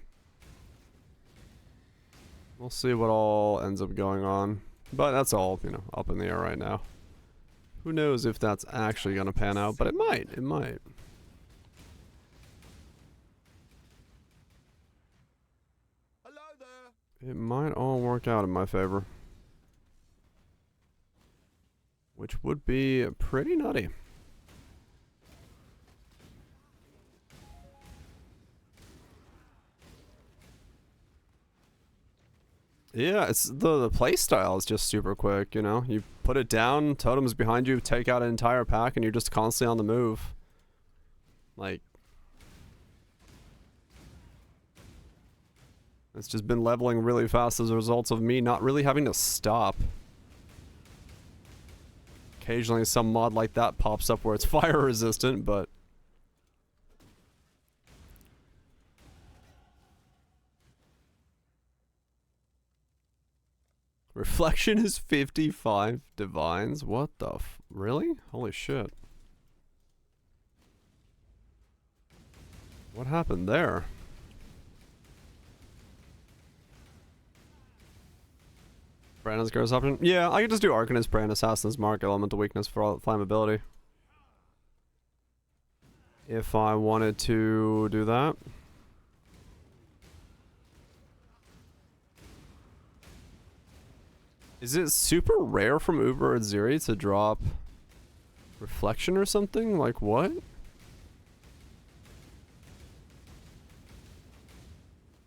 We'll see what all ends up going on. But that's all, you know, up in the air right now. Who knows if that's actually going to pan out, but it might. It might. Hello there. It might all work out in my favor. Which would be pretty nutty. Yeah, it's the play style is just super quick, you know? You put it down, totems behind you, take out an entire pack, and you're just constantly on the move. Like, it's just been leveling really fast as a result of me not really having to stop. Occasionally some mod like that pops up where it's fire resistant, but Reflection is 55 divines? What the really? Holy shit. What happened there? Brandon's Gross option? Yeah, I could just do Arcanist, Brand, Assassin's Mark, Elemental Weakness for all flammability. If I wanted to do that. Is it super rare from Uber or Ziri to drop Reflection or something? Like what?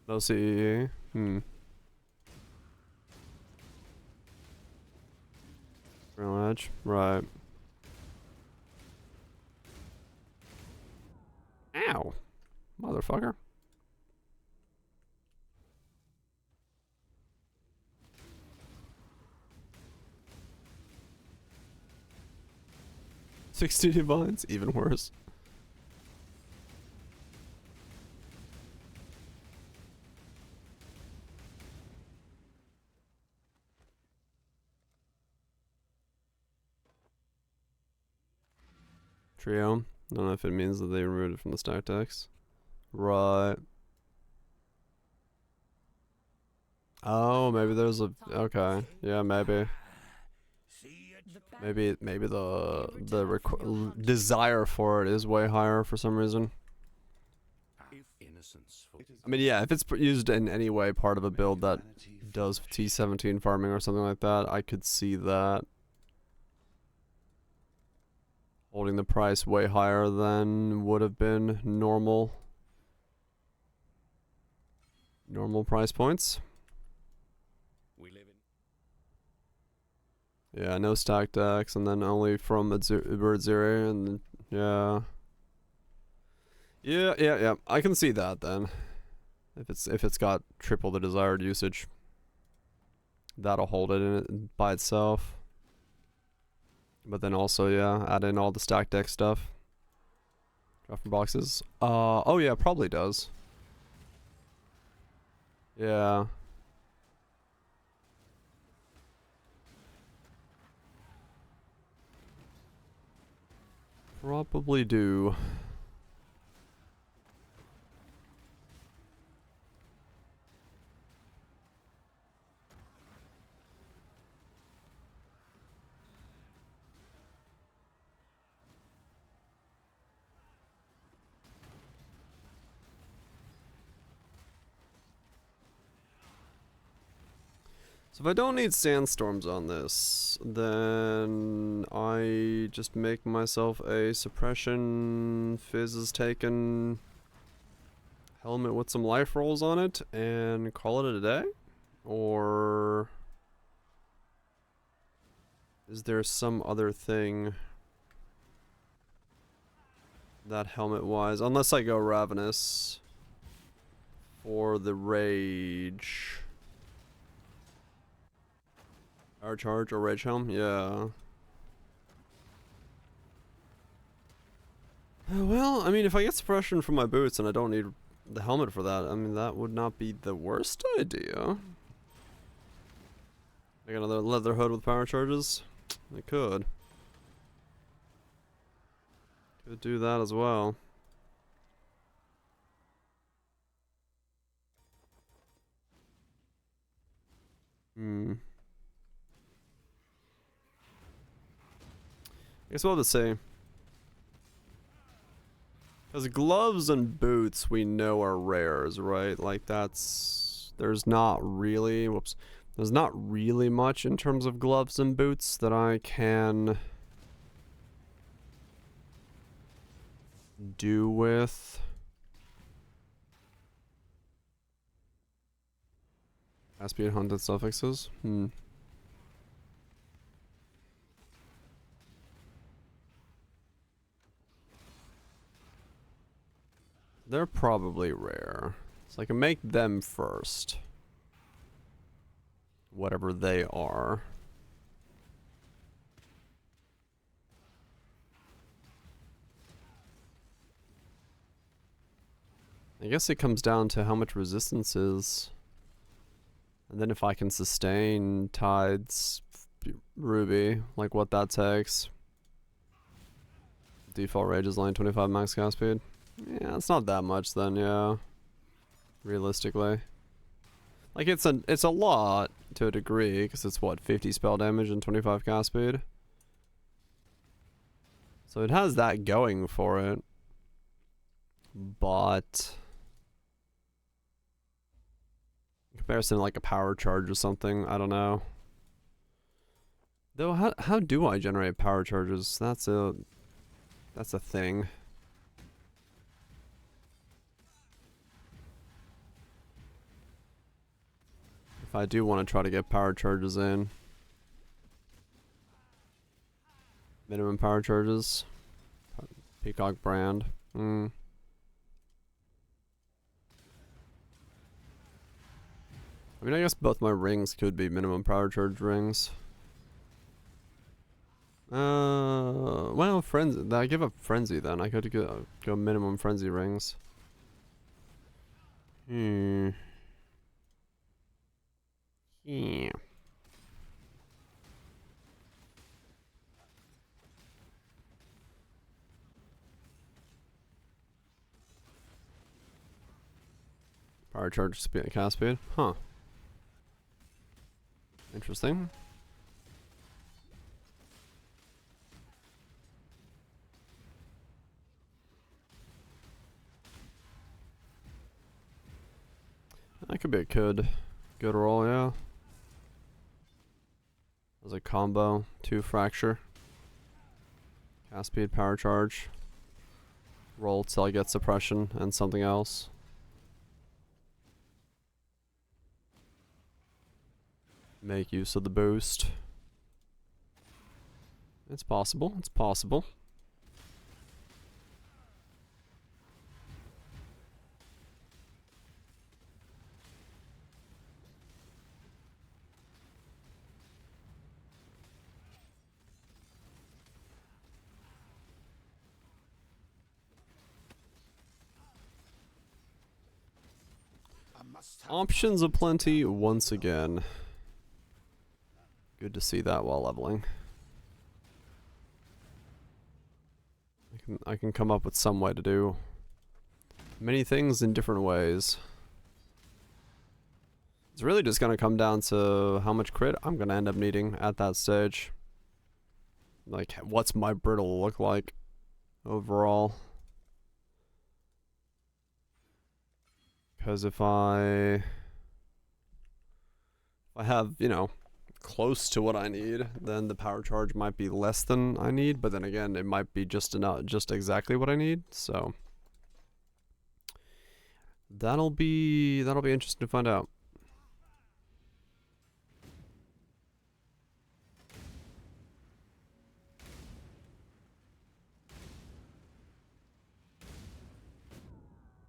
No CEE. Real edge. Right. Ow. Motherfucker. $60 divines, even worse. Trio. I don't know if it means that they removed it from the stack decks. Right. Oh, maybe there's a... Okay. Yeah, maybe. Maybe the desire for it is way higher for some reason. I mean, yeah, if it's used in any way part of a build that does T17 farming or something like that, I could see that holding the price way higher than would have been normal price points. Yeah, no stack decks, and then only from Bird Zero, and yeah. Yeah. I can see that then. If it's got triple the desired usage, that'll hold it in it by itself. But then also, yeah, add in all the stack deck stuff. Drop from boxes. Oh yeah, probably does. Yeah. Probably do. So if I don't need sandstorms on this, then I just make myself a suppression fizz is taken helmet with some life rolls on it and call it a day? Or is there some other thing that helmet wise? Unless I go Ravenous for the rage. Power charge or rage helm? Yeah. Well, I mean, if I get suppression from my boots and I don't need the helmet for that, I mean, that would not be the worst idea. I got another leather hood with power charges? I could. Could do that as well. Hmm. I guess we'll have to see. Because gloves and boots we know are rares, right? Like that's... There's not really... Whoops. There's not really much in terms of gloves and boots that I can... do with... Aspiate hunted suffixes? Hmm. They're probably rare. So I can make them first. Whatever they are. I guess it comes down to how much resistance is. And then if I can sustain Tides, Ruby, like what that takes. Default rage is only 25 max cast speed. Yeah, it's not that much then, yeah. Realistically. Like it's a lot to a degree, because it's what, 50 spell damage and 25 cast speed? So it has that going for it. But in comparison to like a power charge or something, I don't know. Though how do I generate power charges? That's a thing. If I do want to try to get power charges in. Minimum power charges. Peacock brand. Hmm. I mean, I guess both my rings could be minimum power charge rings. Well, frenzy. I give up frenzy then. I could go minimum frenzy rings. Hmm. Yeah. Power charge speed, cast speed. Huh. Interesting. That could be a good roll, yeah. As a combo, 2 fracture. Cast speed, power charge. Roll till I get suppression and something else. Make use of the boost. It's possible, it's possible. Options aplenty once again. Good to see that while leveling. I can come up with some way to do many things in different ways. It's really just gonna come down to how much crit I'm gonna end up needing at that stage. Like, what's my brittle look like overall? Because if I have, you know, close to what I need, then the power charge might be less than I need, but then again, it might be just enough, just exactly what I need. So that'll be interesting to find out.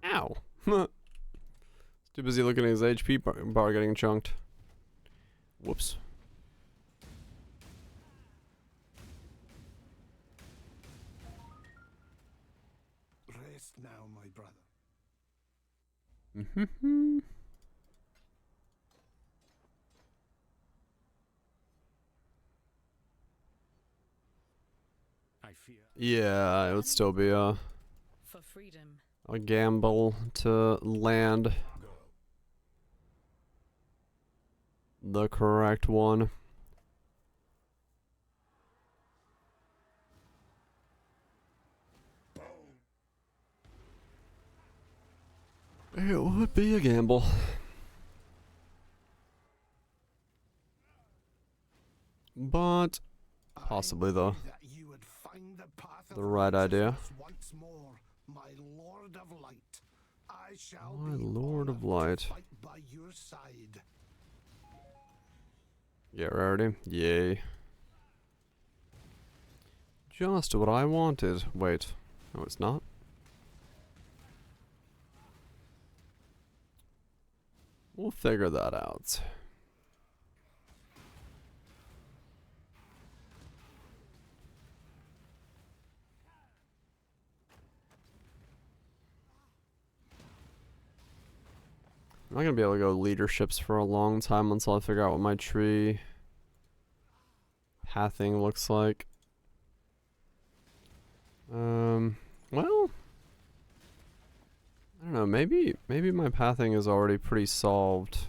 Ow. Too busy looking at his HP bar getting chunked. Whoops. Rest now, my brother. Mm-hmm. I fear. Yeah, it would still be For freedom. a gamble to land the correct one. It would be a gamble. But possibly the right idea. Once more, my Lord of Light. I shall My be Lord of honored to Light. fight by your side. Yeah, rarity. Yay. Just what I wanted. Wait. No, it's not. We'll figure that out. I'm not gonna be able to go leaderships for a long time until I figure out what my tree pathing looks like. Well, I don't know. Maybe my pathing is already pretty solved.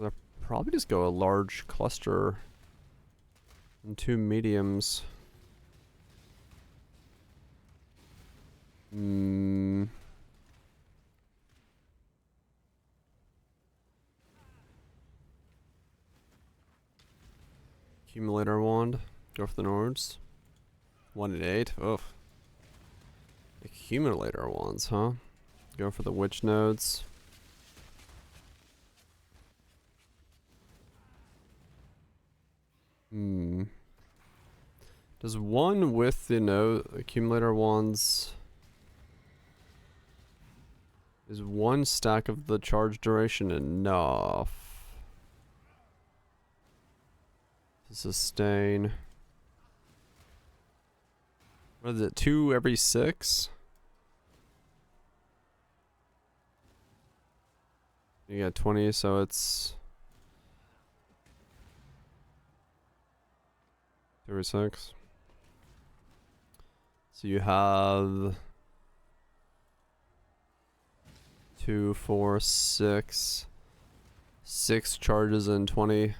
I'll probably just go a large cluster and 2 mediums. Accumulator wand. Go for the Nords. 1 and 8. Ugh. Accumulator wands, huh? Go for the witch nodes. Does one with the accumulator wands... Is 1 stack of the charge duration enough to sustain? What is it, 2 every 6? You got 20, so it's 2 every 6. So you have 2, 4, 6. 6 charges in 20.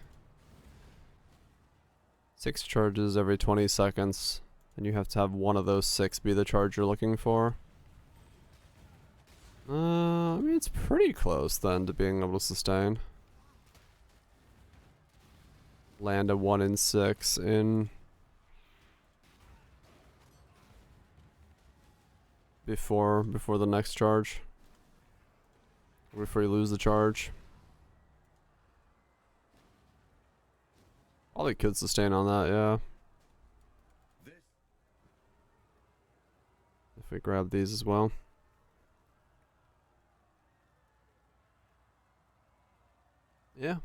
6 charges every 20 seconds. And you have to have one of those 6 be the charge you're looking for. I mean, it's pretty close then to being able to sustain. Land a 1 in 6 in before the next charge. Before you lose the charge. Probably could sustain on that, yeah. If we grab these as well. Yeah.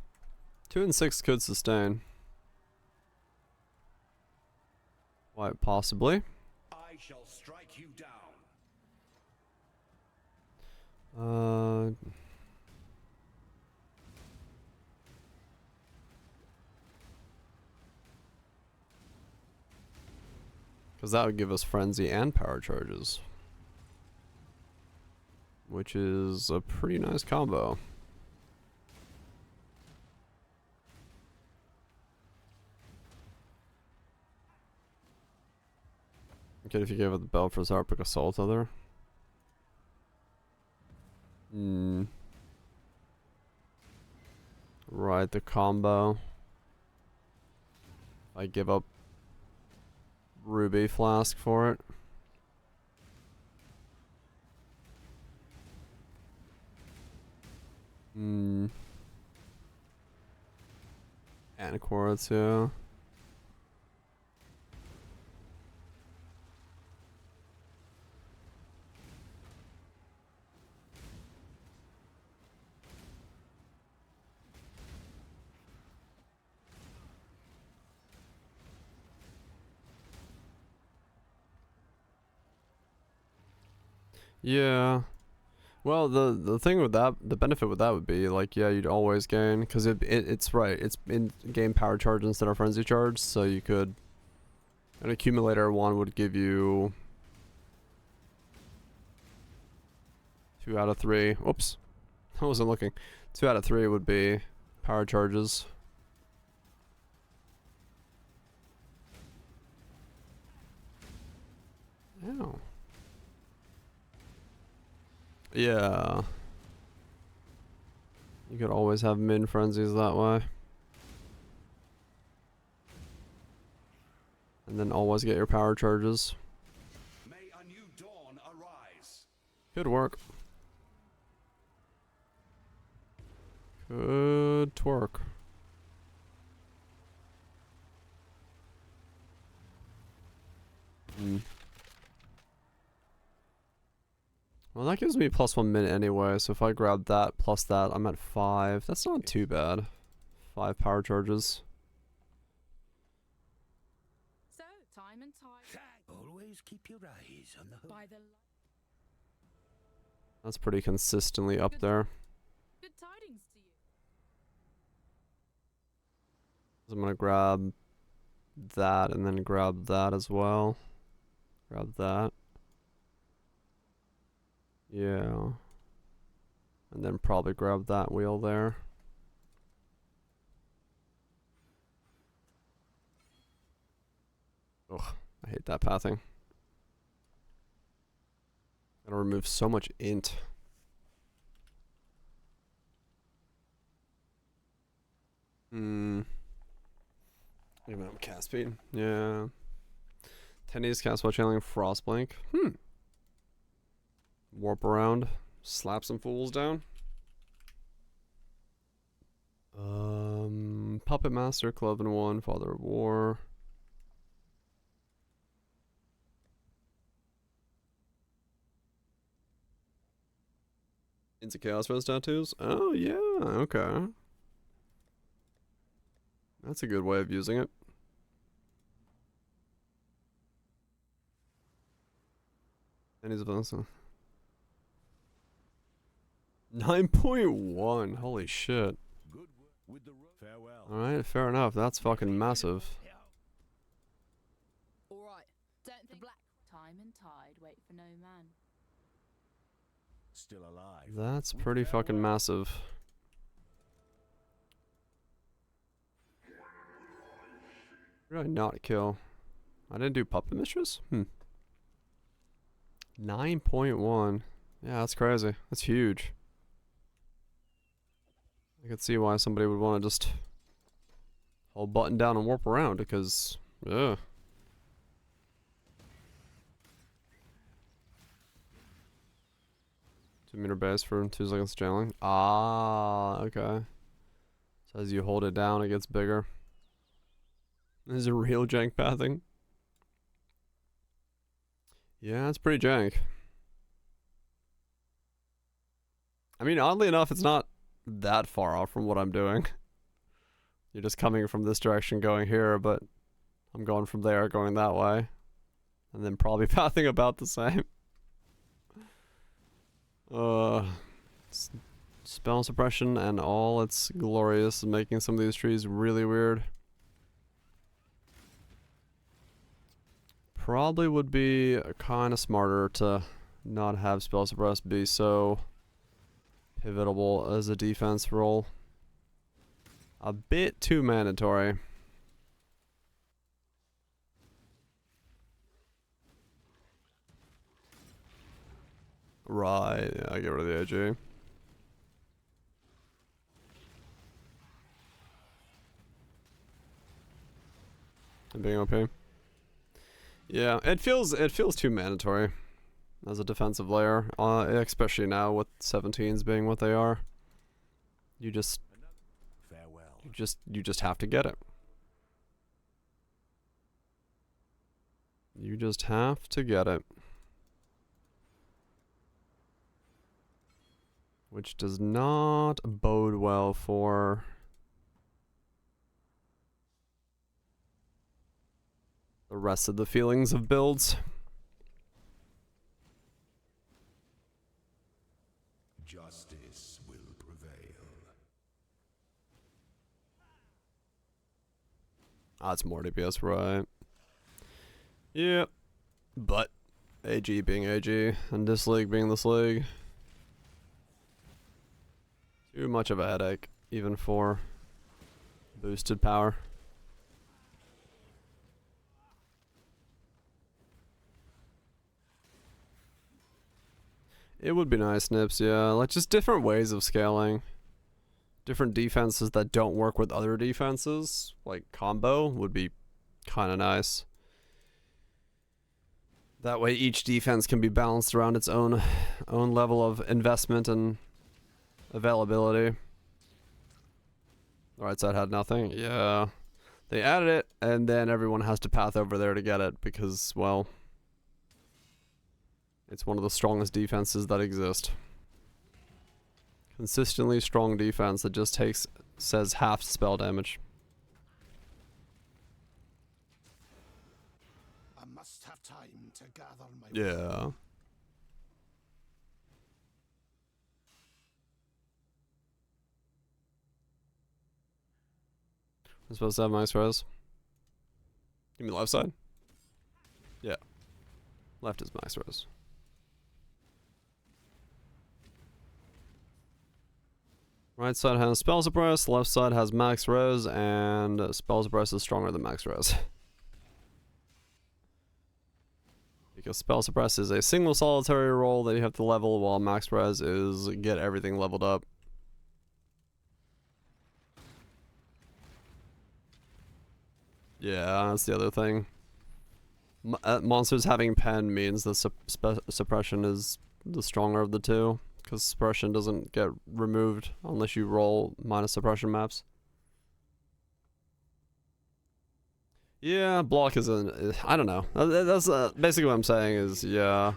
2 and 6 could sustain. Why, possibly. I shall strike you down. Because that would give us frenzy and power charges. Which is a pretty nice combo. Okay, if you gave it the bell for Zarpic Assault other. Right, the combo. I give up Ruby Flask for it. Anacora too. Yeah. Well, the thing with that, the benefit with that would be like, yeah, you'd always gain because it's right. It's in game power charge instead of frenzy charge, so you could. An accumulator one would give you 2 out of 3. Oops, I wasn't looking. 2 out of 3 would be Power charges. Oh. Yeah. You could always have min frenzies that way. And then always get your power charges. May a new dawn arise. Could work. Could twerk. Well, that gives me +1 min anyway, so if I grab that plus that, I'm at 5. That's not too bad. 5 power charges. So, time and tide. Always keep your eyes on the hook. By the That's pretty consistently up there. good tidings to you. I'm gonna grab that and then grab that as well. Grab that. Yeah. And then probably grab that wheel there. Ugh, I hate that pathing. Gotta remove so much int. Even up cast speed. Yeah. 10Ds cast while channeling Frostblink. Warp around. Slap some fools down. Puppet Master, Club in 1, Father of War. Into Chaos Rose tattoos? Oh yeah, okay. That's a good way of using it. And he's also 9.1. Holy shit. Alright, fair enough. That's fucking massive. Alright, don't the black time and tide wait for no man. Still alive. That's pretty fucking massive. What did I not kill? I didn't do Puppet Mistress? 9.1. Yeah, that's crazy. That's huge. I could see why somebody would want to just hold button down and warp around because, yeah. Two-meter base for 2 seconds channeling. Ah, okay. So as you hold it down, it gets bigger. This is a real jank pathing. Yeah, it's pretty jank. I mean, oddly enough, it's not that far off from what I'm doing. You're just coming from this direction going here, but I'm going from there going that way. And then probably pathing about the same. Spell suppression and all its glorious, making some of these trees really weird. Probably would be kind of smarter to not have spell suppress be so pivotal as a defense role. A bit too mandatory. Right, yeah, I get rid of the AG. And being OP. Yeah, it feels too mandatory as a defensive layer, especially now with 17s being what they are. You just have to get it. You just have to get it. Which does not bode well for the rest of the feelings of builds. Justice will prevail. Ah, it's more DPS, right? Yep. But AG being AG and this league being this league. Too much of a headache. even for boosted power. It would be nice, Nips, yeah. Like, just different ways of scaling. Different defenses that don't work with other defenses, like combo, would be kind of nice. That way each defense can be balanced around its own level of investment and availability. The right side had nothing. Yeah. They added it, and then everyone has to path over there to get it because, well, it's one of the strongest defenses that exist. Consistently strong defense that just says half spell damage. I must have time to gather my Yeah. I'm supposed to have max res. You mean left side? Yeah. Left is max res. Right side has spell suppress, left side has max res, and spell suppress is stronger than max res. Because spell suppress is a single solitary roll that you have to level, while max res is get everything leveled up. Yeah, that's the other thing. Monsters having pen means the suppression is the stronger of the two, because suppression doesn't get removed unless you roll minus suppression maps. Yeah, block is I don't know. That's basically what I'm saying is, yeah.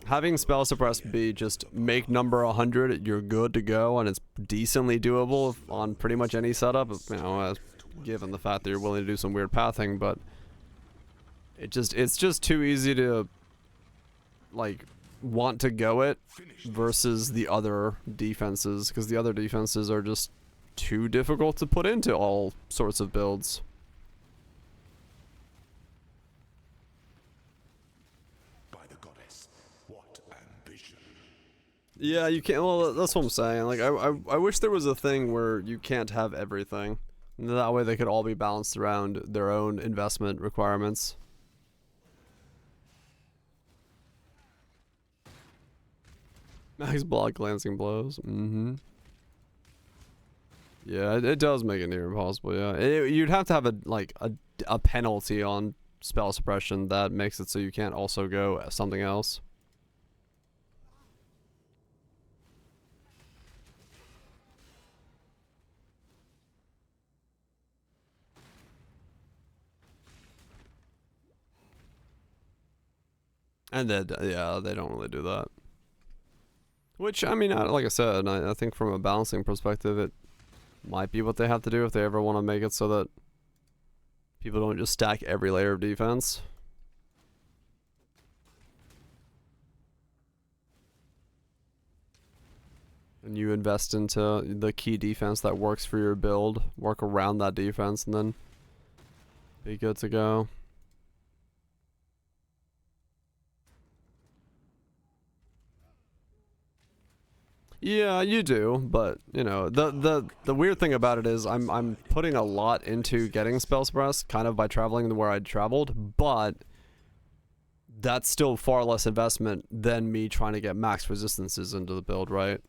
Having spell suppress be just make number 100, you're good to go, and it's decently doable on pretty much any setup, you know, given the fact that you're willing to do some weird pathing, but it's just too easy to, like, want to go it versus the other defenses, because the other defenses are just too difficult to put into all sorts of builds. By the goddess, what ambition. Yeah, you can't. Well, that's what I'm saying. Like, I wish there was a thing where you can't have everything. And that way they could all be balanced around their own investment requirements. Max block glancing blows. Mm-hmm. Yeah, it does make it near impossible, yeah. You'd have to have a penalty on spell suppression that makes it so you can't also go something else. And then, yeah, they don't really do that. Which, I mean, like I said, I think from a balancing perspective, it might be what they have to do if they ever want to make it so that people don't just stack every layer of defense. And you invest into the key defense that works for your build, work around that defense, and then be good to go. Yeah, you do, but you know, the weird thing about it is I'm putting a lot into getting spell suppress kind of by traveling to where I traveled, but that's still far less investment than me trying to get max resistances into the build, right?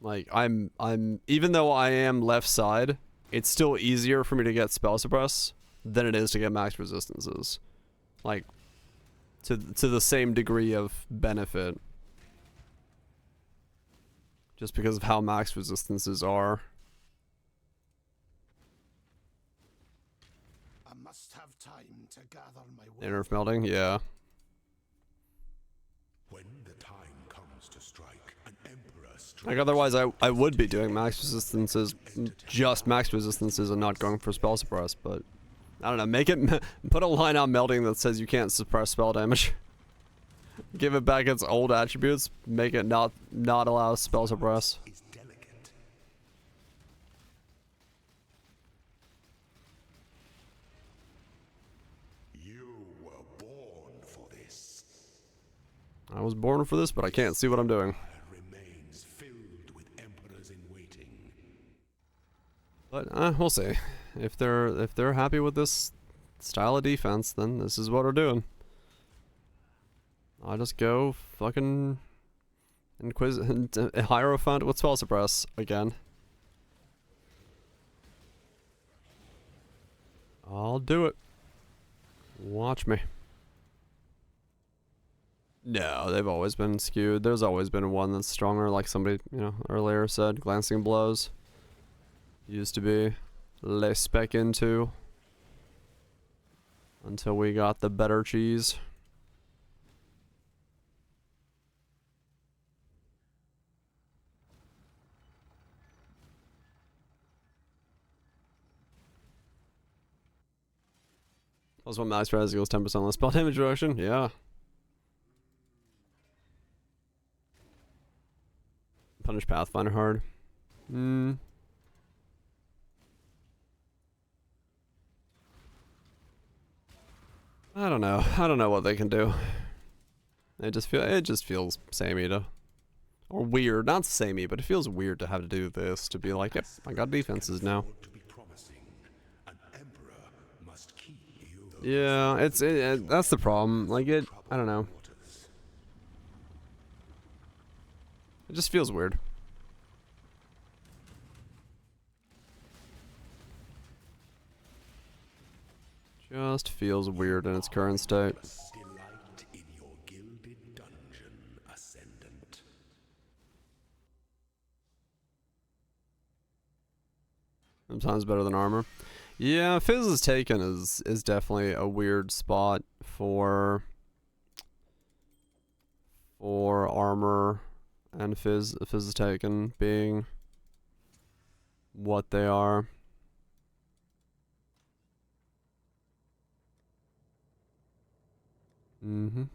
Like I'm even though I am left side, it's still easier for me to get spell suppress than it is to get max resistances. Like to the same degree of benefit. Just because of how max resistances are. I must have time to gather my Nerf melting, yeah. When the time comes to strike, an emperor strikes. Like otherwise I would be doing max resistances, just max resistances and not going for spell suppress, but I don't know, put a line on melting that says you can't suppress spell damage. Give it back its old attributes, make it not allow spell suppress. You were born for this. I was born for this, but I can't see what I'm doing. Remains filled with emperors in waiting. But we'll see. If they're happy with this style of defense, then this is what we're doing. I'll just go fucking Hierophant with spell suppress again. I'll do it. Watch me. No, they've always been skewed. There's always been one that's stronger, like somebody, earlier said. Glancing blows used to be less spec into until we got the better cheese. Plus one max price equals 10% less spell damage reduction. Yeah. Punish Pathfinder hard. I don't know. I don't know what they can do. It just feels samey to, or weird. Not samey, but it feels weird to have to do this, to be like, yep, I got defenses now. Yeah, that's the problem. Like I don't know. It just feels weird. Just feels weird in its current state. Sometimes better than armor. Yeah, Fizz is taken is definitely a weird spot for armor and Fizz is taken being what they are. I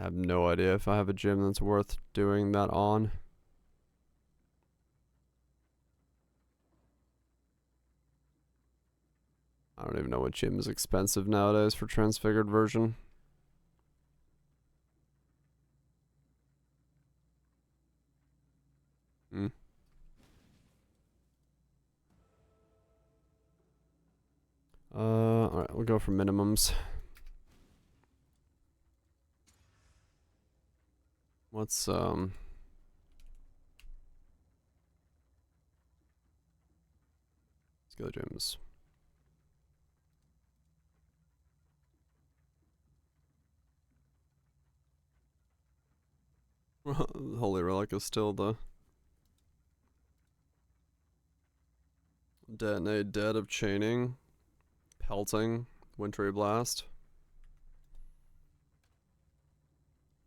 have no idea if I have a gym that's worth doing that on. I don't even know what gym is expensive nowadays for transfigured version. Alright, we'll go for minimums. Let's go gyms. Holy Relic is still the detonate dead of chaining, pelting, wintry blast,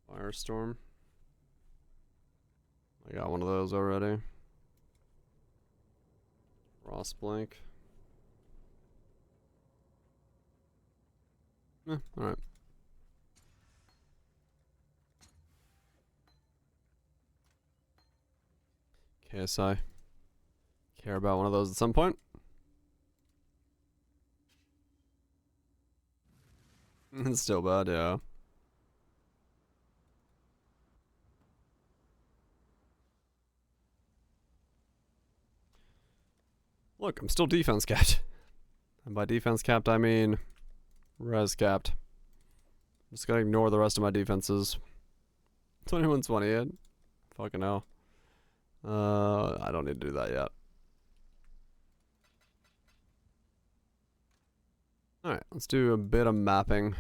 firestorm. I got one of those already. Frost blink. Alright. KSI. Care about one of those at some point. It's still bad, yeah. Look, I'm still defense capped. And by defense capped, I mean res capped. I'm just gonna ignore the rest of my defenses. 21-28. Fucking hell. I don't need to do that yet. Alright, let's do a bit of mapping.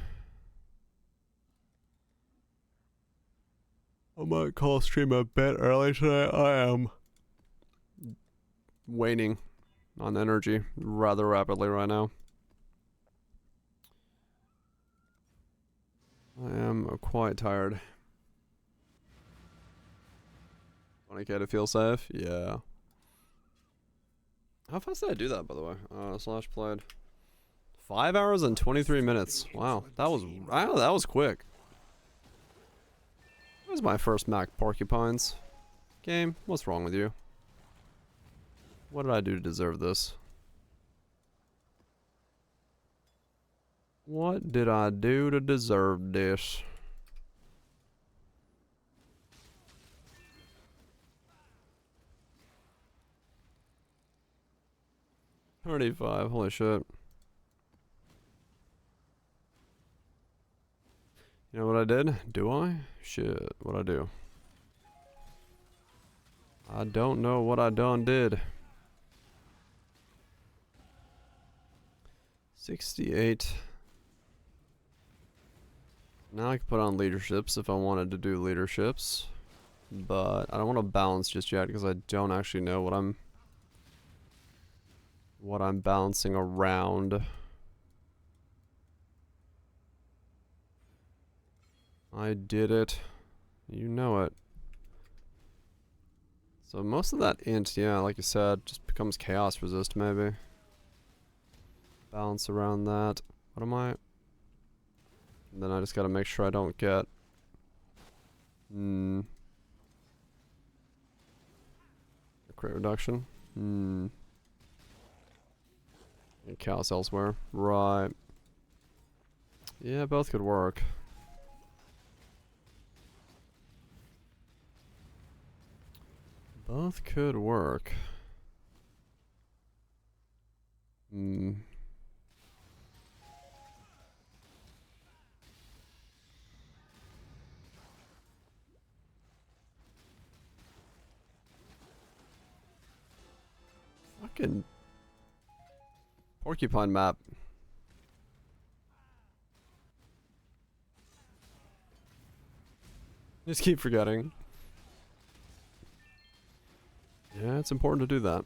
I might call stream a bit early today. I am waning on energy rather rapidly right now. I am quite tired. 20k to feel safe? Yeah. How fast did I do that, by the way? Slash played 5 hours and 23 minutes. Wow, that was quick. Where's my first Mac Porcupines? Game, what's wrong with you? What did I do to deserve this? What did I do to deserve this? 35, holy shit. You know what I did? Do I? Shit, what'd I do? I don't know what I done did. 68. Now I can put on leaderships if I wanted to do leaderships. But I don't want to balance just yet because I don't actually know what I'm balancing around. I did it. You know it. So most of that int, yeah, like you said, just becomes chaos resist maybe. Balance around that. What am I? And then I just gotta make sure I don't get... A crit reduction. And chaos elsewhere. Right. Yeah, both could work. Both could work. Fucking porcupine map. Just keep forgetting. Yeah, it's important to do that.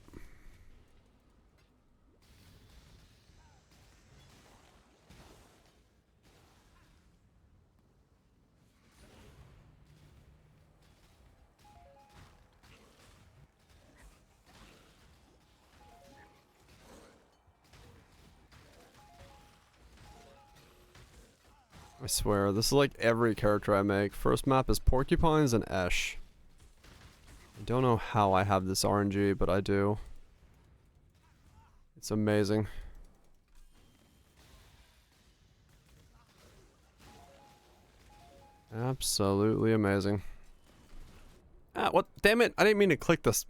I swear, this is like every character I make. First map is porcupines and Esh. I don't know how I have this RNG, but I do. It's amazing. Absolutely amazing. Ah, what? Damn it! I didn't mean to click this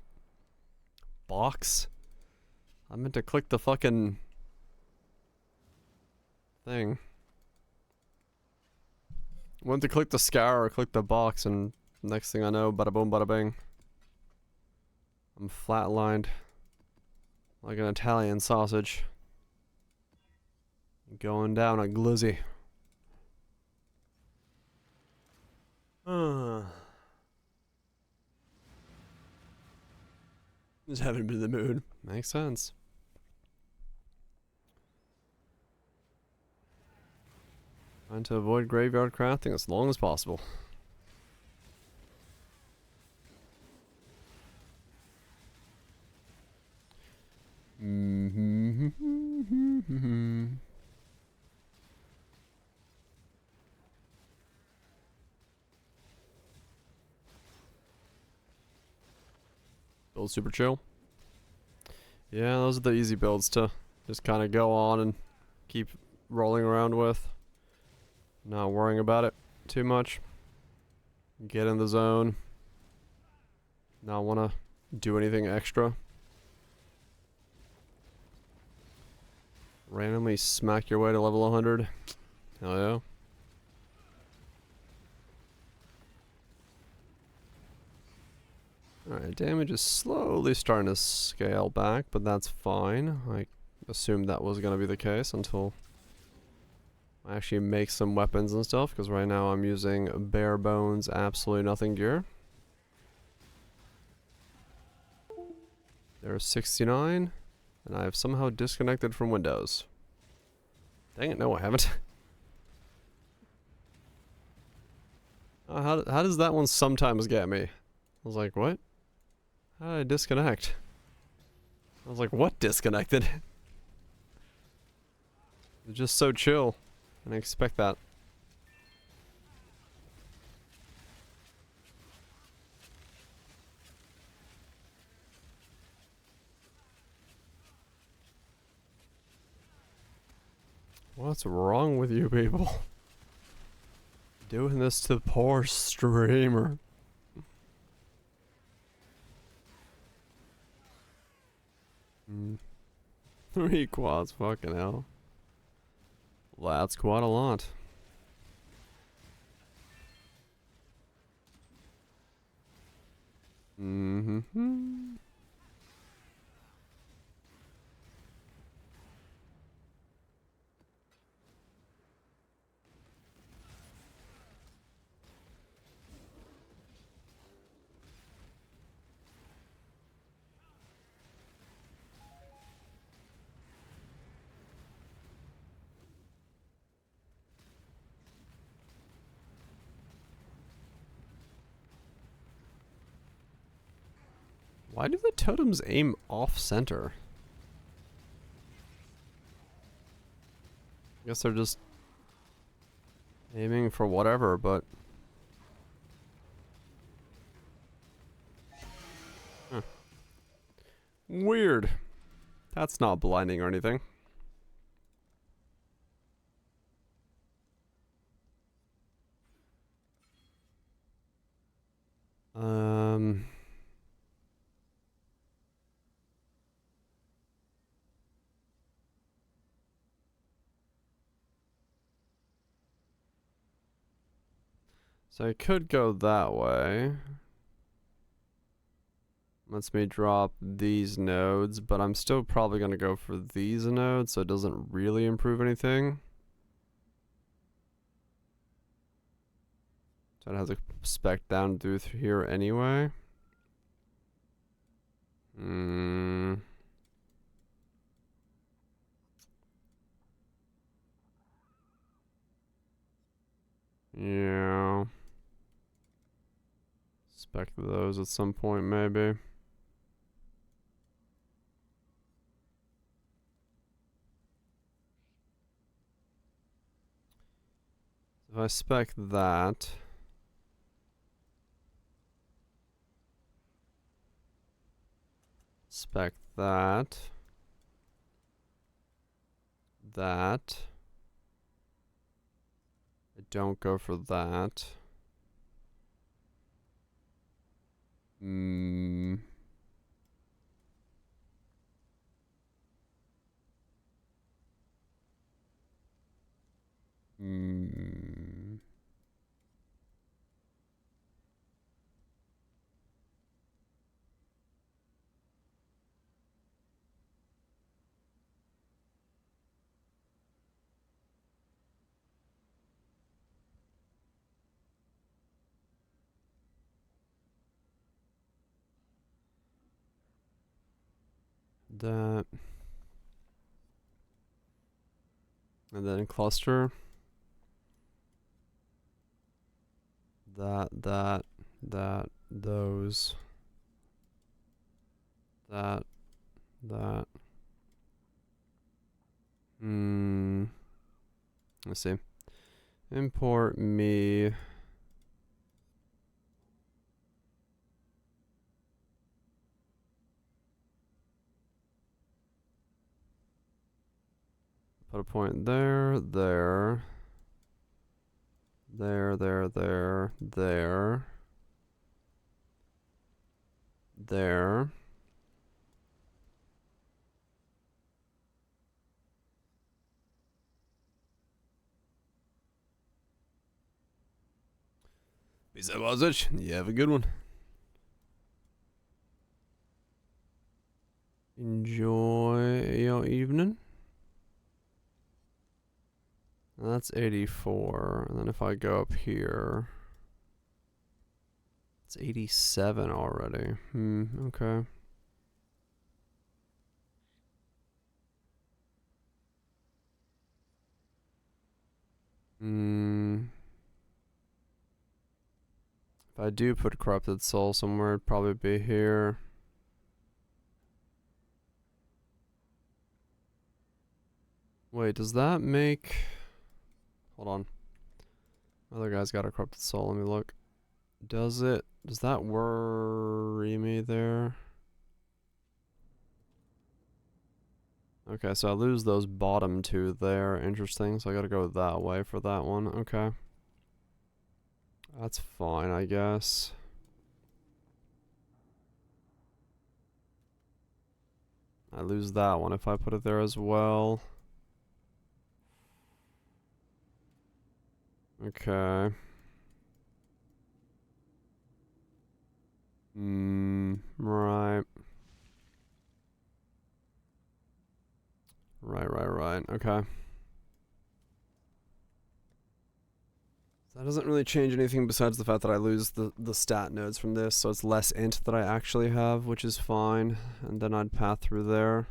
box. I meant to click the fucking thing. Went to click the scar or click the box, and next thing I know, bada boom, bada bing. I'm flatlined like an Italian sausage. Going down a glizzy. Just haven't been in the mood. Makes sense. Trying to avoid graveyard crafting as long as possible. Build super chill. Yeah, those are the easy builds to just kind of go on and keep rolling around with. Not worrying about it too much. Get in the zone. Not want to do anything extra. Randomly smack your way to level 100. Hell yeah. Alright, damage is slowly starting to scale back, but that's fine. I assumed that was going to be the case until I actually make some weapons and stuff, because right now I'm using bare bones, absolutely nothing gear. There's 69, and I have somehow disconnected from Windows. Dang it, no I haven't. How does that one sometimes get me? I was like, what? How did I disconnect? I was like, what disconnected? It's just so chill. I didn't expect that. What's wrong with you people? Doing this to the poor streamer. 3 quads, fucking hell. That's quite a lot. Mm-hmm. Why do the totems aim off center? I guess they're just aiming for whatever, but huh. Weird. That's not blinding or anything. So I could go that way. Lets me drop these nodes, but I'm still probably going to go for these nodes, so it doesn't really improve anything. So it has a spec down through here anyway. Yeah. Spec those at some point, maybe. If I spec that, spec that, that. I don't go for that. That. And then cluster. That, those. That. Let's see. Import me. Put a point there, there. There. Peace out, Wazich. You have a good one. Enjoy your evening. That's 84. And then if I go up here, it's 87 already. Okay. If I do put Corrupted Soul somewhere, it'd probably be here. Wait, does that make... Hold on. Other guy's got a Corrupted Soul. Let me look. Does that worry me there? Okay, so I lose those bottom two there. Interesting. So I gotta go that way for that one. Okay. That's fine, I guess. I lose that one if I put it there as well. Okay. Right. Right. Okay. That doesn't really change anything besides the fact that I lose the stat nodes from this, so it's less int that I actually have, which is fine. And then I'd path through there.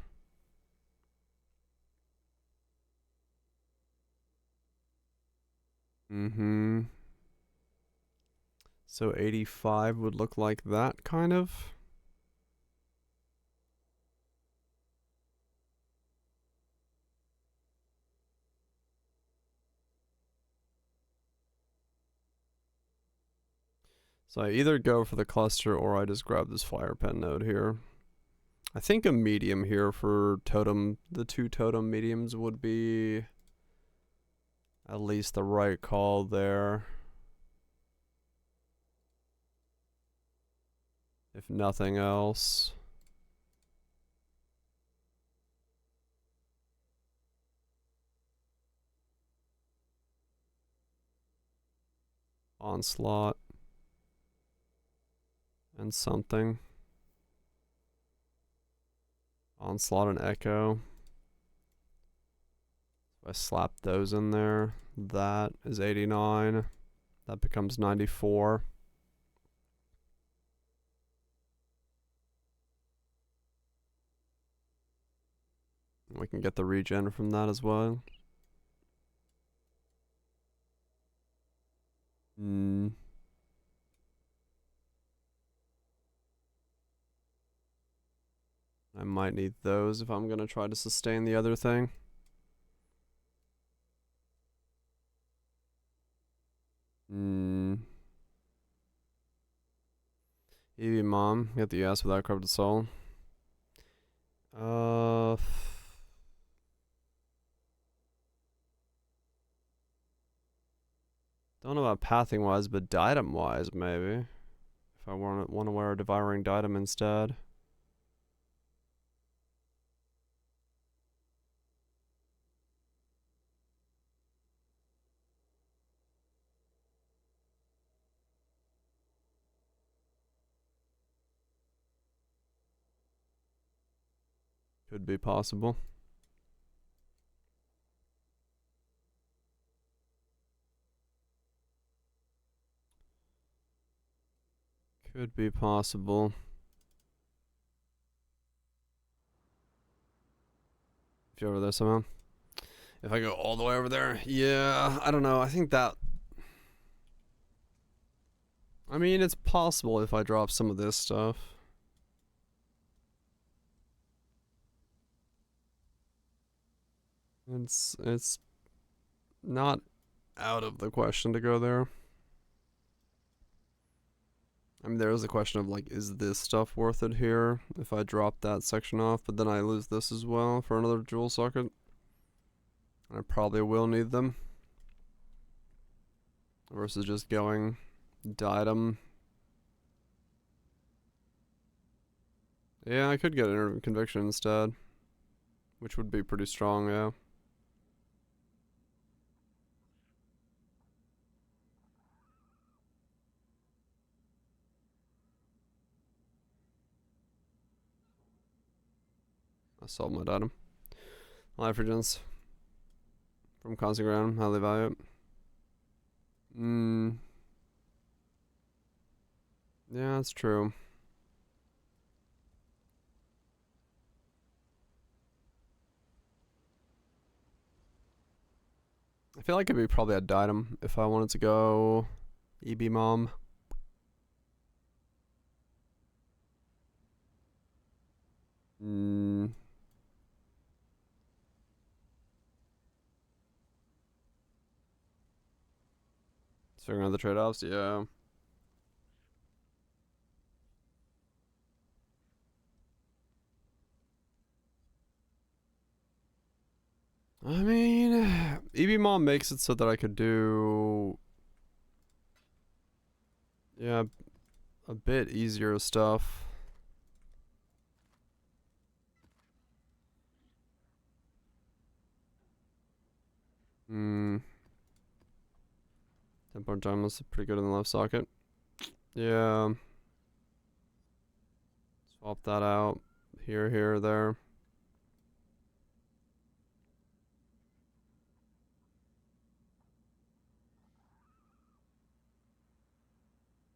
So 85 would look like that, kind of. So I either go for the cluster or I just grab this fire pen node here. I think a medium here for totem, the 2 totem mediums would be at least the right call there. If nothing else. Onslaught. And something. Onslaught and Echo. If I slap those in there, that is 89. That becomes 94. We can get the regen from that as well. I might need those if I'm going to try to sustain the other thing. Evie Mom, get the ass without corrupted soul. Don't know about pathing wise, but diadem wise, maybe. If I want to wear a devouring diadem instead. Could be possible. Could be possible. If you're over there somehow. If I go all the way over there, yeah, I don't know. I think that... I mean, it's possible if I drop some of this stuff. It's not out of the question to go there. I mean, there is a question of, like, is this stuff worth it here if I drop that section off, but then I lose this as well for another jewel socket. I probably will need them. Versus just going diadem. Yeah, I could get inner conviction instead. Which would be pretty strong, yeah. I sold my datum. Life regens. From constant ground, highly value. Yeah, that's true. I feel like it'd be probably a diadem if I wanted to go EB Mom. Figuring out the trade-offs, yeah. I mean, EB Mom makes it so that I could do... yeah, a bit easier stuff. Hmm. 10-point diamond is pretty good in the left socket. Yeah. Swap that out. Here, there.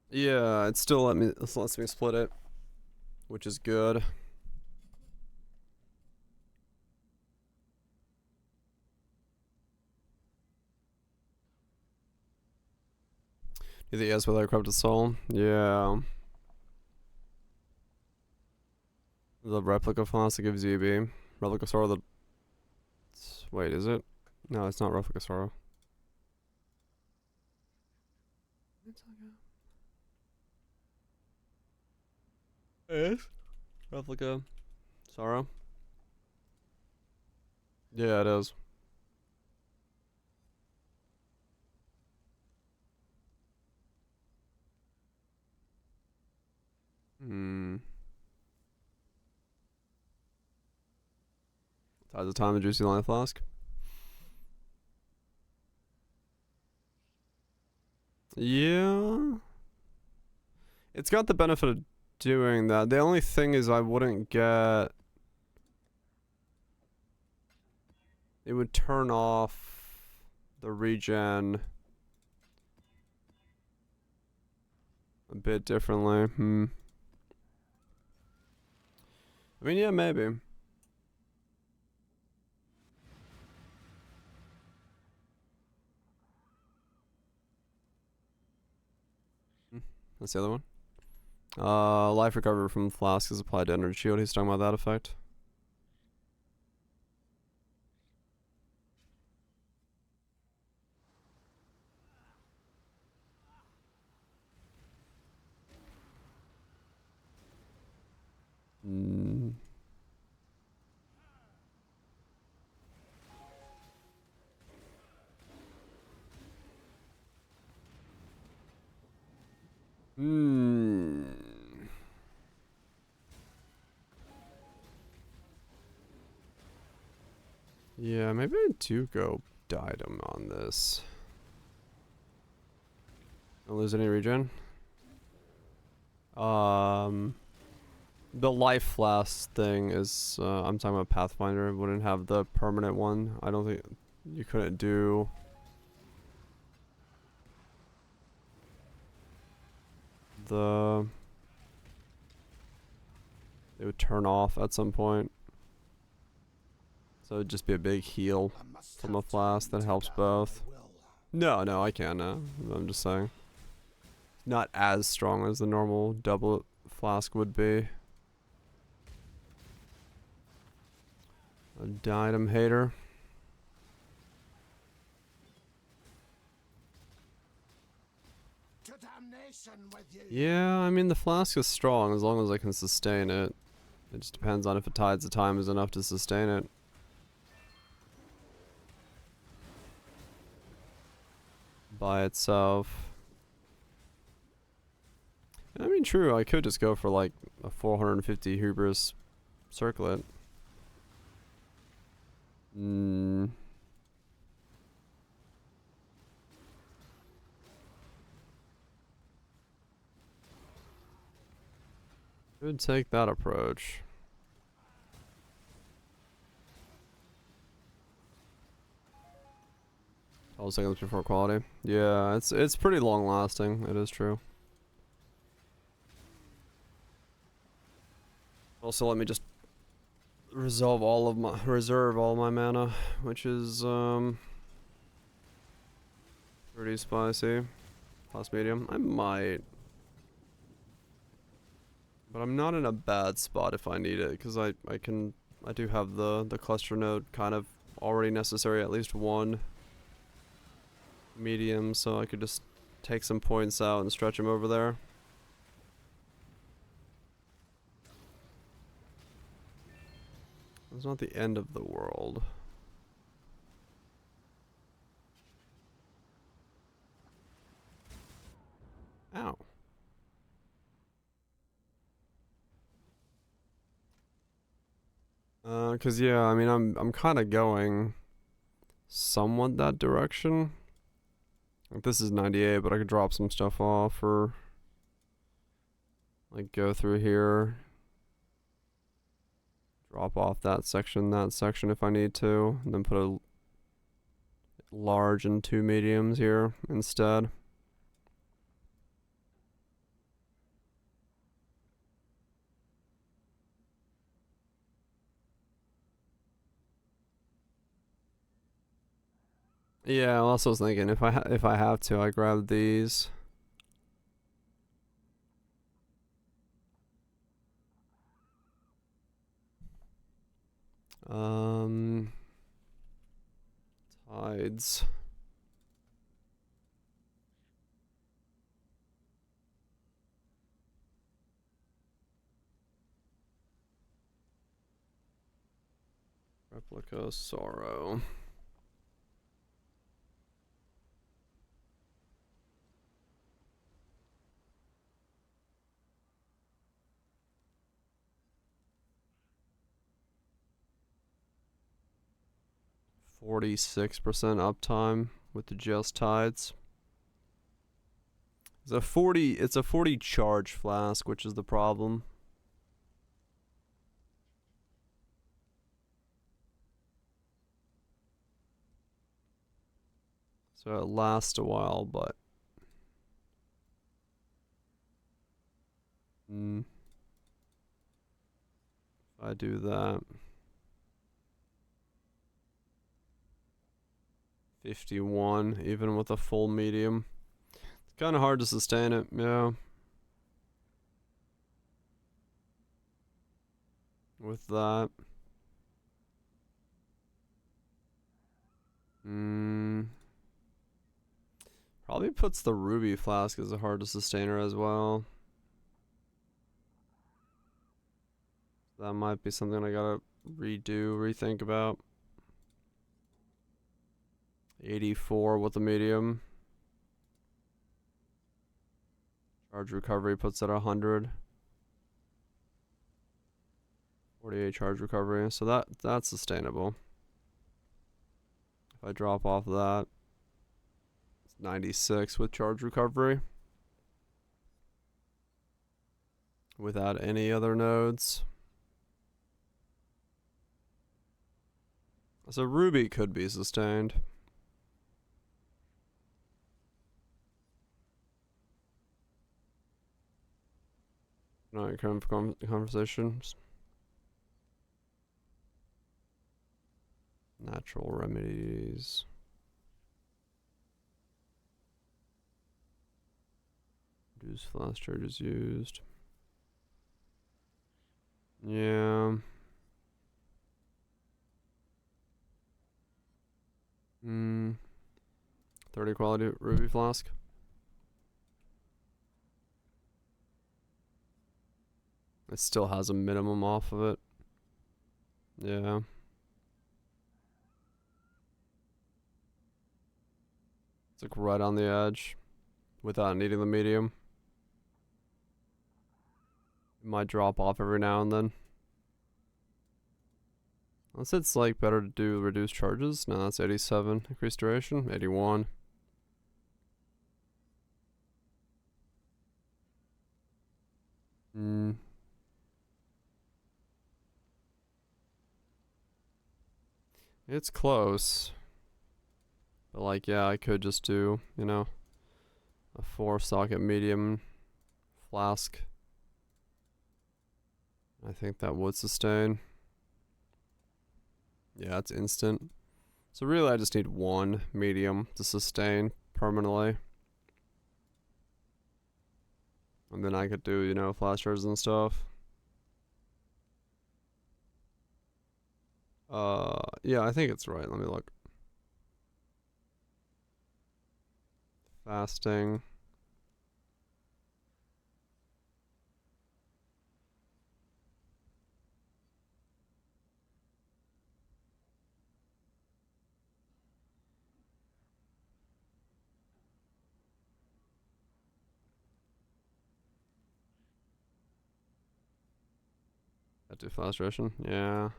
Yeah, it still lets me split it, which is good. You think yes with our corrupted soul? Yeah. The replica flask gives you EB. Replica sorrow the wait, is it? No, it's not replica sorrow. It is? Replica sorrow? Yeah, it is. Hmm. Tides of time and juicy life flask. Yeah. It's got the benefit of doing that. The only thing is I wouldn't get... It would turn off the regen a bit differently. I mean, yeah, maybe. That's the other one. Life recovery from flask is applied to energy shield. He's talking about that effect. Hmm. Yeah, maybe I do go Diadem on this. Don't lose any regen. The life flask thing is, I'm talking about Pathfinder. It wouldn't have the permanent one. I don't think you couldn't do... It would turn off at some point. So it'd just be a big heal from a flask that helps both. No, I can't. I'm just saying. Not as strong as the normal double flask would be. A Diadem hater. Yeah, I mean the flask is strong as long as I can sustain it. It just depends on if a Tides of Time is enough to sustain it. By itself. I mean, true, I could just go for like a 450 hubris circlet. Could take that approach. 12 seconds before quality. Yeah, it's pretty long lasting. It is true. Also, let me just reserve all my mana, which is pretty spicy. Plus medium. I might, but I'm not in a bad spot if I need it, because I do have the cluster node kind of already necessary, at least one medium, so I could just take some points out and stretch them over there. It's not the end of the world. Ow. Cause yeah, I mean I'm kind of going somewhat that direction. Like this is 98, but I could drop some stuff off or like go through here. Drop off that section if I need to, and then put a large and 2 mediums here instead. Yeah, I also was thinking if I have to, I grab these. Tides. Replica Sorrow. %46 uptime with the just tides. It's a 40 charge flask, which is the problem. So it lasts a while, but if I do that, 51 even with a full medium. It's kind of hard to sustain it, yeah. With that. Probably puts the ruby flask as a hard to sustainer as well. That might be something I gotta rethink about. 84 with the medium. Charge recovery puts it at 100. 48 charge recovery, so that's sustainable. If I drop off that, it's 96 with charge recovery. Without any other nodes. So ruby could be sustained. No, current conversations. Natural remedies. Reduce flash charges used. Yeah. 30 quality ruby flask. It still has a minimum off of it. Yeah. It's like right on the edge without needing the medium. It might drop off every now and then. Unless it's like better to do reduced charges. No, that's 87. Increased duration, 81. It's close. But like, yeah, I could just do, you know, a 4-socket medium flask. I think that would sustain. Yeah, it's instant. So really I just need one medium to sustain permanently. And then I could do, you know, flash charges and stuff. Yeah, I think it's right. Let me look. Fasting. That do flash duration? Yeah.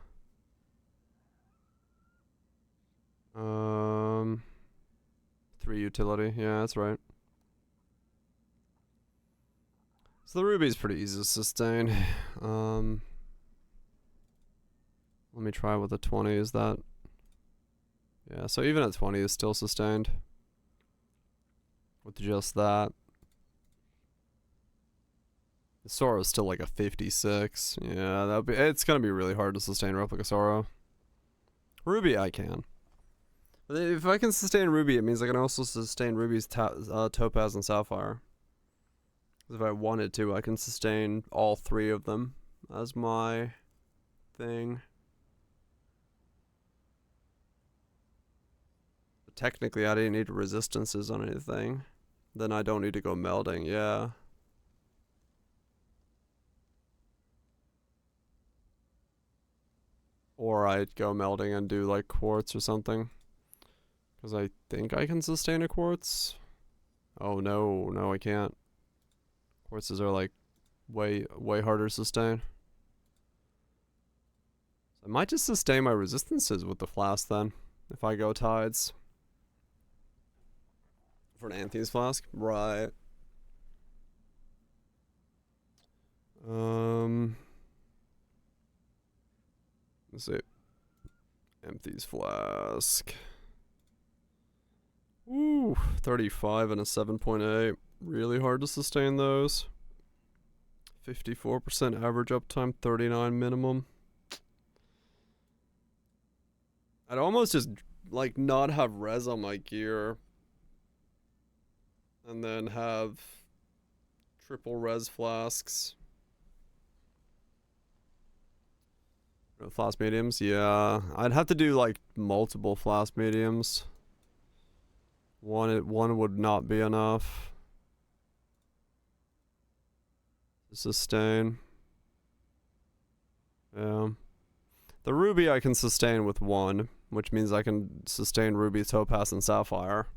3 utility. Yeah, that's right. So the ruby's pretty easy to sustain. Let me try with a 20. Is that? Yeah, so even at 20 is still sustained. With just that. The Sorrow is still like a 56. Yeah, that'd be. It's gonna be really hard to sustain Replica Sorrow. Ruby, I can. But if I can sustain Ruby, it means I can also sustain Ruby's Topaz and Sapphire. If I wanted to, I can sustain all 3 of them as my thing. But technically, I didn't need resistances on anything. Then I don't need to go melding, yeah. Or I'd go melding and do like quartz or something. Because I think I can sustain a quartz. Oh no, no I can't. Quartzes are like way harder to sustain. So I might just sustain my resistances with the flask then. If I go tides. For an Antheus flask? Right. Let's see. Empties flask. Ooh, 35 and a 7.8. Really hard to sustain those. 54% average uptime, 39 minimum. I'd almost just like not have res on my gear. And then have triple res flasks. Flask mediums, yeah. I'd have to do like multiple flask mediums. One would not be enough to sustain. Yeah. The Ruby I can sustain with 1, which means I can sustain Ruby, Topaz, and Sapphire.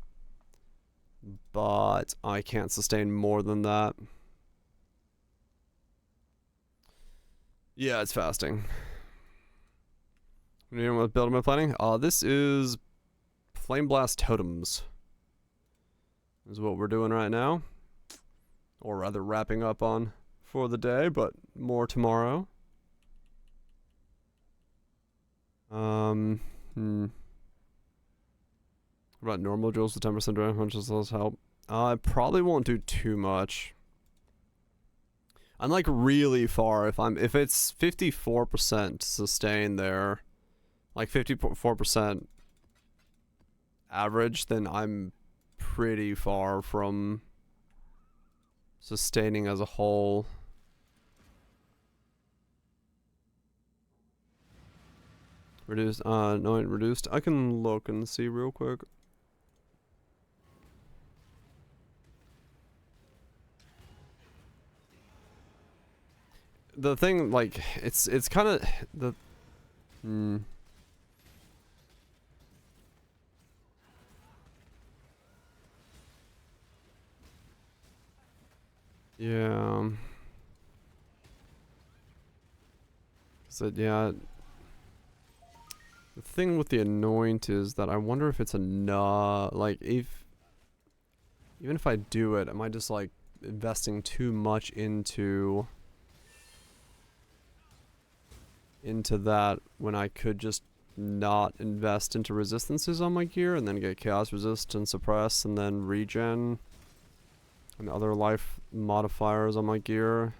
But I can't sustain more than that. Yeah, it's fasting. You know what build am I planning? This is Flame Blast Totems. Is what we're doing right now. Or rather wrapping up on for the day, but more tomorrow. What about normal jewels with 10% direct punches less help? I probably won't do too much. I'm like really far if it's 54% sustain there. Like 54% average, then I'm pretty far from sustaining as a whole. Reduced, no, reduced. I can look and see real quick. The thing, like, it's kind of the. Yeah. So yeah. The thing with the anoint is that I wonder if it's enough. Like, even if I do it, am I just like investing too much into that when I could just not invest into resistances on my gear and then get chaos resist and suppress and then regen and other life modifiers on my gear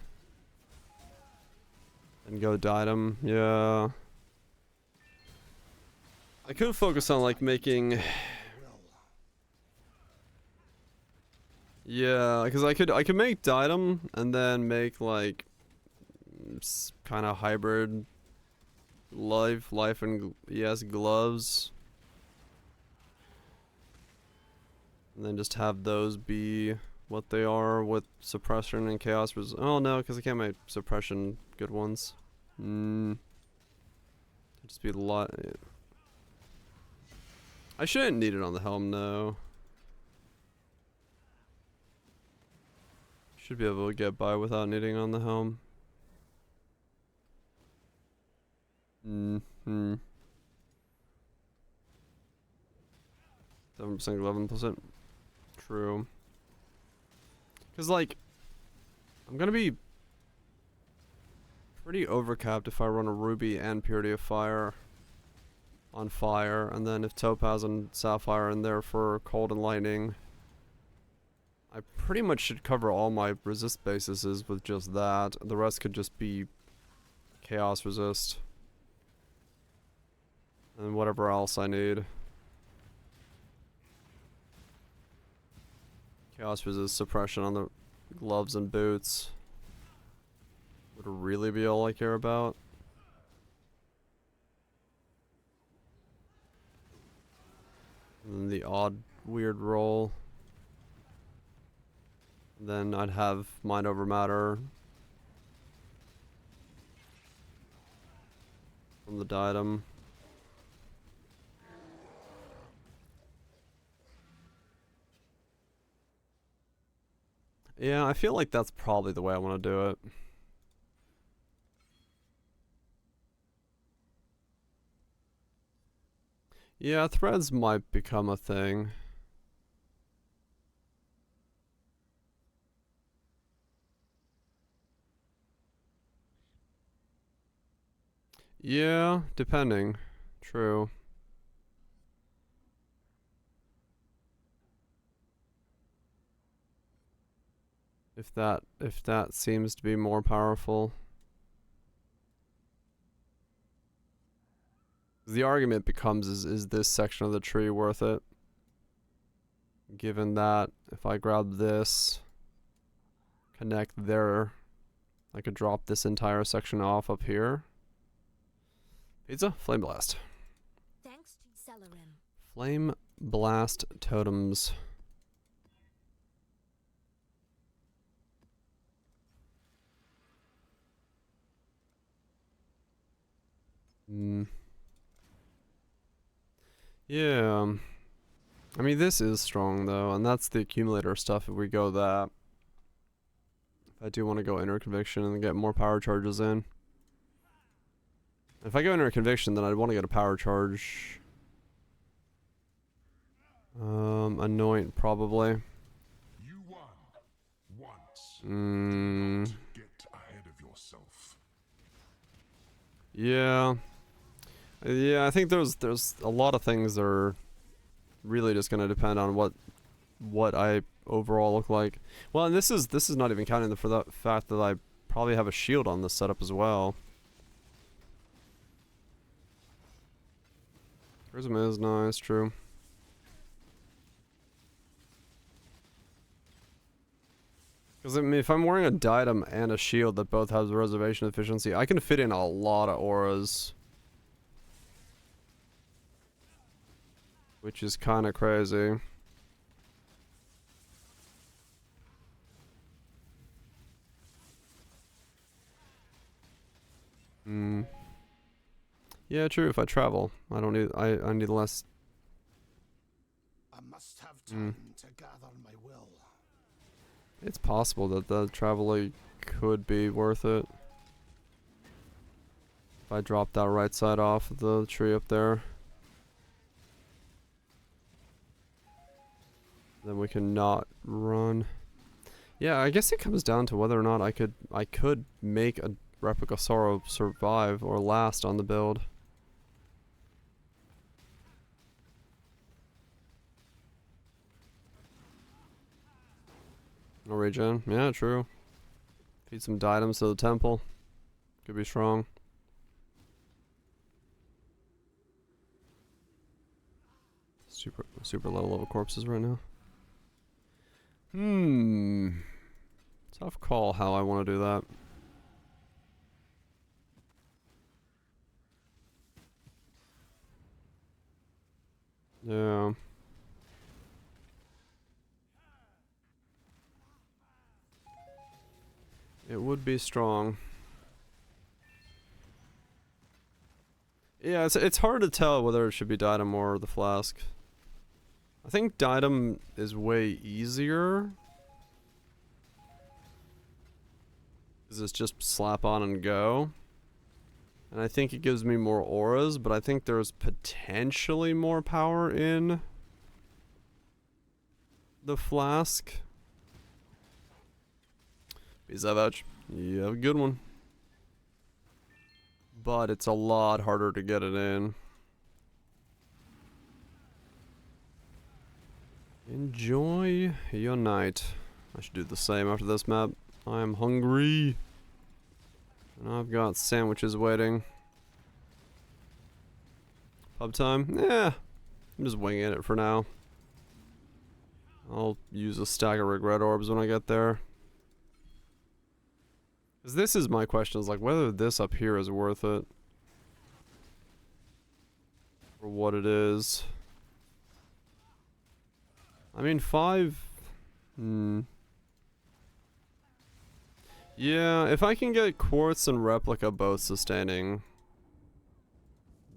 and go diadem. Yeah, I could focus on like making, yeah, because I could make diadem and then make like kind of hybrid life and ES gloves, and then just have those be what they are with suppression and chaos oh no, because I can't make suppression good ones. Just be a lot. I shouldn't need it on the helm, no. Should be able to get by without needing on the helm. 7%, 11%. True. Because, like, I'm gonna be pretty overcapped if I run a Ruby and Purity of Fire on Fire, and then if Topaz and Sapphire are in there for Cold and Lightning, I pretty much should cover all my resist bases with just that. The rest could just be Chaos Resist. And whatever else I need. Chaos Resist suppression on the gloves and boots would really be all I care about. And then the odd weird roll. Then I'd have Mind Over Matter from the Diadem. Yeah, I feel like that's probably the way I want to do it. Yeah, threads might become a thing. Yeah, depending. True. If that seems to be more powerful. The argument becomes, is this section of the tree worth it? Given that if I grab this, connect there, I could drop this entire section off up here. Pizza? Flame Blast. Thanks to Celerin. Flame Blast Totems. Yeah. I mean, this is strong, though, and that's the accumulator stuff if we go that. If I do want to go Inner Conviction and get more power charges in. If I go Inner Conviction, then I'd want to get a power charge. Anoint, probably. You won once. Get ahead of yourself. Yeah. Yeah, I think there's a lot of things that are really just gonna depend on what I overall look like. Well, and this is not even counting for the fact that I probably have a shield on this setup as well. Charisma is nice, true. Because I mean, if I'm wearing a diadem and a shield that both has reservation efficiency, I can fit in a lot of auras. Which is kind of crazy. Yeah, true. If I travel, I don't need. I need less. I must have time to gather my will. It's possible that the travel could be worth it. If I drop that right side off of the tree up there. Then we can not run. Yeah, I guess it comes down to whether or not I could make a Replica Sorrow survive or last on the build. No regen. Yeah, true. Feed some diadems to the temple. Could be strong. Super low level corpses right now. Tough call how I want to do that. Yeah. It would be strong. Yeah, it's hard to tell whether it should be Diadem or the Flask. I think Diadem is way easier. Because it's just slap on and go. And I think it gives me more auras, but I think there's potentially more power in the flask. Be savage. You have a good one. But it's a lot harder to get it in. Enjoy your night. I should do the same after this map. I'm hungry. And I've got sandwiches waiting. Pub time? Yeah. I'm just winging it for now. I'll use a stack of regret orbs when I get there. Because this is my question, is like whether this up here is worth it. For what it is. I mean, 5... Yeah, if I can get quartz and replica both sustaining,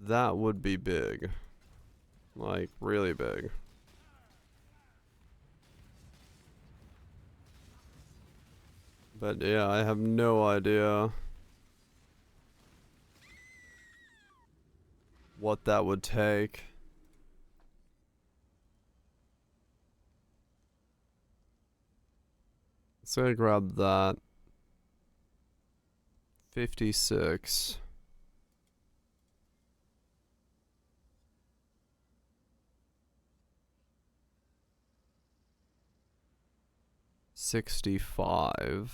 that would be big. Like, really big. But yeah, I have no idea what that would take. So I grab that. 56. $65.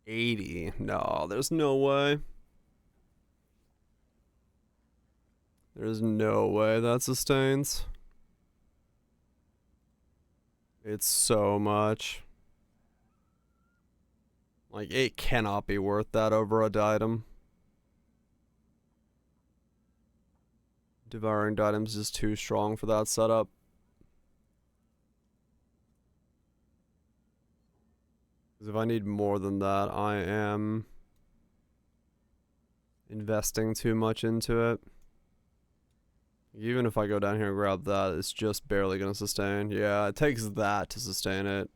80. No, there's no way. There's no way that sustains. It's so much. Like, it cannot be worth that over a diadem. Devouring diadems is too strong for that setup. Because if I need more than that, I am investing too much into it. Even if I go down here and grab that, it's just barely going to sustain. Yeah, it takes that to sustain it.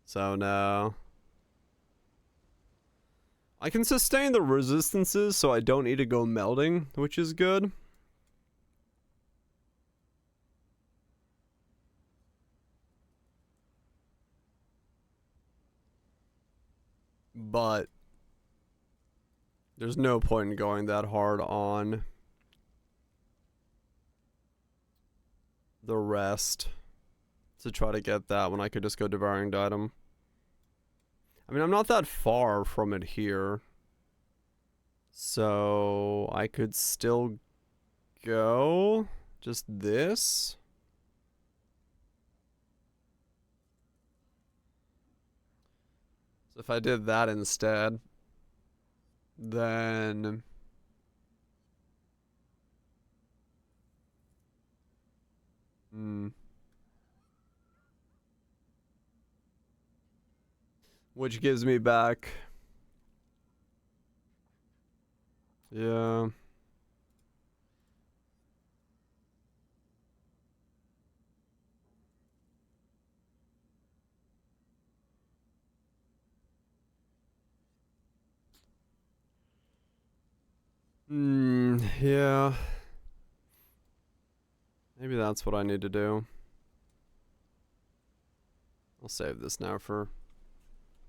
So no. I can sustain the resistances, so I don't need to go melding, which is good. But there's no point in going that hard on the rest to try to get that when I could just go devouring diadem. I mean, I'm not that far from it here, so I could still go just this. So if I did that instead, then which gives me back, yeah, yeah, maybe that's what I need to do. I'll save this now for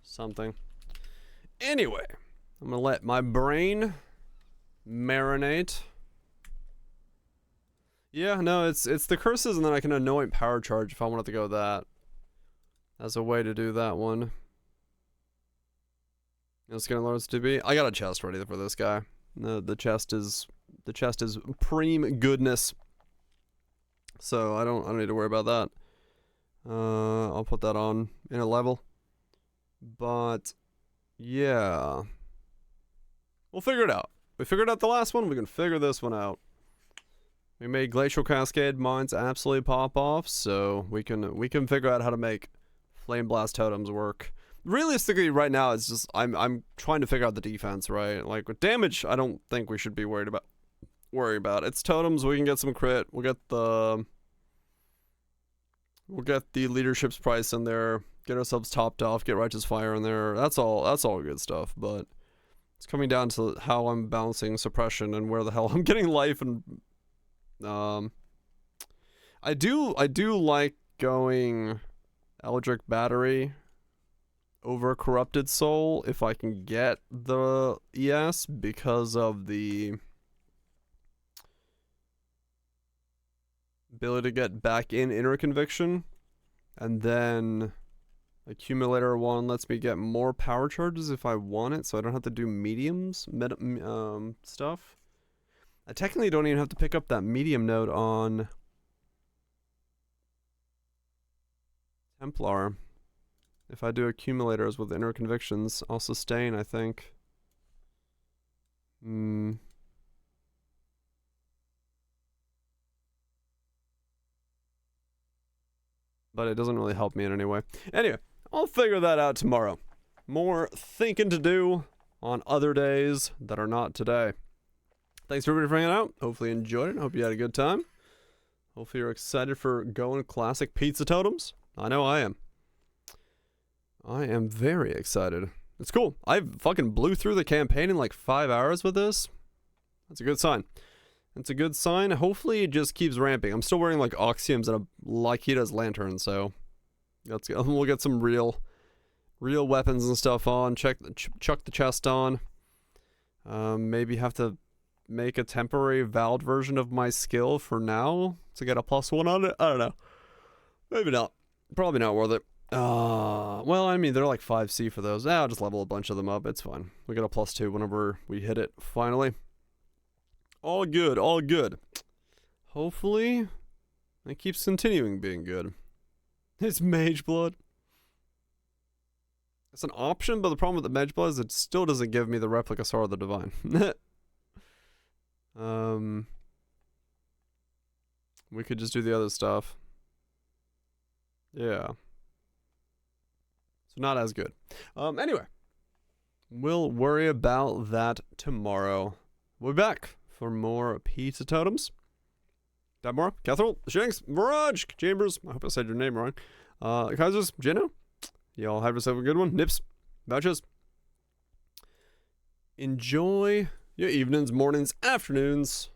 something. Anyway, I'm gonna let my brain marinate. Yeah, no, it's the curses, and then I can anoint power charge if I wanted to go that. As a way to do that one. It's gonna Lords to be. I got a chest ready for this guy. The chest is preem goodness. So I don't need to worry about that. I'll put that on in a level. But yeah, we'll figure it out. We figured out the last one. We can figure this one out. We made Glacial Cascade mines absolutely pop off, so we can figure out how to make Flame Blast Totems work. Realistically, right now it's just I'm trying to figure out the defense, right? Like with damage, I don't think we should be worried about. It's totems. We can get some crit. We'll get the leadership's price in there. Get ourselves topped off. Get Righteous Fire in there. That's all good stuff. But It's coming down to how I'm balancing suppression and where the hell I'm getting life and I do like going Eldritch Battery over Corrupted Soul if I can get the ES because of the ability to get back in Inner Conviction, and then Accumulator 1 lets me get more power charges if I want it, so I don't have to do mediums stuff. I technically don't even have to pick up that medium node on Templar. If I do accumulators with Inner Convictions, I'll sustain, I think. But it doesn't really help me in any way. Anyway, I'll figure that out tomorrow. More thinking to do on other days that are not today. Thanks everybody for hanging out. Hopefully you enjoyed it. Hope you had a good time. Hopefully you're excited for going classic pizza totems. I know I am. I am very excited. It's cool. I fucking blew through the campaign in like 5 hours with this. That's a good sign. It's a good sign. Hopefully it just keeps ramping. I'm still wearing like Oxiums and a Lycida's lantern, so we'll get some real weapons and stuff on. Chuck the chest on. Maybe have to make a temporary Vald version of my skill for now to get a +1 on it. I don't know. Maybe not. Probably not worth it. Well, I mean, they're like 5C for those. I'll just level a bunch of them up. It's fine. We get a +2 whenever we hit it, finally. All good, all good. Hopefully, it keeps continuing being good. It's Mage Blood. It's an option, but the problem with the Mage Blood is it still doesn't give me the Replica Sword of the Divine. We could just do the other stuff. Yeah. So not as good. Anyway. We'll worry about that tomorrow. We'll be back for more pizza totems. Dabmore, Catherall, Shanks, Mirage, Chambers. I hope I said your name wrong. Kaisers, Jeno. Y'all have yourself a good one. Nips, vouchers. Enjoy your evenings, mornings, afternoons.